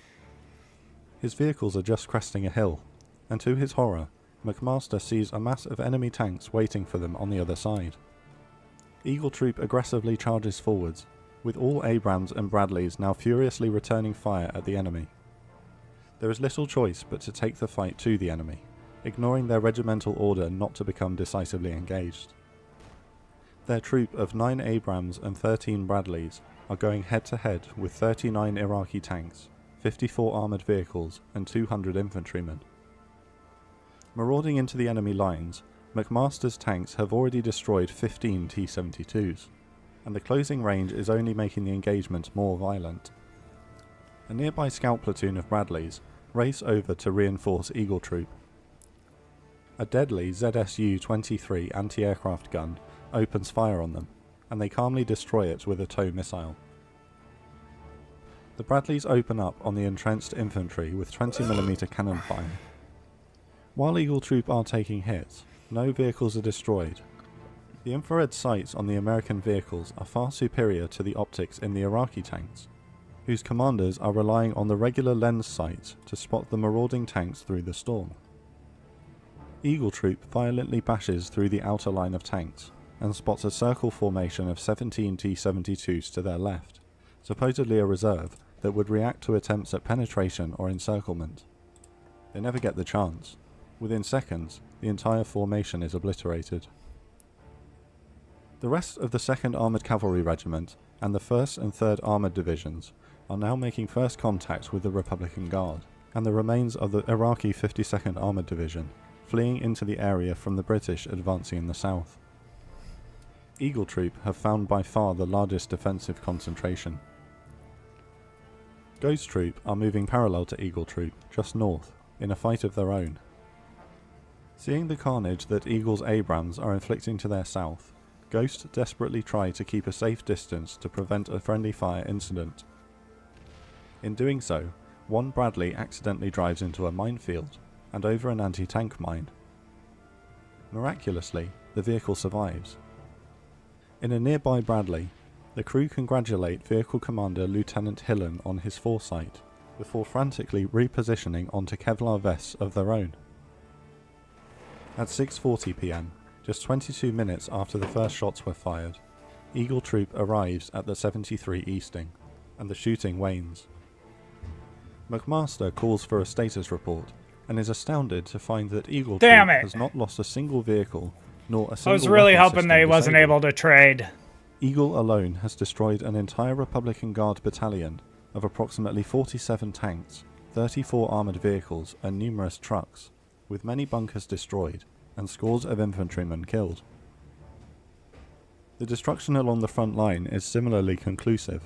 His vehicles are just cresting a hill, and to his horror, McMaster sees a mass of enemy tanks waiting for them on the other side. Eagle Troop aggressively charges forwards, with all Abrams and Bradleys now furiously returning fire at the enemy. There is little choice but to take the fight to the enemy, ignoring their regimental order not to become decisively engaged. Their troop of 9 Abrams and 13 Bradleys are going head-to-head with 39 Iraqi tanks, 54 armoured vehicles and 200 infantrymen. Marauding into the enemy lines, McMaster's tanks have already destroyed 15 T-72s, and the closing range is only making the engagement more violent. A nearby scout platoon of Bradleys race over to reinforce Eagle Troop. A deadly ZSU-23 anti-aircraft gun opens fire on them, and they calmly destroy it with a TOW missile. The Bradleys open up on the entrenched infantry with 20mm cannon fire. While Eagle Troop are taking hits, no vehicles are destroyed. The infrared sights on the American vehicles are far superior to the optics in the Iraqi tanks, whose commanders are relying on the regular lens sights to spot the marauding tanks through the storm. Eagle Troop violently bashes through the outer line of tanks and spots a circle formation of 17 T-72s to their left, supposedly a reserve that would react to attempts at penetration or encirclement. They never get the chance. Within seconds, the entire formation is obliterated. The rest of the 2nd Armoured Cavalry Regiment and the 1st and 3rd Armoured Divisions are now making first contact with the Republican Guard, and the remains of the Iraqi 52nd Armoured Division fleeing into the area from the British advancing in the south. Eagle Troop have found by far the largest defensive concentration. Ghost Troop are moving parallel to Eagle Troop, just north, in a fight of their own. Seeing the carnage that Eagle's Abrams are inflicting to their south, Ghost desperately try to keep a safe distance to prevent a friendly fire incident. In doing so, one Bradley accidentally drives into a minefield and over an anti-tank mine. Miraculously, the vehicle survives. In a nearby Bradley, the crew congratulate Vehicle Commander Lieutenant Hillen on his foresight, before frantically repositioning onto Kevlar vests of their own. At 6:40 PM, just 22 minutes after the first shots were fired, Eagle Troop arrives at the 73 Easting, and the shooting wanes. McMaster calls for a status report, and is astounded to find that Eagle Troop has not lost a single vehicle, nor a single I was really weapon hoping they system wasn't disabled. able to trade. Eagle alone has destroyed an entire Republican Guard battalion of approximately 47 tanks, 34 armoured vehicles and numerous trucks, with many bunkers destroyed and scores of infantrymen killed. The destruction along the front line is similarly conclusive.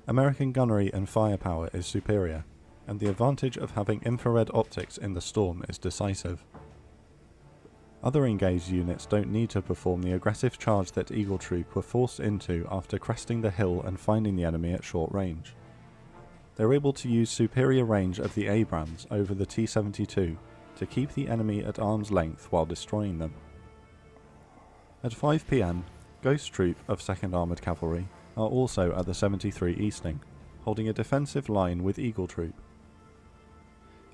American gunnery and firepower is superior, and the advantage of having infrared optics in the storm is decisive. Other engaged units don't need to perform the aggressive charge that Eagle Troop were forced into after cresting the hill and finding the enemy at short range. They're able to use superior range of the Abrams over the T-72 to keep the enemy at arm's length while destroying them. At 5 PM, Ghost Troop of 2nd Armoured Cavalry are also at the 73 Easting, holding a defensive line with Eagle Troop.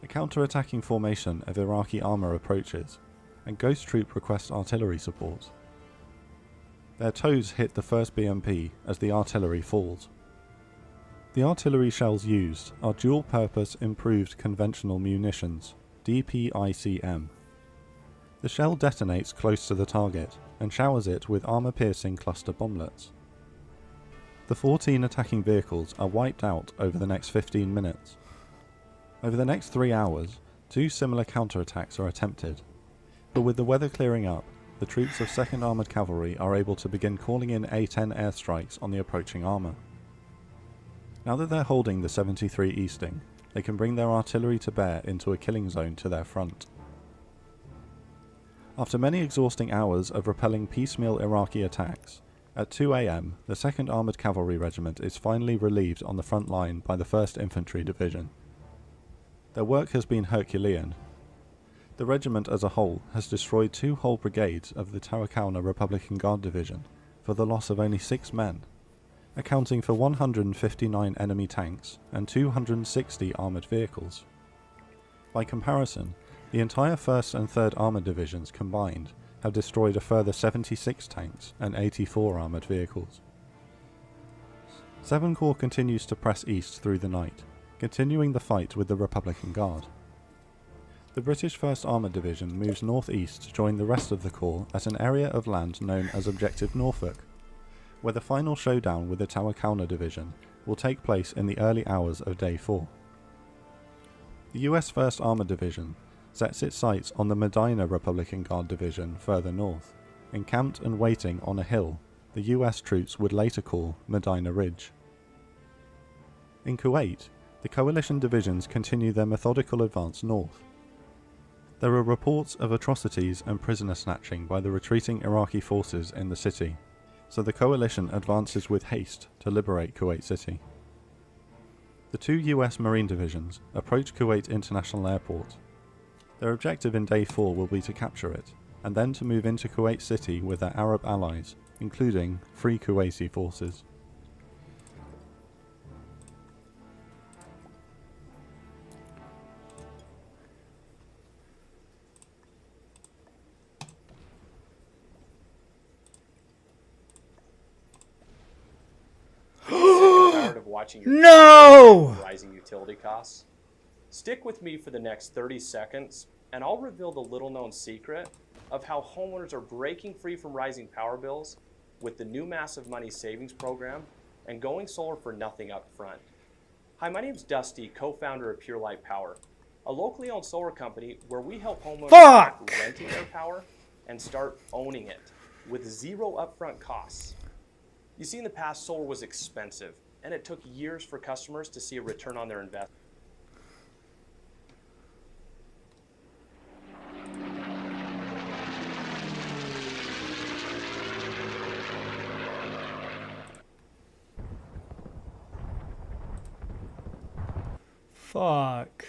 A counter-attacking formation of Iraqi armour approaches, and Ghost Troop requests artillery support. Their toes hit the first BMP as the artillery falls. The artillery shells used are dual-purpose improved conventional munitions, DPICM. The shell detonates close to the target and showers it with armour-piercing cluster bomblets. The 14 attacking vehicles are wiped out over the next 15 minutes. Over the next 3 hours, 2 similar counterattacks are attempted, but with the weather clearing up, the troops of 2nd Armoured Cavalry are able to begin calling in A-10 airstrikes on the approaching armour. Now that they're holding the 73 Easting, they can bring their artillery to bear into a killing zone to their front. After many exhausting hours of repelling piecemeal Iraqi attacks, at 2 AM, the 2nd Armoured Cavalry Regiment is finally relieved on the front line by the 1st Infantry Division. Their work has been Herculean. The regiment as a whole has destroyed 2 whole brigades of the Tarakauna Republican Guard Division for the loss of only 6 men, accounting for 159 enemy tanks and 260 armoured vehicles. By comparison, the entire 1st and 3rd Armoured Divisions combined have destroyed a further 76 tanks and 84 armoured vehicles. 7 Corps continues to press east through the night, continuing the fight with the Republican Guard. The British 1st Armoured Division moves northeast to join the rest of the Corps at an area of land known as Objective Norfolk, where the final showdown with the Tarakauna Division will take place in the early hours of Day 4. The US 1st Armoured Division sets its sights on the Medina Republican Guard Division further north, encamped and waiting on a hill the US troops would later call Medina Ridge. In Kuwait, the coalition divisions continue their methodical advance north. There are reports of atrocities and prisoner snatching by the retreating Iraqi forces in the city, so the coalition advances with haste to liberate Kuwait City. The 2 US Marine divisions approach Kuwait International Airport. Their objective in Day 4 will be to capture it, and then to move into Kuwait City with their Arab allies, including Free Kuwaiti forces. watching your No! rising utility costs? Stick with me for the next 30 seconds, and I'll reveal the little-known secret of how homeowners are breaking free from rising power bills with the new Massive Money Savings Program and going solar for nothing up front. Hi, my name's Dusty, co-founder of Pure Light Power, a locally owned solar company where we help homeowners stop renting their power and start owning it with zero upfront costs. You see, in the past, solar was expensive, and it took years for customers to see a return on their investment. Fuck.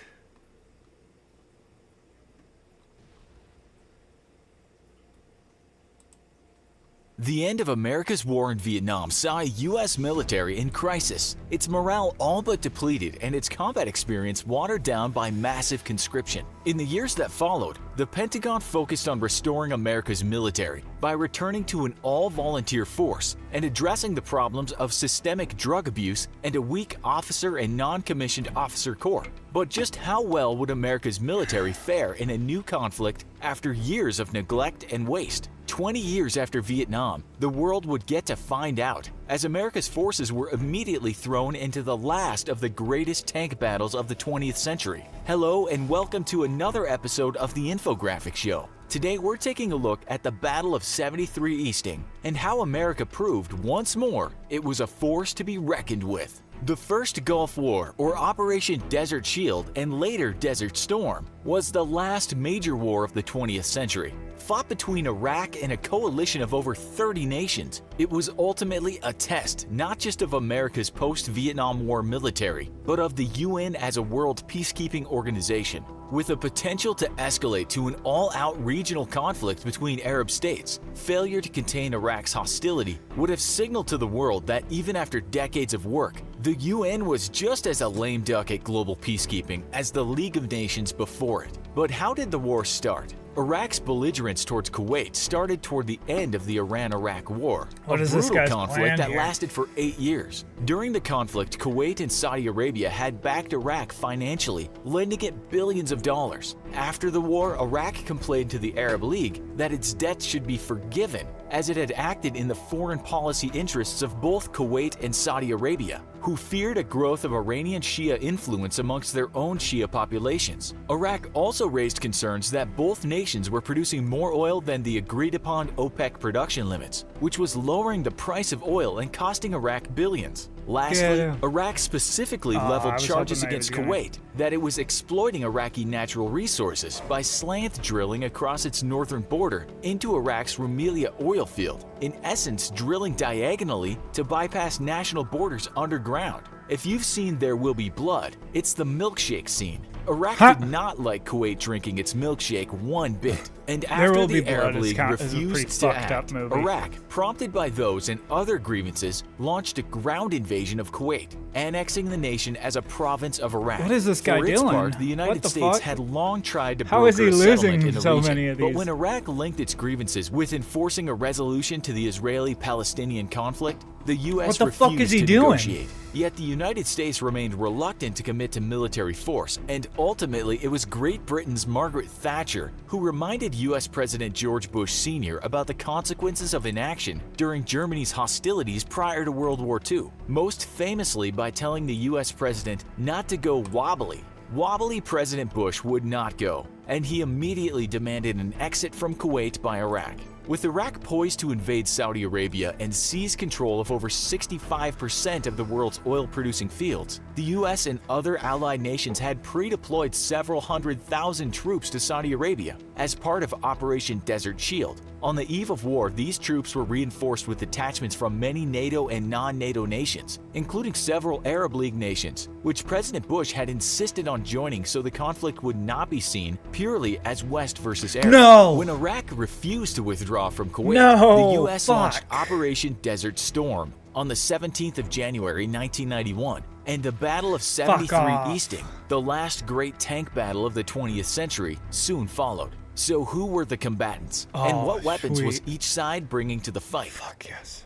The end of America's war in Vietnam saw a U.S. military in crisis, its morale all but depleted and its combat experience watered down by massive conscription. In the years that followed, the Pentagon focused on restoring America's military by returning to an all-volunteer force and addressing the problems of systemic drug abuse and a weak officer and non-commissioned officer corps. But just how well would America's military fare in a new conflict after years of neglect and waste? 20 years after Vietnam, the world would get to find out, as America's forces were immediately thrown into the last of the greatest tank battles of the 20th century. Hello and welcome to another episode of the Infographic Show. Today we're taking a look at the Battle of 73 Easting and how America proved once more it was a force to be reckoned with. The first Gulf War, or Operation Desert Shield and later Desert Storm, was the last major war of the 20th century. Fought between Iraq and a coalition of over 30 nations, it was ultimately a test not just of America's post-Vietnam War military, but of the UN as a world peacekeeping organization. With a potential to escalate to an all-out regional conflict between Arab states, failure to contain Iraq's hostility would have signaled to the world that even after decades of work, the UN was just as a lame duck at global peacekeeping as the League of Nations before it. But how did the war start? Iraq's belligerence towards Kuwait started toward the end of the Iran-Iraq War, What a is this brutal guy's conflict plan that here? lasted for 8 years. During the conflict, Kuwait and Saudi Arabia had backed Iraq financially, lending it billions of dollars. After the war, Iraq complained to the Arab League that its debts should be forgiven, as it had acted in the foreign policy interests of both Kuwait and Saudi Arabia, who feared a growth of Iranian Shia influence amongst their own Shia populations. Iraq also raised concerns that both nations were producing more oil than the agreed-upon OPEC production limits, which was lowering the price of oil and costing Iraq billions. Lastly, Yeah. Iraq specifically I leveled was charges hoping that against was gonna- Kuwait that it was exploiting Iraqi natural resources by slant drilling across its northern border into Iraq's Rumelia oil field, in essence drilling diagonally to bypass national borders underground. If you've seen There Will Be Blood, it's the milkshake scene. Iraq did not like Kuwait drinking its milkshake one bit, and There after Will the Be Arab Blood is League is a pretty refused to fucked up act, movie. Iraq, prompted by those and other grievances, launched a ground invasion of Kuwait, annexing the nation as a province of Iraq. What is this guy For its doing? part, the United What the States fuck? had long tried to How is broker he a settlement losing in the so region, many of but these? when Iraq linked its grievances with enforcing a resolution to the Israeli-Palestinian conflict, the U.S. What the fuck refused is he to doing? negotiate. Yet the United States remained reluctant to commit to military force, and ultimately it was Great Britain's Margaret Thatcher who reminded U.S. President George Bush Sr. about the consequences of inaction during Germany's hostilities prior to World War II, most famously by telling the U.S. president not to go wobbly. Wobbly President Bush would not go, and he immediately demanded an exit from Kuwait by Iraq. With Iraq poised to invade Saudi Arabia and seize control of over 65% of the world's oil-producing fields, the US and other allied nations had pre-deployed several 100,000 troops to Saudi Arabia as part of Operation Desert Shield. On the eve of war, these troops were reinforced with detachments from many NATO and non-NATO nations, including several Arab League nations, which President Bush had insisted on joining so the conflict would not be seen purely as West versus Arab. No! When Iraq refused to withdraw from Kuwait, No! the U.S. Fuck. launched Operation Desert Storm on the 17th of January 1991, and the Battle of 73 off. Easting, the last great tank battle of the 20th century, soon followed. So who were the combatants, and what weapons was sweet. each side bringing to the fight? Fuck yes.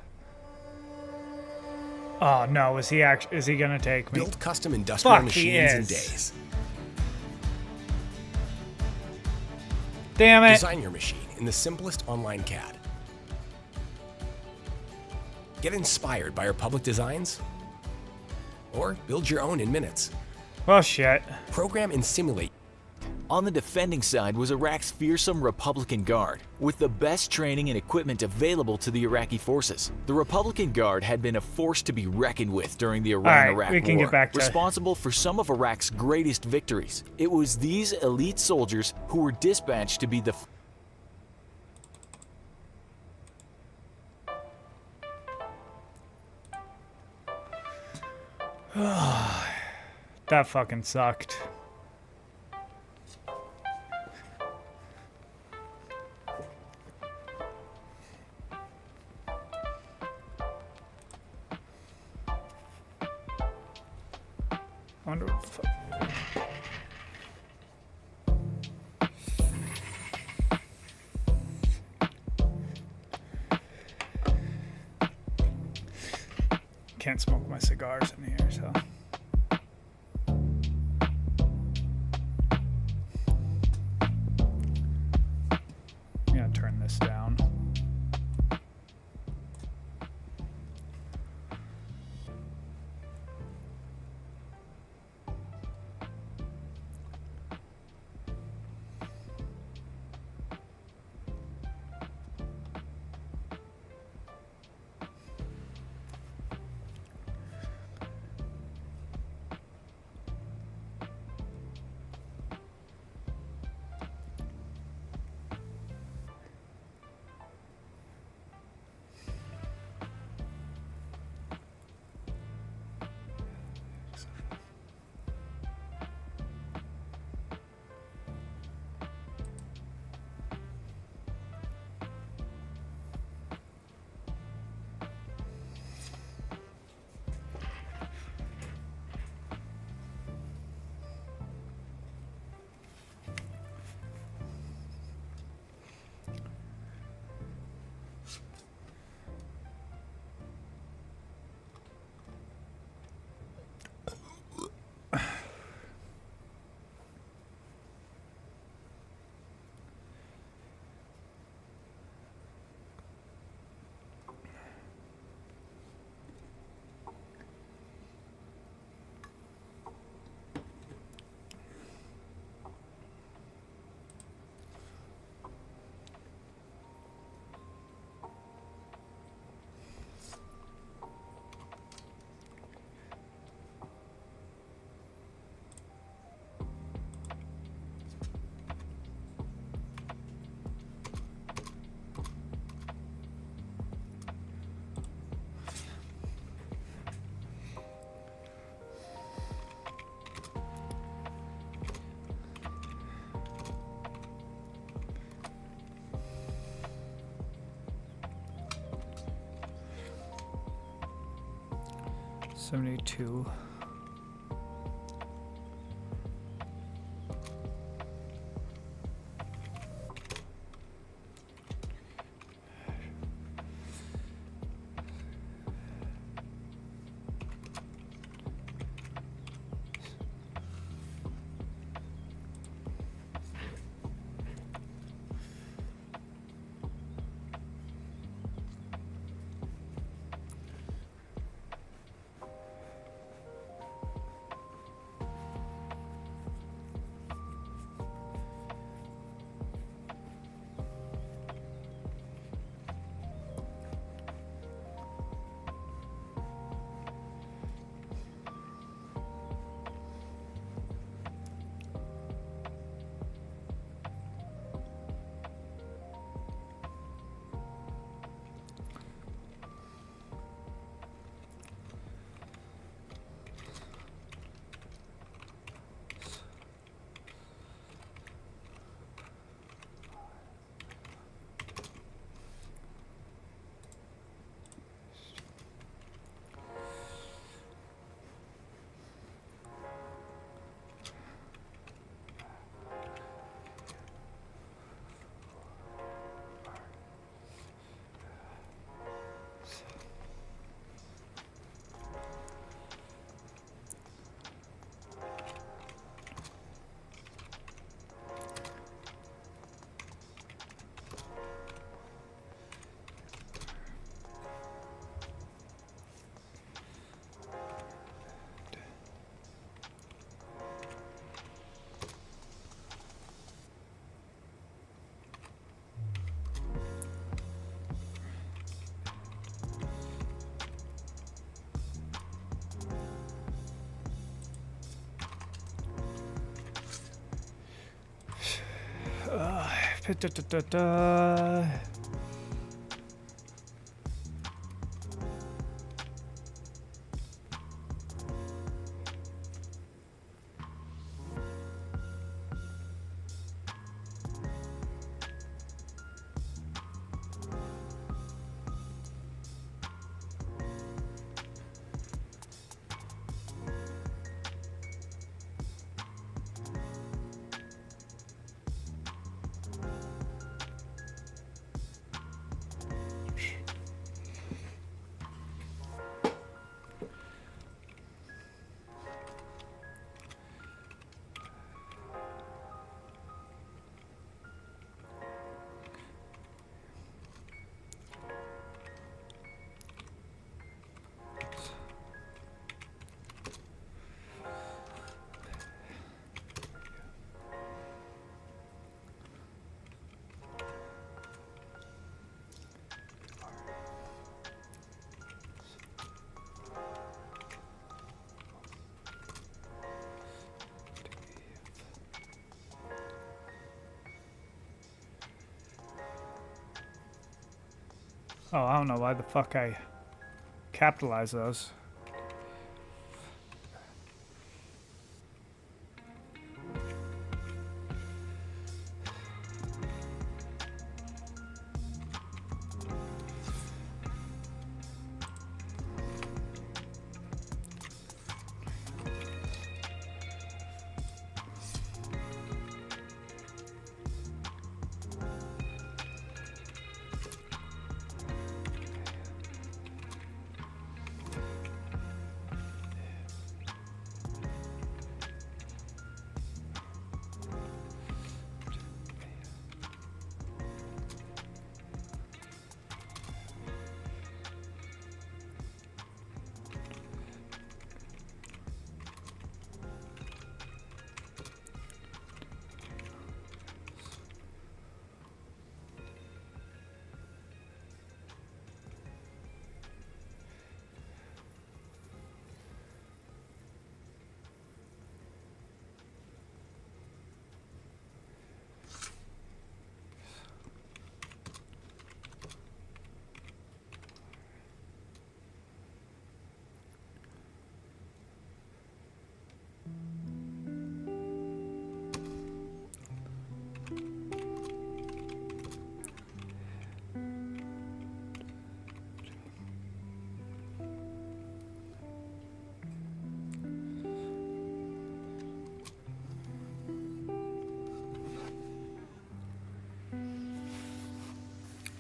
Oh no, is he gonna take me? Build custom industrial Fuck, he machines in is. days. Damn it. Design your machine in the simplest online CAD. Get inspired by our public designs, or build your own in minutes. Well, shit. Program and simulate. On the defending side was Iraq's fearsome Republican Guard, with the best training and equipment available to the Iraqi forces. The Republican Guard had been a force to be reckoned with during the Iran-Iraq we can War, get back to- responsible for some of Iraq's greatest victories. It was these elite soldiers who were dispatched to be the That fucking sucked. I wonder what the fuck. Can't smoke my cigars in here, so. I'm gonna turn this down. $72. Oh, I don't know why the fuck I capitalize those.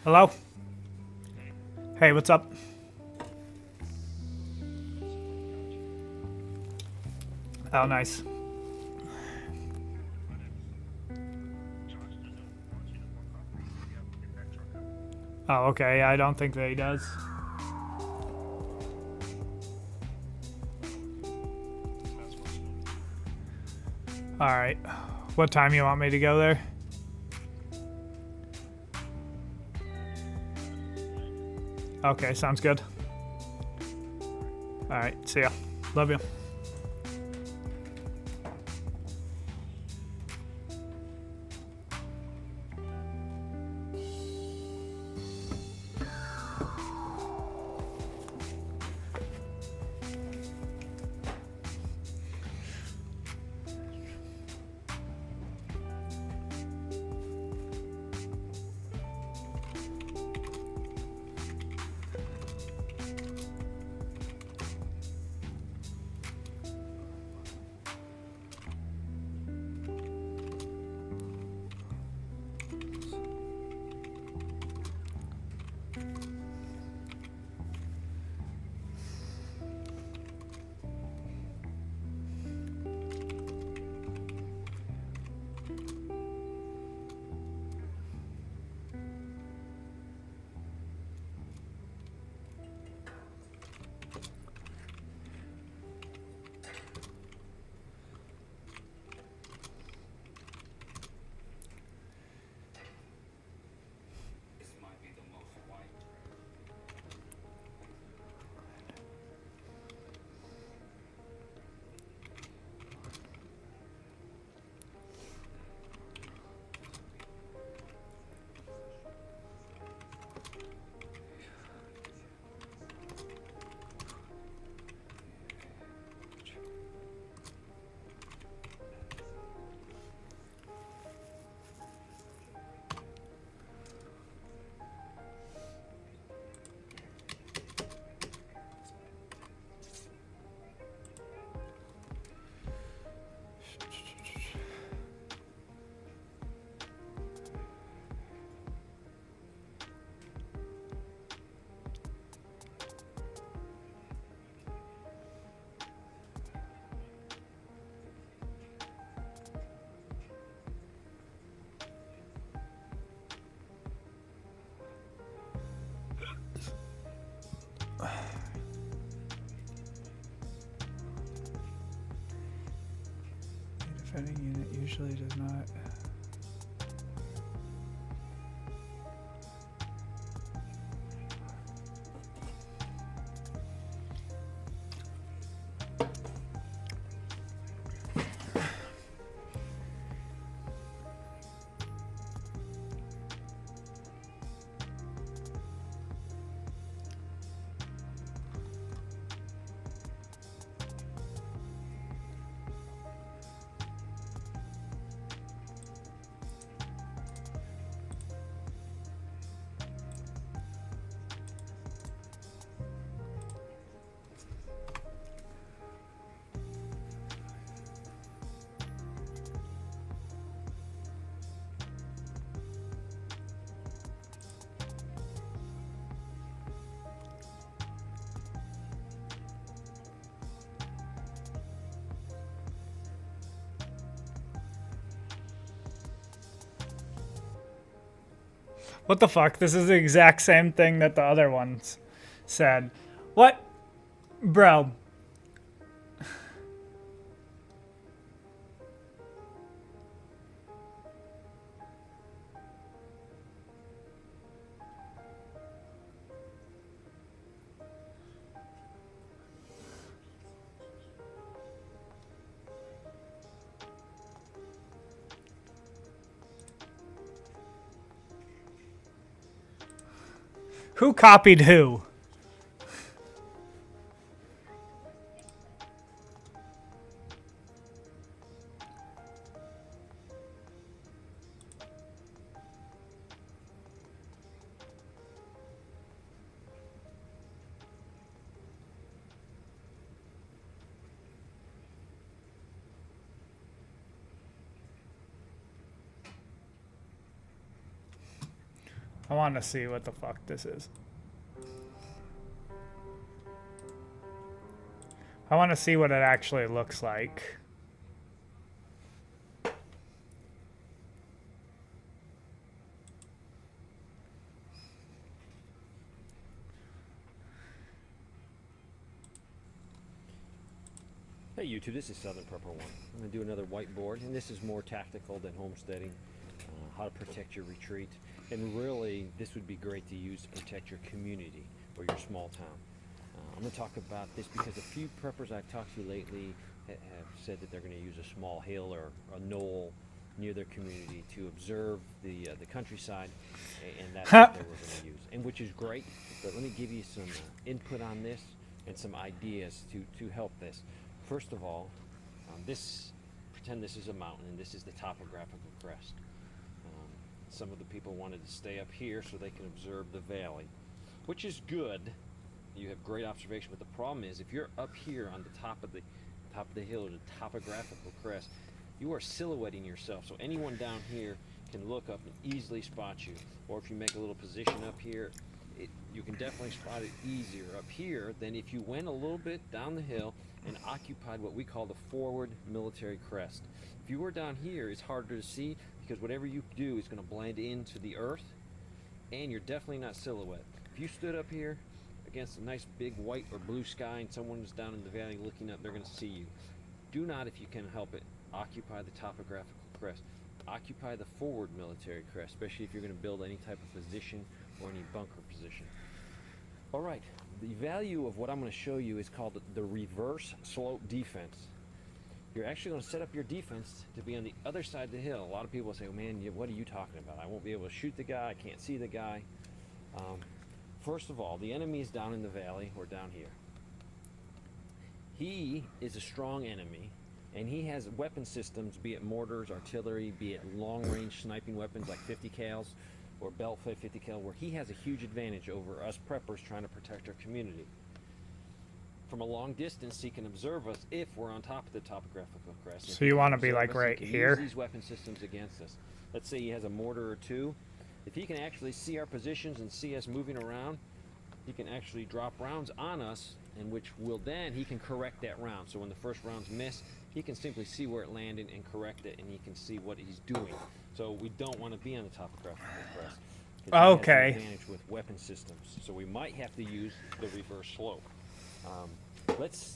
Hello? Hey, what's up? Oh, nice. Oh, okay. I don't think that he does. Alright. What time you want me to go there? Okay, sounds good. Alright, see ya. Love you. Defending unit usually does not. What the fuck? This is the exact same thing that the other ones said. What? Bro. Who copied who? I want to see what the fuck this is. I want to see what it actually looks like. Hey YouTube, this is Southern Prepper 1. I'm going to do another whiteboard, and this is more tactical than homesteading, how to protect your retreat, and really this would be great to use to protect your community or your small town. I'm going to talk about this because a few preppers I've talked to lately have said that they're going to use a small hill or a knoll near their community to observe the countryside, and that's what they were going to use, and which is great. But let me give you some input on this and some ideas to help this. First of all, pretend this is a mountain and this is the topographical crest. Some of the people wanted to stay up here so they can observe the valley, which is good. You have great observation, but the problem is if you're up here on the top of the hill or the topographical crest, you are silhouetting yourself. So anyone down here can look up and easily spot you. Or if you make a little position up here, you can definitely spot it easier up here than if you went a little bit down the hill and occupied what we call the forward military crest. If you were down here, it's harder to see because whatever you do is going to blend into the earth, and you're definitely not silhouette. If you stood up here against a nice big white or blue sky and someone was down in the valley looking up, they're going to see you. Do not, if you can help it, occupy the topographical crest. Occupy the forward military crest, especially if you're going to build any type of position or any bunker position. All right, the value of what I'm going to show you is called the reverse slope defense. You're actually going to set up your defense to be on the other side of the hill. A lot of people say, oh man, what are you talking about? I won't be able to shoot the guy, I can't see the guy. First of all, the enemy is down in the valley or down here. He is a strong enemy, and he has weapon systems, be it mortars, artillery, be it long-range sniping weapons like 50 cals or belt-fed 50 cal, where he has a huge advantage over us preppers trying to protect our community. From a long distance, he can observe us if we're on top of the topographical crest. So you want to be like right here? Use these weapon systems against us. Let's say he has a mortar or two. If he can actually see our positions and see us moving around, he can actually drop rounds on us, and which will then he can correct that round. So when the first round's missed, he can simply see where it landed and correct it, and he can see what he's doing. So we don't want to be on the topographical crest. Okay. He has an advantage with weapon systems, so we might have to use the reverse slope.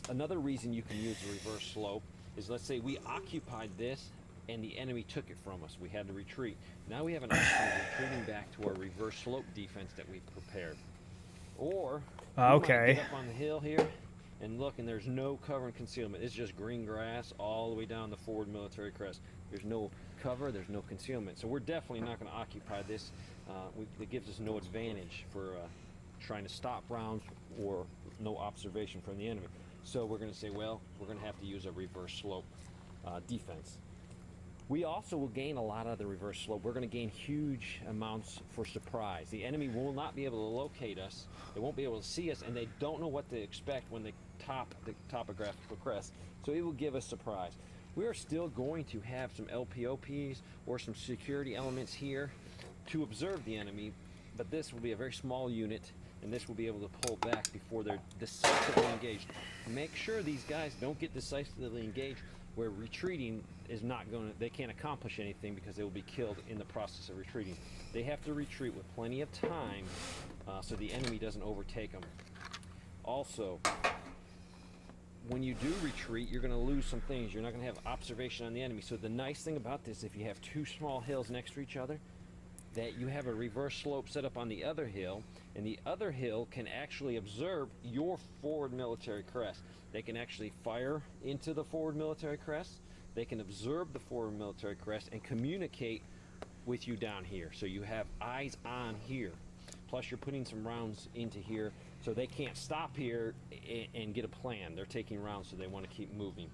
Another reason you can use the reverse slope is, let's say we occupied this and the enemy took it from us. We had to retreat. Now we have an option of retreating back to our reverse slope defense that we've prepared. Or we might Okay. get up on the hill here and look, and there's no cover and concealment. It's just green grass all the way down the forward military crest. There's no cover, there's no concealment. So we're definitely not going to occupy this. It gives us no advantage for trying to stop rounds or no observation from the enemy. So we're going to say, well, we're going to have to use a reverse slope defense. We also will gain a lot of the reverse slope. We're going to gain huge amounts for surprise. The enemy will not be able to locate us. They won't be able to see us, and they don't know what to expect when they top the topographical crest. So it will give us surprise. We are still going to have some LPOPs or some security elements here to observe the enemy, but this will be a very small unit, and this will be able to pull back before they're decisively engaged. Make sure these guys don't get decisively engaged where retreating is not going to, they can't accomplish anything because they will be killed in the process of retreating. They have to retreat with plenty of time so the enemy doesn't overtake them. Also, when you do retreat, you're going to lose some things. You're not going to have observation on the enemy. So the nice thing about this, if you have two small hills next to each other, that you have a reverse slope set up on the other hill, and the other hill can actually observe your forward military crest. They can actually fire into the forward military crest. They can observe the forward military crest and communicate with you down here. So you have eyes on here. Plus you're putting some rounds into here, so they can't stop here and get a plan. They're taking rounds, so they want to keep moving.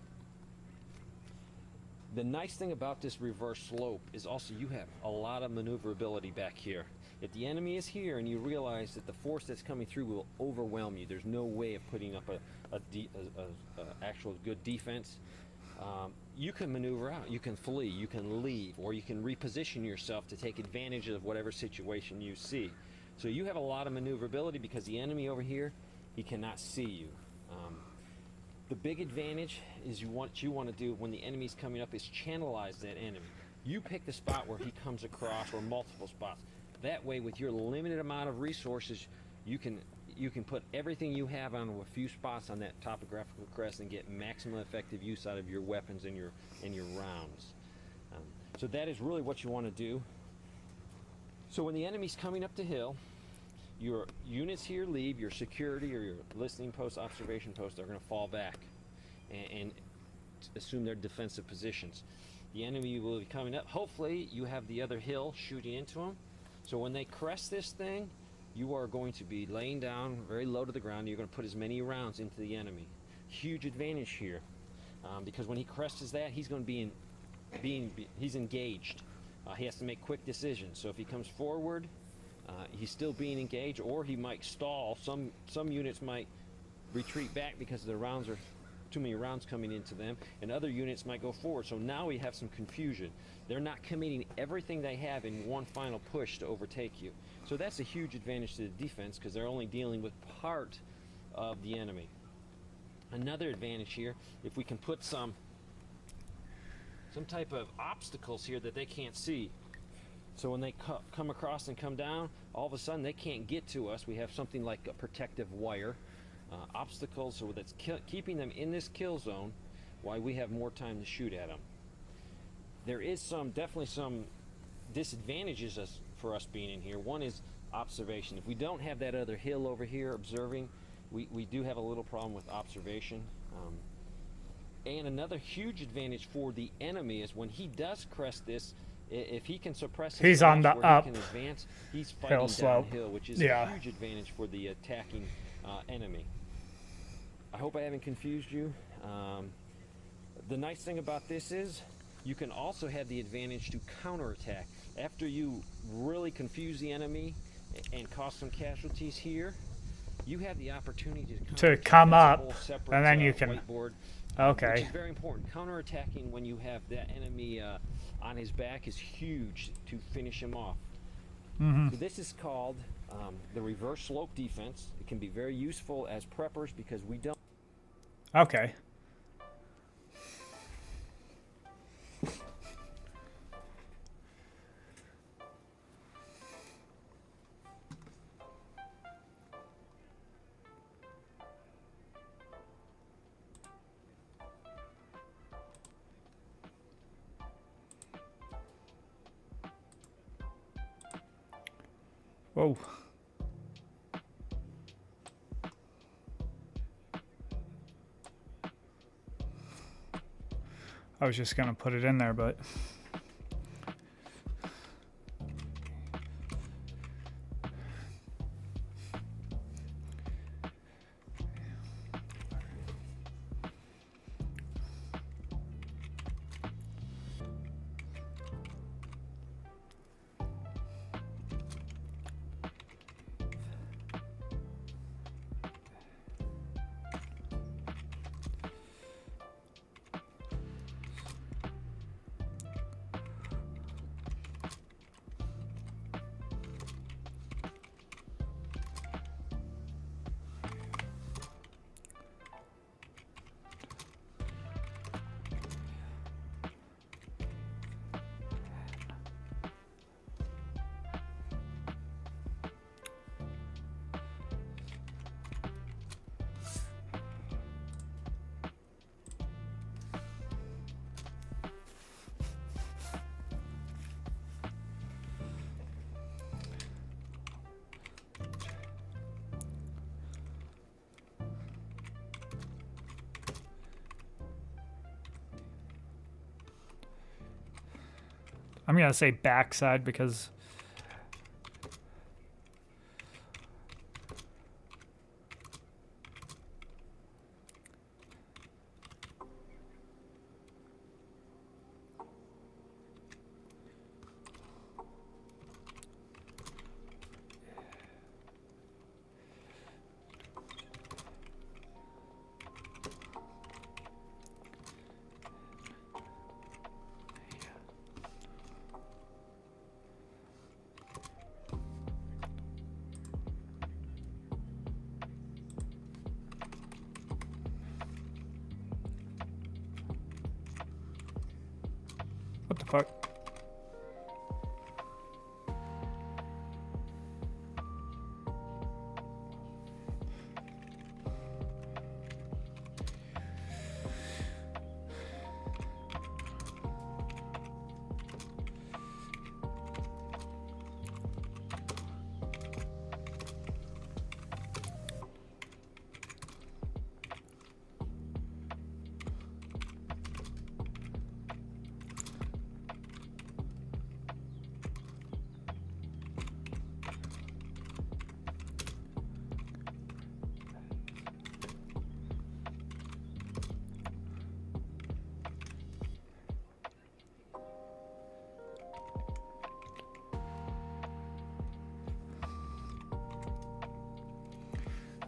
The nice thing about this reverse slope is also you have a lot of maneuverability back here. If the enemy is here and you realize that the force that's coming through will overwhelm you, there's no way of putting up a actual good defense. You can maneuver out, you can flee, you can leave, or you can reposition yourself to take advantage of whatever situation you see. So you have a lot of maneuverability because the enemy over here, he cannot see you. The big advantage is what you want to do when the enemy's coming up is channelize that enemy. You pick the spot where he comes across, or multiple spots. That way, with your limited amount of resources, you can put everything you have on a few spots on that topographical crest and get maximum effective use out of your weapons and your rounds. So that is really what you want to do. So when the enemy's coming up the hill, your units here leave, your security or your listening post, observation post are going to fall back and assume their defensive positions. The enemy will be coming up. Hopefully you have the other hill shooting into them. So when they crest this thing, you are going to be laying down very low to the ground. You're going to put as many rounds into the enemy. Huge advantage here because when he crests that, he's going to he's engaged. He has to make quick decisions. So if he comes forward, he's still being engaged, or he might stall. Some units might retreat back because the rounds are too many rounds coming into them, and other units might go forward. So now we have some confusion. They're not committing everything they have in one final push to overtake you. So that's a huge advantage to the defense because they're only dealing with part of the enemy. Another advantage here, if we can put some type of obstacles here that they can't see. So when they come across and come down, all of a sudden they can't get to us. We have something like a protective wire, obstacles, so that's keeping them in this kill zone while we have more time to shoot at them. There is definitely some disadvantages for us being in here. One is observation. If we don't have that other hill over here observing, we do have a little problem with observation. And another huge advantage for the enemy is when he does crest this, if he can suppress his He's on the where up he can advance, he's hill fighting slope. downhill, which is Yeah. a huge advantage for the attacking enemy. I hope I haven't confused you. The nice thing about this is you can also have the advantage to counterattack. After you really confuse the enemy and cause some casualties here, you have the opportunity To come That's a up, whole separate, and then you can. whiteboard, Okay. which is very important. Counterattacking when you have that enemy on his back is huge to finish him off. Mhm. So this is called the reverse slope defense. It can be very useful as preppers because we don't. Okay. Whoa. I was just gonna put it in there, but I'm gonna say backside because what the fuck?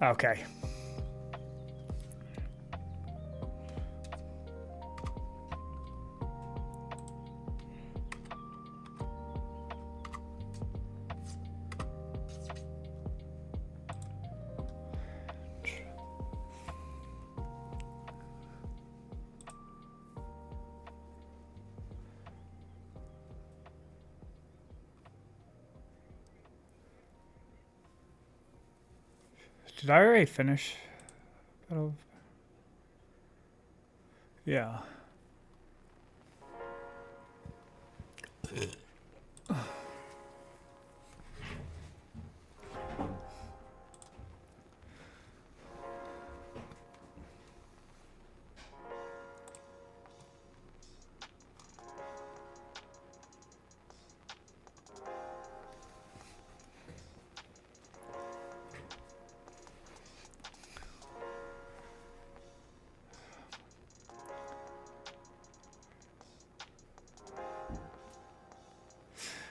Okay. Did I already finish? Yeah.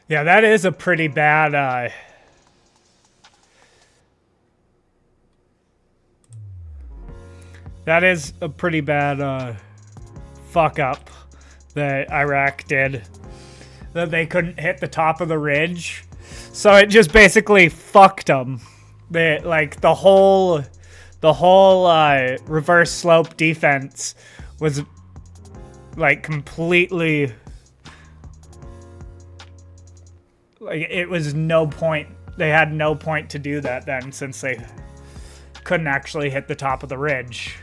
Yeah, that is a pretty bad, that is a pretty bad, fuck up that Iraq did. That they couldn't hit the top of the ridge. So it just basically fucked them. They, like, the whole reverse slope defense was, like, completely... Like, it was no point. They had no point to do that then, since they couldn't actually hit the top of the ridge.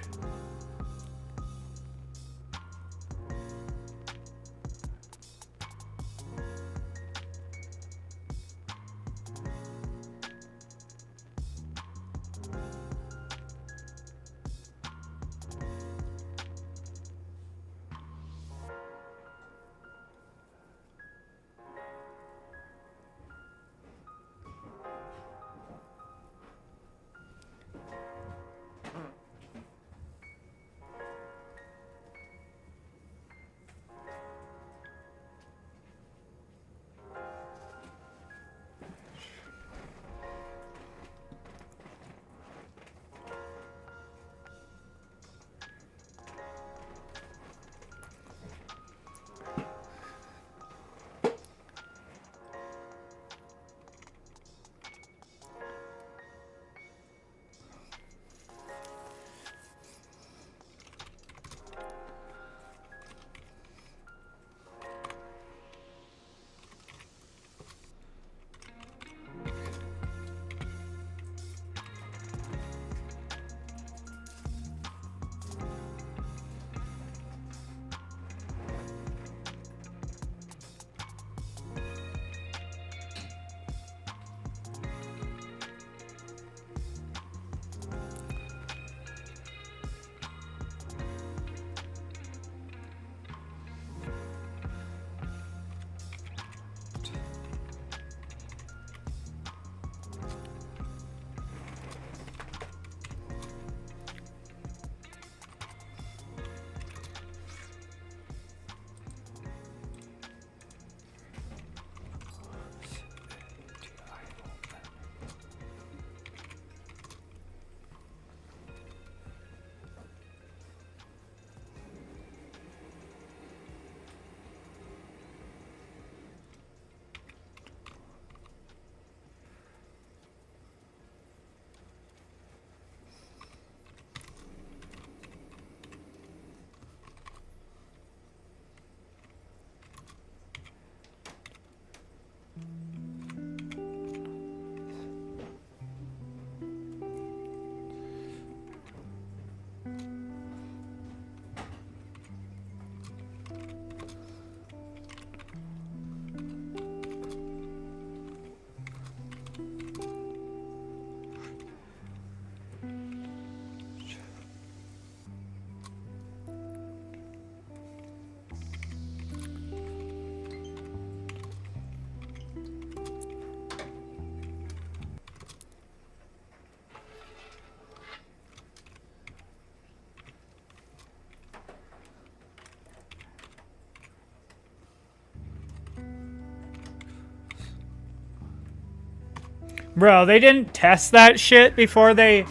Bro, they didn't test that shit before they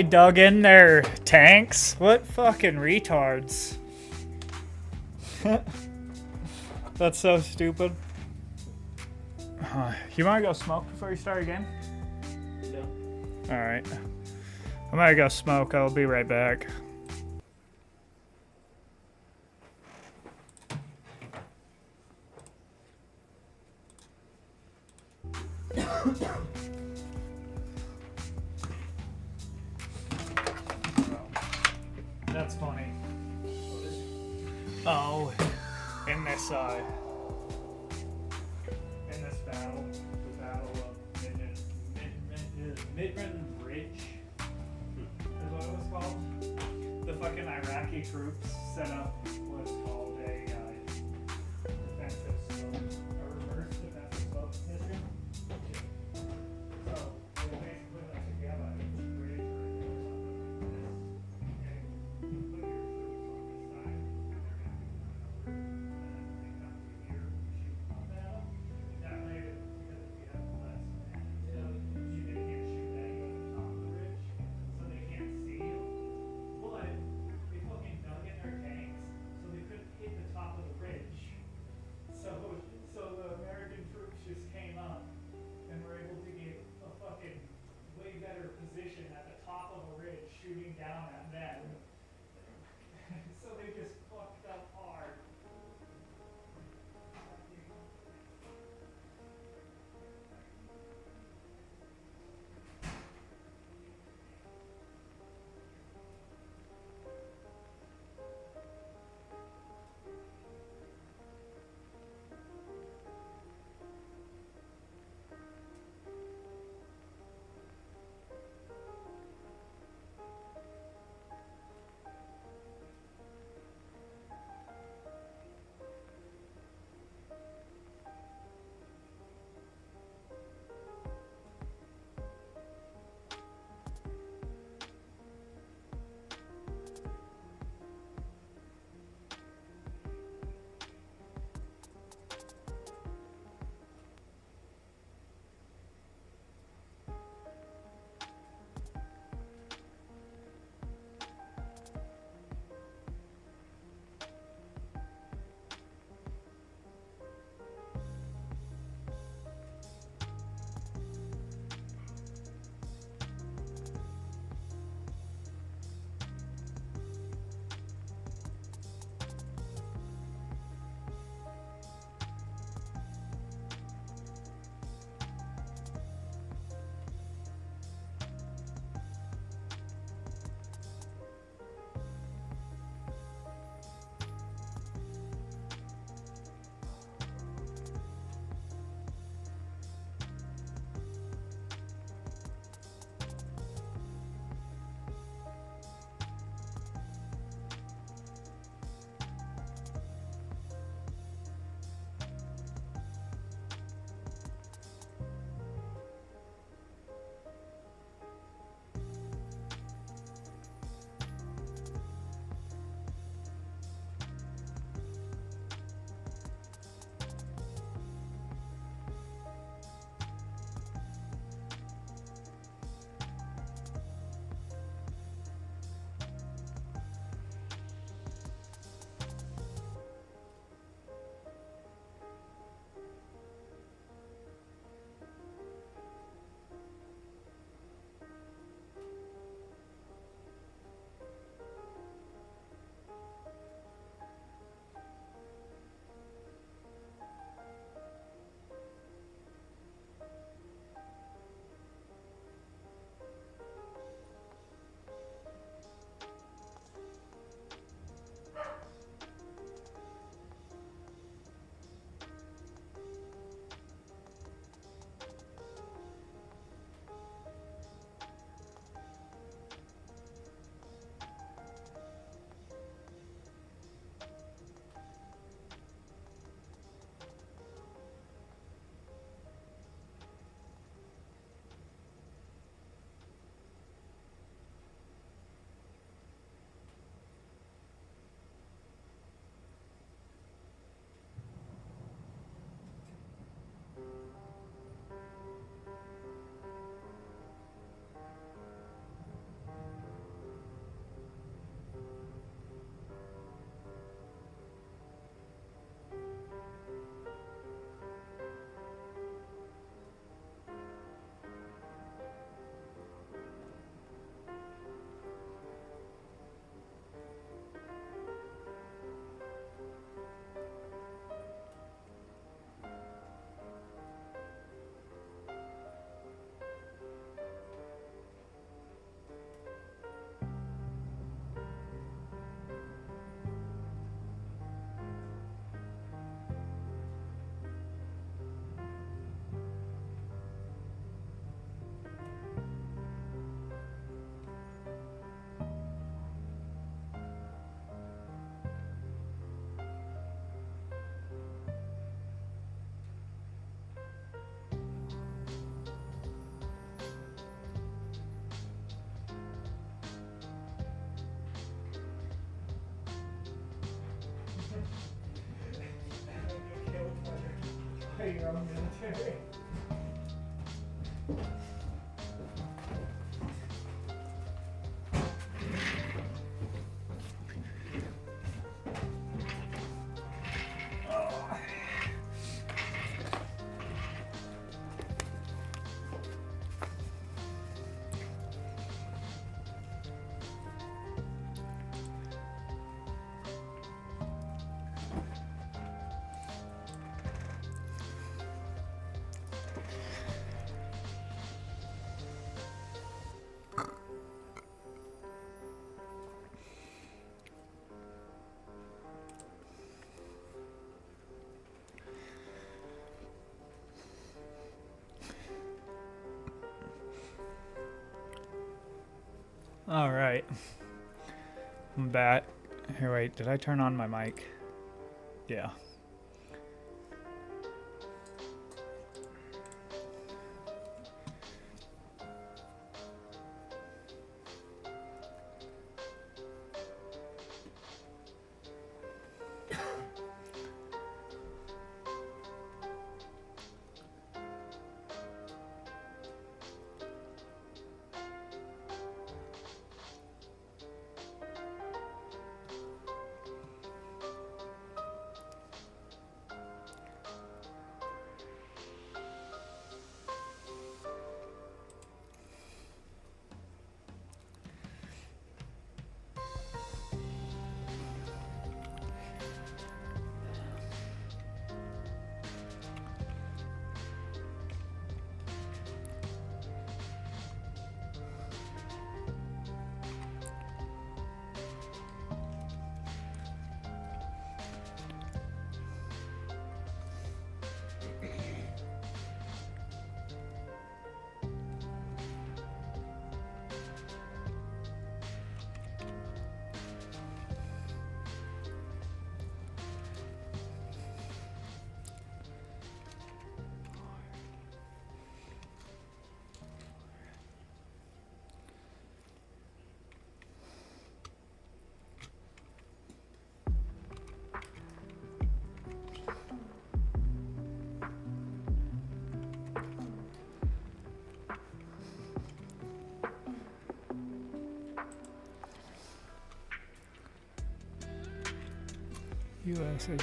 dug in their tanks? What fucking retards. That's so stupid. You wanna go smoke before you start a game? No. Alright. I'm gonna go smoke. I'll be right back. That's funny. Oh, in this battle, the battle of Midran Bridge is what it was called. The fucking Iraqi troops set up what's called a defensive slope, a reverse defensive slope position. So they basically like together a bridge or something like this, and you put your troops on this side, and they're gonna be coming over, and then they come to here and shoot on battle. That way, because if you have less they can't shoot at you at the top of the ridge, so they can't see you. But they fucking dug in their tanks, so they couldn't hit your own military. All right, I'm back. Here, wait, did I turn on my mic? Yeah. USA.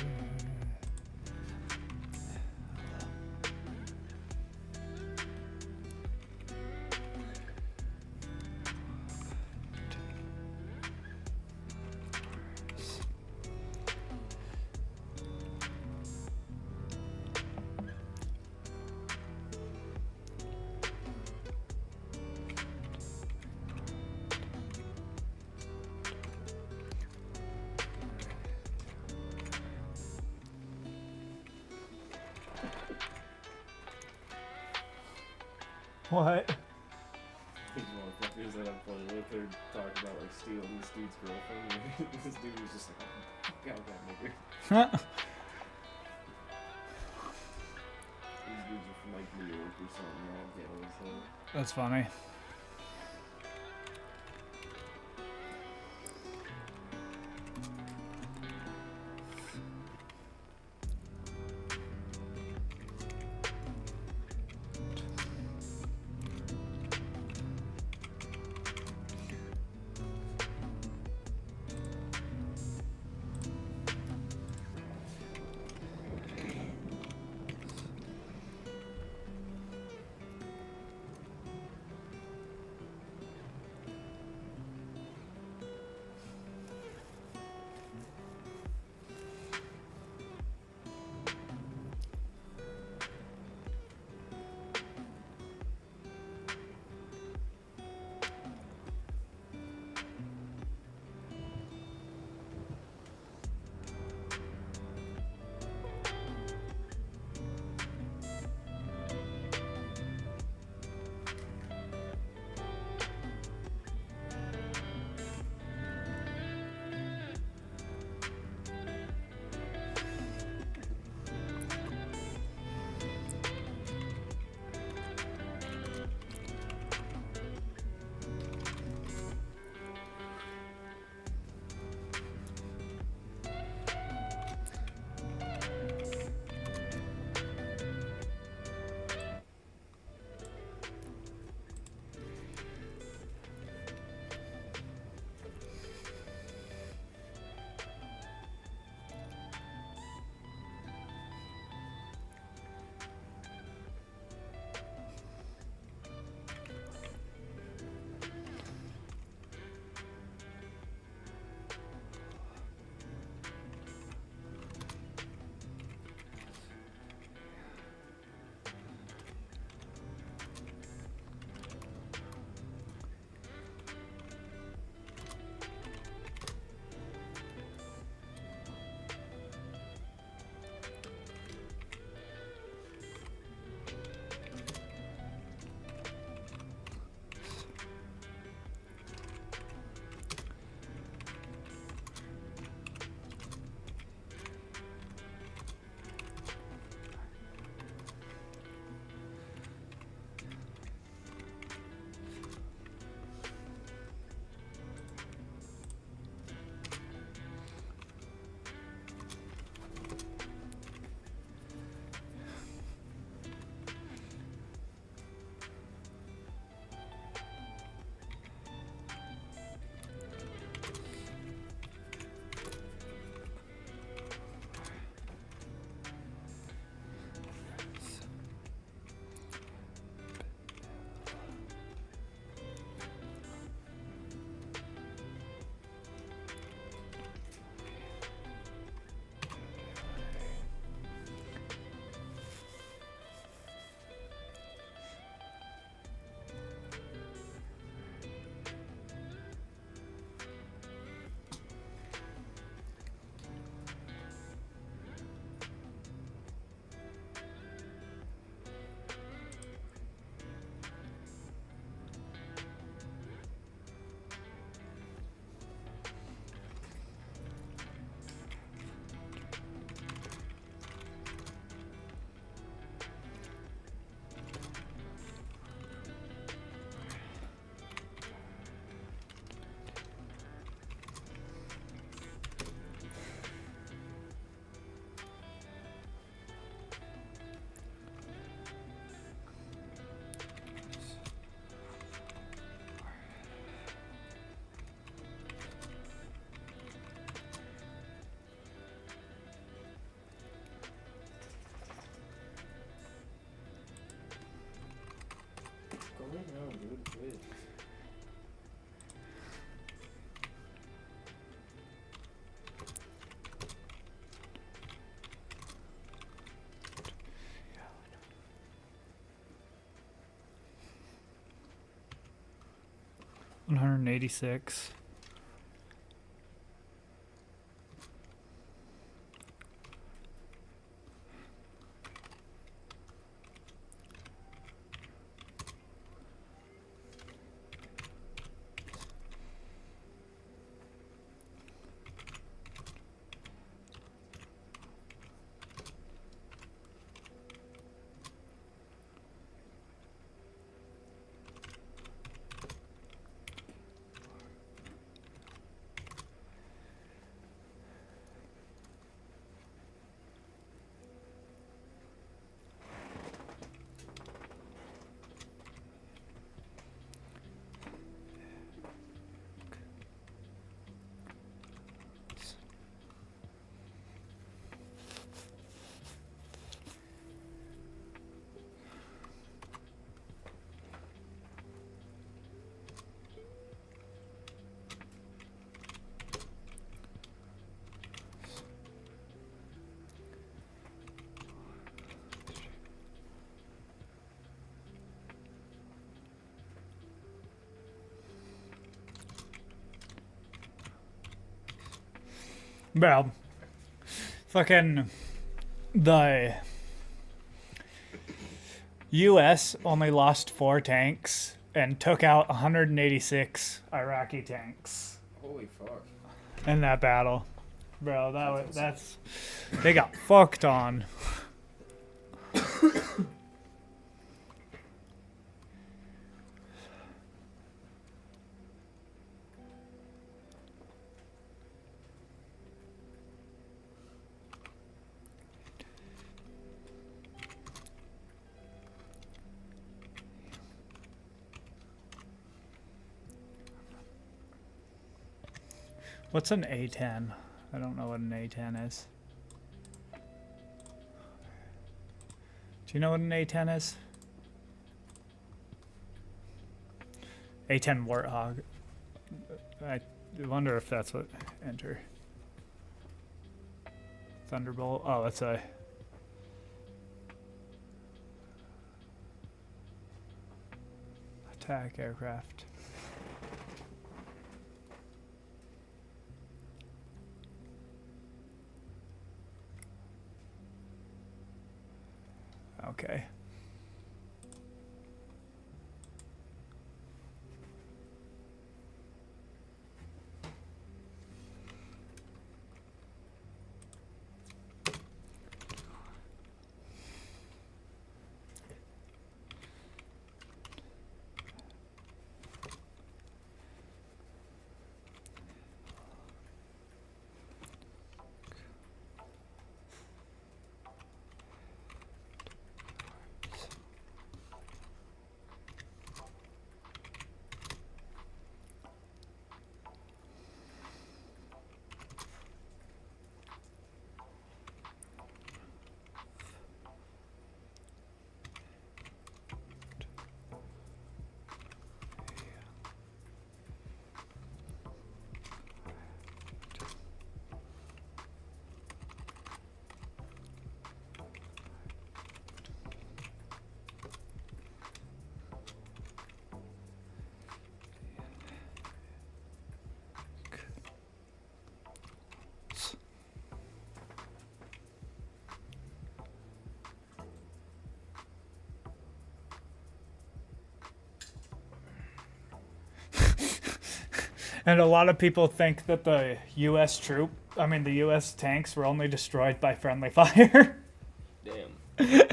What? These motherfuckers that I'm playing with are talking about like stealing this dude's girlfriend. This dude was just like, oh, God, that nigga. These dudes are from like New York or something. All ghetto as hell. That's funny. 186. Bro, fucking the U.S. only lost 4 tanks and took out 186 Iraqi tanks Holy fuck. in that battle. Bro, that's they got fucked on. What's an A10? I don't know what an A10 is. Do you know what an A10 is? A10 Warthog. I wonder if that's what enter. Thunderbolt. Oh, that's a attack aircraft. Okay. And a lot of people think that the U.S. the U.S. tanks were only destroyed by friendly fire. Damn.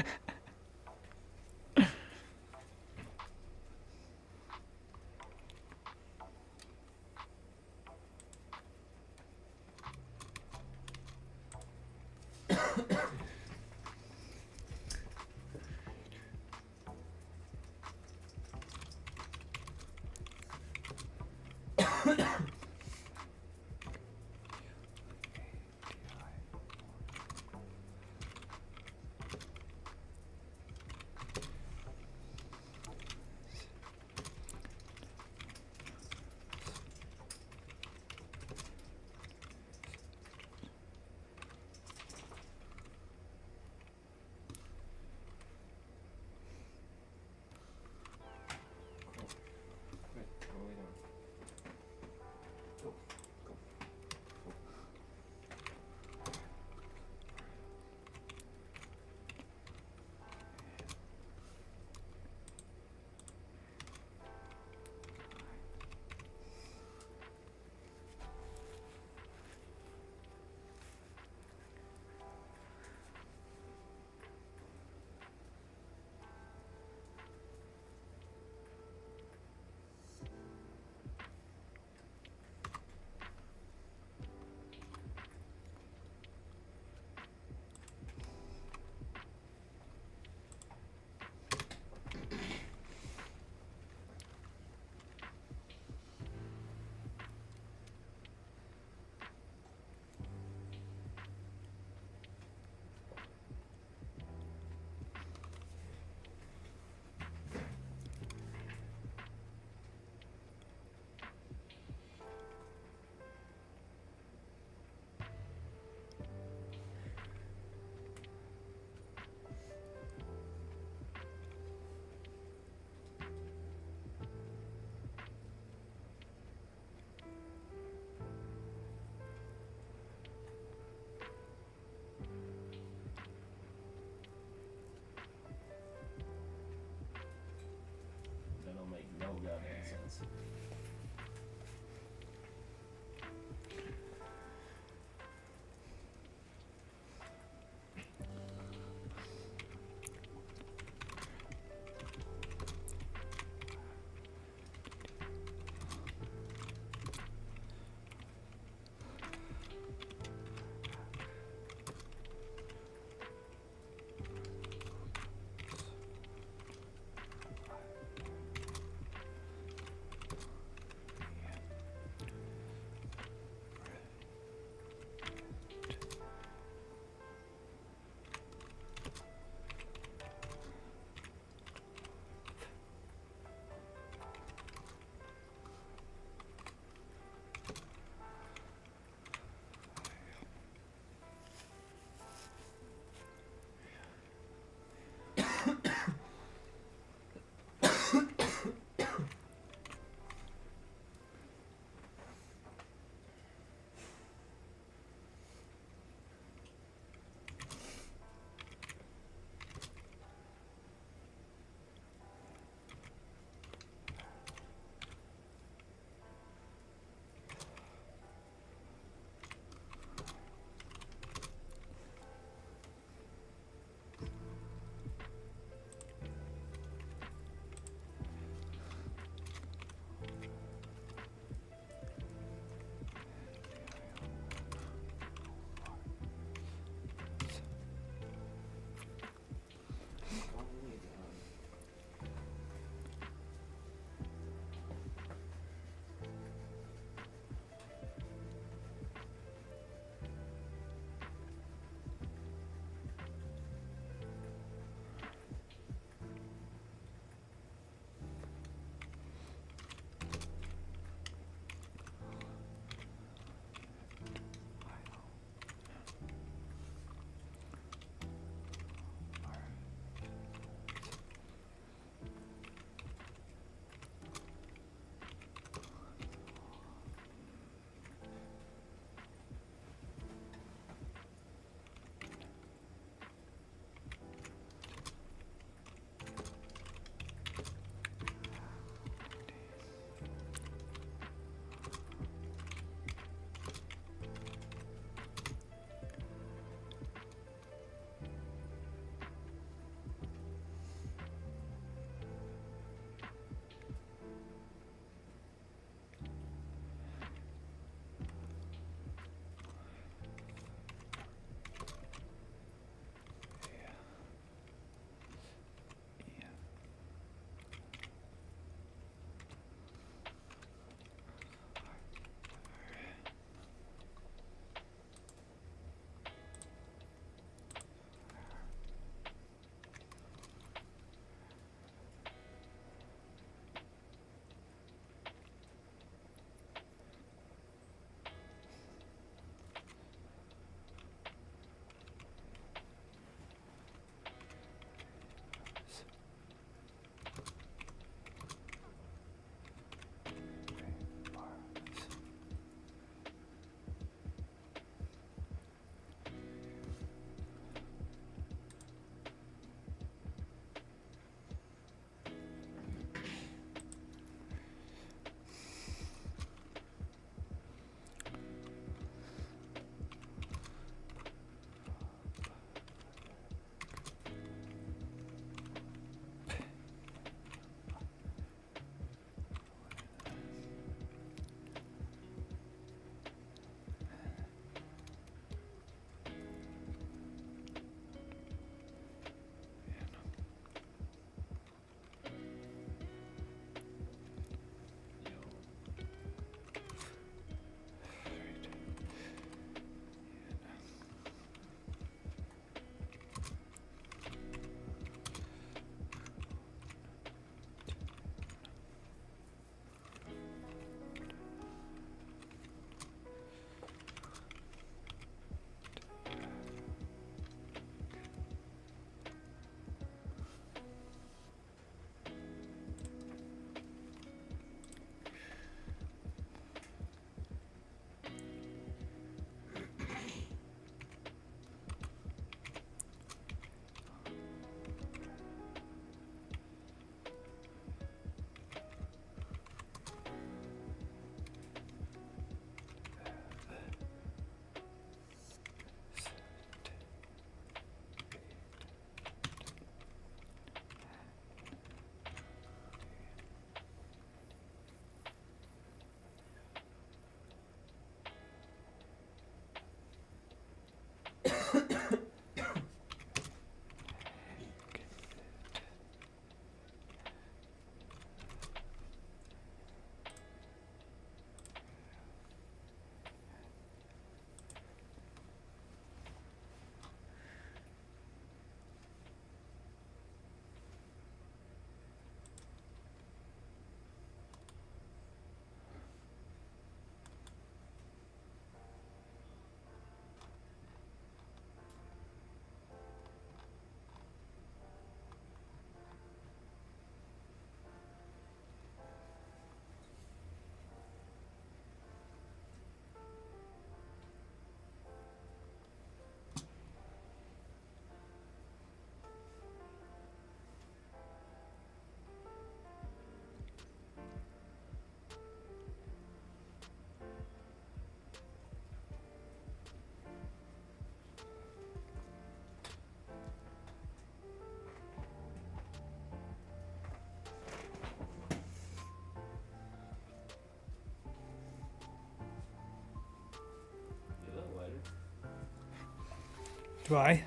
Do I?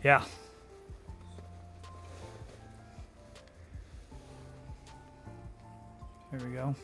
Yeah. There we go.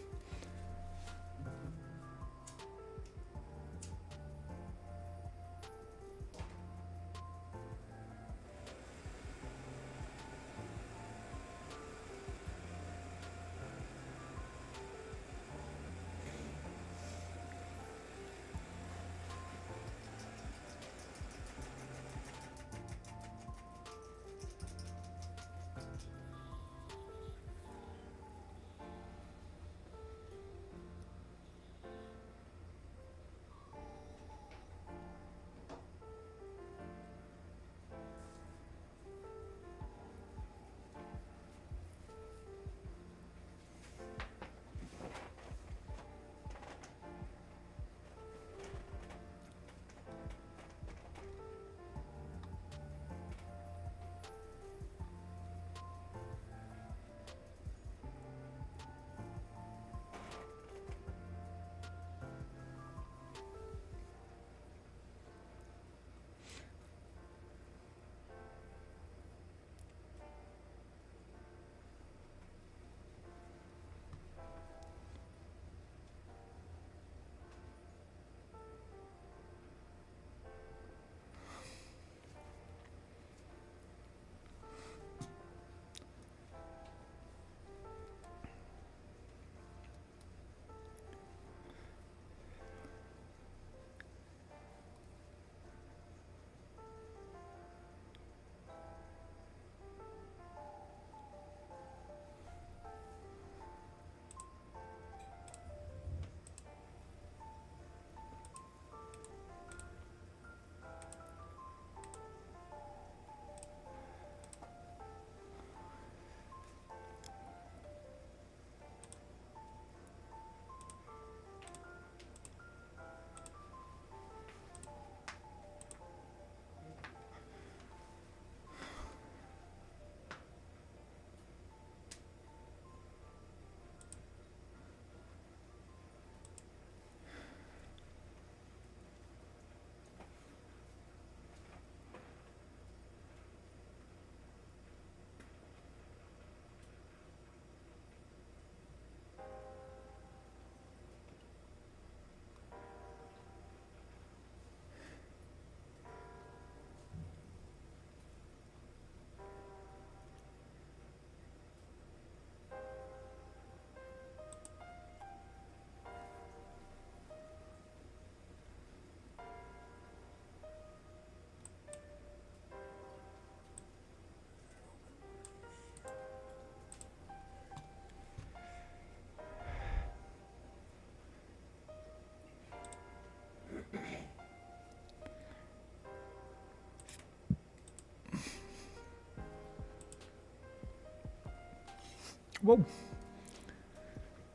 Whoa.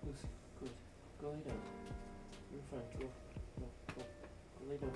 Lucy, good. Go lay down. You're fine. Go. Go. Go lay down.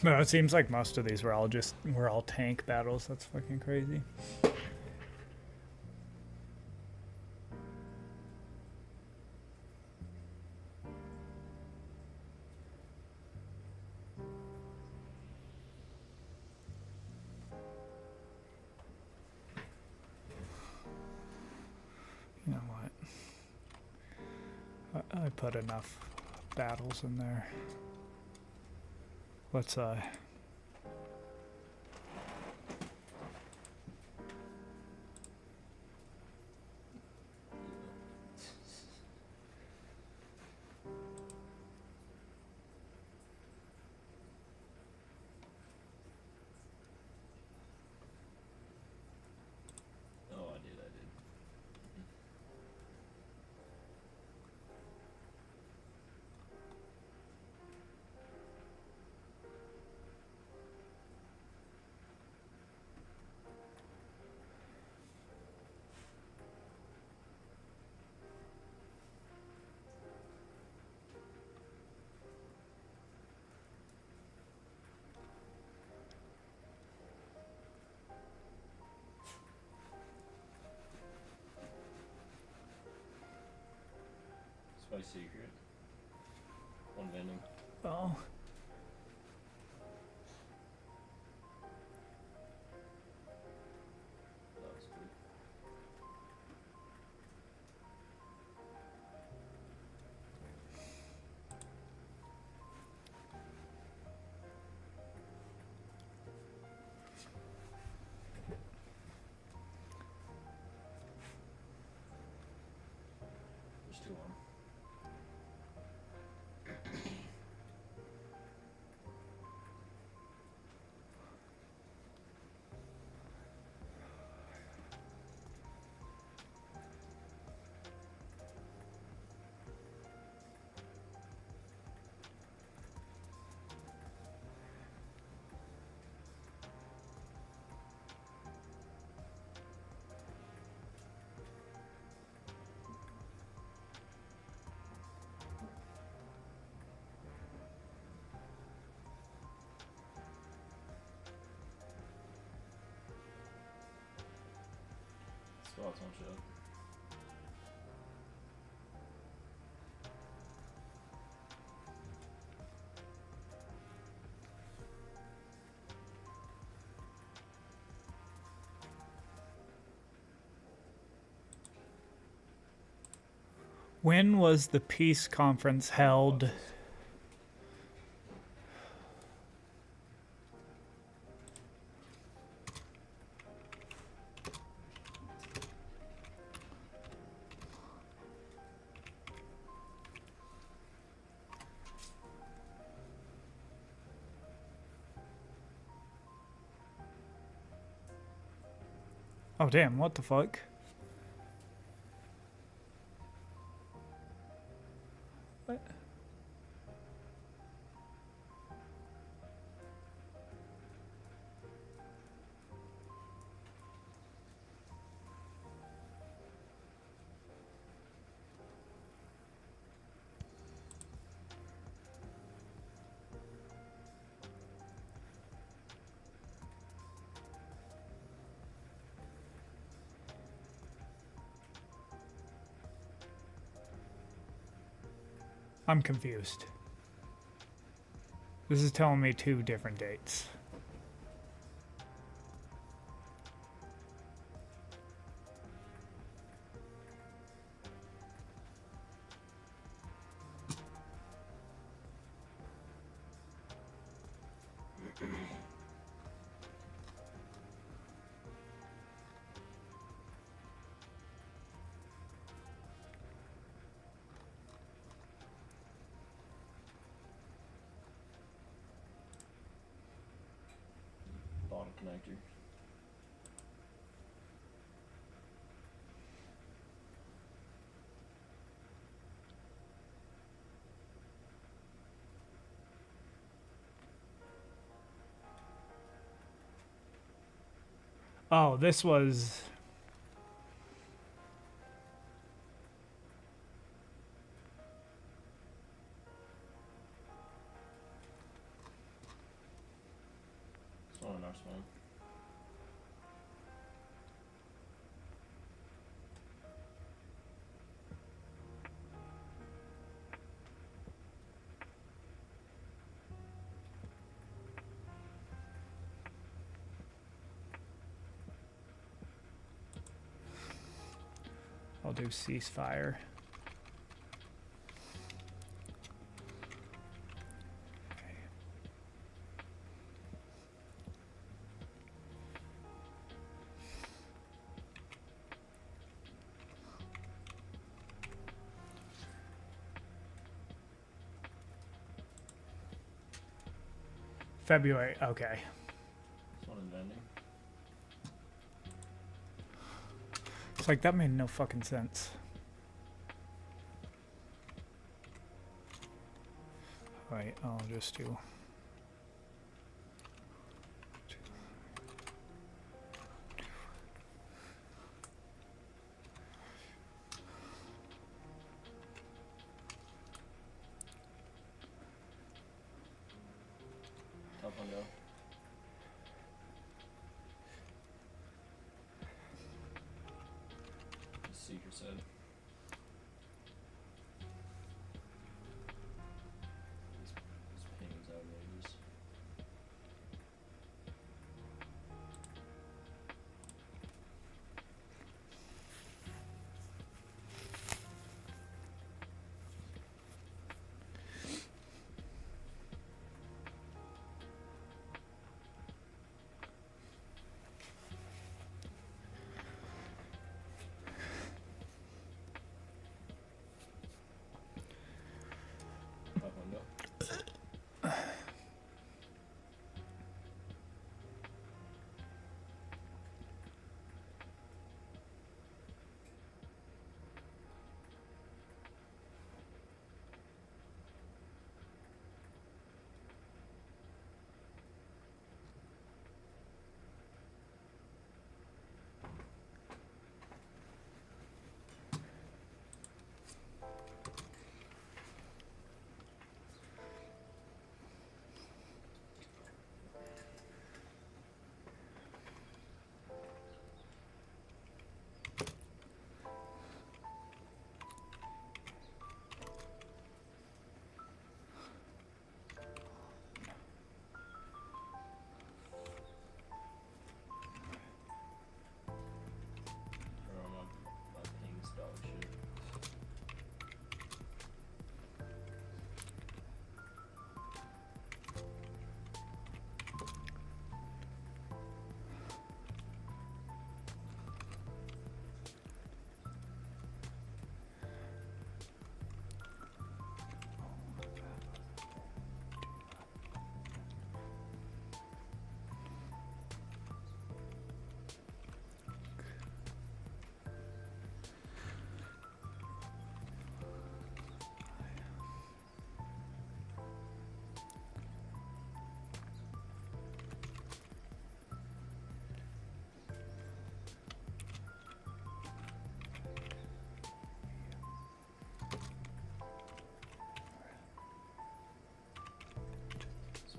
No, it seems like most of these were all tank battles. That's fucking crazy. You know what? I put enough battles in there. Let's Probably secret. One vending. Oh. That was good. There's two on. Spots on shit. When was the peace conference held? Oh damn, what the fuck? What? I'm confused. This is telling me two different dates. Bottom connector. Oh, this was... It's one in our spawn. I'll do ceasefire. February, okay. It's one in vending. It's like, that made no fucking sense. Right, I'll just do... Top window. Secret side.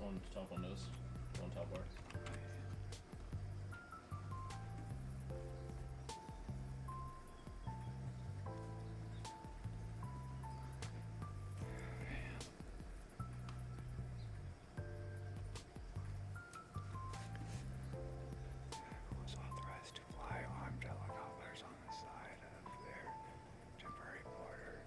One top windows. One top bar. Was authorized to fly armed helicopters on the side of their temporary border.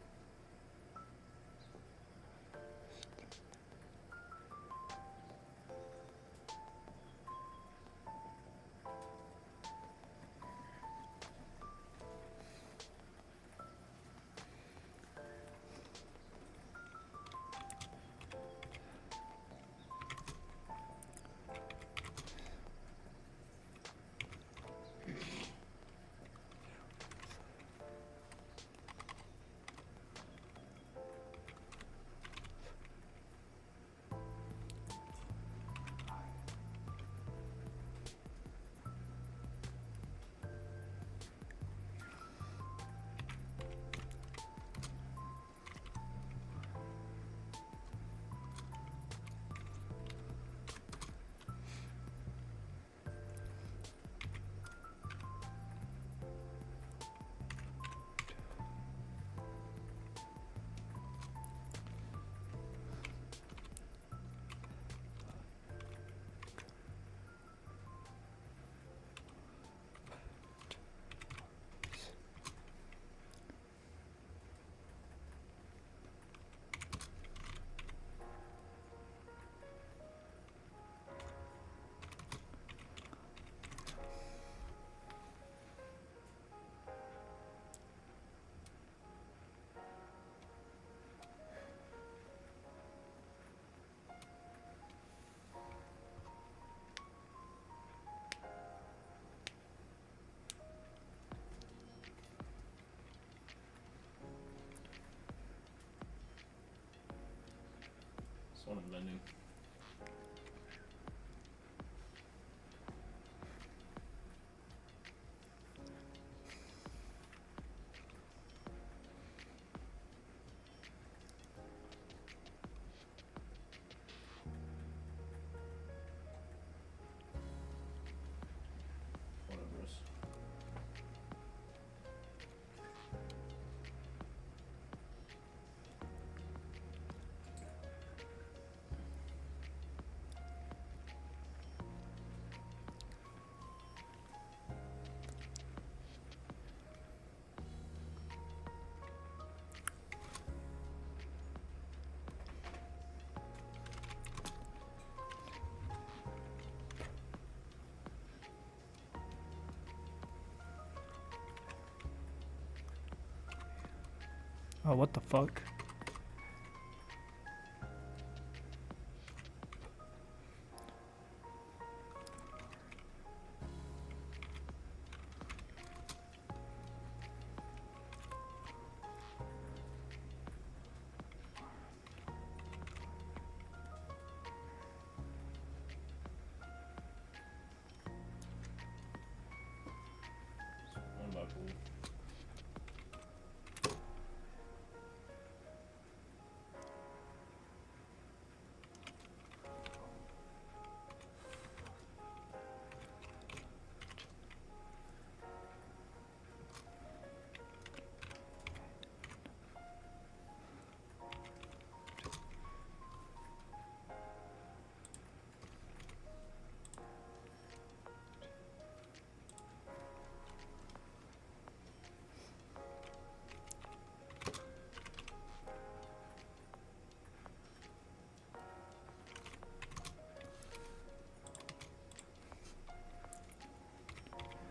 This one is bending. Whatever. Oh, what the fuck? One by pool.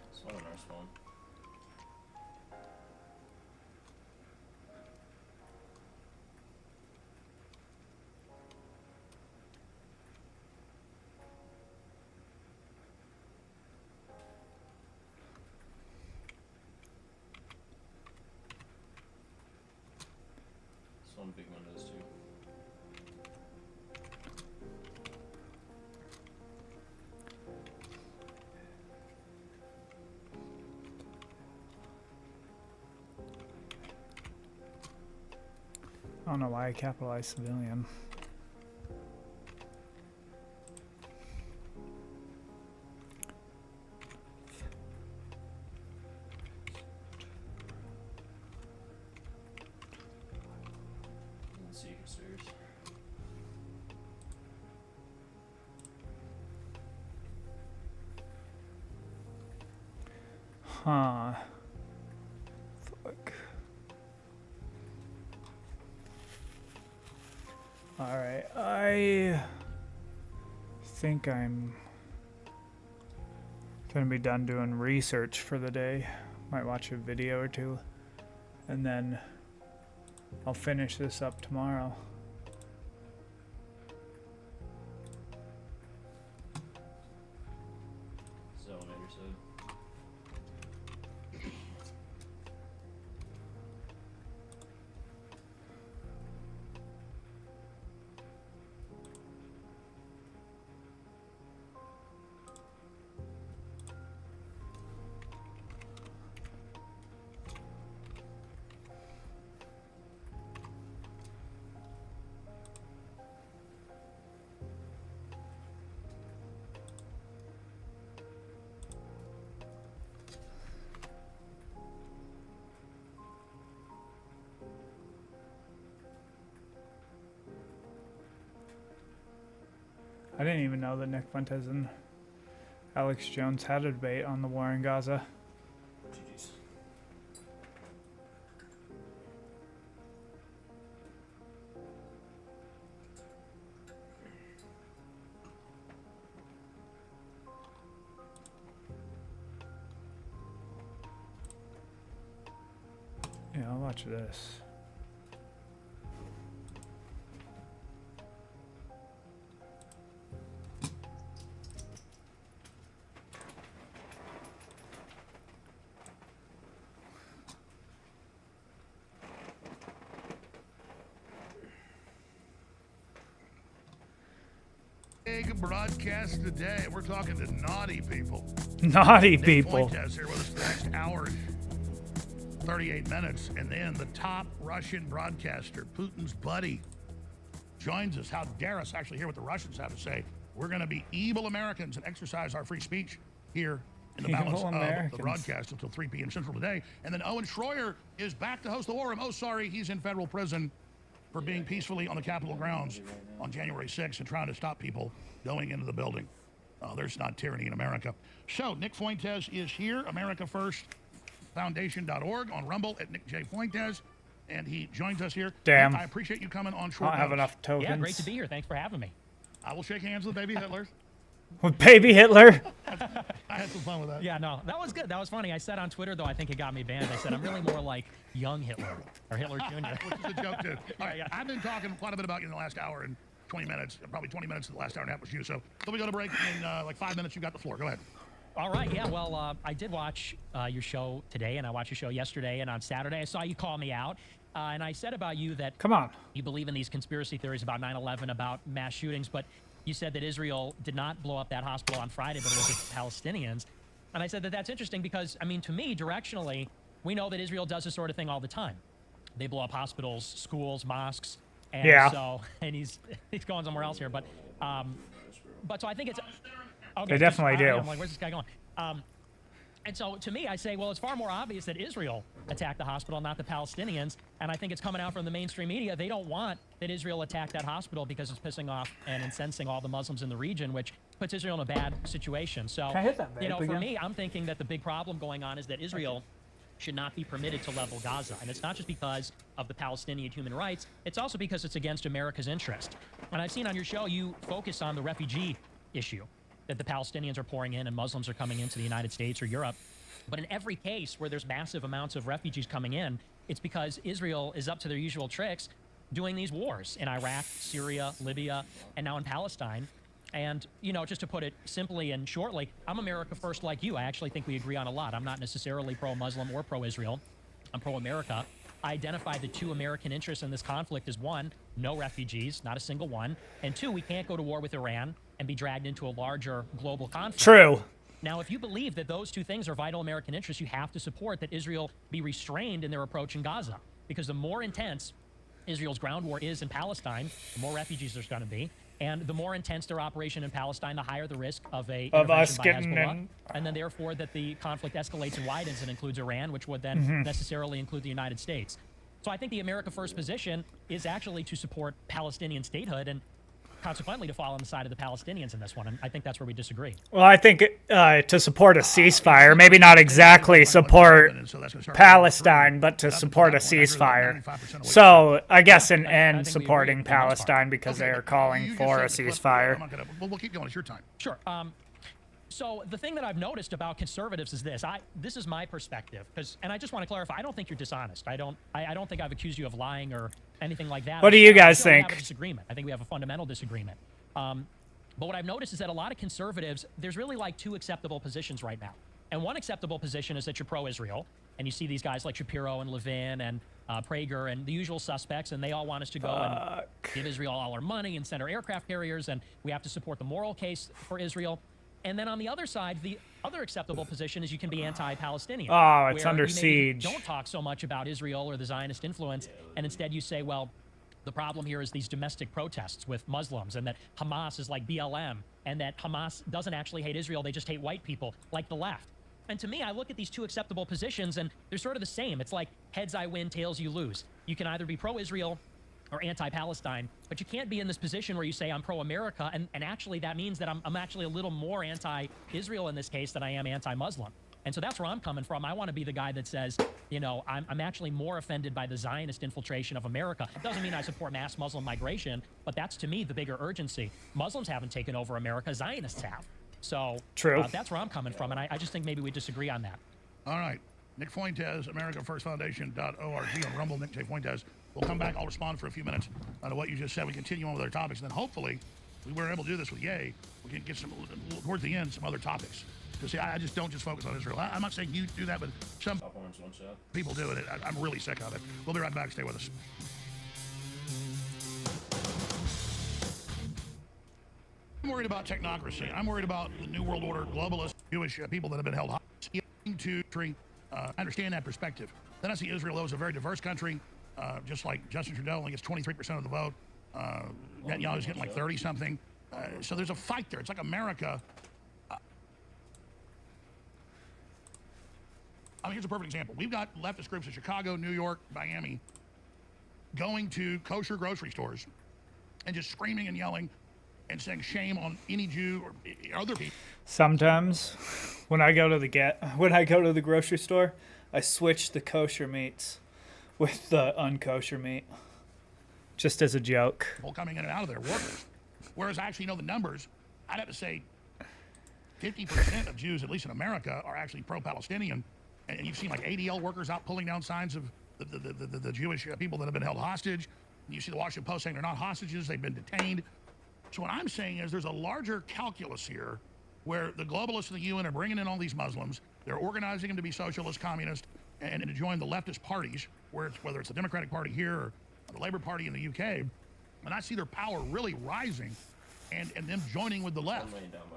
This one in our spawn. This one big windows too. I don't know why I capitalized civilian. upstairs. Huh. Fuck. Alright, I think I'm gonna be done doing research for the day. Might watch a video or two, and then I'll finish this up tomorrow. Zonator said. I didn't even know that Nick Fuentes and Alex Jones had a debate on the war in Gaza. GG's. Yeah, I'll watch this. Big broadcast today. We're talking to naughty people. Naughty Nick people. Fuentes here with us for the next hour and 38 minutes. And then the top Russian broadcaster, Putin's buddy, joins us. How dare us actually hear what the Russians have to say. We're going to be evil Americans and exercise our free speech here in the balance Evil of the Americans. broadcast until 3 p.m. Central today. And then Owen Schroyer is back to host the War Room. Oh, sorry, he's in federal prison for being peacefully on the Capitol grounds on January 6th and trying to stop people going into the building. There's not tyranny in America. So Nick Fuentes is here, AmericaFirstFoundation.org, on Rumble at Nick J. Fuentes, and he joins us here. Damn. Nick, I appreciate you coming on I short don't have notice. enough tokens. Yeah, great to be here. Thanks for having me. I will shake hands with baby Hitler. With baby Hitler? I had some fun with that. Yeah, no, that was good. That was funny. I said on Twitter, though, I think it got me banned. I said I'm really more like young Hitler or Hitler Jr. Which is a joke, too. All right, I've been talking quite a bit about you in the last hour and 20 minutes. Probably 20 minutes of the last hour and a half was you. So we go to break in like 5 minutes. You got the floor. Go ahead. All right, yeah, well, I did watch your show today, and I watched your show yesterday, and on Saturday I saw you call me out, and I said about you that Come on. you believe in these conspiracy theories about 9/11, about mass shootings, but you said that Israel did not blow up that hospital on Friday, but it was the Palestinians. And I said that that's interesting because, I mean, to me, directionally, we know that Israel does this sort of thing all the time. They blow up hospitals, schools, mosques, and Yeah. so, and he's going somewhere else here, but so I think it's okay. They definitely do. I'm like, where's this guy going? And so to me, I say, well, it's far more obvious that Israel attacked the hospital, not the Palestinians. And I think it's coming out from the mainstream media. They don't want that Israel attack that hospital because it's pissing off and incensing all the Muslims in the region, which puts Israel in a bad situation. So, Can I hit that you know, vape for again? me, I'm thinking that the big problem going on is that Israel should not be permitted to level Gaza. And it's not just because of the Palestinian human rights, it's also because it's against America's interest. And I've seen on your show, you focus on the refugee issue, that the Palestinians are pouring in and Muslims are coming into the United States or Europe. But in every case where there's massive amounts of refugees coming in, it's because Israel is up to their usual tricks doing these wars in Iraq, Syria, Libya, and now in Palestine. And, you know, just to put it simply and shortly, I'm America first like you. I actually think we agree on a lot. I'm not necessarily pro-Muslim or pro-Israel. I'm pro-America. I identify the two American interests in this conflict as one, no refugees, not a single one. And two, we can't go to war with Iran and be dragged into a larger global conflict. True. Now, if you believe that those two things are vital American interests, you have to support that Israel be restrained in their approach in Gaza. Because the more intense Israel's ground war is in Palestine, the more refugees there's going to be. And the more intense their operation in Palestine, the higher the risk of a Of us intervention by getting Hezbollah. in. And then therefore that the conflict escalates and widens and includes Iran, which would then necessarily include the United States. So I think the America First position is actually to support Palestinian statehood and consequently to fall on the side of the Palestinians in this one. And I think that's where we disagree. Well, I think to support a ceasefire, maybe not exactly support Palestine, but to support a ceasefire. So I guess in supporting Palestine because they are calling for a ceasefire. We'll keep going. It's your time. Sure. So the thing that I've noticed about conservatives is this. This is my perspective, and I just want to clarify. I don't think you're dishonest. I don't think I've accused you of lying or anything like that. What do you guys We think? have a disagreement. I think we have a fundamental disagreement. But what I've noticed is that a lot of conservatives, there's really like two acceptable positions right now. And one acceptable position is that you're pro-Israel, and you see these guys like Shapiro and Levin and Prager and the usual suspects, and they all want us to go and give Israel all our money and send our aircraft carriers, and we have to support the moral case for Israel. And then on the other side, the other acceptable position is you can be anti-Palestinian. Oh, it's where under you maybe siege. Don't talk so much about Israel or the Zionist influence, and instead you say, well, the problem here is these domestic protests with Muslims, and that Hamas is like BLM, and that Hamas doesn't actually hate Israel, they just hate white people, like the left. And to me, I look at these two acceptable positions, and they're sort of the same. It's like heads I win, tails you lose. You can either be pro-Israel or anti-Palestine, but you can't be in this position where you say I'm pro-America, and actually that means that I'm actually a little more anti-Israel in this case than I am anti-Muslim. And so that's where I'm coming from. I want to be the guy that says, you know, I'm actually more offended by the Zionist infiltration of America. It doesn't mean I support mass Muslim migration, but that's to me the bigger urgency. Muslims haven't taken over America, Zionists have. So True. That's where I'm coming from, and I just think maybe we disagree on that. All right. Nick Fuentes, AmericaFirstFoundation.org on Rumble. Nick J. Fuentes. We'll come back. I'll respond for a few minutes to what you just said. We continue on with other topics, and then hopefully we were able to do this with Ye. We can get some towards the end some other topics. Because see, I just don't just focus on Israel. I'm not saying you do that, but some people do it. I'm really sick of it. We'll be right back. Stay with us. I'm worried about technocracy. I'm worried about the New World Order, globalists, Jewish people that have been held hostage to understand that perspective. Then I see Israel as a very diverse country, just like Justin Trudeau only gets 23% of the vote. Netanyahu's getting like 30-something. So there's a fight there. It's like America. I mean, here's a perfect example. We've got leftist groups in Chicago, New York, Miami, going to kosher grocery stores and just screaming and yelling and saying shame on any Jew or other people. Sometimes, when I go to the grocery store, I switch the kosher meats with the unkosher meat, just as a joke. People coming in and out of there, workers. Whereas I actually know the numbers. I'd have to say 50% of Jews, at least in America, are actually pro-Palestinian. And you've seen like ADL workers out pulling down signs of the Jewish people that have been held hostage. And you see the Washington Post saying they're not hostages, they've been detained. So what I'm saying is there's a larger calculus here where the globalists and the UN are bringing in all these Muslims. They're organizing them to be socialist, communist, and to join the leftist parties, whether it's the Democratic Party here or the Labour Party in the UK. And I see their power really rising and them joining with the left.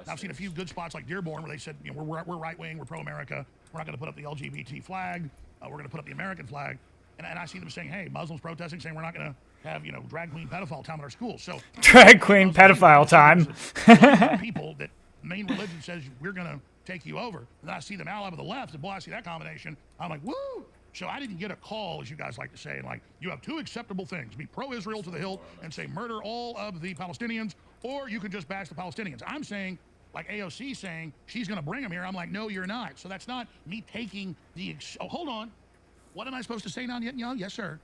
I've seen a few good spots like Dearborn where they said, you know, we're right-wing, we're pro-America, we're not going to put up the LGBT flag, we're going to put up the American flag. And I see them saying, hey, Muslims protesting, saying we're not going to have, you know, drag queen pedophile time in our schools. So drag queen pedophile time. People that main religion says we're going to take you over. And then I see them allied with the left, and boy, I see that combination. I'm like, woo! So I didn't get a call, as you guys like to say, and like, you have two acceptable things: be pro-Israel to the hilt and say murder all of the Palestinians, or you can just bash the Palestinians. I'm saying, like AOC saying, she's going to bring them here. I'm like, no, you're not. So that's not me taking the. Oh, hold on. What am I supposed to say now, Netanyahu? Yes, sir.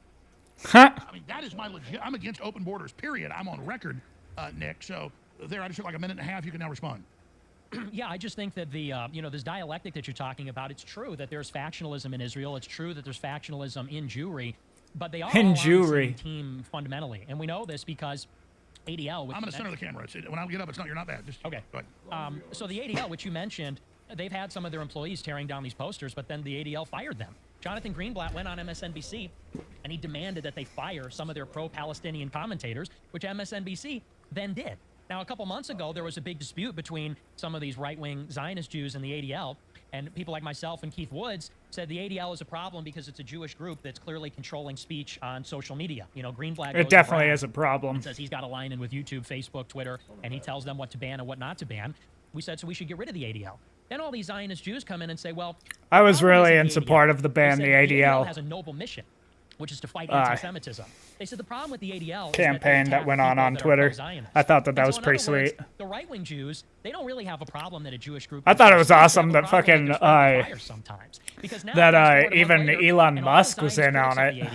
I mean, that is my legit. I'm against open borders, period. I'm on record, Nick. So there, I just took like a minute and a half. You can now respond. Yeah, I just think that the, you know, this dialectic that you're talking about, it's true that there's factionalism in Israel. It's true that there's factionalism in Jewry, but they are all on the same team fundamentally. And we know this because ADL... I'm going to center the camera. When I get up, you're not bad. Just okay. Go ahead. So the ADL, which you mentioned, they've had some of their employees tearing down these posters, but then the ADL fired them. Jonathan Greenblatt went on MSNBC, and he demanded that they fire some of their pro-Palestinian commentators, which MSNBC then did. Now, a couple months ago, there was a big dispute between some of these right-wing Zionist Jews and the ADL, and people like myself and Keith Woods said the ADL is a problem because it's a Jewish group that's clearly controlling speech on social media. You know, Greenblatt goes It definitely is a problem. and says he's got a line in with YouTube, Facebook, Twitter, and he tells them what to ban and what not to ban. We said, so we should get rid of the ADL. Then all these Zionist Jews come in and say, well... I was really in support of the ban the ADL. has a noble mission. which is to fight anti-Semitism. They said the problem with the ADL campaign is that went on Twitter. I thought that was pretty sweet. The right-wing Jews, they don't really have a problem that a Jewish group. I thought it was awesome that fucking even Elon Musk was in on it.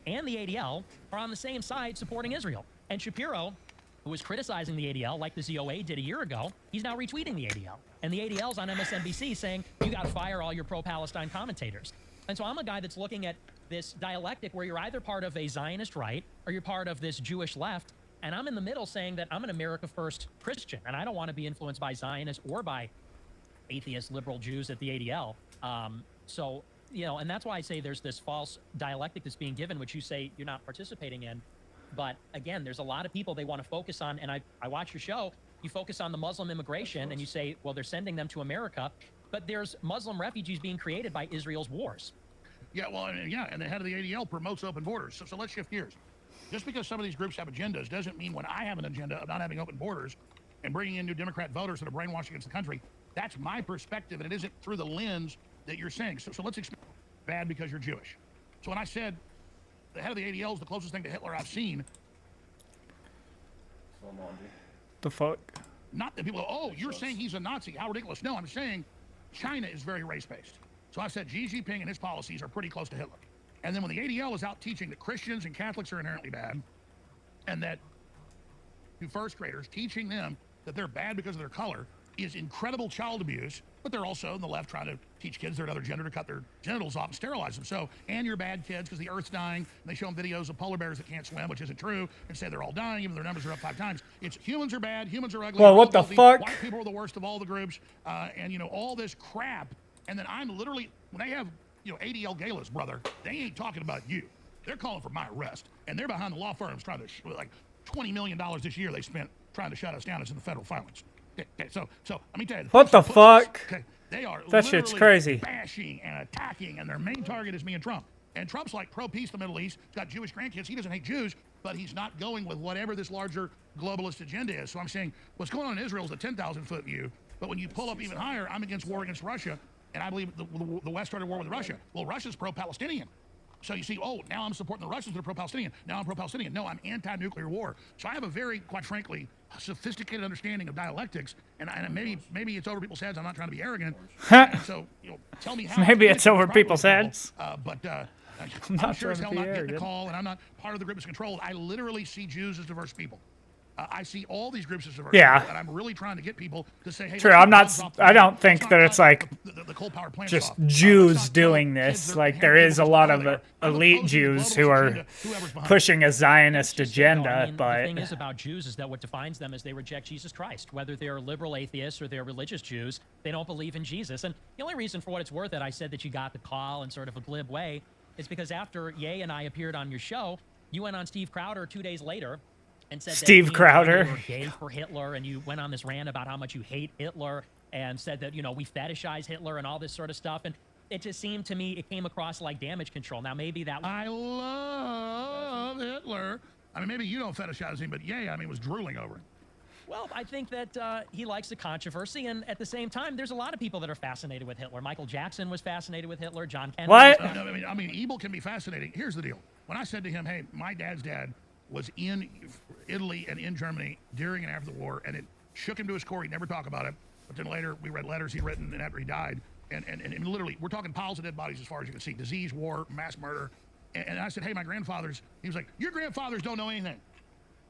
And the ADL are on the same side supporting Israel. And Shapiro, who was criticizing the ADL like the ZOA did a year ago, he's now retweeting the ADL. And the ADL's on MSNBC saying, you got to fire all your pro-Palestine commentators. And so I'm a guy that's looking at this dialectic where you're either part of a Zionist right or you're part of this Jewish left. And I'm in the middle saying that I'm an America First Christian, and I don't want to be influenced by Zionists or by atheist liberal Jews at the ADL. So, you know, and that's why I say there's this false dialectic that's being given, which you say you're not participating in. But again, there's a lot of people they want to focus on, and I watch your show, you focus on the Muslim immigration, and you say, well, they're sending them to America, but there's Muslim refugees being created by Israel's wars. Yeah, well, and the head of the ADL promotes open borders. So let's shift gears. Just because some of these groups have agendas doesn't mean when I have an agenda of not having open borders and bringing in new Democrat voters that are brainwashed against the country, that's my perspective, and it isn't through the lens that you're saying. So let's explain bad because you're Jewish. So when I said the head of the ADL is the closest thing to Hitler I've seen. The fuck? Not that people go, oh, you're saying he's a Nazi. How ridiculous. No, I'm saying China is very race-based. So I said Xi Jinping and his policies are pretty close to Hitler. And then when the ADL is out teaching that Christians and Catholics are inherently bad, and that to first graders, teaching them that they're bad because of their color is incredible child abuse, but they're also on the left trying to teach kids they're another gender to cut their genitals off and sterilize them. So, and you're bad kids because the Earth's dying, and they show them videos of polar bears that can't swim, which isn't true, and say they're all dying, even though their numbers are up 5 times. It's humans are bad, humans are ugly. Well, what the fuck? White people are the worst of all the groups, and you know, all this crap. And then I'm literally, when they have, you know, ADL galas, brother, they ain't talking about you. They're calling for my arrest, and they're behind the law firms trying to, like, $20 million this year they spent trying to shut us down. It's in the federal filings. Okay, so let me tell you. What the fuck? Okay, they are that shit's crazy. Bashing and attacking, and their main target is me and Trump. And Trump's like pro-peace in the Middle East. He's got Jewish grandkids. He doesn't hate Jews, but he's not going with whatever this larger globalist agenda is. So I'm saying what's going on in Israel is a 10,000-foot view, but when you pull up even higher, I'm against war against Russia, and I believe the West started war with Russia. Well, Russia's pro-Palestinian. So you see, oh, now I'm supporting the Russians that are pro-Palestinian. Now I'm pro-Palestinian. No, I'm anti-nuclear war. So I have a very, quite frankly, sophisticated understanding of dialectics, and maybe it's over people's heads. I'm not trying to be arrogant. So, you know, tell me how. Maybe it's over people's heads. But I'm I'm sure as hell not getting a call, and I'm not part of the group that's controlled. I literally see Jews as diverse people. I see all these groups as diverse yeah. people, and I'm really trying to get people to say, hey, true. I'm not. I don't think that it's like the coal power plant just Jews doing this. Like there is a lot of elite Jews who are pushing a Zionist agenda. I mean, but the thing is about Jews is that what defines them is they reject Jesus Christ. Whether they're liberal atheists or they're religious Jews, they don't believe in Jesus. And the only reason, for what it's worth, that I said that you got the call in sort of a glib way is because after Ye and I appeared on your show, you went on Steve Crowder 2 days later and said Steve that Crowder you were gay for Hitler, and you went on this rant about how much you hate Hitler and said that, you know, we fetishize Hitler and all this sort of stuff. And it just seemed to me, it came across like damage control. Now, maybe that... I love Hitler. I mean, maybe you don't fetishize him, but yeah, I mean, was drooling over him. Well, I think that he likes the controversy, and at the same time, there's a lot of people that are fascinated with Hitler. Michael Jackson was fascinated with Hitler. John Kennedy. What? I mean, evil can be fascinating. Here's the deal. When I said to him, hey, my dad's dad was in Italy and in Germany during and after the war, and it shook him to his core. He'd never talk about it. But then later, we read letters he'd written, and after he died, and literally, we're talking piles of dead bodies as far as you can see. Disease, war, mass murder. And I said, hey, my grandfathers, he was like, your grandfathers don't know anything.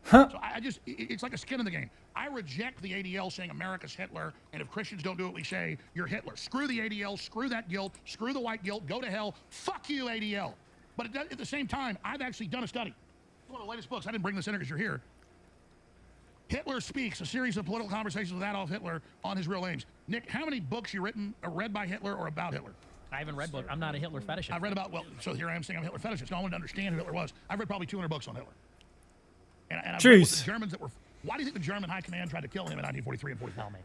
Huh? So I just, it's like a skin in the game. I reject the ADL saying America's Hitler, and if Christians don't do what we say, you're Hitler. Screw the ADL, screw that guilt, screw the white guilt, go to hell. Fuck you, ADL. But at the same time, I've actually done a study. It's one of the latest books. I didn't bring this in because you're here. Hitler Speaks, a series of political conversations with Adolf Hitler on his real aims. Nick, how many books you written or read by Hitler or about Hitler? I haven't read books. I'm not a Hitler fetishist. I've read about, well, so here I am saying I'm a Hitler fetishist. No, I wanted to understand who Hitler was. I've read probably 200 books on Hitler. And I've read the Germans that were, why do you think the German high command tried to kill him in 1943 and 44? Tell me.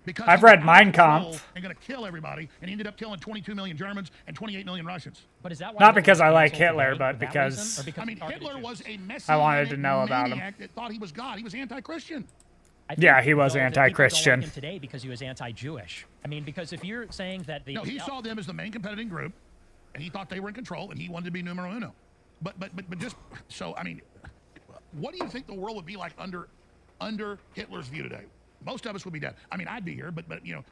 Because I've read Mein Kampf. And going to kill everybody, and he ended up killing 22 million Germans and 28 million Russians. But is that why not because I like Hitler, but because I mean, Hitler was a messianic I wanted to know about him. That thought he was God. He was anti-Christian. Yeah, he was anti-Christian. Like today because he was anti-Jewish. I mean, because if you're saying that the no, he saw them as the main competitive group, and he thought they were in control, and he wanted to be numero uno. But just so, I mean, what do you think the world would be like under Hitler's view today? Most of us would be dead. I mean, I'd be here, but you know.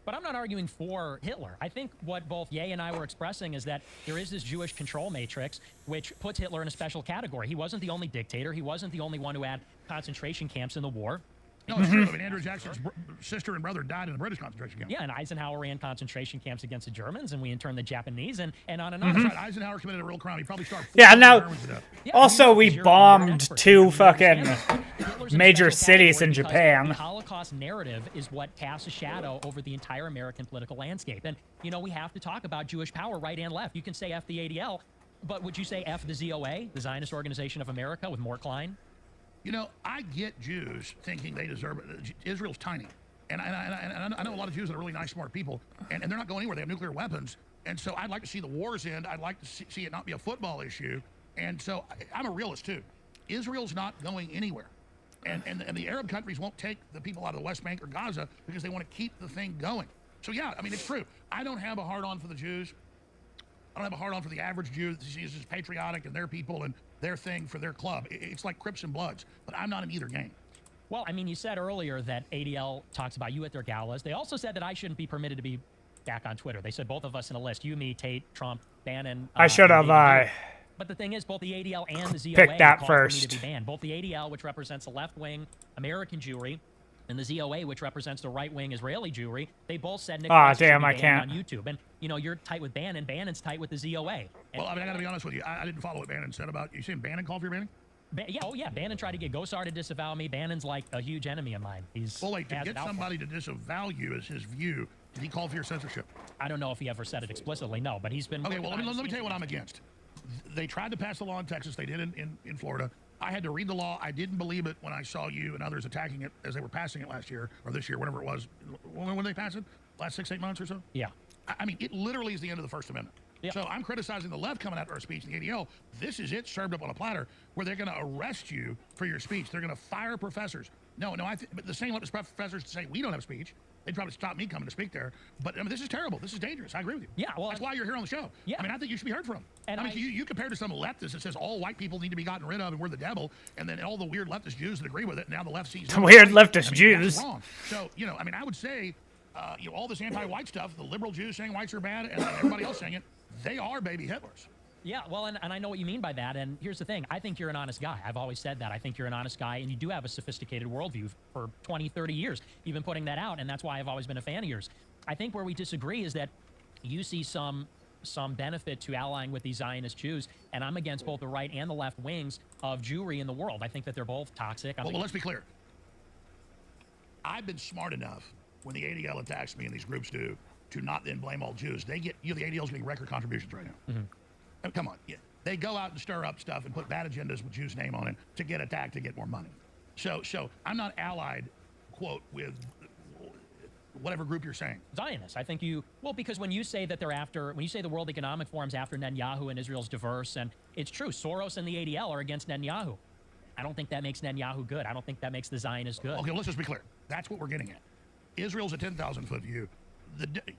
But I'm not arguing for Hitler. I think what both Ye and I were expressing is that there is this Jewish control matrix which puts Hitler in a special category. He wasn't the only dictator. He wasn't the only one who had concentration camps in the war. No, it's true. I mean, Andrew Jackson's sister and brother died in the British concentration camp. Yeah, and Eisenhower ran concentration camps against the Germans, and we interned the Japanese, and on and on. That's right. Eisenhower committed a real crime. He probably started. Yeah, now. Germans to death. Also, we bombed 2 fucking major cities in Japan. The Holocaust narrative is what casts a shadow over the entire American political landscape. And, you know, we have to talk about Jewish power right and left. You can say F the ADL, but would you say F the ZOA, the Zionist Organization of America, with Mort Klein? You know, I get Jews thinking they deserve it. Israel's tiny. And I know a lot of Jews that are really nice, smart people, and they're not going anywhere. They have nuclear weapons. And so I'd like to see the wars end. I'd like to see it not be a football issue. And so I'm a realist, too. Israel's not going anywhere. And the Arab countries won't take the people out of the West Bank or Gaza because they want to keep the thing going. So, yeah, I mean, it's true. I don't have a hard-on for the Jews. I don't have a hard-on for the average Jew that sees as patriotic and their people and their thing for their club. It's like Crips and Bloods, but I'm not in either game. Well, I mean, you said earlier that ADL talks about you at their galas. They also said that I shouldn't be permitted to be back on Twitter. They said both of us in a list. You, me, Tate, Trump, Bannon. I should have. But the thing is, both the ADL and the ZOA picked that called first. for me to be banned. Both the ADL, which represents the left-wing American Jewry, and the ZOA, which represents the right-wing Israeli Jewry, they both said Nick Price should be banned on YouTube. And, you know, you're tight with Bannon. Bannon's tight with the ZOA. And, well, I mean, I got to be honest with you. I didn't follow what Bannon said about... You saying Bannon called for your banning? Yeah, Bannon tried to get Gosar to disavow me. Bannon's like a huge enemy of mine. He's well, like, to get somebody to disavow you as his view, did he call for your censorship? I don't know if he ever said it explicitly, no, but he's been... Okay, well, let me tell you what I'm against. They tried to pass the law in Texas. They did in Florida. I had to read the law. I didn't believe it when I saw you and others attacking it as they were passing it last year, or this year, whatever it was. When did they pass it? Last 6-8 months or so? Yeah. I mean, it literally is the end of the First Amendment. Yeah. So I'm criticizing the left coming after our speech in the ADL. This is it served up on a platter where they're going to arrest you for your speech. They're going to fire professors. No, but the same leftist professors say we don't have speech. They'd probably stop me coming to speak there. But I mean, this is terrible. This is dangerous. I agree with you. Yeah, well, that's why you're here on the show. Yeah. I mean, I think you should be heard from. And I mean, you compare to some leftist that says all white people need to be gotten rid of and we're the devil, and then all the weird leftist Jews that agree with it. Now the left sees weird leftist Jews. That's wrong. So you know, I mean, I would say, you know, all this anti-white stuff, the liberal Jews saying whites are bad, and everybody else saying it, they are baby Hitlers. Yeah, well, and I know what you mean by that. And here's the thing. I think you're an honest guy. I've always said that. I think you're an honest guy, and you do have a sophisticated worldview for 20, 30 years. You've been putting that out, and that's why I've always been a fan of yours. I think where we disagree is that you see some benefit to allying with these Zionist Jews, and I'm against both the right and the left wings of Jewry in the world. I think that they're both toxic. Well, let's be clear. I've been smart enough when the ADL attacks me and these groups do to not then blame all Jews. They get, you know, the ADL's getting record contributions right now. Mm-hmm. I mean, come on. Yeah. They go out and stir up stuff and put bad agendas with Jews' name on it to get attacked, to get more money. So I'm not allied, quote, with whatever group you're saying. Zionists. I think because when you say that when you say the World Economic Forum's after Netanyahu and Israel's diverse, and it's true, Soros and the ADL are against Netanyahu. I don't think that makes Netanyahu good. I don't think that makes the Zionists good. Okay, let's just be clear. That's what we're getting at. Israel's a 10,000-foot view.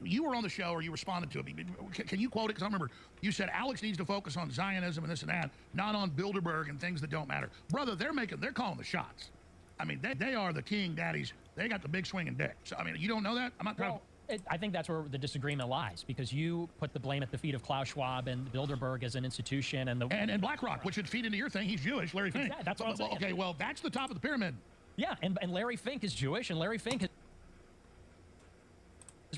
You were on the show, or you responded to it. Can you quote it? Because I remember you said Alex needs to focus on Zionism and this and that, not on Bilderberg and things that don't matter. Brother, they're calling the shots. I mean, they are the king daddies. They got the big swinging dick. So, I mean, you don't know that? I'm not trying to... I think that's where the disagreement lies, because you put the blame at the feet of Klaus Schwab and Bilderberg as an institution, and BlackRock, which would feed into your thing. He's Jewish, Larry Fink. Exactly, that's what I'm saying. Okay, well, that's the top of the pyramid. Yeah, and Larry Fink is Jewish, and Larry Fink is...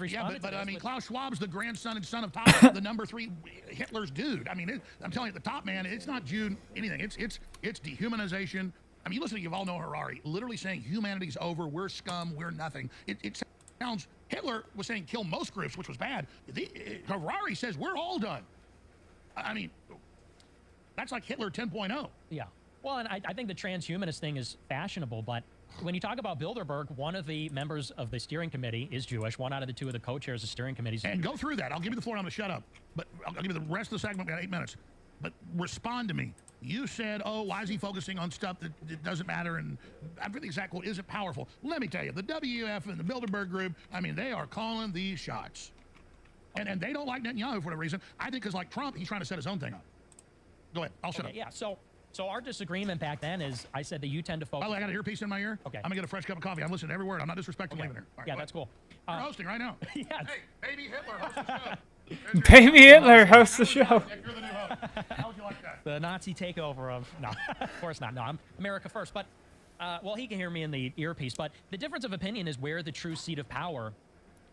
Yeah, but I mean, Klaus Schwab's the grandson and son of Top, the number 3 Hitler's dude. I mean, I'm telling you, the top man, it's not Jew anything. It's dehumanization. I mean, you listen to Yuval Noah Harari, literally saying humanity's over, we're scum, we're nothing. It sounds, Hitler was saying kill most groups, which was bad. Harari says we're all done. I mean, that's like Hitler 10.0. Yeah. Well, and I think the transhumanist thing is fashionable, but when you talk about Bilderberg, one of the members of the steering committee is Jewish. One out of the 2 of the co-chairs of the steering committees. And go through that. I'll give you the floor. I'm going to shut up. But I'll give you the rest of the segment. We've got 8 minutes. But respond to me. You said, oh, why is he focusing on stuff that doesn't matter? And I think the exact quote isn't powerful. Let me tell you, the WF and the Bilderberg group, I mean, they are calling these shots. And they don't like Netanyahu for whatever reason. I think because, like Trump, he's trying to set his own thing up. Go ahead. I'll shut Okay, up. yeah. So our disagreement back then is I said that you tend to focus. By the way, I got an earpiece in my ear. Okay. I'm gonna get a fresh cup of coffee. I'm listening to every word. I'm not disrespecting leaving here. All right, Yeah, go that's ahead. cool. You're hosting right now. Yes. Hey, baby Hitler, host the show. Baby Hitler hosts the show. Nick, you're the new host. How would you like that? The Nazi takeover of no, of course not. No, I'm America first. But well, he can hear me in the earpiece. But the difference of opinion is where the true seat of power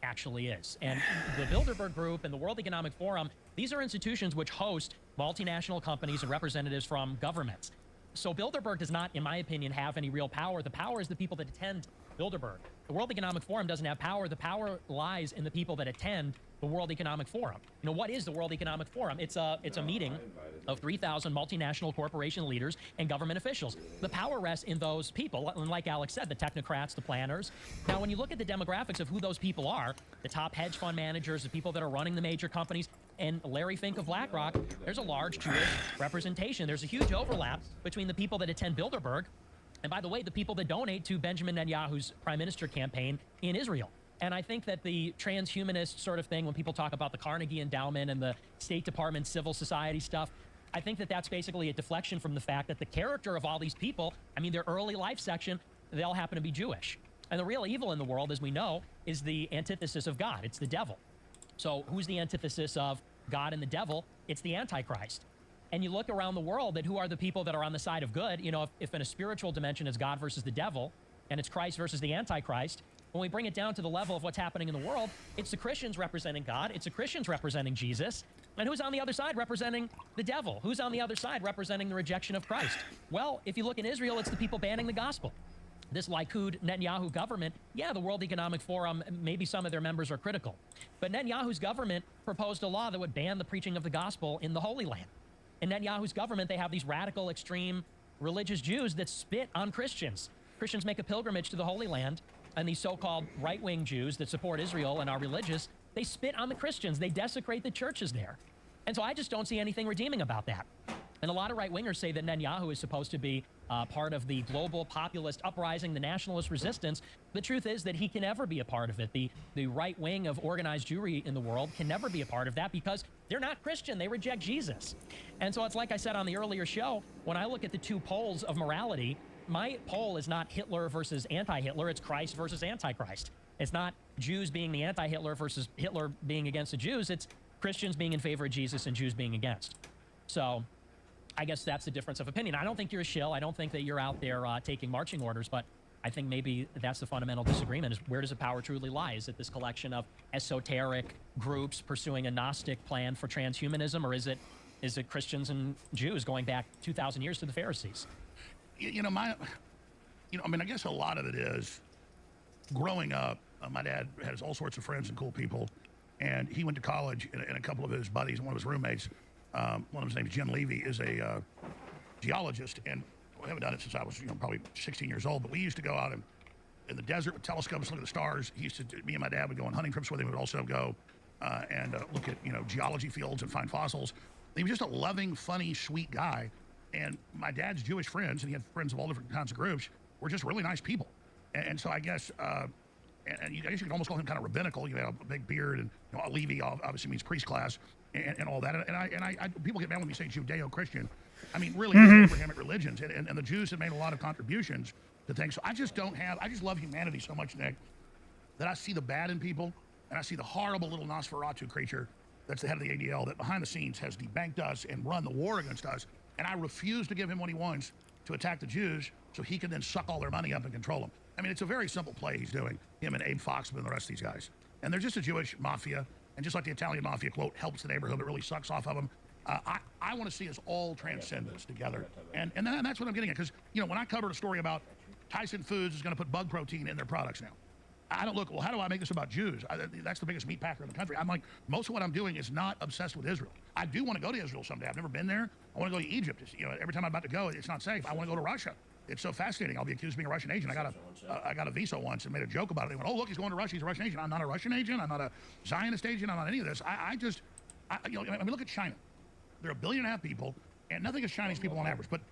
actually is. And the Bilderberg Group and the World Economic Forum, these are institutions which host multinational companies and representatives from governments. So Bilderberg does not, in my opinion, have any real power. The power is the people that attend Bilderberg. The World Economic Forum doesn't have power. The power lies in the people that attend the World Economic Forum. You know, what is the World Economic Forum? It's a meeting of 3,000 multinational corporation leaders and government officials. The power rests in those people, and like Alex said, the technocrats, the planners. Now, when you look at the demographics of who those people are, the top hedge fund managers, the people that are running the major companies, and Larry Fink of BlackRock, there's a large Jewish representation. There's a huge overlap between the people that attend Bilderberg and, by the way, the people that donate to Benjamin Netanyahu's prime minister campaign in Israel. And I think that the transhumanist sort of thing, when people talk about the Carnegie Endowment and the State Department civil society stuff, I think that that's basically a deflection from the fact that the character of all these people, I mean, their early life section, they all happen to be Jewish. And the real evil in the world, as we know, is the antithesis of God. It's the devil. So who's the antithesis of God and the devil? It's the Antichrist. And you look around the world at who are the people that are on the side of good. You know, if in a spiritual dimension it's God versus the devil, and it's Christ versus the Antichrist, when we bring it down to the level of what's happening in the world, it's the Christians representing God, it's the Christians representing Jesus, and who's on the other side representing the devil? Who's on the other side representing the rejection of Christ? Well, if you look in Israel, it's the people banning the gospel. This Likud Netanyahu government, yeah, the World Economic Forum, maybe some of their members are critical, but Netanyahu's government proposed a law that would ban the preaching of the gospel in the Holy Land. In Netanyahu's government, they have these radical, extreme religious Jews that spit on Christians. Christians make a pilgrimage to the Holy Land, and these so-called right-wing Jews that support Israel and are religious, they spit on the Christians. They desecrate the churches there. And so I just don't see anything redeeming about that. And a lot of right-wingers say that Netanyahu is supposed to be part of the global populist uprising, the nationalist resistance. The truth is that he can never be a part of it. The right wing of organized Jewry in the world can never be a part of that because they're not Christian. They reject Jesus. And so it's like I said on the earlier show, when I look at the two poles of morality, my pole is not Hitler versus anti-Hitler. It's Christ versus Antichrist. It's not Jews being the anti-Hitler versus Hitler being against the Jews. It's Christians being in favor of Jesus and Jews being against. So I guess that's the difference of opinion. I don't think you're a shill. I don't think that you're out there taking marching orders, but I think maybe that's the fundamental disagreement is where does the power truly lie? Is it this collection of esoteric groups pursuing a Gnostic plan for transhumanism, or is it Christians and Jews going back 2,000 years to the Pharisees? I mean, I guess a lot of it is growing up. My dad has all sorts of friends and cool people, and he went to college, and a couple of his buddies, one of his roommates, one of his names Jim Levy, is a geologist, and I haven't done it since I was, probably 16 years old. But we used to go out in the desert with telescopes, look at the stars. Me and my dad would go on hunting trips with him. We would also go and look at geology fields and find fossils. He was just a loving, funny, sweet guy. And my dad's Jewish friends, and he had friends of all different kinds of groups, were just really nice people. And so I guess, I guess you could almost call him kind of rabbinical. You know, a big beard, and Levy obviously means priest class, and all that. And I people get mad when we say Judeo-Christian. I mean, really, Abrahamic religions, and the Jews have made a lot of contributions to things. So I just love humanity so much, Nick, that I see the bad in people, and I see the horrible little Nosferatu creature that's the head of the ADL that behind the scenes has debanked us and run the war against us. And I refuse to give him what he wants to attack the Jews so he can then suck all their money up and control them. I mean, it's a very simple play he's doing, him and Abe Foxman and the rest of these guys. And they're just a Jewish mafia. And just like the Italian mafia, quote, helps the neighborhood, but really sucks off of them. I want to see us all transcend this together. And that's what I'm getting at. Because, when I covered a story about Tyson Foods is going to put bug protein in their products now, I don't look, well, how do I make this about Jews? That's the biggest meat packer in the country. I'm like, most of what I'm doing is not obsessed with Israel. I do want to go to Israel someday. I've never been there. I want to go to Egypt. Every time I'm about to go, it's not safe. I want to go to Russia. It's so fascinating. I'll be accused of being a Russian agent. I got a visa once and made a joke about it. They went, oh, look, he's going to Russia. He's a Russian agent. I'm not a Russian agent. I'm not a Zionist agent. I'm not any of this. I mean, look at China. They're 1.5 billion people, and nothing is Chinese people on average, but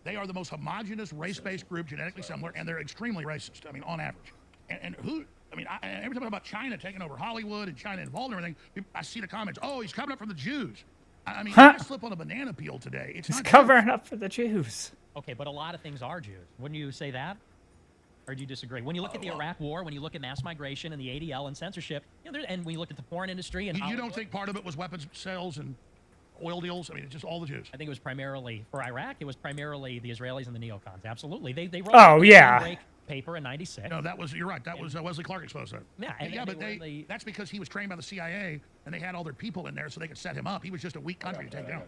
they are the most homogenous race-based group genetically similar, and they're extremely racist. I mean, on average. Every time I talk about China taking over Hollywood and China involved in everything, I see the comments, oh, he's coming up from the Jews. I mean, Huh. I slip on a banana peel today. It's He's not covering up for the Jews. Okay, but a lot of things are Jews. Wouldn't you say that? Or do you disagree? When you look at the Iraq War, when you look at mass migration and the ADL and censorship, you know, and when you look at the porn industry and You don't think part of it was weapons sales and oil deals? I mean, it's just all the Jews. I think it was primarily for Iraq. It was primarily the Israelis and the neocons. Absolutely, they wrote Oh, the yeah. break paper in '96. No, you're right. That was Wesley Clark exposed that. Yeah, and yeah, then but that's because he was trained by the CIA and they had all their people in there so they could set him up. He was just a weak country to take down.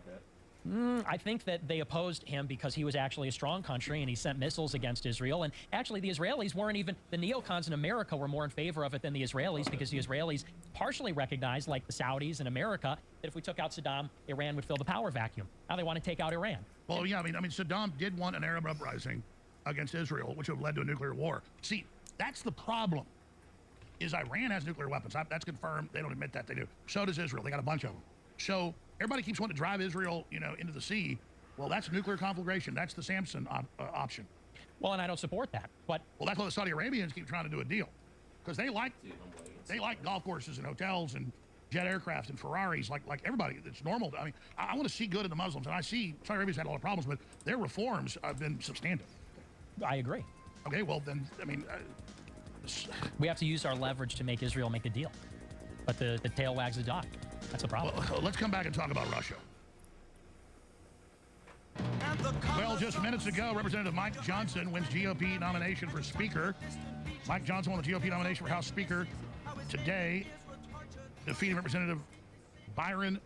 I think that they opposed him because he was actually a strong country and he sent missiles against Israel. And actually, the Israelis weren't even, the neocons in America were more in favor of it than the Israelis because the Israelis partially recognized, like the Saudis in America, that if we took out Saddam, Iran would fill the power vacuum. Now they want to take out Iran. Well, yeah, I mean, Saddam did want an Arab uprising against Israel, which would have led to a nuclear war. See, that's the problem. Is Iran has nuclear weapons. That's confirmed. They don't admit that they do. So does Israel. They got a bunch of them. So everybody keeps wanting to drive Israel, into the sea. Well, that's nuclear conflagration. That's the Samson option. Well, and I don't support that. But that's why the Saudi Arabians keep trying to do a deal, because they like golf courses and hotels and jet aircraft and Ferraris, like everybody. It's normal. I mean, I want to see good in the Muslims, and I see Saudi Arabia's had a lot of problems, but their reforms have been substantive. I agree. Okay, well then, I mean, we have to use our leverage to make Israel make a deal. But the tail wags the dog. That's the problem. Well, let's come back and talk about Russia. Well, just minutes ago, Representative Mike Johnson wins GOP nomination for Speaker. Mike Johnson won the GOP nomination for House Speaker today, defeating Representative Byron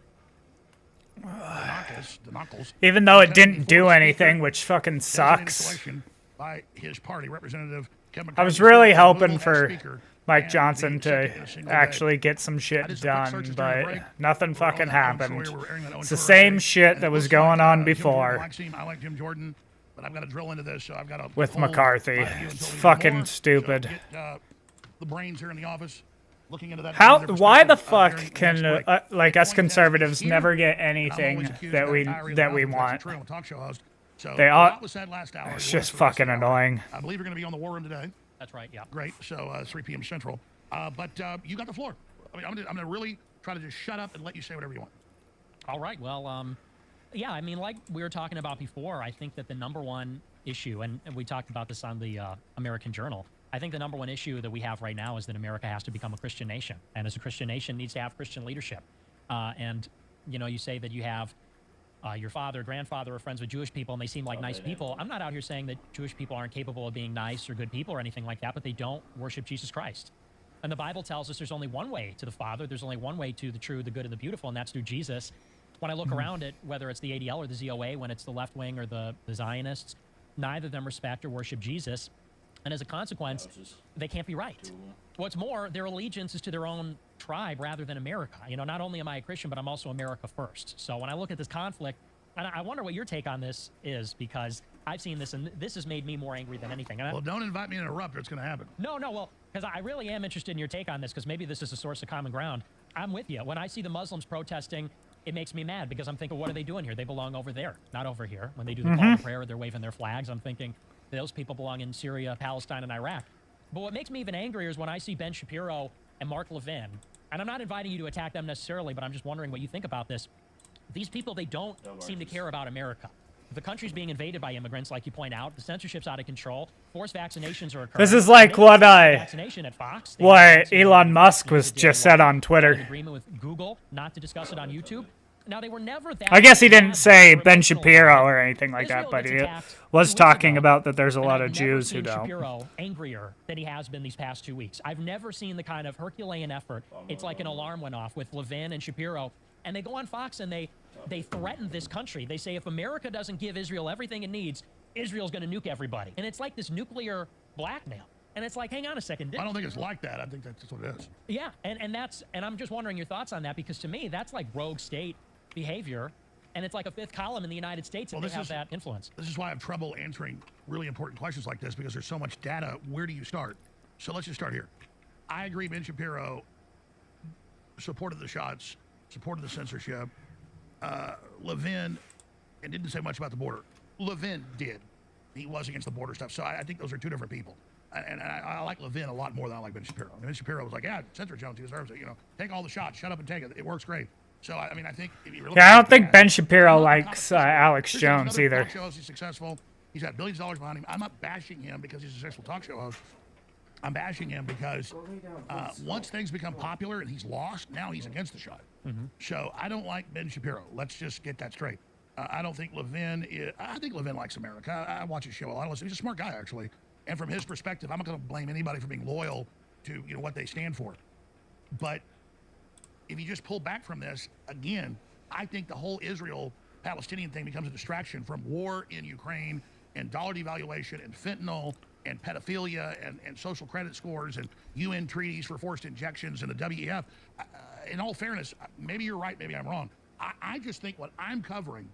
Denonkels. Even though it didn't do anything, which fucking sucks. Selection by his party, Representative Kevin I was McCarthy really removal hoping as for Speaker Mike and Johnson being to second in a single actually day. get some shit Searches done, during the but break. nothing fucking happened. We're airing that on It's the Twitter same today. shit And that it was looks going like, on Jim Jordan before likes him. I like Jim Jordan, but I've got to drill into this, so I've got to with hold McCarthy. my view It's until we know fucking more. stupid. So get, the brains here in the office looking into that. How? from their Why the perspective, fuck during the can next break. like us conservatives here, never get and I'm anything always accused that of we diarrhea of that the we mouth, want? that's true. I'm a talk show host. So They a all. lot was said last hour. It's It just was for the fucking rest of the hour. annoying. I believe you're going to be on the War Room today. That's right, yeah. Great. So 3 p.m. Central. But you got the floor. I mean, I'm going to really try to just shut up and let you say whatever you want. All right. Well, yeah, I mean, like we were talking about before, I think that the number one issue, and we talked about this on the American Journal, I think the number one issue that we have right now is that America has to become a Christian nation. And as a Christian nation, needs to have Christian leadership. And, you say that you have your father, grandfather are friends with Jewish people, and they seem like nice people. I'm not out here saying that Jewish people aren't capable of being nice or good people or anything like that, but they don't worship Jesus Christ. And the Bible tells us there's only one way to the Father. There's only one way to the true, the good, and the beautiful, and that's through Jesus. When I look around at whether it's the ADL or the ZOA, when it's the left wing or the Zionists, neither of them respect or worship Jesus. And as a consequence, they can't be right. What's more, their allegiance is to their own tribe rather than America. Not only am I a Christian, but I'm also America first. So when I look at this conflict, and I wonder what your take on this is, because I've seen this, and this has made me more angry than anything. And Well, don't invite me to interrupt or it's going to happen. No, well, because I really am interested in your take on this, because maybe this is a source of common ground. I'm with you. When I see the Muslims protesting, it makes me mad, because I'm thinking, what are they doing here? They belong over there, not over here. When they do the call to prayer, they're waving their flags. I'm thinking, those people belong in Syria, Palestine, and Iraq. But what makes me even angrier is when I see Ben Shapiro and Mark Levin, and I'm not inviting you to attack them necessarily, but I'm just wondering what you think about this. These people, they don't seem to care about America. The country's being invaded by immigrants, like you point out. The censorship's out of control. Forced vaccinations are occurring. This is like what vaccination at Fox. Elon Musk was just said on Twitter. Agreement with Google not to discuss it on YouTube. Now, they were never that. I guess he didn't say Ben Shapiro or anything like that, but he was talking about that there's a lot of Jews who don't. Shapiro angrier than he has been these past 2 weeks. I've never seen the kind of Herculean effort. It's like an alarm went off with Levin and Shapiro, and they go on Fox and they threaten this country. They say if America doesn't give Israel everything it needs, Israel's going to nuke everybody. And it's like this nuclear blackmail. And it's like, hang on a second. I don't think it's like that. I think that's just what it is. Yeah, and I'm just wondering your thoughts on that, because to me, that's like rogue state behavior, and it's like a fifth column in the United States if they have that influence. This is why I have trouble answering really important questions like this, because there's so much data. Where do you start? So let's just start here. I agree Ben Shapiro supported the shots, supported the censorship. Levin, and didn't say much about the border. Levin did. He was against the border stuff. So I think those are two different people. And I like Levin a lot more than I like Ben Shapiro. Ben Shapiro was like, yeah, censor Jones, he deserves it. Take all the shots, shut up and take it. It works great. So I mean, I think if you really Yeah, I don't look think at Ben it, Shapiro I'm not likes Alex There's Jones another either. Talk show host, he's successful. He's got billions of dollars behind him. I'm not bashing him because he's a successful talk show host. I'm bashing him because once things become popular and he's lost, now he's against the shot. So I don't like Ben Shapiro. Let's just get that straight. I don't think Levin is, I think Levin likes America. I watch his show a lot. He's a smart guy, actually. And from his perspective, I'm not going to blame anybody for being loyal to what they stand for. But if you just pull back from this, again, I think the whole Israel-Palestinian thing becomes a distraction from war in Ukraine and dollar devaluation and fentanyl and pedophilia and social credit scores and UN treaties for forced injections and the WEF. In all fairness, maybe you're right, maybe I'm wrong. I just think what I'm covering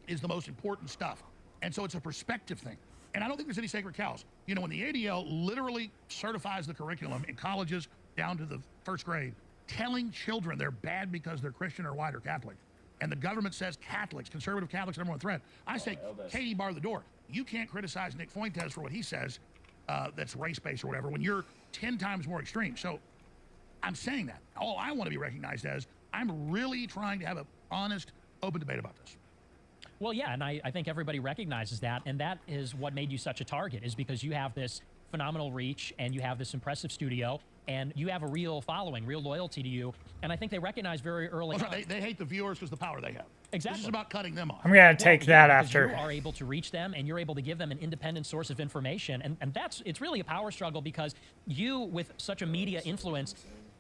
is the most important stuff. And so it's a perspective thing. And I don't think there's any sacred cows. When the ADL literally certifies the curriculum in colleges down to the first grade, telling children they're bad because they're Christian or white or Catholic, and the government says Catholics, conservative Catholics, are number one threat. I say, Katie, bar the door. You can't criticize Nick Fuentes for what he says that's race-based or whatever when you're 10 times more extreme. So I'm saying that. All I want to be recognized as, I'm really trying to have an honest, open debate about this. Well, yeah, and I think everybody recognizes that, and that is what made you such a target, is because you have this phenomenal reach, and you have this impressive studio, and you have a real following, real loyalty to you, and I think they recognize very early on. They hate the viewers because of the power they have. Exactly. This is about cutting them off. I'm going to take that because after. you are able to reach them, and you're able to give them an independent source of information, and it's really a power struggle because you, with such a media influence,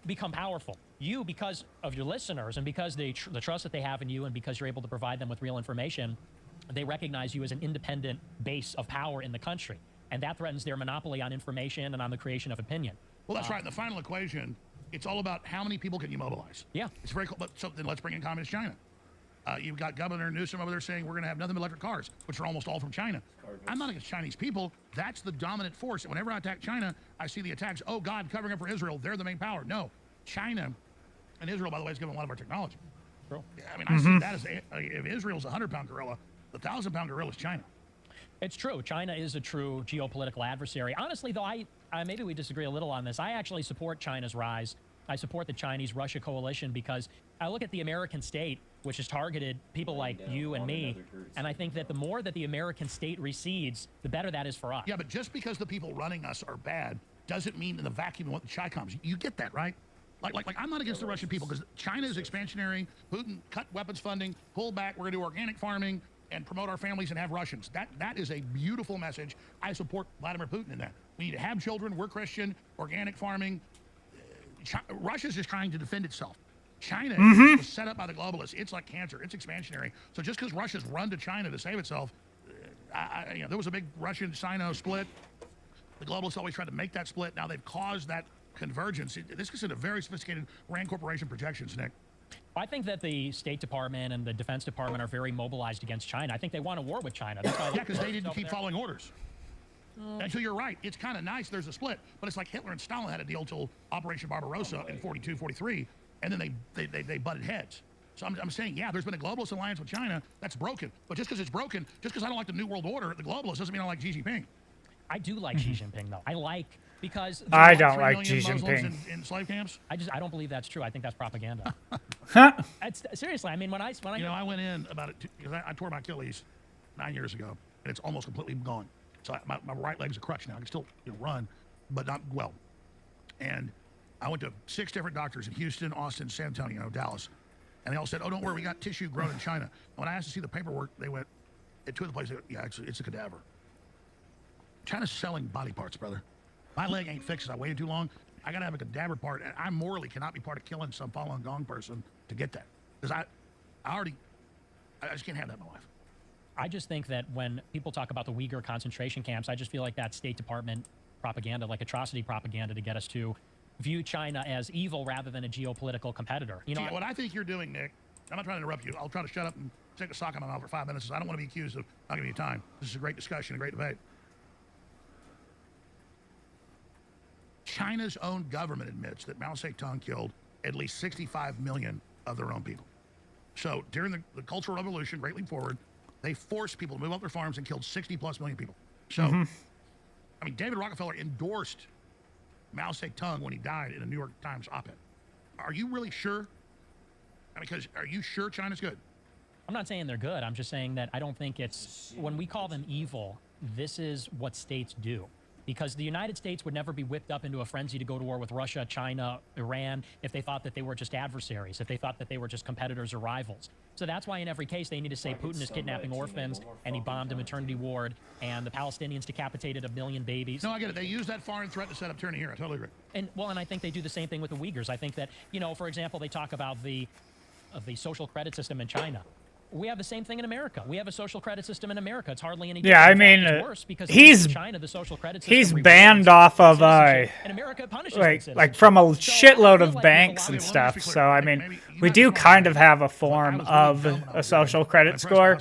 become powerful. You, because of your listeners and because the trust that they have in you and because you're able to provide them with real information, they recognize you as an independent base of power in the country. And that threatens their monopoly on information and on the creation of opinion. Well, that's right. In the final equation, it's all about how many people can you mobilize. Yeah. It's very cool. But so then let's bring in Communist China. You've got Governor Newsom over there saying we're going to have nothing but electric cars, which are almost all from China. I'm not against Chinese people. That's the dominant force. And whenever I attack China, I see the attacks. Oh, God, covering up for Israel. They're the main power. No. China and Israel, by the way, has given a lot of our technology. True. I mean, I see that as if Israel's a 100-pound gorilla, the 1,000-pound gorilla is China. It's true. China is a true geopolitical adversary. Honestly, though, I maybe we disagree a little on this. I actually support China's rise. I support the Chinese-Russia coalition because I look at the American state, which has targeted people like you and me, and I think that the more that the American state recedes, the better that is for us. Yeah, but just because the people running us are bad doesn't mean in the vacuum of what the Chi comes. You get that, right? Like I'm not against the Russian people because China is expansionary. Putin cut weapons funding, pull back. We're going to do organic farming and promote our families and have Russians. That is a beautiful message. I support Vladimir Putin in that. We need to have children. We're Christian. Organic farming. Russia's just trying to defend itself. China is set up by the globalists. It's like cancer. It's expansionary. So just because Russia's run to China to save itself, there was a big Russian-Sino split. The globalists always tried to make that split. Now they've caused that convergence. This is a very sophisticated Rand Corporation protections, Nick. I think that the State Department and the Defense Department are very mobilized against China. I think they want a war with China. That's why yeah, because they didn't keep following orders. And so you're right. It's kind of nice there's a split, but it's like Hitler and Stalin had a deal till Operation Barbarossa in 42, 43, and then they butted heads. So I'm saying, yeah, there's been a globalist alliance with China that's broken. But just because it's broken, just because I don't like the New World Order, the globalists, doesn't mean I like Xi Jinping. I do like Xi Jinping, though. I like because I don't like Xi Jinping. In slave camps. I don't believe that's true. I think that's propaganda. Seriously, I mean, when I I went in about it because I tore my Achilles 9 years ago, and it's almost completely gone. So my right leg's a crutch now. I can still run, but not well. And I went to 6 different doctors in Houston, Austin, San Antonio, Dallas, and they all said, "Oh, don't worry, we got tissue grown in China." And when I asked to see the paperwork, they went at 2 of the places. Yeah, it's a cadaver. China's selling body parts, brother. My leg ain't fixed. I waited too long. I gotta have a cadaver part, and I morally cannot be part of killing some Falun Gong person to get that because I just can't have that in my life. I just think that when people talk about the Uyghur concentration camps, I just feel like that's State Department propaganda, like atrocity propaganda to get us to view China as evil rather than a geopolitical competitor. What I think you're doing, Nick, I'm not trying to interrupt you. I'll try to shut up and take a sock on my mouth for 5 minutes. I don't want to be accused of not giving you time. This is a great discussion, a great debate. China's own government admits that Mao Zedong killed at least 65 million of their own people. So during the Cultural Revolution, Great Leap Forward, they forced people to move off their farms and killed 60+ million people. So, I mean, David Rockefeller endorsed Mao Zedong when he died in a New York Times op-ed. Are you really sure I mean, because are you sure China's good? I'm not saying they're good. I'm just saying that I don't think it's, when we call them evil, this is what states do. Because the United States would never be whipped up into a frenzy to go to war with Russia, China, Iran, if they thought that they were just adversaries, if they thought that they were just competitors or rivals. So that's why in every case they need to say Putin is kidnapping orphans, and he bombed a maternity ward, and the Palestinians decapitated 1 million babies. No, I get it. They use that foreign threat to set up tyranny here. I totally agree. And I think they do the same thing with the Uyghurs. I think that, for example, they talk about the social credit system in China. We have the same thing in America. We have a social credit system in America. It's hardly any different. Yeah, I In fact, mean, it's worse because he's in China, the social credit system he's rewards banned off of citizenship, and America punishes like from a shitload of banks and stuff. So I mean, we do kind of have a form of a social credit score.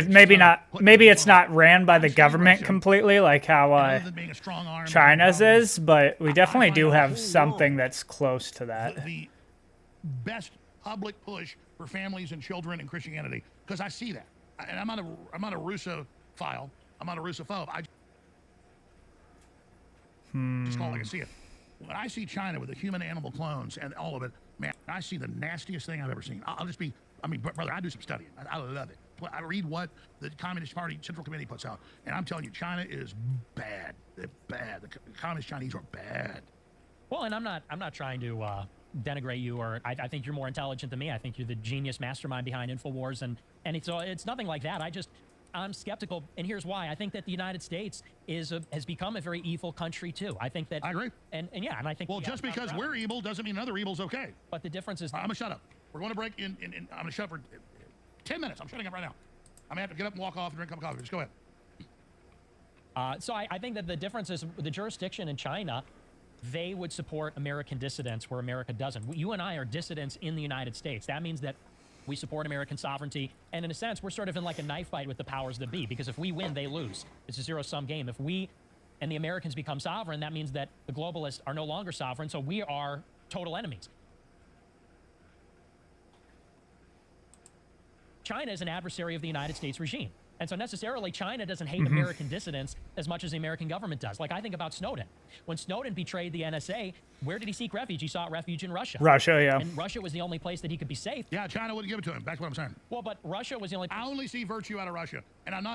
Maybe it's not ran by the government completely like how China's is, but we definitely do have something that's close to that. The best public push for families and children and Christianity, because I see that, and I'm not a Russophile. I'm not a Russophobe. I just call it like I see it. When I see China with the human-animal clones and all of it, man, I see the nastiest thing I've ever seen. Brother, I do some studying. I love it. I read what the Communist Party Central Committee puts out, and I'm telling you, China is bad. They're bad. The Communist Chinese are bad. Well, and I'm not trying to denigrate you, or I think you're more intelligent than me. I think you're the genius mastermind behind InfoWars, and it's nothing like that. I'm skeptical, and here's why. I think that the United States has become a very evil country too. I think that I agree. And I think just because we're evil doesn't mean another evil's okay. But the difference is I'm gonna shut up. We're going to break in I'm gonna shut up for 10 minutes. I'm shutting up right now. I'm gonna have to get up and walk off and drink a cup of coffee. Just go ahead. So I think that the difference is the jurisdiction in China. They would support American dissidents where America doesn't. You and I are dissidents in the United States. That means that we support American sovereignty. And in a sense, we're sort of in like a knife fight with the powers that be, because if we win, they lose. It's a zero-sum game. If we and the Americans become sovereign, that means that the globalists are no longer sovereign, so we are total enemies. China is an adversary of the United States regime. And so necessarily China doesn't hate American dissidents as much as the American government does. Like I think about Snowden. When Snowden betrayed the NSA, where did he seek refuge? He sought refuge in Russia. Russia, yeah. And Russia was the only place that he could be safe. Yeah, China wouldn't give it to him. That's what I'm saying. Well, but Russia was the only... I only see virtue out of Russia. And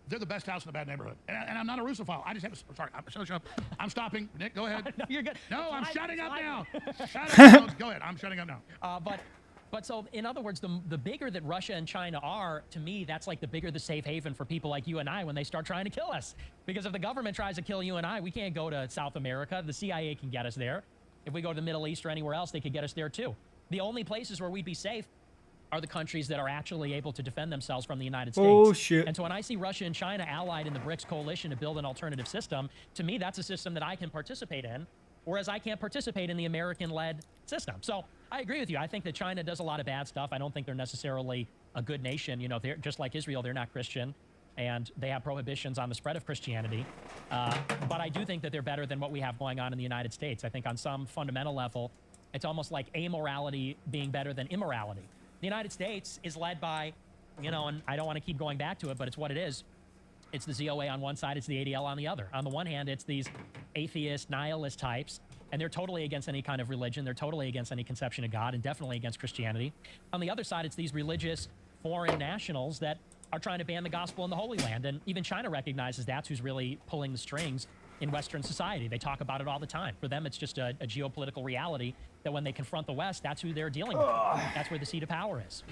they're the best house in a bad neighborhood. And I'm not a Russophile. I just have sorry, shut up. I'm stopping. Nick, go ahead. No, you're good. No, I'm shutting up now. Shut up. Go ahead. I'm shutting up now. But so, in other words, the bigger that Russia and China are, to me, that's like the bigger the safe haven for people like you and I when they start trying to kill us. Because if the government tries to kill you and I, we can't go to South America. The CIA can get us there. If we go to the Middle East or anywhere else, they could get us there too. The only places where we'd be safe are the countries that are actually able to defend themselves from the United States. Oh, shit. And so when I see Russia and China allied in the BRICS coalition to build an alternative system, to me, that's a system that I can participate in, whereas I can't participate in the American-led system. So I agree with you. I think that China does a lot of bad stuff. I don't think they're necessarily a good nation. They're just like Israel, they're not Christian, and they have prohibitions on the spread of Christianity. But I do think that they're better than what we have going on in the United States. I think on some fundamental level, it's almost like amorality being better than immorality. The United States is led by, and I don't want to keep going back to it, but it's what it is. It's the ZOA on one side, it's the ADL on the other. On the one hand, it's these atheist, nihilist types, and they're totally against any kind of religion. They're totally against any conception of God, and definitely against Christianity. On the other side, it's these religious foreign nationals that are trying to ban the gospel in the Holy Land. And even China recognizes that's who's really pulling the strings in Western society. They talk about it all the time. For them, it's just a geopolitical reality that when they confront the West, that's who they're dealing with. That's where the seat of power is.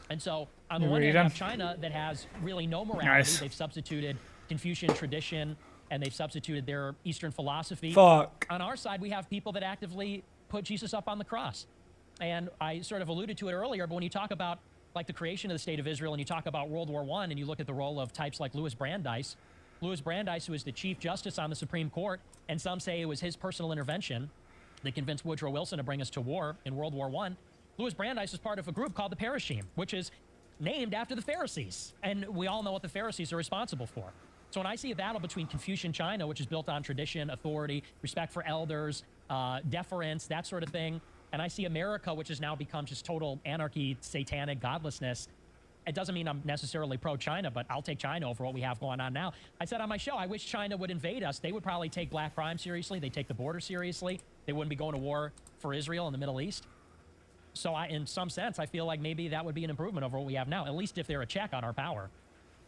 And so on the one hand, you have China that has really no morality. Nice. They've substituted Confucian tradition, and they've substituted their Eastern philosophy. Fuck. On our side, we have people that actively put Jesus up on the cross. And I sort of alluded to it earlier, but when you talk about like the creation of the State of Israel, and you talk about World War I, and you look at the role of types like Louis Brandeis, who was the Chief Justice on the Supreme Court, and some say it was his personal intervention that convinced Woodrow Wilson to bring us to war in World War I. Louis Brandeis was part of a group called the Parashim, which is named after the Pharisees. And we all know what the Pharisees are responsible for. So when I see a battle between Confucian China, which is built on tradition, authority, respect for elders, deference, that sort of thing, and I see America, which has now become just total anarchy, satanic godlessness, it doesn't mean I'm necessarily pro-China, but I'll take China over what we have going on now. I said on my show, I wish China would invade us. They would probably take black crime seriously. They'd take the border seriously. They wouldn't be going to war for Israel in the Middle East. So in some sense, I feel like maybe that would be an improvement over what we have now, at least if they're a check on our power.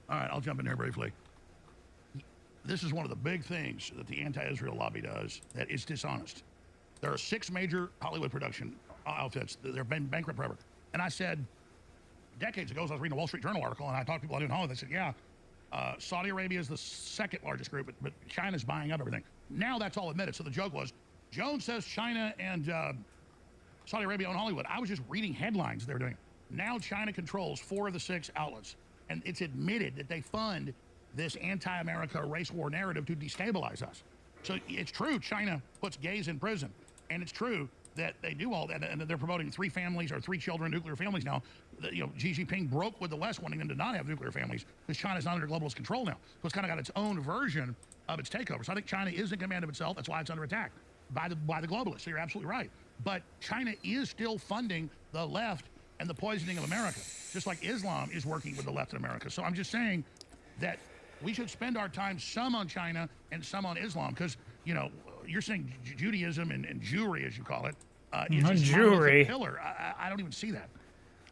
All right, I'll jump in here briefly. This is one of the big things that the anti-Israel lobby does that is dishonest. There are 6 major Hollywood production outfits. They've been bankrupt forever. And I said decades ago, as I was reading a Wall Street Journal article, and I talked to people I knew in Hollywood, they said, yeah, Saudi Arabia is the 2nd largest group, but China's buying up everything. Now that's all admitted. So the joke was, Jones says China and Saudi Arabia own Hollywood. I was just reading headlines they were doing. Now China controls 4 of the 6 outlets. And it's admitted that they fund this anti-America race war narrative to destabilize us. So it's true China puts gays in prison. And it's true that they do all that, and they're promoting 3 families or 3 children, nuclear families now. Xi Jinping broke with the West, wanting them to not have nuclear families because China's not under globalist control now. So it's kind of got its own version of its takeover. So I think China is in command of itself. That's why it's under attack by the globalists. So you're absolutely right. But China is still funding the left and the poisoning of America, just like Islam is working with the left in America. So I'm just saying that we should spend our time some on China and some on Islam, because, you're saying Judaism and Jewry, as you call it, is just Jewry. a pillar. I don't even see that.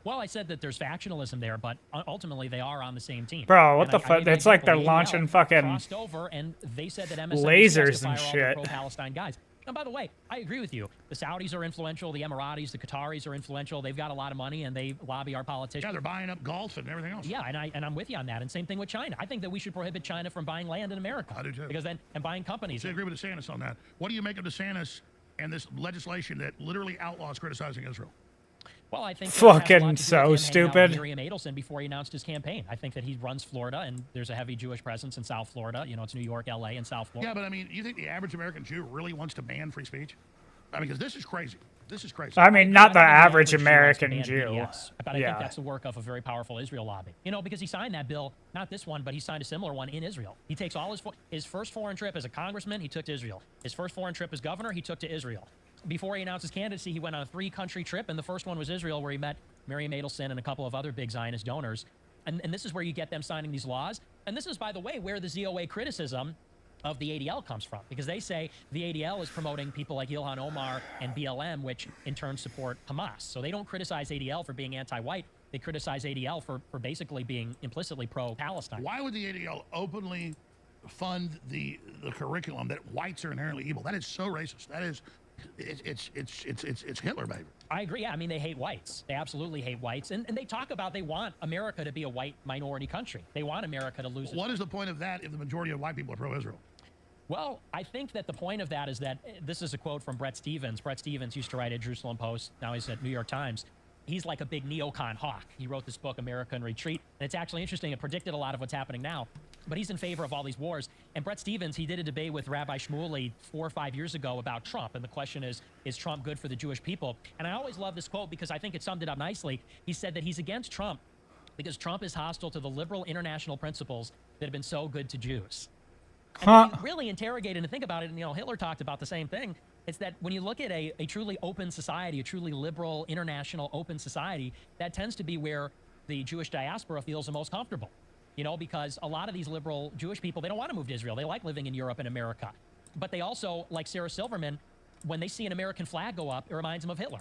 Well, I said that there's factionalism there, but ultimately they are on the same team. Bro, what And the I fuck? made an It's like they're example. launching ADL fucking crossed over, and they said that MSNBC lasers has to and fire all shit. the pro-Palestine guys. And by the way, I agree with you. The Saudis are influential, the Emiratis, the Qataris are influential. They've got a lot of money, and they lobby our politicians. Yeah, they're buying up golf and everything else. Yeah, and I'm with you on that. And same thing with China. I think that we should prohibit China from buying land in America. I do too. Because then, and buying companies. So I agree with DeSantis on that. What do you make of DeSantis and this legislation that literally outlaws criticizing Israel? Well, I think Fucking so with stupid. Miriam Adelson before he announced his campaign. I think that he runs Florida, and there's a heavy Jewish presence in South Florida. It's New York, LA, and South Florida. Yeah, but I mean, you think the average American Jew really wants to ban free speech? I mean, because this is crazy. This is crazy. I mean, not the average Jew wants to American ban Jew. BDS, but I Yeah. think that's the work of a very powerful Israel lobby. Because he signed that bill, not this one, but he signed a similar one in Israel. He takes all his first foreign trip as a congressman, he took to Israel. His first foreign trip as governor, he took to Israel. Before he announced his candidacy, he went on a 3-country trip, and the first one was Israel, where he met Miriam Adelson and a couple of other big Zionist donors. And this is where you get them signing these laws. And this is, by the way, where the ZOA criticism of the ADL comes from, because they say the ADL is promoting people like Ilhan Omar and BLM, which in turn support Hamas. So they don't criticize ADL for being anti-white. They criticize ADL for basically being implicitly pro-Palestine. Why would the ADL openly fund the curriculum that whites are inherently evil? That is so racist. That is, it's Hitler, baby. I agree. Yeah, I mean, they hate whites. They absolutely hate whites. And they talk about they want America to be a white minority country. They want America to lose. What is the point of that if the majority of white people are pro-Israel? Well, I think that the point of that is that this is a quote from Brett Stevens. Brett Stevens used to write at Jerusalem Post. Now he's at New York Times. He's like a big neocon hawk. He wrote this book, America in Retreat. And it's actually interesting. It predicted a lot of what's happening now. But he's in favor of all these wars. And Brett Stevens, he did a debate with Rabbi Shmuley 4 or 5 years ago about Trump. And the question is Trump good for the Jewish people? And I always love this quote because I think it summed it up nicely. He said that he's against Trump because Trump is hostile to the liberal international principles that have been so good to Jews. And when you really interrogate it and think about it, and Hitler talked about the same thing, it's that when you look at a truly open society, a truly liberal, international, open society, that tends to be where the Jewish diaspora feels the most comfortable. Because a lot of these liberal Jewish people, they don't want to move to Israel. They like living in Europe and America. But they also, like Sarah Silverman, when they see an American flag go up, it reminds them of Hitler.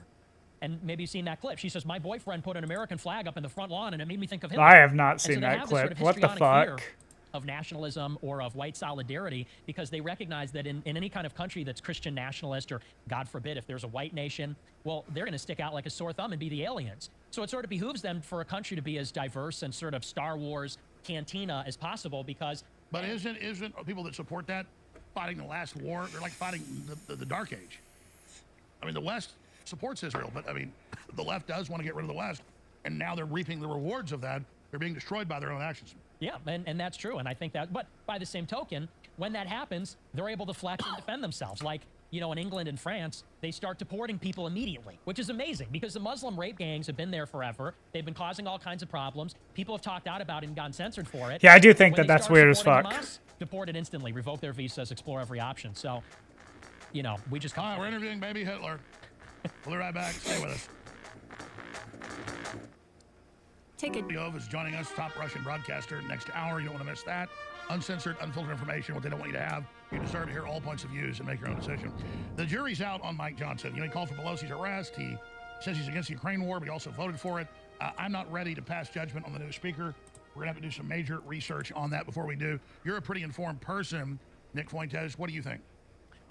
And maybe you've seen that clip. She says, my boyfriend put an American flag up in the front lawn, and it made me think of Hitler. I have not And seen so they that have this sort clip. of What the histrionic fear fuck? of nationalism or of white solidarity, because they recognize that in any kind of country that's Christian nationalist, or God forbid if there's a white nation, well, they're going to stick out like a sore thumb and be the aliens. So it sort of behooves them for a country to be as diverse and sort of Star Wars cantina as possible, because But isn't people that support that fighting the last war? They're like fighting the Dark Age. I mean, the West supports Israel, but I mean, the left does want to get rid of the West, and now they're reaping the rewards of that. They're being destroyed by their own actions. Yeah, and that's true. And I think that, but by the same token, when that happens, they're able to flex and defend themselves. Like, in England and France, they start deporting people immediately, which is amazing because the Muslim rape gangs have been there forever. They've been causing all kinds of problems. People have talked out about it and gotten censored for it. Yeah, I do think When that they that's start weird as supporting fuck. Hamas, deported instantly, revoke their visas, explore every option. So, we just... All right, we're interviewing baby Hitler. We'll be right back. Stay with us. Yov is joining us, top Russian broadcaster. Next hour, you don't want to miss that. Uncensored, unfiltered information, what they don't want you to have. You deserve to hear all points of views and make your own decision. The jury's out on Mike Johnson. He called for Pelosi's arrest. He says he's against the Ukraine war, but he also voted for it. I'm not ready to pass judgment on the new speaker. We're going to have to do some major research on that before we do. You're a pretty informed person, Nick Fuentes. What do you think?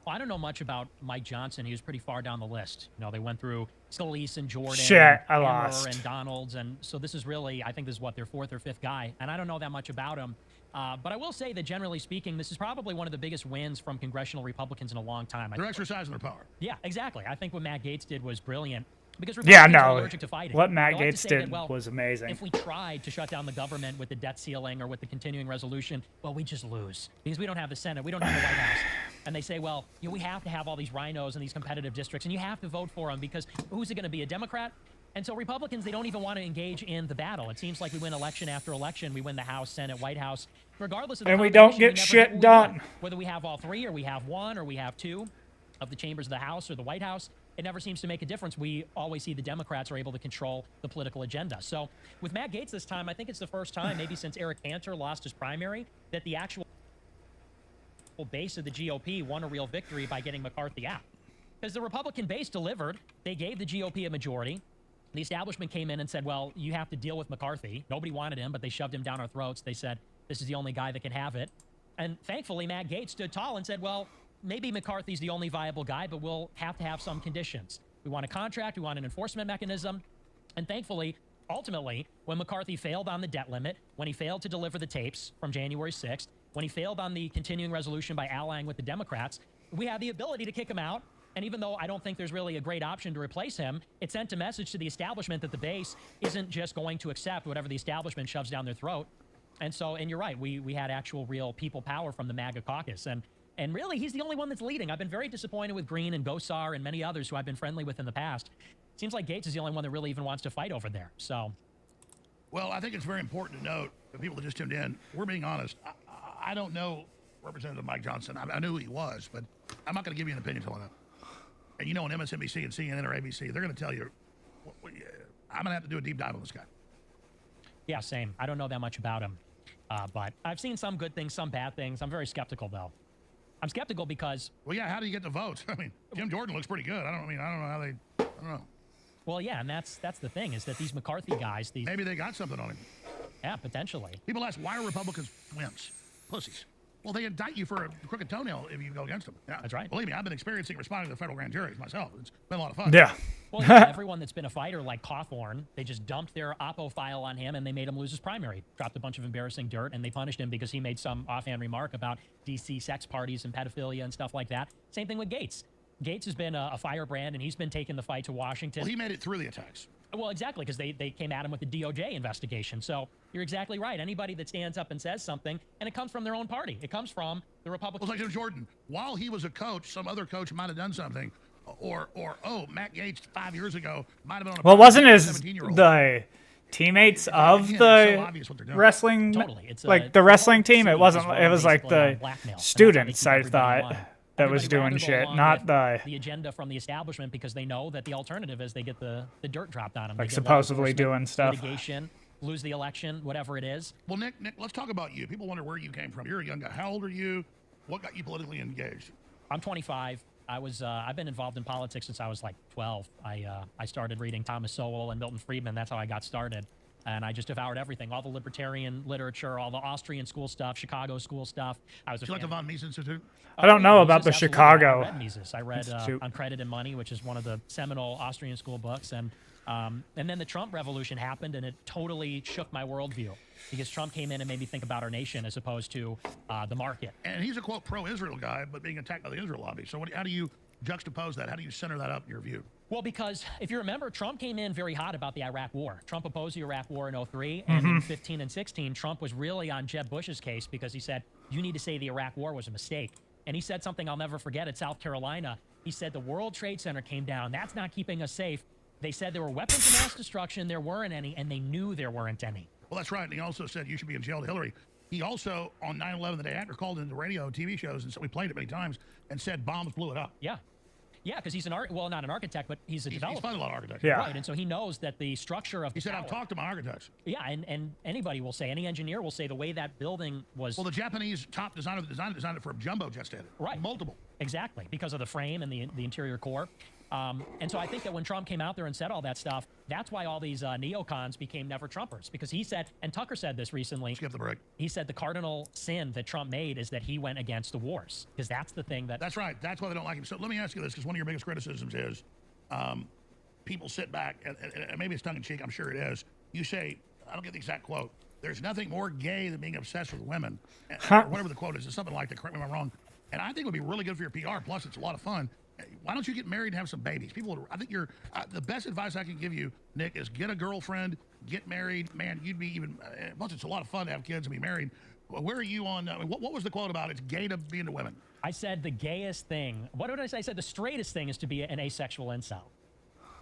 Well, I don't know much about Mike Johnson. He was pretty far down the list. You know, they went through Scalise and Jordan, Shit, and I Emmer lost. and Donalds, and so this is really, I think this is what, their fourth or fifth guy, and I don't know that much about him. But I will say that generally speaking, this is probably one of the biggest wins from congressional Republicans in a long time. They're exercising their power. Yeah, exactly. I think what Matt Gaetz did was brilliant. Because Yeah, Republicans are no. allergic to fighting. What Matt They like to Gaetz say did that, well, was amazing. If we tried to shut down the government with the debt ceiling or with the continuing resolution, well, we just lose because we don't have the Senate, we don't have the White House. And they say, well, you know, we have to have all these rhinos in these competitive districts, and you have to vote for them because who's it going to be, a Democrat? And so Republicans, they don't even want to engage in the battle. It seems like we win election after election. We win the House, Senate, White House, regardless of the And we don't combination, get never shit what we done. want. Whether we have all three or we have one or we have two of the chambers of the House or the White House, it never seems to make a difference. We always see the Democrats are able to control the political agenda. So with Matt Gaetz this time, I think it's the first time, maybe since Eric Cantor lost his primary, that the actual base of the GOP won a real victory by getting McCarthy out. Because the Republican base delivered. They gave the GOP a majority. The establishment came in and said, well, you have to deal with McCarthy. Nobody wanted him, but they shoved him down our throats. They said, this is the only guy that can have it. And thankfully, Matt Gaetz stood tall and said, well, maybe McCarthy's the only viable guy, but we'll have to have some conditions. We want a contract. We want an enforcement mechanism. And thankfully, ultimately, when McCarthy failed on the debt limit, when he failed to deliver the tapes from January 6th, when he failed on the continuing resolution by allying with the Democrats, we had the ability to kick him out. And even though I don't think there's really a great option to replace him, it sent a message to the establishment that the base isn't just going to accept whatever the establishment shoves down their throat. And so, and you're right, we had actual real people power from the MAGA caucus. And really, he's the only one that's leading. I've been very disappointed with Green and Gosar and many others who I've been friendly with in the past. Seems like Gaetz is the only one that really even wants to fight over there. So, Well, I think it's very important to note, for people that just tuned in, we're being honest. I don't know Representative Mike Johnson. I knew who he was, but I'm not going to give you an opinion until I know. And you know, on MSNBC and CNN or ABC, they're going to tell you, I'm going to have to do a deep dive on this guy. yeah, same. I don't know that much about him. But I've seen some good things, some bad things. I'm very skeptical, though. I'm skeptical because... Well, yeah, how do you get the votes? I mean, Jim Jordan looks pretty good. I don't know how they... I don't know. Well, yeah, and that's the thing, is that these McCarthy guys... Maybe they got something on him. Yeah, potentially. People ask, why are Republicans wimps? Pussies. Well, they indict you for a crooked toenail if you go against them. Yeah, that's right. Believe me, I've been experiencing responding to the federal grand juries myself. It's been a lot of fun. Yeah. Well, yeah, everyone that's been a fighter like Cawthorn, they just dumped their Oppo file on him and they made him lose his primary. Dropped a bunch of embarrassing dirt and they punished him because he made some offhand remark about DC sex parties and pedophilia and stuff like that. Same thing with Gaetz. Gaetz has been a firebrand and he's been taking the fight to Washington. Well, he made it through the attacks. Well, exactly, because they came at him with the DOJ investigation. So you're exactly right. Anybody that stands up and says something, and it comes from their own party. It comes from the Republicans. Well, like Jim Jordan, while he was a coach, some other coach might have done something. Or Matt Gaetz 5 years ago might have been on a... Well, wasn't his 17-year-old. the teammates of it's so the obvious what they're doing. wrestling, Totally. It's like the wrestling team? It wasn't. run It was like basically on the blackmail. And that's how they students, keep I everybody thought, alive. that was Everybody doing rather go shit, along not with the agenda from the establishment, because they know that the alternative is they get the dirt dropped on them. like They get law supposedly enforcement, doing stuff. litigation, lose the election, whatever it is. Well, Nick, let's talk about you. People wonder where you came from. You're a young guy. How old are you? What got you politically engaged? I'm 25. I've been involved in politics since I was like 12. I started reading Thomas Sowell and Milton Friedman. That's how I got started. And I just devoured everything, all the libertarian literature, all the Austrian school stuff, Chicago school stuff. I was. Did you like the von Mises Institute? I don't know about the Mises, absolutely. Chicago I read Mises. I read Institute. On Credit and Money, which is one of the seminal Austrian school books. And then the Trump revolution happened, and it totally shook my worldview, because Trump came in and made me think about our nation as opposed to the market. And he's a, quote, pro-Israel guy, but being attacked by the Israel lobby. So how do you juxtapose that? How do you center that up in your view? Well, because if you remember, Trump came in very hot about the Iraq War. Trump opposed the Iraq War in 2003, and in 15 and 16, Trump was really on Jeb Bush's case because he said, you need to say the Iraq War was a mistake. And he said something I'll never forget at South Carolina. He said the World Trade Center came down. That's not keeping us safe. They said there were weapons of mass destruction. There weren't any, and they knew there weren't any. Well, that's right. And he also said you should be in jail to Hillary. He also, on 9/11, the day after, called into radio and TV shows, and so we played it many times, and said bombs blew it up. Yeah. Yeah, because he's well, not an architect, but he's a developer. He's played a lot of architects. Yeah. Right, and so he knows that the structure of He said, I've talked to my architects. Yeah, and anybody will say, any engineer will say the way that building was... Well, the Japanese top designer that designed it for a jumbo jet stand. Right. Multiple. Exactly, because of the frame and the interior core. And so I think that when Trump came out there and said all that stuff, that's why all these neocons became never Trumpers, because he said, and Tucker said this recently. Skip the break. He said the cardinal sin that Trump made is that he went against the wars, because that's the thing that. That's right. That's why they don't like him. So let me ask you this, because one of your biggest criticisms is people sit back, and maybe it's tongue in cheek, I'm sure it is. You say, I don't get the exact quote, there's nothing more gay than being obsessed with women, or whatever the quote is. It's something like that. Correct me if I'm wrong. And I think it would be really good for your PR. Plus, it's a lot of fun. Why don't you get married and have some babies? I think you're the best advice I can give you, Nick, is get a girlfriend, get married. Man, you'd be even. Plus, it's a lot of fun to have kids and be married. Where are you on? What was the quote about? It's gay to be into women. I said the gayest thing. What did I say? I said the straightest thing is to be an asexual incel.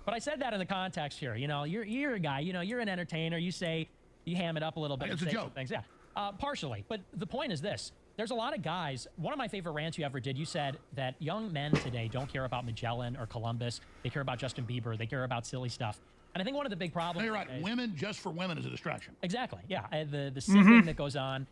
But I said that in the context here. You know, you're a guy. You know, you're an entertainer. You say you ham it up a little bit. It's and a say joke. some things. Yeah, partially. But the point is this. There's a lot of guys. One of my favorite rants you ever did, you said that young men today don't care about Magellan or Columbus. They care about Justin Bieber. They care about silly stuff. And I think one of the big problems. No, you're right. Women just for women is a distraction. Exactly. Yeah. The simping that goes on.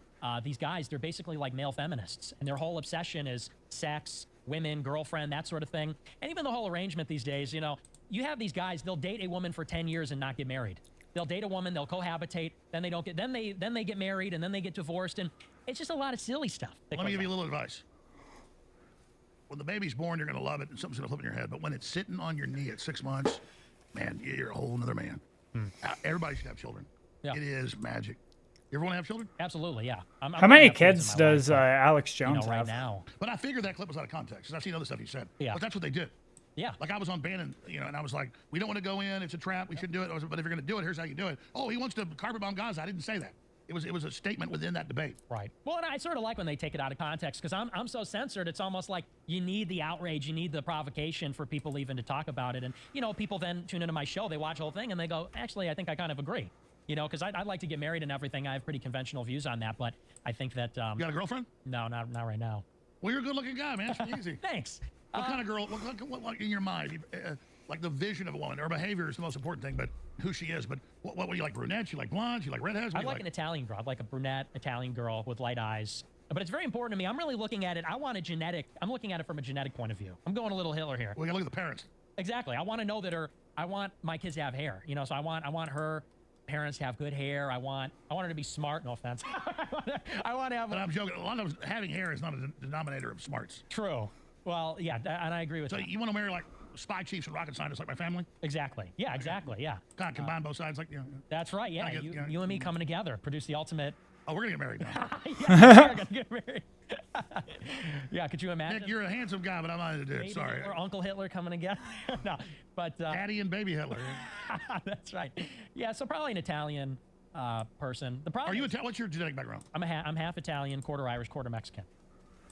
These guys, they're basically like male feminists, and their whole obsession is sex, women, girlfriend, that sort of thing. And even the whole arrangement these days, you know, you have these guys, they'll date a woman for 10 years and not get married. They'll date a woman, they'll cohabitate, then they don't get, then they get married, and then they get divorced, and it's just a lot of silly stuff. Let me give you a little advice. When the baby's born, you're going to love it, and something's going to flip in your head. But when it's sitting on your knee at 6 months, man, you're a whole nother man. Everybody should have children. Yeah. It is magic. You ever want to have children? Absolutely, yeah. How many kids does Alex Jones right have? now? But I figured that clip was out of context, because I've seen other stuff he said. Yeah. But that's what they did. Yeah. Like I was on Bannon, you know, and I was like, we don't want to go in. It's a trap. We shouldn't do it. But if you're going to do it, here's how you do it. Oh, he wants to carpet bomb Gaza. I didn't say that. It was a statement within that debate. Right. Well, and I sort of like when they take it out of context, because I'm so censored. It's almost like you need the outrage, you need the provocation for people even to talk about it. And, you know, people then tune into my show, they watch the whole thing, and they go, actually, I think I kind of agree. You know, because I'd like to get married and everything. I have pretty conventional views on that, but I think that... you got a girlfriend? No, not right now. Well, you're a good-looking guy, man. It's easy. Thanks. What kind of girl, what in your mind, like the vision of a woman? Her behavior is the most important thing, but who she is. But what do you like, brunettes? You like blondes? You like redheads? I like an Italian girl. I'd like a brunette Italian girl with light eyes. But it's very important to me. I'm really looking at it. I'm looking at it from a genetic point of view. I'm going a little Hitler here. Well, you gotta look at the parents. Exactly. I want to know that I want my kids to have hair. You know, so I want her parents to have good hair. I want her to be smart. No offense. I want to have. But I'm joking. A lot of having hair is not a denominator of smarts. True. Well, yeah, and I agree with that. So you want to marry like spy chiefs and rocket scientists like my family? Exactly. Yeah, exactly. Yeah. Kind of combine both sides, like That's right. Yeah. You and me coming together, produce the ultimate. Oh, we're gonna get married now. Yeah, we're gonna get married. Yeah, could you imagine? Nick, you're a handsome guy, but I'm not into it. Sorry. Or Uncle Hitler coming together. No, but Daddy and Baby Hitler. That's right. Yeah, so probably an Italian person. The problem. Are you Italian? What's your genetic background? I'm half Italian, quarter Irish, quarter Mexican.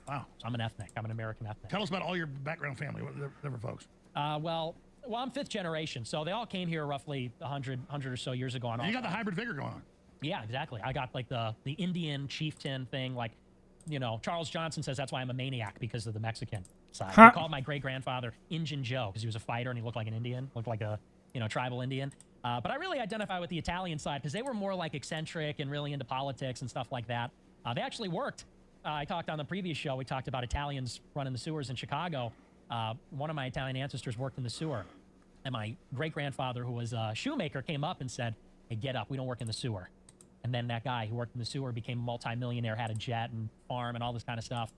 Wow. So I'm an ethnic. I'm an American ethnic. Tell us about all your background family. What different folks? Well, I'm fifth generation, so they all came here roughly 100 or so years ago. You got the hybrid figure going on. Yeah, exactly. I got like the Indian chieftain thing. Like, you know, Charles Johnson says that's why I'm a maniac, because of the Mexican side. They called my great-grandfather Injun Joe because he was a fighter and he looked like an Indian, looked like a, you know, tribal Indian. But I really identify with the Italian side because they were more like eccentric and really into politics and stuff like that. They actually worked. I talked on the previous show, we talked about Italians running the sewers in Chicago. One of my Italian ancestors worked in the sewer. And my great-grandfather, who was a shoemaker, came up and said, hey, get up, we don't work in the sewer. And then that guy who worked in the sewer became a multi-millionaire, had a jet and farm and all this kind of stuff.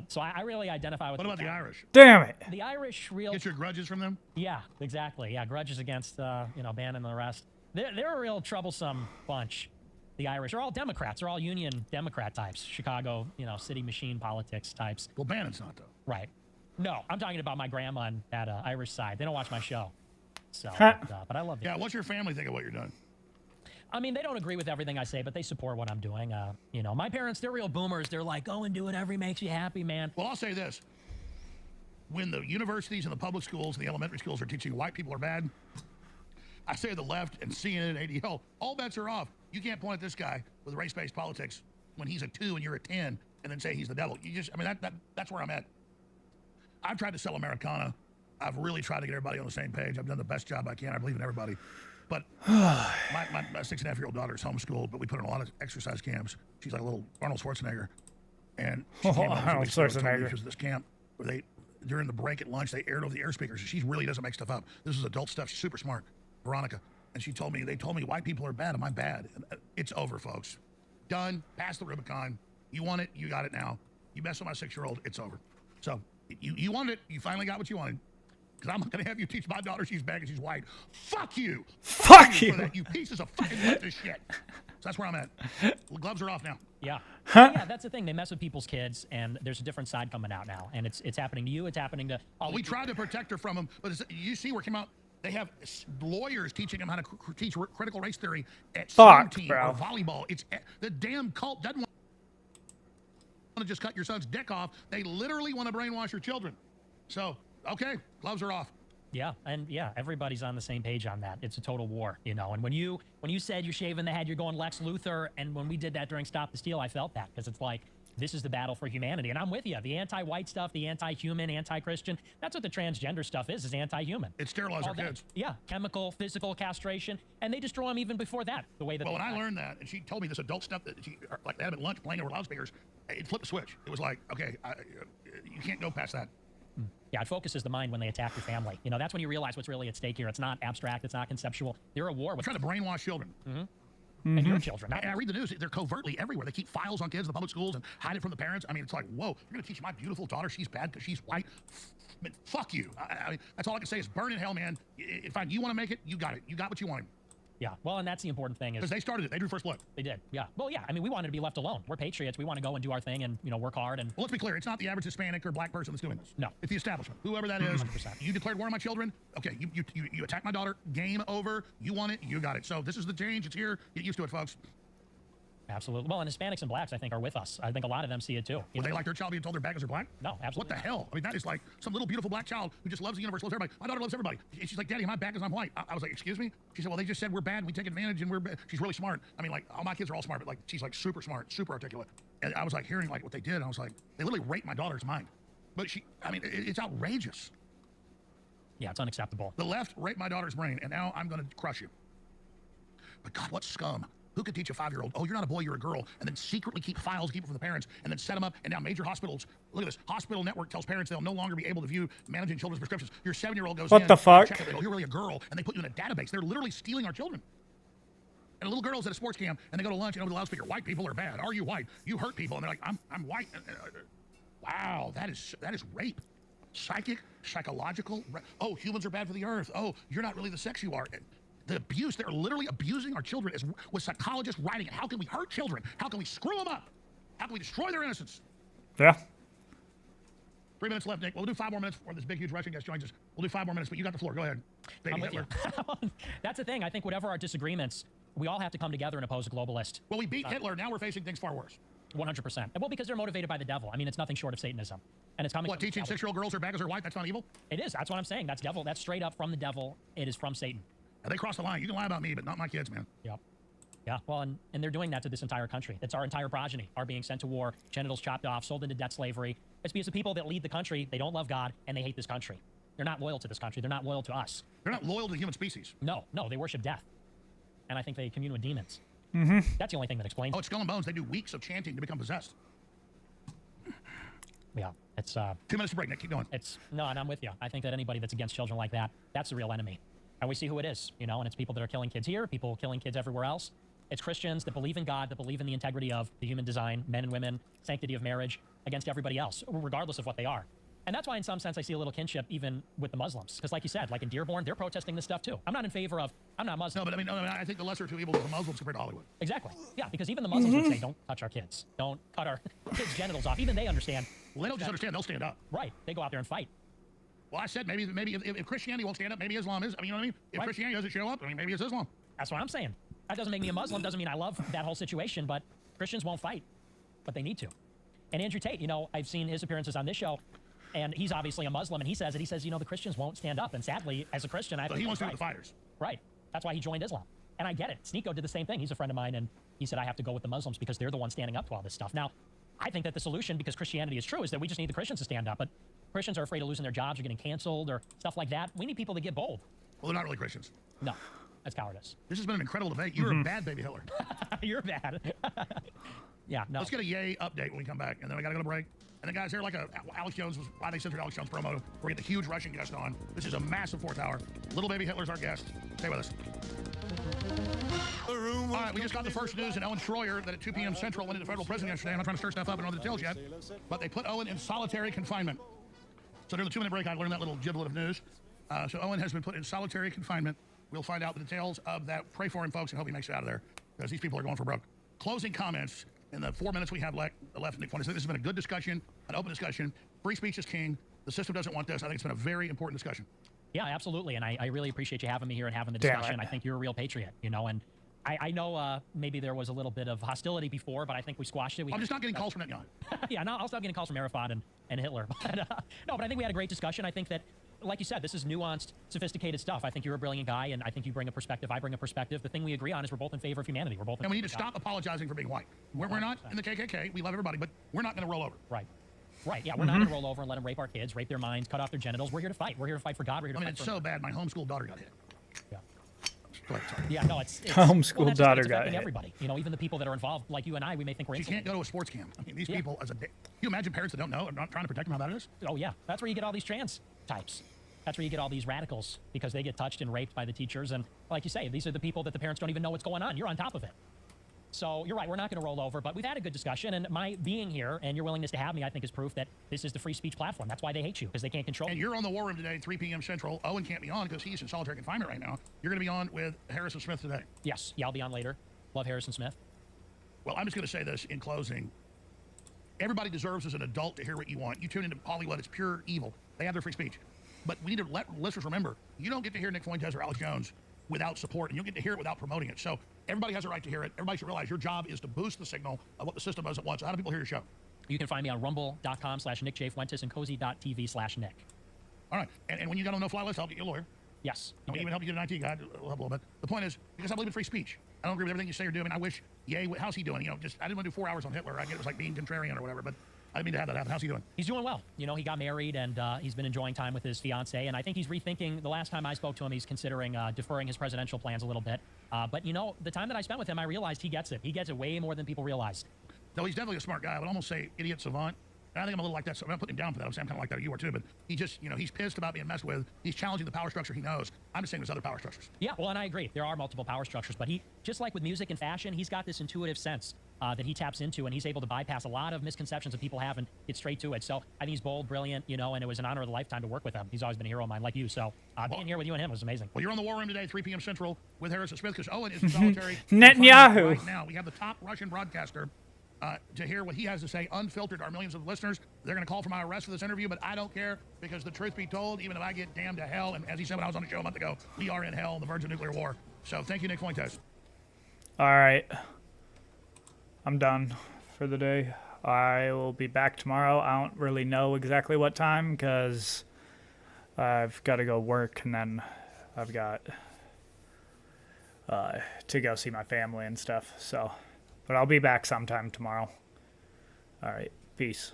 So I really identify with. What about the Irish? Damn it. The Irish real. Get your grudges from them? Yeah, exactly. Yeah, grudges against, you know, Bannon and the rest. They're a real troublesome bunch. The Irish. They're all Democrats. They're all Union Democrat types. Chicago, you know, city machine politics types. Well, Bannon's not, though. Right. No, I'm talking about my grandma on that Irish side. They don't watch my show. So, but I love it. Yeah, what's your family think of what you're doing? I mean, they don't agree with everything I say, but they support what I'm doing. You know, my parents, they're real boomers. They're like, go and do whatever makes you happy, man. Well, I'll say this. When the universities and the public schools and the elementary schools are teaching white people are bad, I say the left and CNN and ADL, all bets are off. You can't point at this guy with race-based politics when he's a 2 and you're a 10 and then say he's the devil. You just, I mean, that's where I'm at. I've tried to sell Americana. I've really tried to get everybody on the same page. I've done the best job I can. I believe in everybody. But my 6.5-year-old daughter is homeschooled, but we put her in a lot of exercise camps. She's like a little Arnold Schwarzenegger. And she came home 2 weeks ago and told me she was at this camp where during the break at lunch, they aired over the air speakers. She really doesn't make stuff up. This is adult stuff. She's super smart, Veronica. And they told me white people are bad. Am I bad? It's over, folks. Done. Past the Rubicon. You want it. You got it now. You mess with my 6-year-old. It's over. So you wanted it. You finally got what you wanted. Because I'm not going to have you teach my daughter she's bad and she's white. Fuck you. Fuck you. For that, you pieces of fucking leftist shit. So that's where I'm at. The gloves are off now. Yeah. Yeah, that's the thing. They mess with people's kids, and there's a different side coming out now. And it's happening to you. It's happening to all We tried to protect her from them, but you see where it came out. They have lawyers teaching them how to teach critical race theory at swim team or volleyball. It's the damn cult doesn't want to just cut your son's dick off. They literally want to brainwash your children. So, okay, gloves are off. Yeah, and yeah, everybody's on the same page on that. It's a total war, you know. And when you said you're shaving the head, you're going Lex Luthor, and when we did that during Stop the Steal, I felt that because it's like, this is the battle for humanity. And I'm with you. The anti-white stuff, the anti-human, anti-Christian, that's what the transgender stuff is anti-human. It sterilizes our kids. Yeah, chemical, physical castration, and they destroy them even before that, the way that when I learned that, and she told me this adult stuff that she, like they had them at lunch playing over loudspeakers, it flipped the switch. It was like, okay, you can't go past that. Yeah, it focuses the mind when they attack your family. You know, that's when you realize what's really at stake here. It's not abstract. It's not conceptual. They're a war. We're trying to brainwash children. And your children. I read the news. They're covertly everywhere. They keep files on kids in the public schools and hide it from the parents. I mean, it's like, whoa, you're going to teach my beautiful daughter she's bad because she's white? I mean, fuck you. I mean, that's all I can say is burn in hell, man. If you want to make it, you got it. You got what you wanted. Yeah, well, and that's the important thing. Because they started it. They drew first blood. They did, yeah. Well, yeah, I mean, we wanted to be left alone. We're patriots. We want to go and do our thing and, you know, work hard. And well, let's be clear. It's not the average Hispanic or black person that's doing this. No. It's the establishment. Whoever that is. 100%. You declared war on my children. Okay, you attacked my daughter. Game over. You want it. You got it. So this is the change. It's here. Get used to it, folks. Absolutely. Well, and Hispanics and blacks, I think, are with us. I think a lot of them see it, too. Would they like their child being told their baggers are black? No, absolutely. What the hell? I mean, that is like some little beautiful black child who just loves the universe, loves everybody. My daughter loves everybody. She's like, Daddy, I'm not bad because I'm white. I was like, excuse me? She said, well, they just said we're bad and we take advantage and we're bad. She's really smart. I mean, like, all my kids are all smart, but like, she's like super smart, super articulate. And I was like hearing like what they did, and I was like, they literally raped my daughter's mind. But I mean, it's outrageous. Yeah, it's unacceptable. The left raped my daughter's brain, and now I'm going to crush you. But God, what scum. Who could teach a 5-year-old, oh, you're not a boy, you're a girl, and then secretly keep files, keep it from the parents, and then set them up, and now major hospitals, look at this, hospital network tells parents they'll no longer be able to view managing children's prescriptions. Your 7-year-old goes What in, the fuck? check it, oh, you're really a girl, and they put you in a database. They're literally stealing our children. And a little girl's at a sports camp, and they go to lunch, and over the loudspeaker, white people are bad. Are you white? You hurt people. And they're like, I'm white. Wow, that is rape. Psychic, psychological. Oh, humans are bad for the earth. Oh, you're not really the sex you are. The abuse, they're literally abusing our children with psychologists writing it. How can we hurt children? How can we screw them up? How can we destroy their innocence? Yeah. 3 minutes left, Nick. We'll do 5 more minutes before this big, huge Russian guest joins us. We'll do 5 more minutes, but you got the floor. Go ahead. Baby I'm with Hitler. you. That's the thing. I think whatever our disagreements, we all have to come together and oppose a globalist. Well, we beat Hitler. Now we're facing things far worse. 100%. Well, because they're motivated by the devil. I mean, it's nothing short of Satanism. And it's coming What, teaching 6-year-old girls are bad because they're white? That's not evil? It is. That's what I'm saying. That's devil. That's straight up from the devil. It is from Satan. And they crossed the line. You can lie about me, but not my kids, man. Yep. Yeah, well, and they're doing that to this entire country. It's our entire progeny are being sent to war, genitals chopped off, sold into debt slavery. It's because the people that lead the country, they don't love God, and they hate this country. They're not loyal to this country. They're not loyal to us. They're not loyal to the human species. No, they worship death. And I think they commune with demons. Mm-hmm. That's the only thing that explains it. It's Skull and Bones. They do weeks of chanting to become possessed. Yeah, it's... 2 minutes to break, Nick. Keep going. No, and I'm with you. I think that anybody that's against children like that, that's the real enemy. And we see who it is, you know, and it's people that are killing kids here, people killing kids everywhere else. It's Christians that believe in God, that believe in the integrity of the human design, men and women, sanctity of marriage, against everybody else, regardless of what they are. And that's why, in some sense, I see a little kinship even with the Muslims. Because like you said, like in Dearborn, they're protesting this stuff too. I'm not in favor of, I'm not Muslim. No, but I think the lesser of two evils is the Muslims compared to Hollywood. Exactly. Yeah, because even the Muslims would say, don't touch our kids. Don't cut our kids' genitals off. Even they understand. Well, they don't just understand, they'll stand up. Right. They go out there and fight. Well, I said maybe if Christianity won't stand up, maybe Islam is. I mean, you know what I mean? If Christianity doesn't show up, I mean, maybe it's Islam. That's what I'm saying. That doesn't make me a Muslim. Doesn't mean I love that whole situation, but Christians won't fight. But they need to. And Andrew Tate, you know, I've seen his appearances on this show, and he's obviously a Muslim, and he says it. He says, you know, the Christians won't stand up. And sadly, as a Christian, I have so to he wants to be the fighters. Right. That's why he joined Islam. And I get it. Sneeko did the same thing. He's a friend of mine, and he said, I have to go with the Muslims because they're the ones standing up to all this stuff. Now, I think that the solution, because Christianity is true, is that we just need the Christians to stand up. But Christians are afraid of losing their jobs or getting canceled or stuff like that. We need people to get bold. Well, they're not really Christians. No, that's cowardice. This has been an incredible debate. You're a bad baby Hitler. You're bad. Yeah, no. Let's get a yay update when we come back, and then we got to go to break. And then, guys, they're like Alex Jones was why they censored Alex Jones promo. We get the huge Russian guest on. This is a massive fourth hour. Little baby Hitler's our guest. Stay with us. All right, we just got the first news in Owen Schroyer that at 2 p.m. Central went into federal prison yesterday. I'm not trying to stir stuff up and know the details yet, but they put Owen in solitary confinement. So during the 2-minute break, I learned that little giblet of news. So Owen has been put in solitary confinement. We'll find out the details of that. Pray for him, folks, and hope he makes it out of there, because these people are going for broke. Closing comments in the 4 minutes we have left, Nick Fuentes. This has been a good discussion, an open discussion. Free speech is king. The system doesn't want this. I think it's been a very important discussion. Yeah, absolutely. And I really appreciate you having me here and having the Damn discussion. it. I think you're a real patriot, you know, and I know maybe there was a little bit of hostility before, but I think we squashed it. I'm just not getting calls from that guy. Yeah, no, I'll stop getting calls from Arafat and Hitler. But, no, but I think we had a great discussion. I think that, like you said, this is nuanced, sophisticated stuff. I think you're a brilliant guy, and I think you bring a perspective. I bring a perspective. The thing we agree on is we're both in favor of humanity. We're both in And we need favor to of stop apologizing for being white. We're not in the KKK. We love everybody, but we're not going to roll over. Right. Right, yeah, we're not going to roll over and let them rape our kids, rape their minds, cut off their genitals. We're here to fight. We're here to fight for God. We're here to I mean, fight it's for... so bad. My homeschooled daughter got hit. Yeah. Go ahead, sorry. Yeah, no, it's Homeschooled well, that's daughter it's got affecting hit. everybody. You know, even the people that are involved, like you and I, we may think we're She insulated. can't go to a sports camp. I mean, these people, can you imagine parents that don't know and not trying to protect them how bad it is? Oh, yeah. That's where you get all these trans types. That's where you get all these radicals, because they get touched and raped by the teachers. And like you say, these are the people that the parents don't even know what's going on. You're on top of it. So you're right, we're not going to roll over, but we've had a good discussion, and my being here and your willingness to have me, I think, is proof that this is the free speech platform. That's why they hate you, because they can't control And you. you're on the War Room today, 3 p.m. Central. Owen can't be on because he's in solitary confinement right now. You're going to be on with Harrison Smith today. Yes, yeah, I'll be on later. Love Harrison Smith. Well, I'm just going to say this in closing. Everybody deserves, as an adult, to hear what you want. You tune into Hollywood, it's pure evil. They have their free speech. But we need to let listeners remember, you don't get to hear Nick Fuentes or Alex Jones without support, and you'll get to hear it without promoting it. So everybody has a right to hear it. Everybody should realize your job is to boost the signal of what the system doesn't want. So how do people hear your show? You can find me on rumble.com/NickJFuentes and cozy.tv/Nick. All right. And when you got on the no-fly list, I'll get you a lawyer. Yes. I mean, even help you get an IT guy. We'll help a little bit. The point is, because I believe in free speech, I don't agree with everything you say or do. I mean, I wish, how's he doing? You know, I didn't want to do 4 hours on Hitler. I get it was like being contrarian or whatever, but I didn't mean to have that happen. How's he doing? He's doing well. You know, he got married, and he's been enjoying time with his fiancée, and I think he's rethinking. The last time I spoke to him, he's considering deferring his presidential plans a little bit. But, you know, the time that I spent with him, I realized he gets it. He gets it way more than people realize. No, he's definitely a smart guy. I would almost say idiot savant. And I think I'm a little like that, so I'm not putting him down for that. I'm saying I'm kind of like that. You are too, but he just, you know, he's pissed about being messed with. He's challenging the power structure he knows. I'm just saying there's other power structures. Yeah, well, and I agree. There are multiple power structures, but he, just like with music and fashion, he's got this intuitive sense that he taps into, and he's able to bypass a lot of misconceptions that people have and get straight to it. So I think he's bold, brilliant, you know, and it was an honor of a lifetime to work with him. He's always been a hero of mine, like you. So being here with you and him was amazing. Well, you're on the War Room today, 3 p.m. Central, with Harrison Smith, because Owen is in solitary. Netanyahu. Right now, we have the top Russian broadcaster to hear what he has to say, unfiltered. Our millions of listeners, they're going to call for my arrest for this interview, but I don't care, because the truth be told, even if I get damned to hell, and as he said when I was on the show a month ago, we are in hell, on the verge of nuclear war. So thank you, Nick Fuentes. All right. I'm done for the day. I will be back tomorrow. I don't really know exactly what time, because I've got to go work, and then I've got to go see my family and stuff. So, but I'll be back sometime tomorrow. All right. Peace.